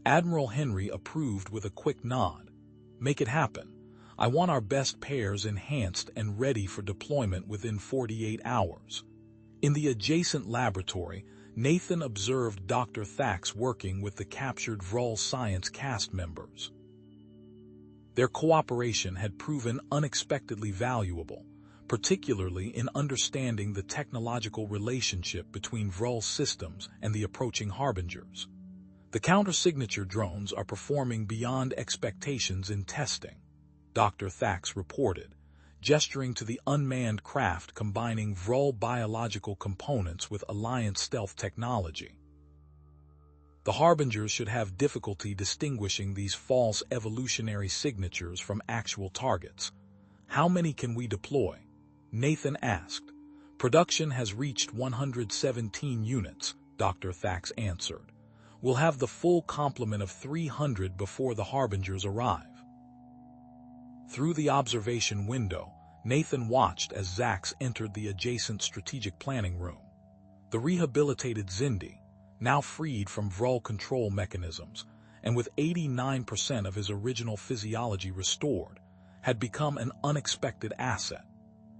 Admiral Henry approved with a quick nod. Make it happen. I want our best pairs enhanced and ready for deployment within 48 hours. In the adjacent laboratory, Nathan observed Dr. Thax working with the captured Vrol science cast members. Their cooperation had proven unexpectedly valuable, particularly in understanding the technological relationship between Vrol systems and the approaching Harbingers. The counter-signature drones are performing beyond expectations in testing, Dr. Thax reported, gesturing to the unmanned craft combining Vrol biological components with Alliance stealth technology. The Harbingers should have difficulty distinguishing these false evolutionary signatures from actual targets. How many can we deploy? Nathan asked. Production has reached 117 units, Dr. Thax answered. We'll have the full complement of 300 before the Harbingers arrive. Through the observation window, Nathan watched as Zax entered the adjacent strategic planning room. The rehabilitated Xindi, now freed from Vrol control mechanisms, and with 89% of his original physiology restored, had become an unexpected asset.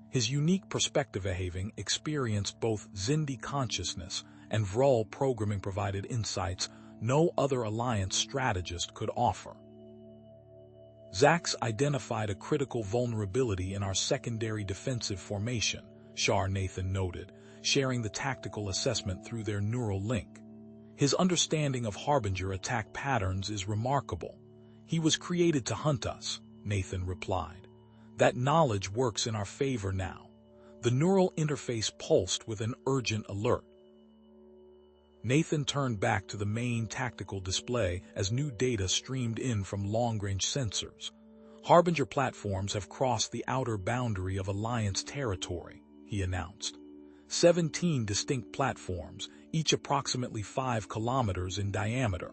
His unique perspective behaving experienced both Xindi consciousness and Vrol programming provided insights no other Alliance strategist could offer. Zax identified a critical vulnerability in our secondary defensive formation, Shar Nathan noted, sharing the tactical assessment through their neural link. His understanding of Harbinger attack patterns is remarkable. He was created to hunt us, Nathan replied. That knowledge works in our favor now. The neural interface pulsed with an urgent alert. Nathan turned back to the main tactical display as new data streamed in from long-range sensors. Harbinger platforms have crossed the outer boundary of Alliance territory, he announced. 17 distinct platforms, each approximately 5 kilometers in diameter.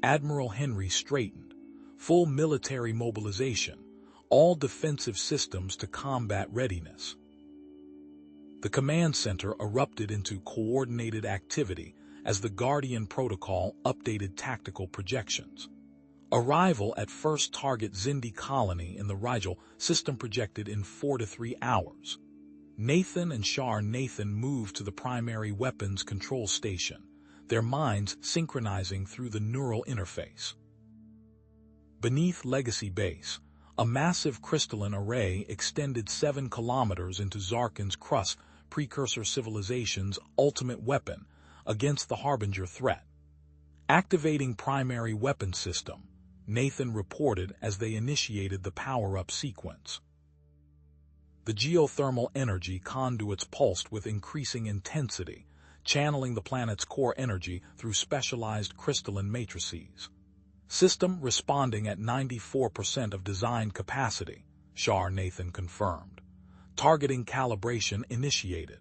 Admiral Henry straightened. Full military mobilization, all defensive systems to combat readiness. The command center erupted into coordinated activity as the Guardian Protocol updated tactical projections. Arrival at first target Xindi colony in the Rigel system projected in 4 to 3 hours. Nathan and Shar Nathan moved to the primary weapons control station, their minds synchronizing through the neural interface. Beneath Legacy Base, a massive crystalline array extended 7 kilometers into Zarkin's crust, precursor civilization's ultimate weapon against the Harbinger threat. Activating primary weapon system, Nathan reported as they initiated the power-up sequence. The geothermal energy conduits pulsed with increasing intensity, channeling the planet's core energy through specialized crystalline matrices. System responding at 94% of design capacity, Shar Nathan confirmed. Targeting calibration initiated.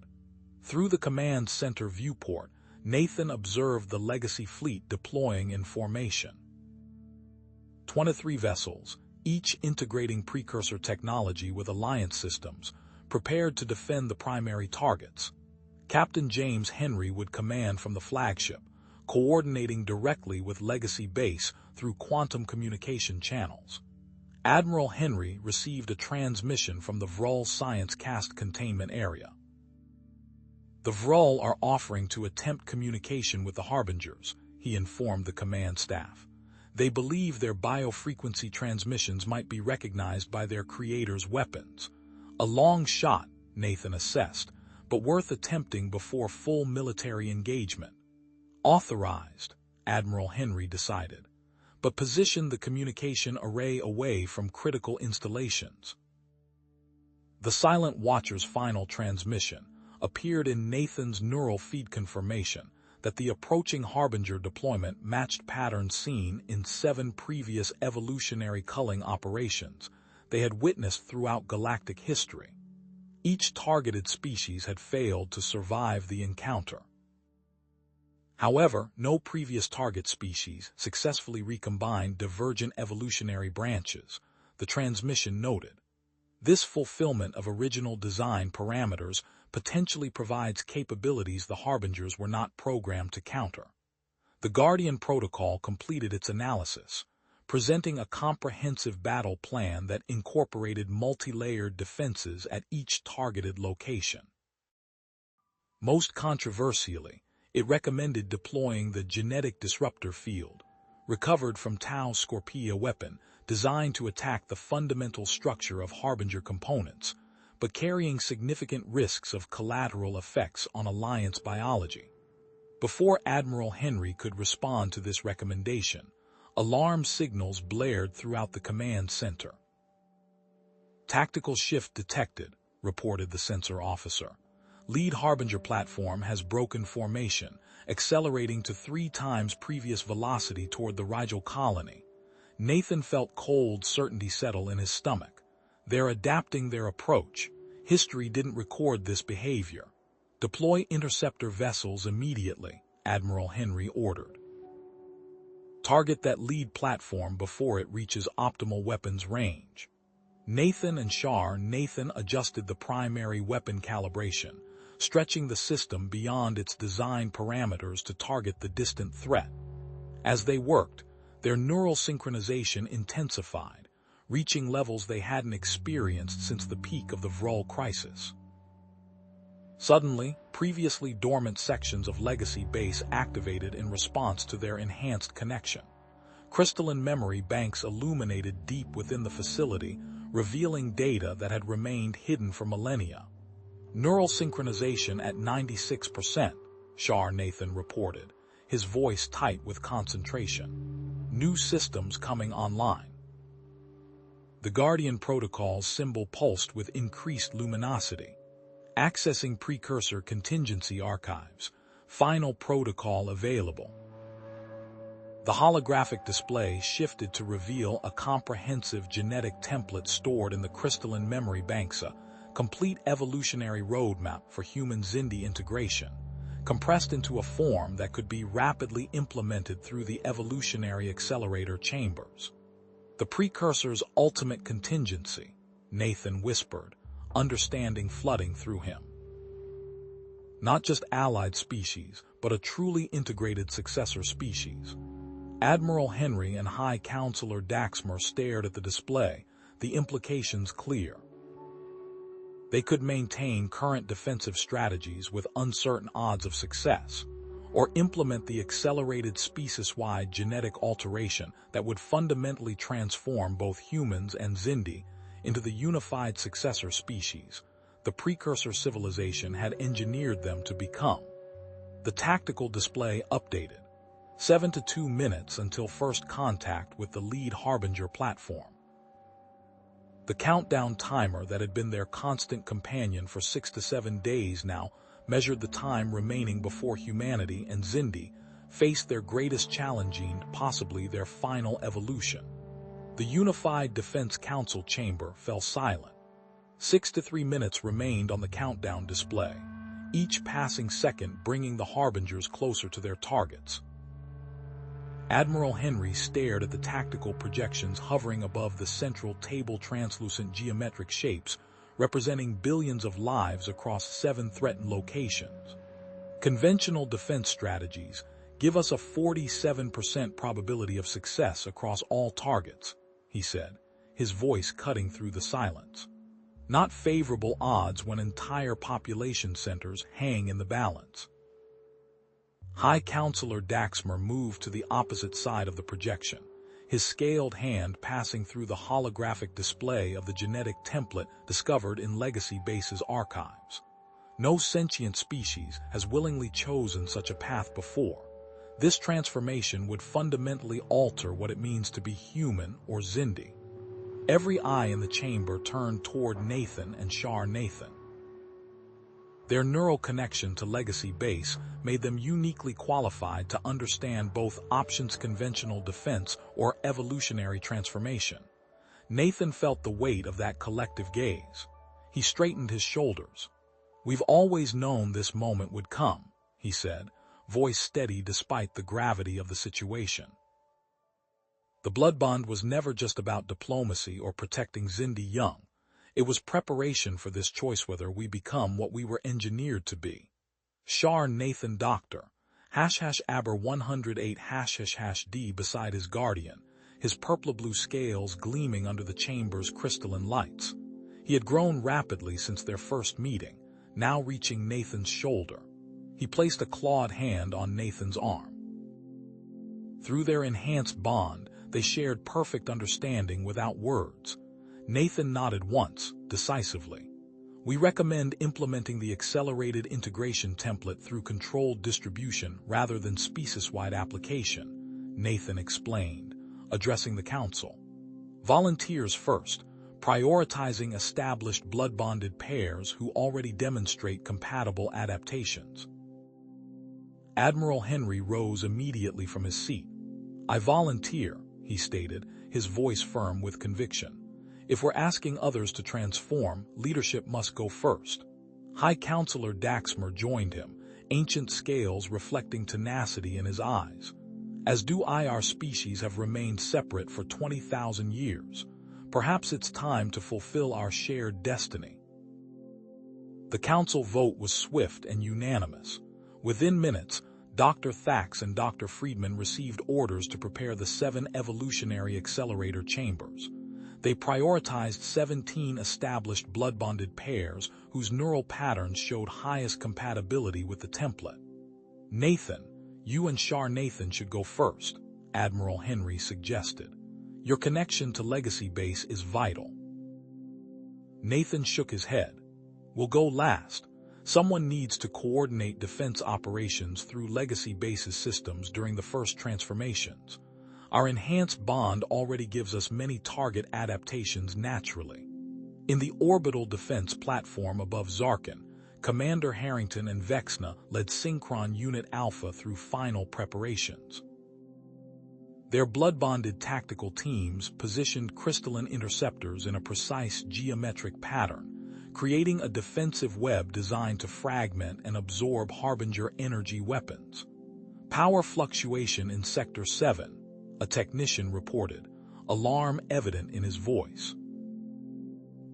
Through the command center viewport, Nathan observed the Legacy fleet deploying in formation. 23 vessels, each integrating precursor technology with Alliance systems, prepared to defend the primary targets. Captain James Henry would command from the flagship, coordinating directly with Legacy Base through quantum communication channels. Admiral Henry received a transmission from the Vrol Science Cast containment area. The Vrol are offering to attempt communication with the Harbingers, he informed the command staff. They believe their biofrequency transmissions might be recognized by their creators' weapons. A long shot, Nathan assessed, but worth attempting before full military engagement. Authorized, Admiral Henry decided, but positioned the communication array away from critical installations. The Silent Watcher's final transmission appeared in Nathan's neural feed confirmation that the approaching Harbinger deployment matched patterns seen in 7 previous evolutionary culling operations they had witnessed throughout galactic history. Each targeted species had failed to survive the encounter. However, no previous target species successfully recombined divergent evolutionary branches, the transmission noted. This fulfillment of original design parameters potentially provides capabilities the Harbingers were not programmed to counter. The Guardian Protocol completed its analysis, presenting a comprehensive battle plan that incorporated multi-layered defenses at each targeted location. Most controversially, it recommended deploying the genetic disruptor field, recovered from Tau Scorpia weapon, designed to attack the fundamental structure of Harbinger components, but carrying significant risks of collateral effects on Alliance biology. Before Admiral Henry could respond to this recommendation, alarm signals blared throughout the command center. "Tactical shift detected," reported the sensor officer. "Lead Harbinger platform has broken formation, accelerating to 3 times previous velocity toward the Rigel colony." Nathan felt cold certainty settle in his stomach. They're adapting their approach. History didn't record this behavior. "Deploy interceptor vessels immediately," Admiral Henry ordered. "Target that lead platform before it reaches optimal weapons range." Nathan adjusted the primary weapon calibration, stretching the system beyond its design parameters to target the distant threat. As they worked, their neural synchronization intensified, reaching levels they hadn't experienced since the peak of the Vrol crisis. Suddenly, previously dormant sections of Legacy Base activated in response to their enhanced connection. Crystalline memory banks illuminated deep within the facility, revealing data that had remained hidden for millennia. "Neural synchronization at 96%, Nathan reported, his voice tight with concentration. "New systems coming online." The Guardian Protocol's symbol pulsed with increased luminosity. "Accessing precursor contingency archives. Final protocol available." The holographic display shifted to reveal a comprehensive genetic template stored in the crystalline memory banks, a complete evolutionary roadmap for human Xindi integration, compressed into a form that could be rapidly implemented through the evolutionary accelerator chambers. "The precursor's ultimate contingency," Nathan whispered, understanding flooding through him. "Not just allied species, but a truly integrated successor species." Admiral Henry and High Counselor Daxmer stared at the display, the implications clear. They could maintain current defensive strategies with uncertain odds of success, or implement the accelerated species-wide genetic alteration that would fundamentally transform both humans and Xindi into the unified successor species the precursor civilization had engineered them to become. The tactical display updated. 7 to 2 minutes until first contact with the lead Harbinger platform. The countdown timer that had been their constant companion for 6 to 7 days now measured the time remaining before humanity and Xindi faced their greatest challenge and possibly their final evolution. The Unified Defense Council chamber fell silent. 6 to 3 minutes remained on the countdown display, each passing second bringing the Harbingers closer to their targets. Admiral Henry stared at the tactical projections hovering above the central table, translucent geometric shapes representing billions of lives across 7 threatened locations. "Conventional defense strategies give us a 47% probability of success across all targets," he said, his voice cutting through the silence. "Not favorable odds when entire population centers hang in the balance." High Counselor Daxmer moved to the opposite side of the projection, his scaled hand passing through the holographic display of the genetic template discovered in Legacy Base's archives. No sentient species has willingly chosen such a path before. This transformation would fundamentally alter what it means to be human or Xindi. Every eye in the chamber turned toward Nathan and Shar Nathan. Their neural connection to Legacy Base made them uniquely qualified to understand both options: conventional defense or evolutionary transformation. Nathan felt the weight of that collective gaze. He straightened his shoulders. "We've always known this moment would come," he said, voice steady despite the gravity of the situation. The blood bond was never just about diplomacy or protecting Xindi young. It was preparation for this choice: whether we become what we were engineered to be. Shar Nathan Doctor, #Aber 108 #D beside his guardian, his purple-blue scales gleaming under the chamber's crystalline lights. He had grown rapidly since their first meeting, now reaching Nathan's shoulder. He placed a clawed hand on Nathan's arm. Through their enhanced bond, they shared perfect understanding without words. Nathan nodded once, decisively. "We recommend implementing the accelerated integration template through controlled distribution rather than species-wide application," Nathan explained, addressing the council. "Volunteers first, prioritizing established blood-bonded pairs who already demonstrate compatible adaptations." Admiral Henry rose immediately from his seat. "I volunteer," he stated, his voice firm with conviction. "If we're asking others to transform, leadership must go first." High Counselor Daxmer joined him, ancient scales reflecting tenacity in his eyes. "As do I. Our species have remained separate for 20,000 years. Perhaps it's time to fulfill our shared destiny." The council vote was swift and unanimous. Within minutes, Dr. Thax and Dr. Friedman received orders to prepare the 7 evolutionary accelerator chambers. They prioritized 17 established blood-bonded pairs whose neural patterns showed highest compatibility with the template. "Nathan, you and Shar Nathan should go first," Admiral Henry suggested. "Your connection to Legacy Base is vital." Nathan shook his head. "We'll go last. Someone needs to coordinate defense operations through Legacy Base's systems during the first transformations. Our enhanced bond already gives us many target adaptations naturally." In the orbital defense platform above Zarkin, Commander Harrington and Vexna led Synchron Unit Alpha through final preparations. Their blood-bonded tactical teams positioned crystalline interceptors in a precise geometric pattern, creating a defensive web designed to fragment and absorb Harbinger energy weapons. "Power fluctuation in Sector 7, a technician reported, alarm evident in his voice.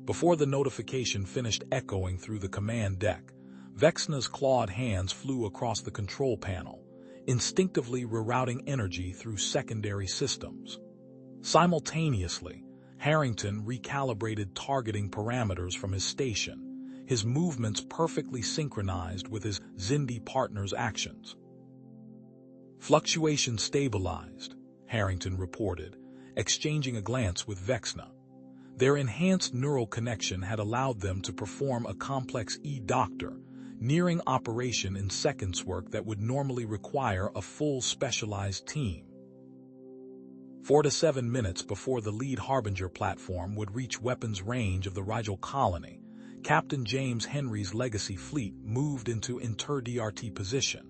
Before the notification finished echoing through the command deck, Vexna's clawed hands flew across the control panel, instinctively rerouting energy through secondary systems. Simultaneously, Harrington recalibrated targeting parameters from his station, his movements perfectly synchronized with his Xindi partner's actions. "Fluctuation stabilized," Harrington reported, exchanging a glance with Vexna. Their enhanced neural connection had allowed them to perform a complex E-Doctor, nearing operation in seconds, work that would normally require a full specialized team. 4 to 7 minutes before the lead Harbinger platform would reach weapons range of the Rigel colony, Captain James Henry's Legacy fleet moved into inter-DRT position.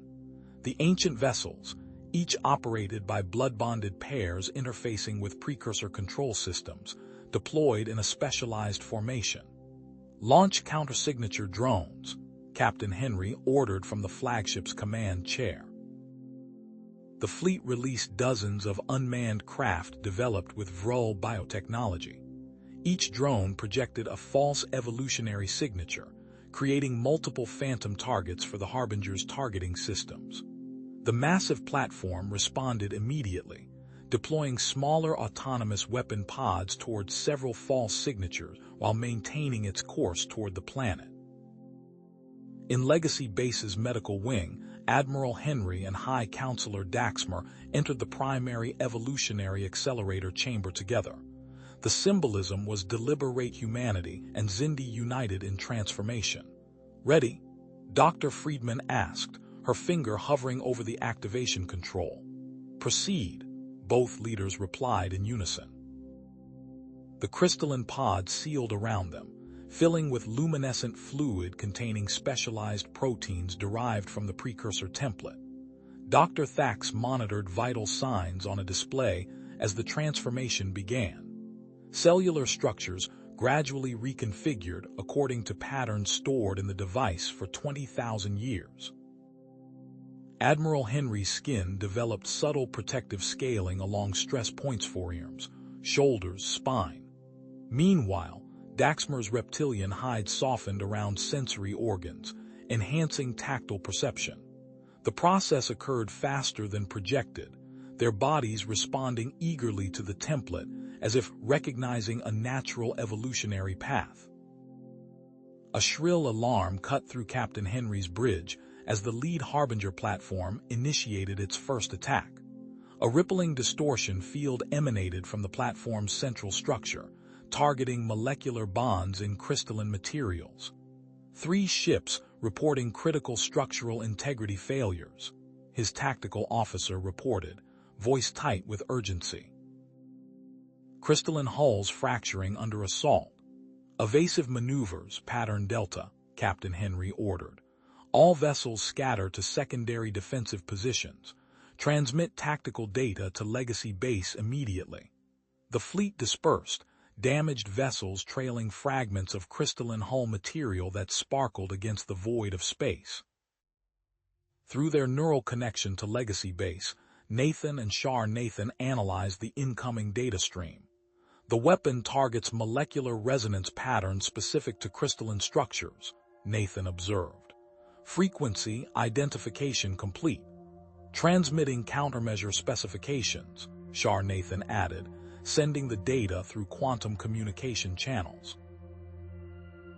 The ancient vessels, each operated by blood-bonded pairs interfacing with precursor control systems, deployed in a specialized formation. "Launch countersignature drones," Captain Henry ordered from the flagship's command chair. The fleet released dozens of unmanned craft developed with Vrul biotechnology. Each drone projected a false evolutionary signature, creating multiple phantom targets for the Harbinger's targeting systems. The massive platform responded immediately, deploying smaller autonomous weapon pods towards several false signatures while maintaining its course toward the planet. In Legacy Base's medical wing, Admiral Henry and High Counselor Daxmer entered the primary evolutionary accelerator chamber together. The symbolism was deliberate humanity and Xindi united in transformation. "Ready?" Dr. Friedman asked, her finger hovering over the activation control. "Proceed," both leaders replied in unison. The crystalline pod sealed around them, filling with luminescent fluid containing specialized proteins derived from the precursor template. Dr. Thax monitored vital signs on a display as the transformation began. Cellular structures gradually reconfigured according to patterns stored in the device for 20,000 years. Admiral Henry's skin developed subtle protective scaling along stress points forearms, shoulders, spine. Meanwhile, Daxmer's reptilian hide softened around sensory organs, enhancing tactile perception. The process occurred faster than projected, their bodies responding eagerly to the template as if recognizing a natural evolutionary path. A shrill alarm cut through Captain Henry's bridge as the lead Harbinger platform initiated its first attack. A rippling distortion field emanated from the platform's central structure, targeting molecular bonds in crystalline materials. 3 ships reporting critical structural integrity failures, his tactical officer reported, voice tight with urgency. Crystalline hulls fracturing under assault. Evasive maneuvers, pattern Delta, Captain Henry ordered. All vessels scatter to secondary defensive positions. Transmit tactical data to Legacy Base immediately. The fleet dispersed, damaged vessels trailing fragments of crystalline hull material that sparkled against the void of space. Through their neural connection to Legacy Base, Nathan and Shar Nathan analyzed the incoming data stream. The weapon targets molecular resonance patterns specific to crystalline structures, Nathan observed. Frequency identification complete. Transmitting countermeasure specifications, Shar Nathan added, sending the data through quantum communication channels.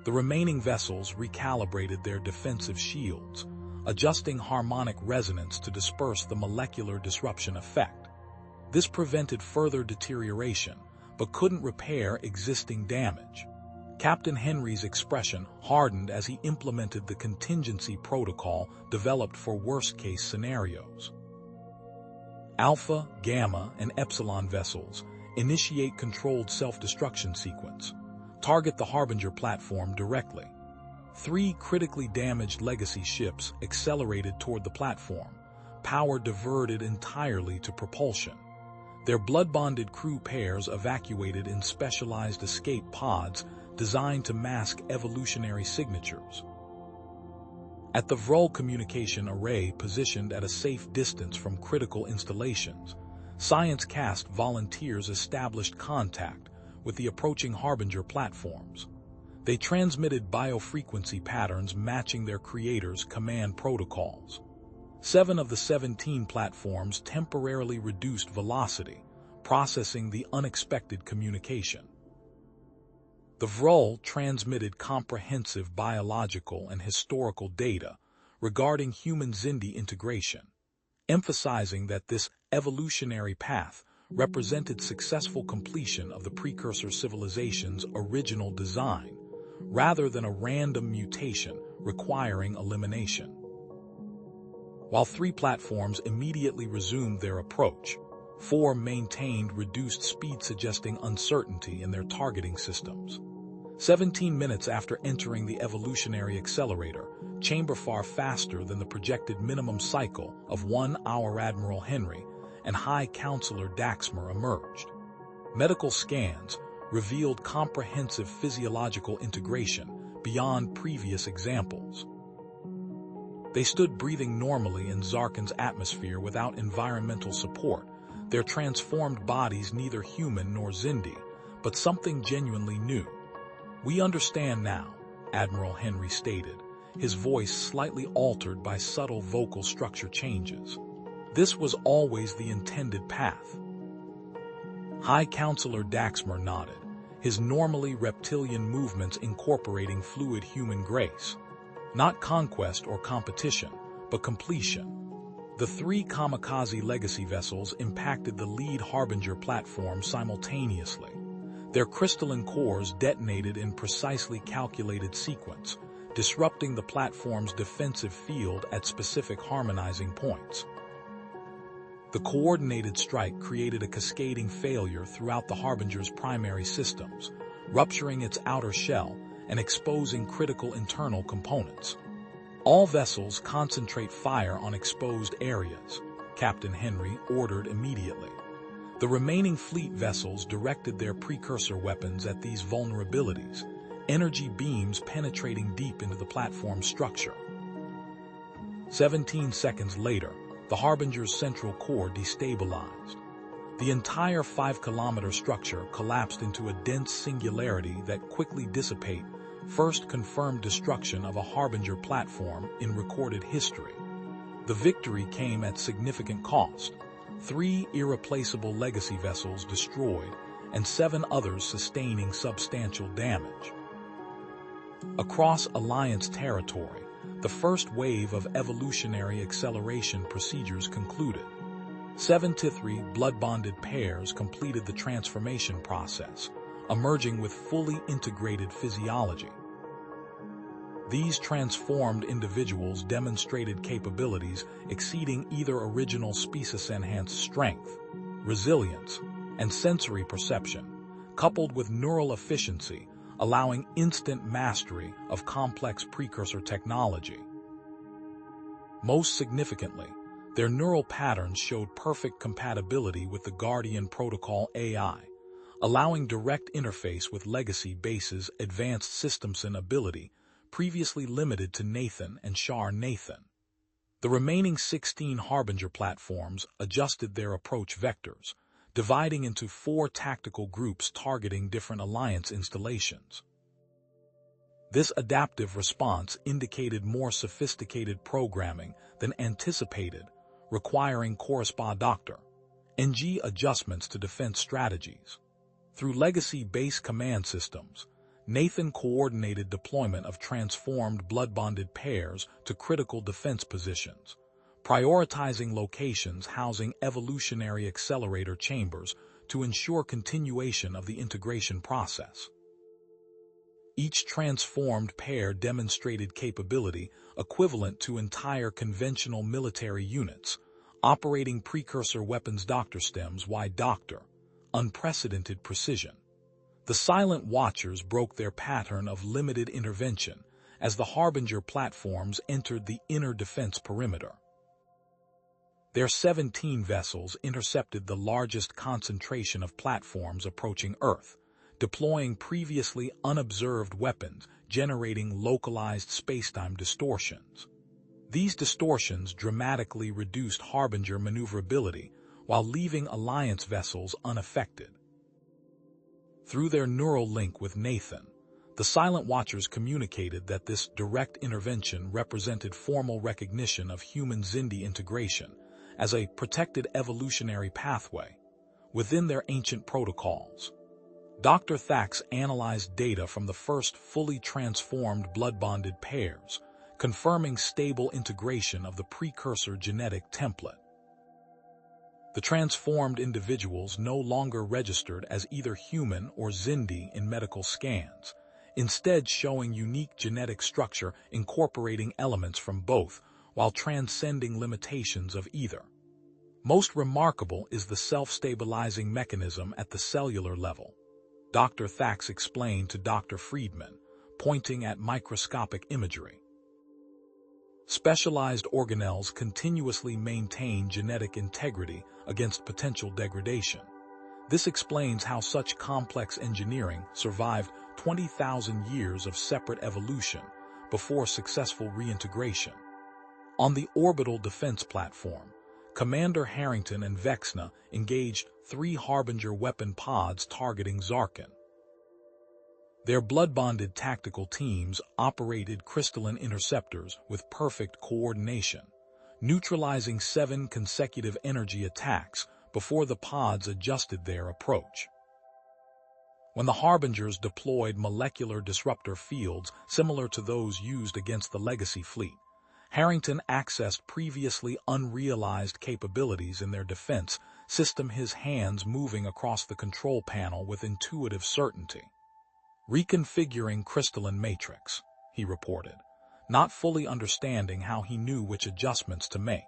The remaining vessels recalibrated their defensive shields, adjusting harmonic resonance to disperse the molecular disruption effect. This prevented further deterioration, but couldn't repair existing damage. Captain Henry's expression hardened as he implemented the contingency protocol developed for worst-case scenarios. Alpha, Gamma, and Epsilon vessels initiate controlled self-destruction sequence. Target the Harbinger platform directly. 3 critically damaged Legacy ships accelerated toward the platform, power diverted entirely to propulsion. Their blood-bonded crew pairs evacuated in specialized escape pods designed to mask evolutionary signatures. At the Vrol communication array positioned at a safe distance from critical installations, Science Cast volunteers established contact with the approaching Harbinger platforms. They transmitted biofrequency patterns matching their creators' command protocols. 7 of the 17 platforms temporarily reduced velocity, processing the unexpected communication. The Vrol transmitted comprehensive biological and historical data regarding human Xindi integration, emphasizing that this evolutionary path represented successful completion of the precursor civilization's original design, rather than a random mutation requiring elimination. While 3 platforms immediately resumed their approach, 4 maintained reduced speed, suggesting uncertainty in their targeting systems. 17 minutes after entering the evolutionary accelerator, chamber far faster than the projected minimum cycle of 1 hour, Admiral Henry and High Counselor Daxmer emerged. Medical scans revealed comprehensive physiological integration beyond previous examples. They stood breathing normally in Zarkan's atmosphere without environmental support, their transformed bodies neither human nor Xindi, but something genuinely new. "We understand now," Admiral Henry stated, his voice slightly altered by subtle vocal structure changes. "This was always the intended path." High Counselor Daxmer nodded, his normally reptilian movements incorporating fluid human grace. "Not conquest or competition, but completion. The three kamikaze legacy vessels impacted the lead Harbinger platform simultaneously. Their crystalline cores detonated in precisely calculated sequence, disrupting the platform's defensive field at specific harmonizing points. The coordinated strike created a cascading failure throughout the Harbinger's primary systems, rupturing its outer shell and exposing critical internal components. All vessels concentrate fire on exposed areas, Captain Henry ordered immediately. The remaining fleet vessels directed their precursor weapons at these vulnerabilities, energy beams penetrating deep into the platform's structure. 17 seconds later, the Harbinger's central core destabilized. The entire 5-kilometer structure collapsed into a dense singularity that quickly dissipated, first confirmed destruction of a Harbinger platform in recorded history. The victory came at significant cost. 3 irreplaceable legacy vessels destroyed, and 7 others sustaining substantial damage. Across Alliance territory, the first wave of evolutionary acceleration procedures concluded. 7 to 3 blood-bonded pairs completed the transformation process, emerging with fully integrated physiology. These transformed individuals demonstrated capabilities exceeding either original species-enhanced strength, resilience, and sensory perception, coupled with neural efficiency, allowing instant mastery of complex precursor technology. Most significantly, their neural patterns showed perfect compatibility with the Guardian Protocol AI, allowing direct interface with legacy bases' advanced systems and ability previously limited to Nathan and Shar Nathan. The remaining 16 Harbinger platforms adjusted their approach vectors, dividing into 4 tactical groups targeting different Alliance installations. This adaptive response indicated more sophisticated programming than anticipated, requiring corresponding adjustments to defense strategies. Through legacy base command systems, Nathan coordinated deployment of transformed blood-bonded pairs to critical defense positions, prioritizing locations housing evolutionary accelerator chambers to ensure continuation of the integration process. Each transformed pair demonstrated capability equivalent to entire conventional military units, operating precursor weapons Dr. Stems Y Doctor, unprecedented precision. The Silent Watchers broke their pattern of limited intervention as the Harbinger platforms entered the inner defense perimeter. Their 17 vessels intercepted the largest concentration of platforms approaching Earth, deploying previously unobserved weapons, generating localized spacetime distortions. These distortions dramatically reduced Harbinger maneuverability while leaving Alliance vessels unaffected. Through their neural link with Nathan, the Silent Watchers communicated that this direct intervention represented formal recognition of human Xindi integration as a protected evolutionary pathway within their ancient protocols. Dr. Thax analyzed data from the first fully transformed blood-bonded pairs, confirming stable integration of the precursor genetic template. The transformed individuals no longer registered as either human or Xindi in medical scans, instead showing unique genetic structure incorporating elements from both while transcending limitations of either. Most remarkable is the self-stabilizing mechanism at the cellular level, Dr. Thax explained to Dr. Friedman, pointing at microscopic imagery. Specialized organelles continuously maintain genetic integrity against potential degradation. This explains how such complex engineering survived 20,000 years of separate evolution before successful reintegration. On the orbital defense platform, Commander Harrington and Vexna engaged 3 Harbinger weapon pods targeting Zarkin. Their blood-bonded tactical teams operated crystalline interceptors with perfect coordination, neutralizing 7 consecutive energy attacks before the pods adjusted their approach. When the Harbingers deployed molecular disruptor fields similar to those used against the Legacy fleet, Harrington accessed previously unrealized capabilities in their defense system, his hands moving across the control panel with intuitive certainty. "Reconfiguring crystalline matrix," he reported, not fully understanding how he knew which adjustments to make.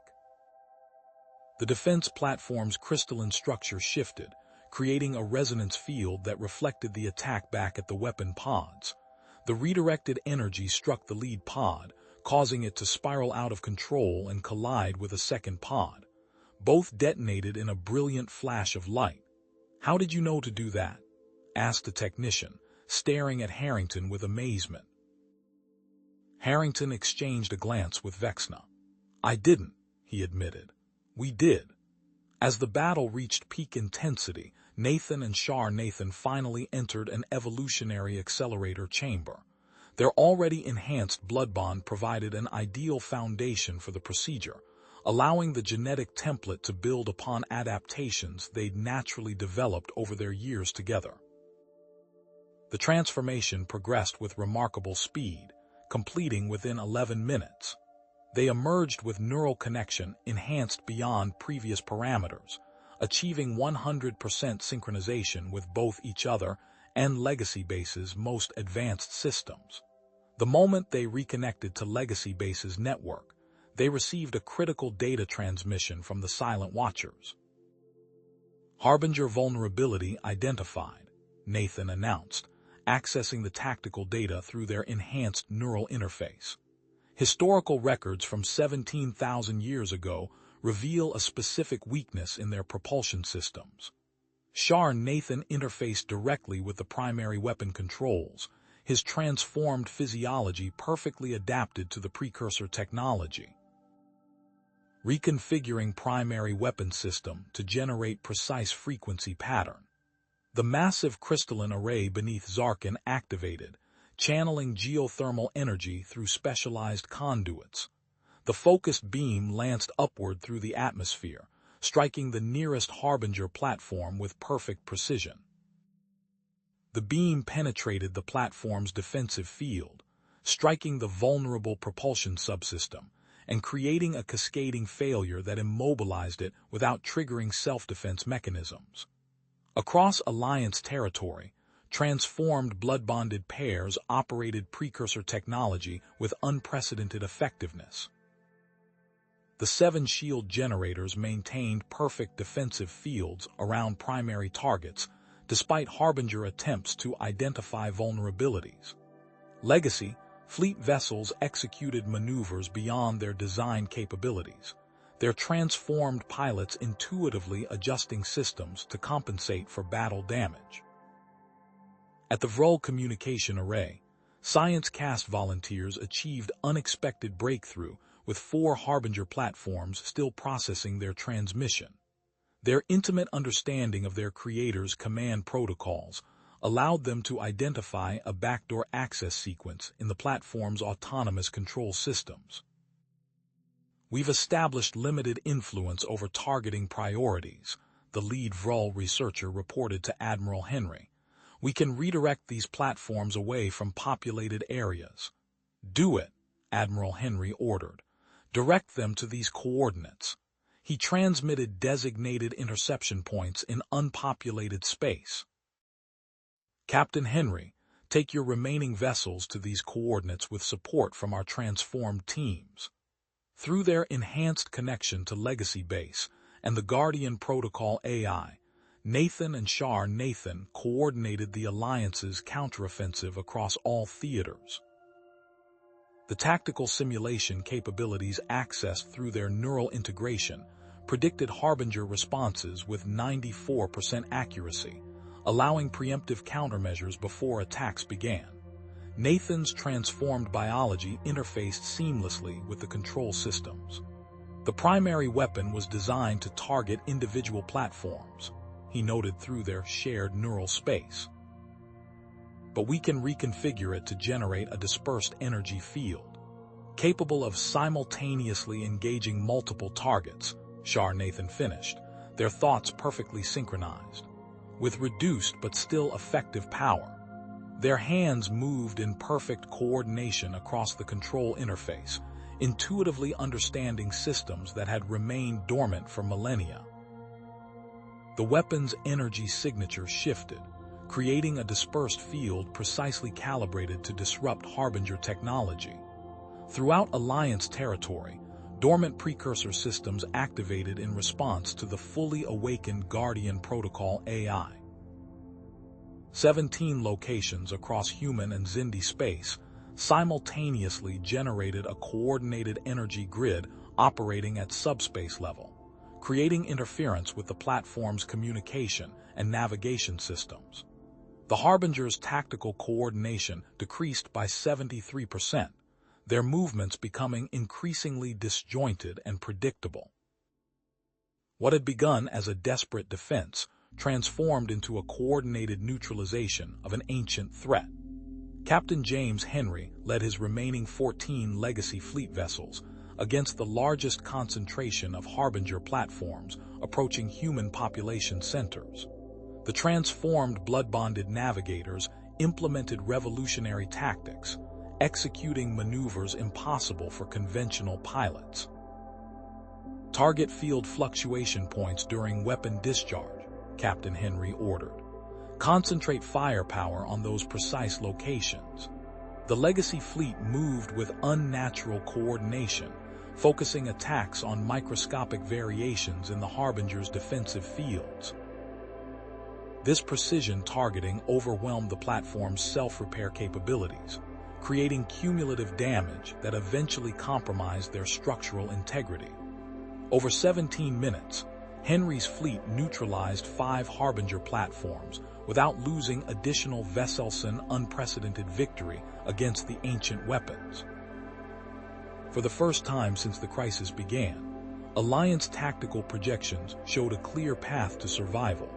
The defense platform's crystalline structure shifted, creating a resonance field that reflected the attack back at the weapon pods. The redirected energy struck the lead pod, causing it to spiral out of control and collide with a second pod. Both detonated in a brilliant flash of light. "How did you know to do that?" asked the technician, staring at Harrington with amazement. Harrington exchanged a glance with Vexna. "I didn't," he admitted. "We did." As the battle reached peak intensity, Nathan and Nathan finally entered an evolutionary accelerator chamber. Their already enhanced blood bond provided an ideal foundation for the procedure, allowing the genetic template to build upon adaptations they'd naturally developed over their years together. The transformation progressed with remarkable speed, completing within 11 minutes. They emerged with neural connection enhanced beyond previous parameters, achieving 100% synchronization with both each other and Legacy Base's most advanced systems. The moment they reconnected to Legacy Base's network, they received a critical data transmission from the Silent Watchers. "Harbinger vulnerability identified," Nathan announced, accessing the tactical data through their enhanced neural interface. Historical records from 17,000 years ago reveal a specific weakness in their propulsion systems. Nathan interfaced directly with the primary weapon controls, his transformed physiology perfectly adapted to the precursor technology. Reconfiguring primary weapon system to generate precise frequency pattern. The massive crystalline array beneath Zarkin activated, channeling geothermal energy through specialized conduits. The focused beam lanced upward through the atmosphere, striking the nearest Harbinger platform with perfect precision. The beam penetrated the platform's defensive field, striking the vulnerable propulsion subsystem, and creating a cascading failure that immobilized it without triggering self-defense mechanisms. Across Alliance territory, transformed blood-bonded pairs operated precursor technology with unprecedented effectiveness. The 7 shield generators maintained perfect defensive fields around primary targets, despite Harbinger attempts to identify vulnerabilities. Legacy fleet vessels executed maneuvers beyond their design capabilities, their transformed pilots intuitively adjusting systems to compensate for battle damage. At the Vrol Communication Array, Science Cast volunteers achieved unexpected breakthrough with 4 Harbinger platforms still processing their transmission. Their intimate understanding of their creators' command protocols allowed them to identify a backdoor access sequence in the platform's autonomous control systems. "We've established limited influence over targeting priorities," the lead Vrol researcher reported to Admiral Henry. "We can redirect these platforms away from populated areas." "Do it," Admiral Henry ordered. "Direct them to these coordinates." He transmitted designated interception points in unpopulated space. "Captain Henry, take your remaining vessels to these coordinates with support from our transformed teams." Through their enhanced connection to Legacy Base and the Guardian Protocol AI, Nathan and Nathan coordinated the Alliance's counteroffensive across all theaters. The tactical simulation capabilities accessed through their neural integration predicted Harbinger responses with 94% accuracy, allowing preemptive countermeasures before attacks began. Nathan's transformed biology interfaced seamlessly with the control systems. The primary weapon was designed to target individual platforms, he noted through their shared neural space. "But we can reconfigure it to generate a dispersed energy field, capable of simultaneously engaging multiple targets," Nathan finished, their thoughts perfectly synchronized. With reduced but still effective power, their hands moved in perfect coordination across the control interface, intuitively understanding systems that had remained dormant for millennia. The weapon's energy signature shifted, creating a dispersed field precisely calibrated to disrupt Harbinger technology. Throughout Alliance territory, dormant precursor systems activated in response to the fully awakened Guardian Protocol AI. 17 locations across human and Xindi space simultaneously generated a coordinated energy grid operating at subspace level, creating interference with the platform's communication and navigation systems. The Harbinger's tactical coordination decreased by 73%, their movements becoming increasingly disjointed and predictable. What had begun as a desperate defense transformed into a coordinated neutralization of an ancient threat. Captain James Henry led his remaining 14 legacy fleet vessels against the largest concentration of Harbinger platforms approaching human population centers. The transformed blood-bonded navigators implemented revolutionary tactics, executing maneuvers impossible for conventional pilots. Target field fluctuation points during weapon discharge, Captain Henry ordered. Concentrate firepower on those precise locations. The legacy fleet moved with unnatural coordination, focusing attacks on microscopic variations in the Harbinger's defensive fields. This precision targeting overwhelmed the platform's self-repair capabilities, creating cumulative damage that eventually compromised their structural integrity. Over 17 minutes, Henry's fleet neutralized 5 Harbinger platforms without losing additional Vessel's unprecedented victory against the ancient weapons. For the first time since the crisis began, Alliance tactical projections showed a clear path to survival,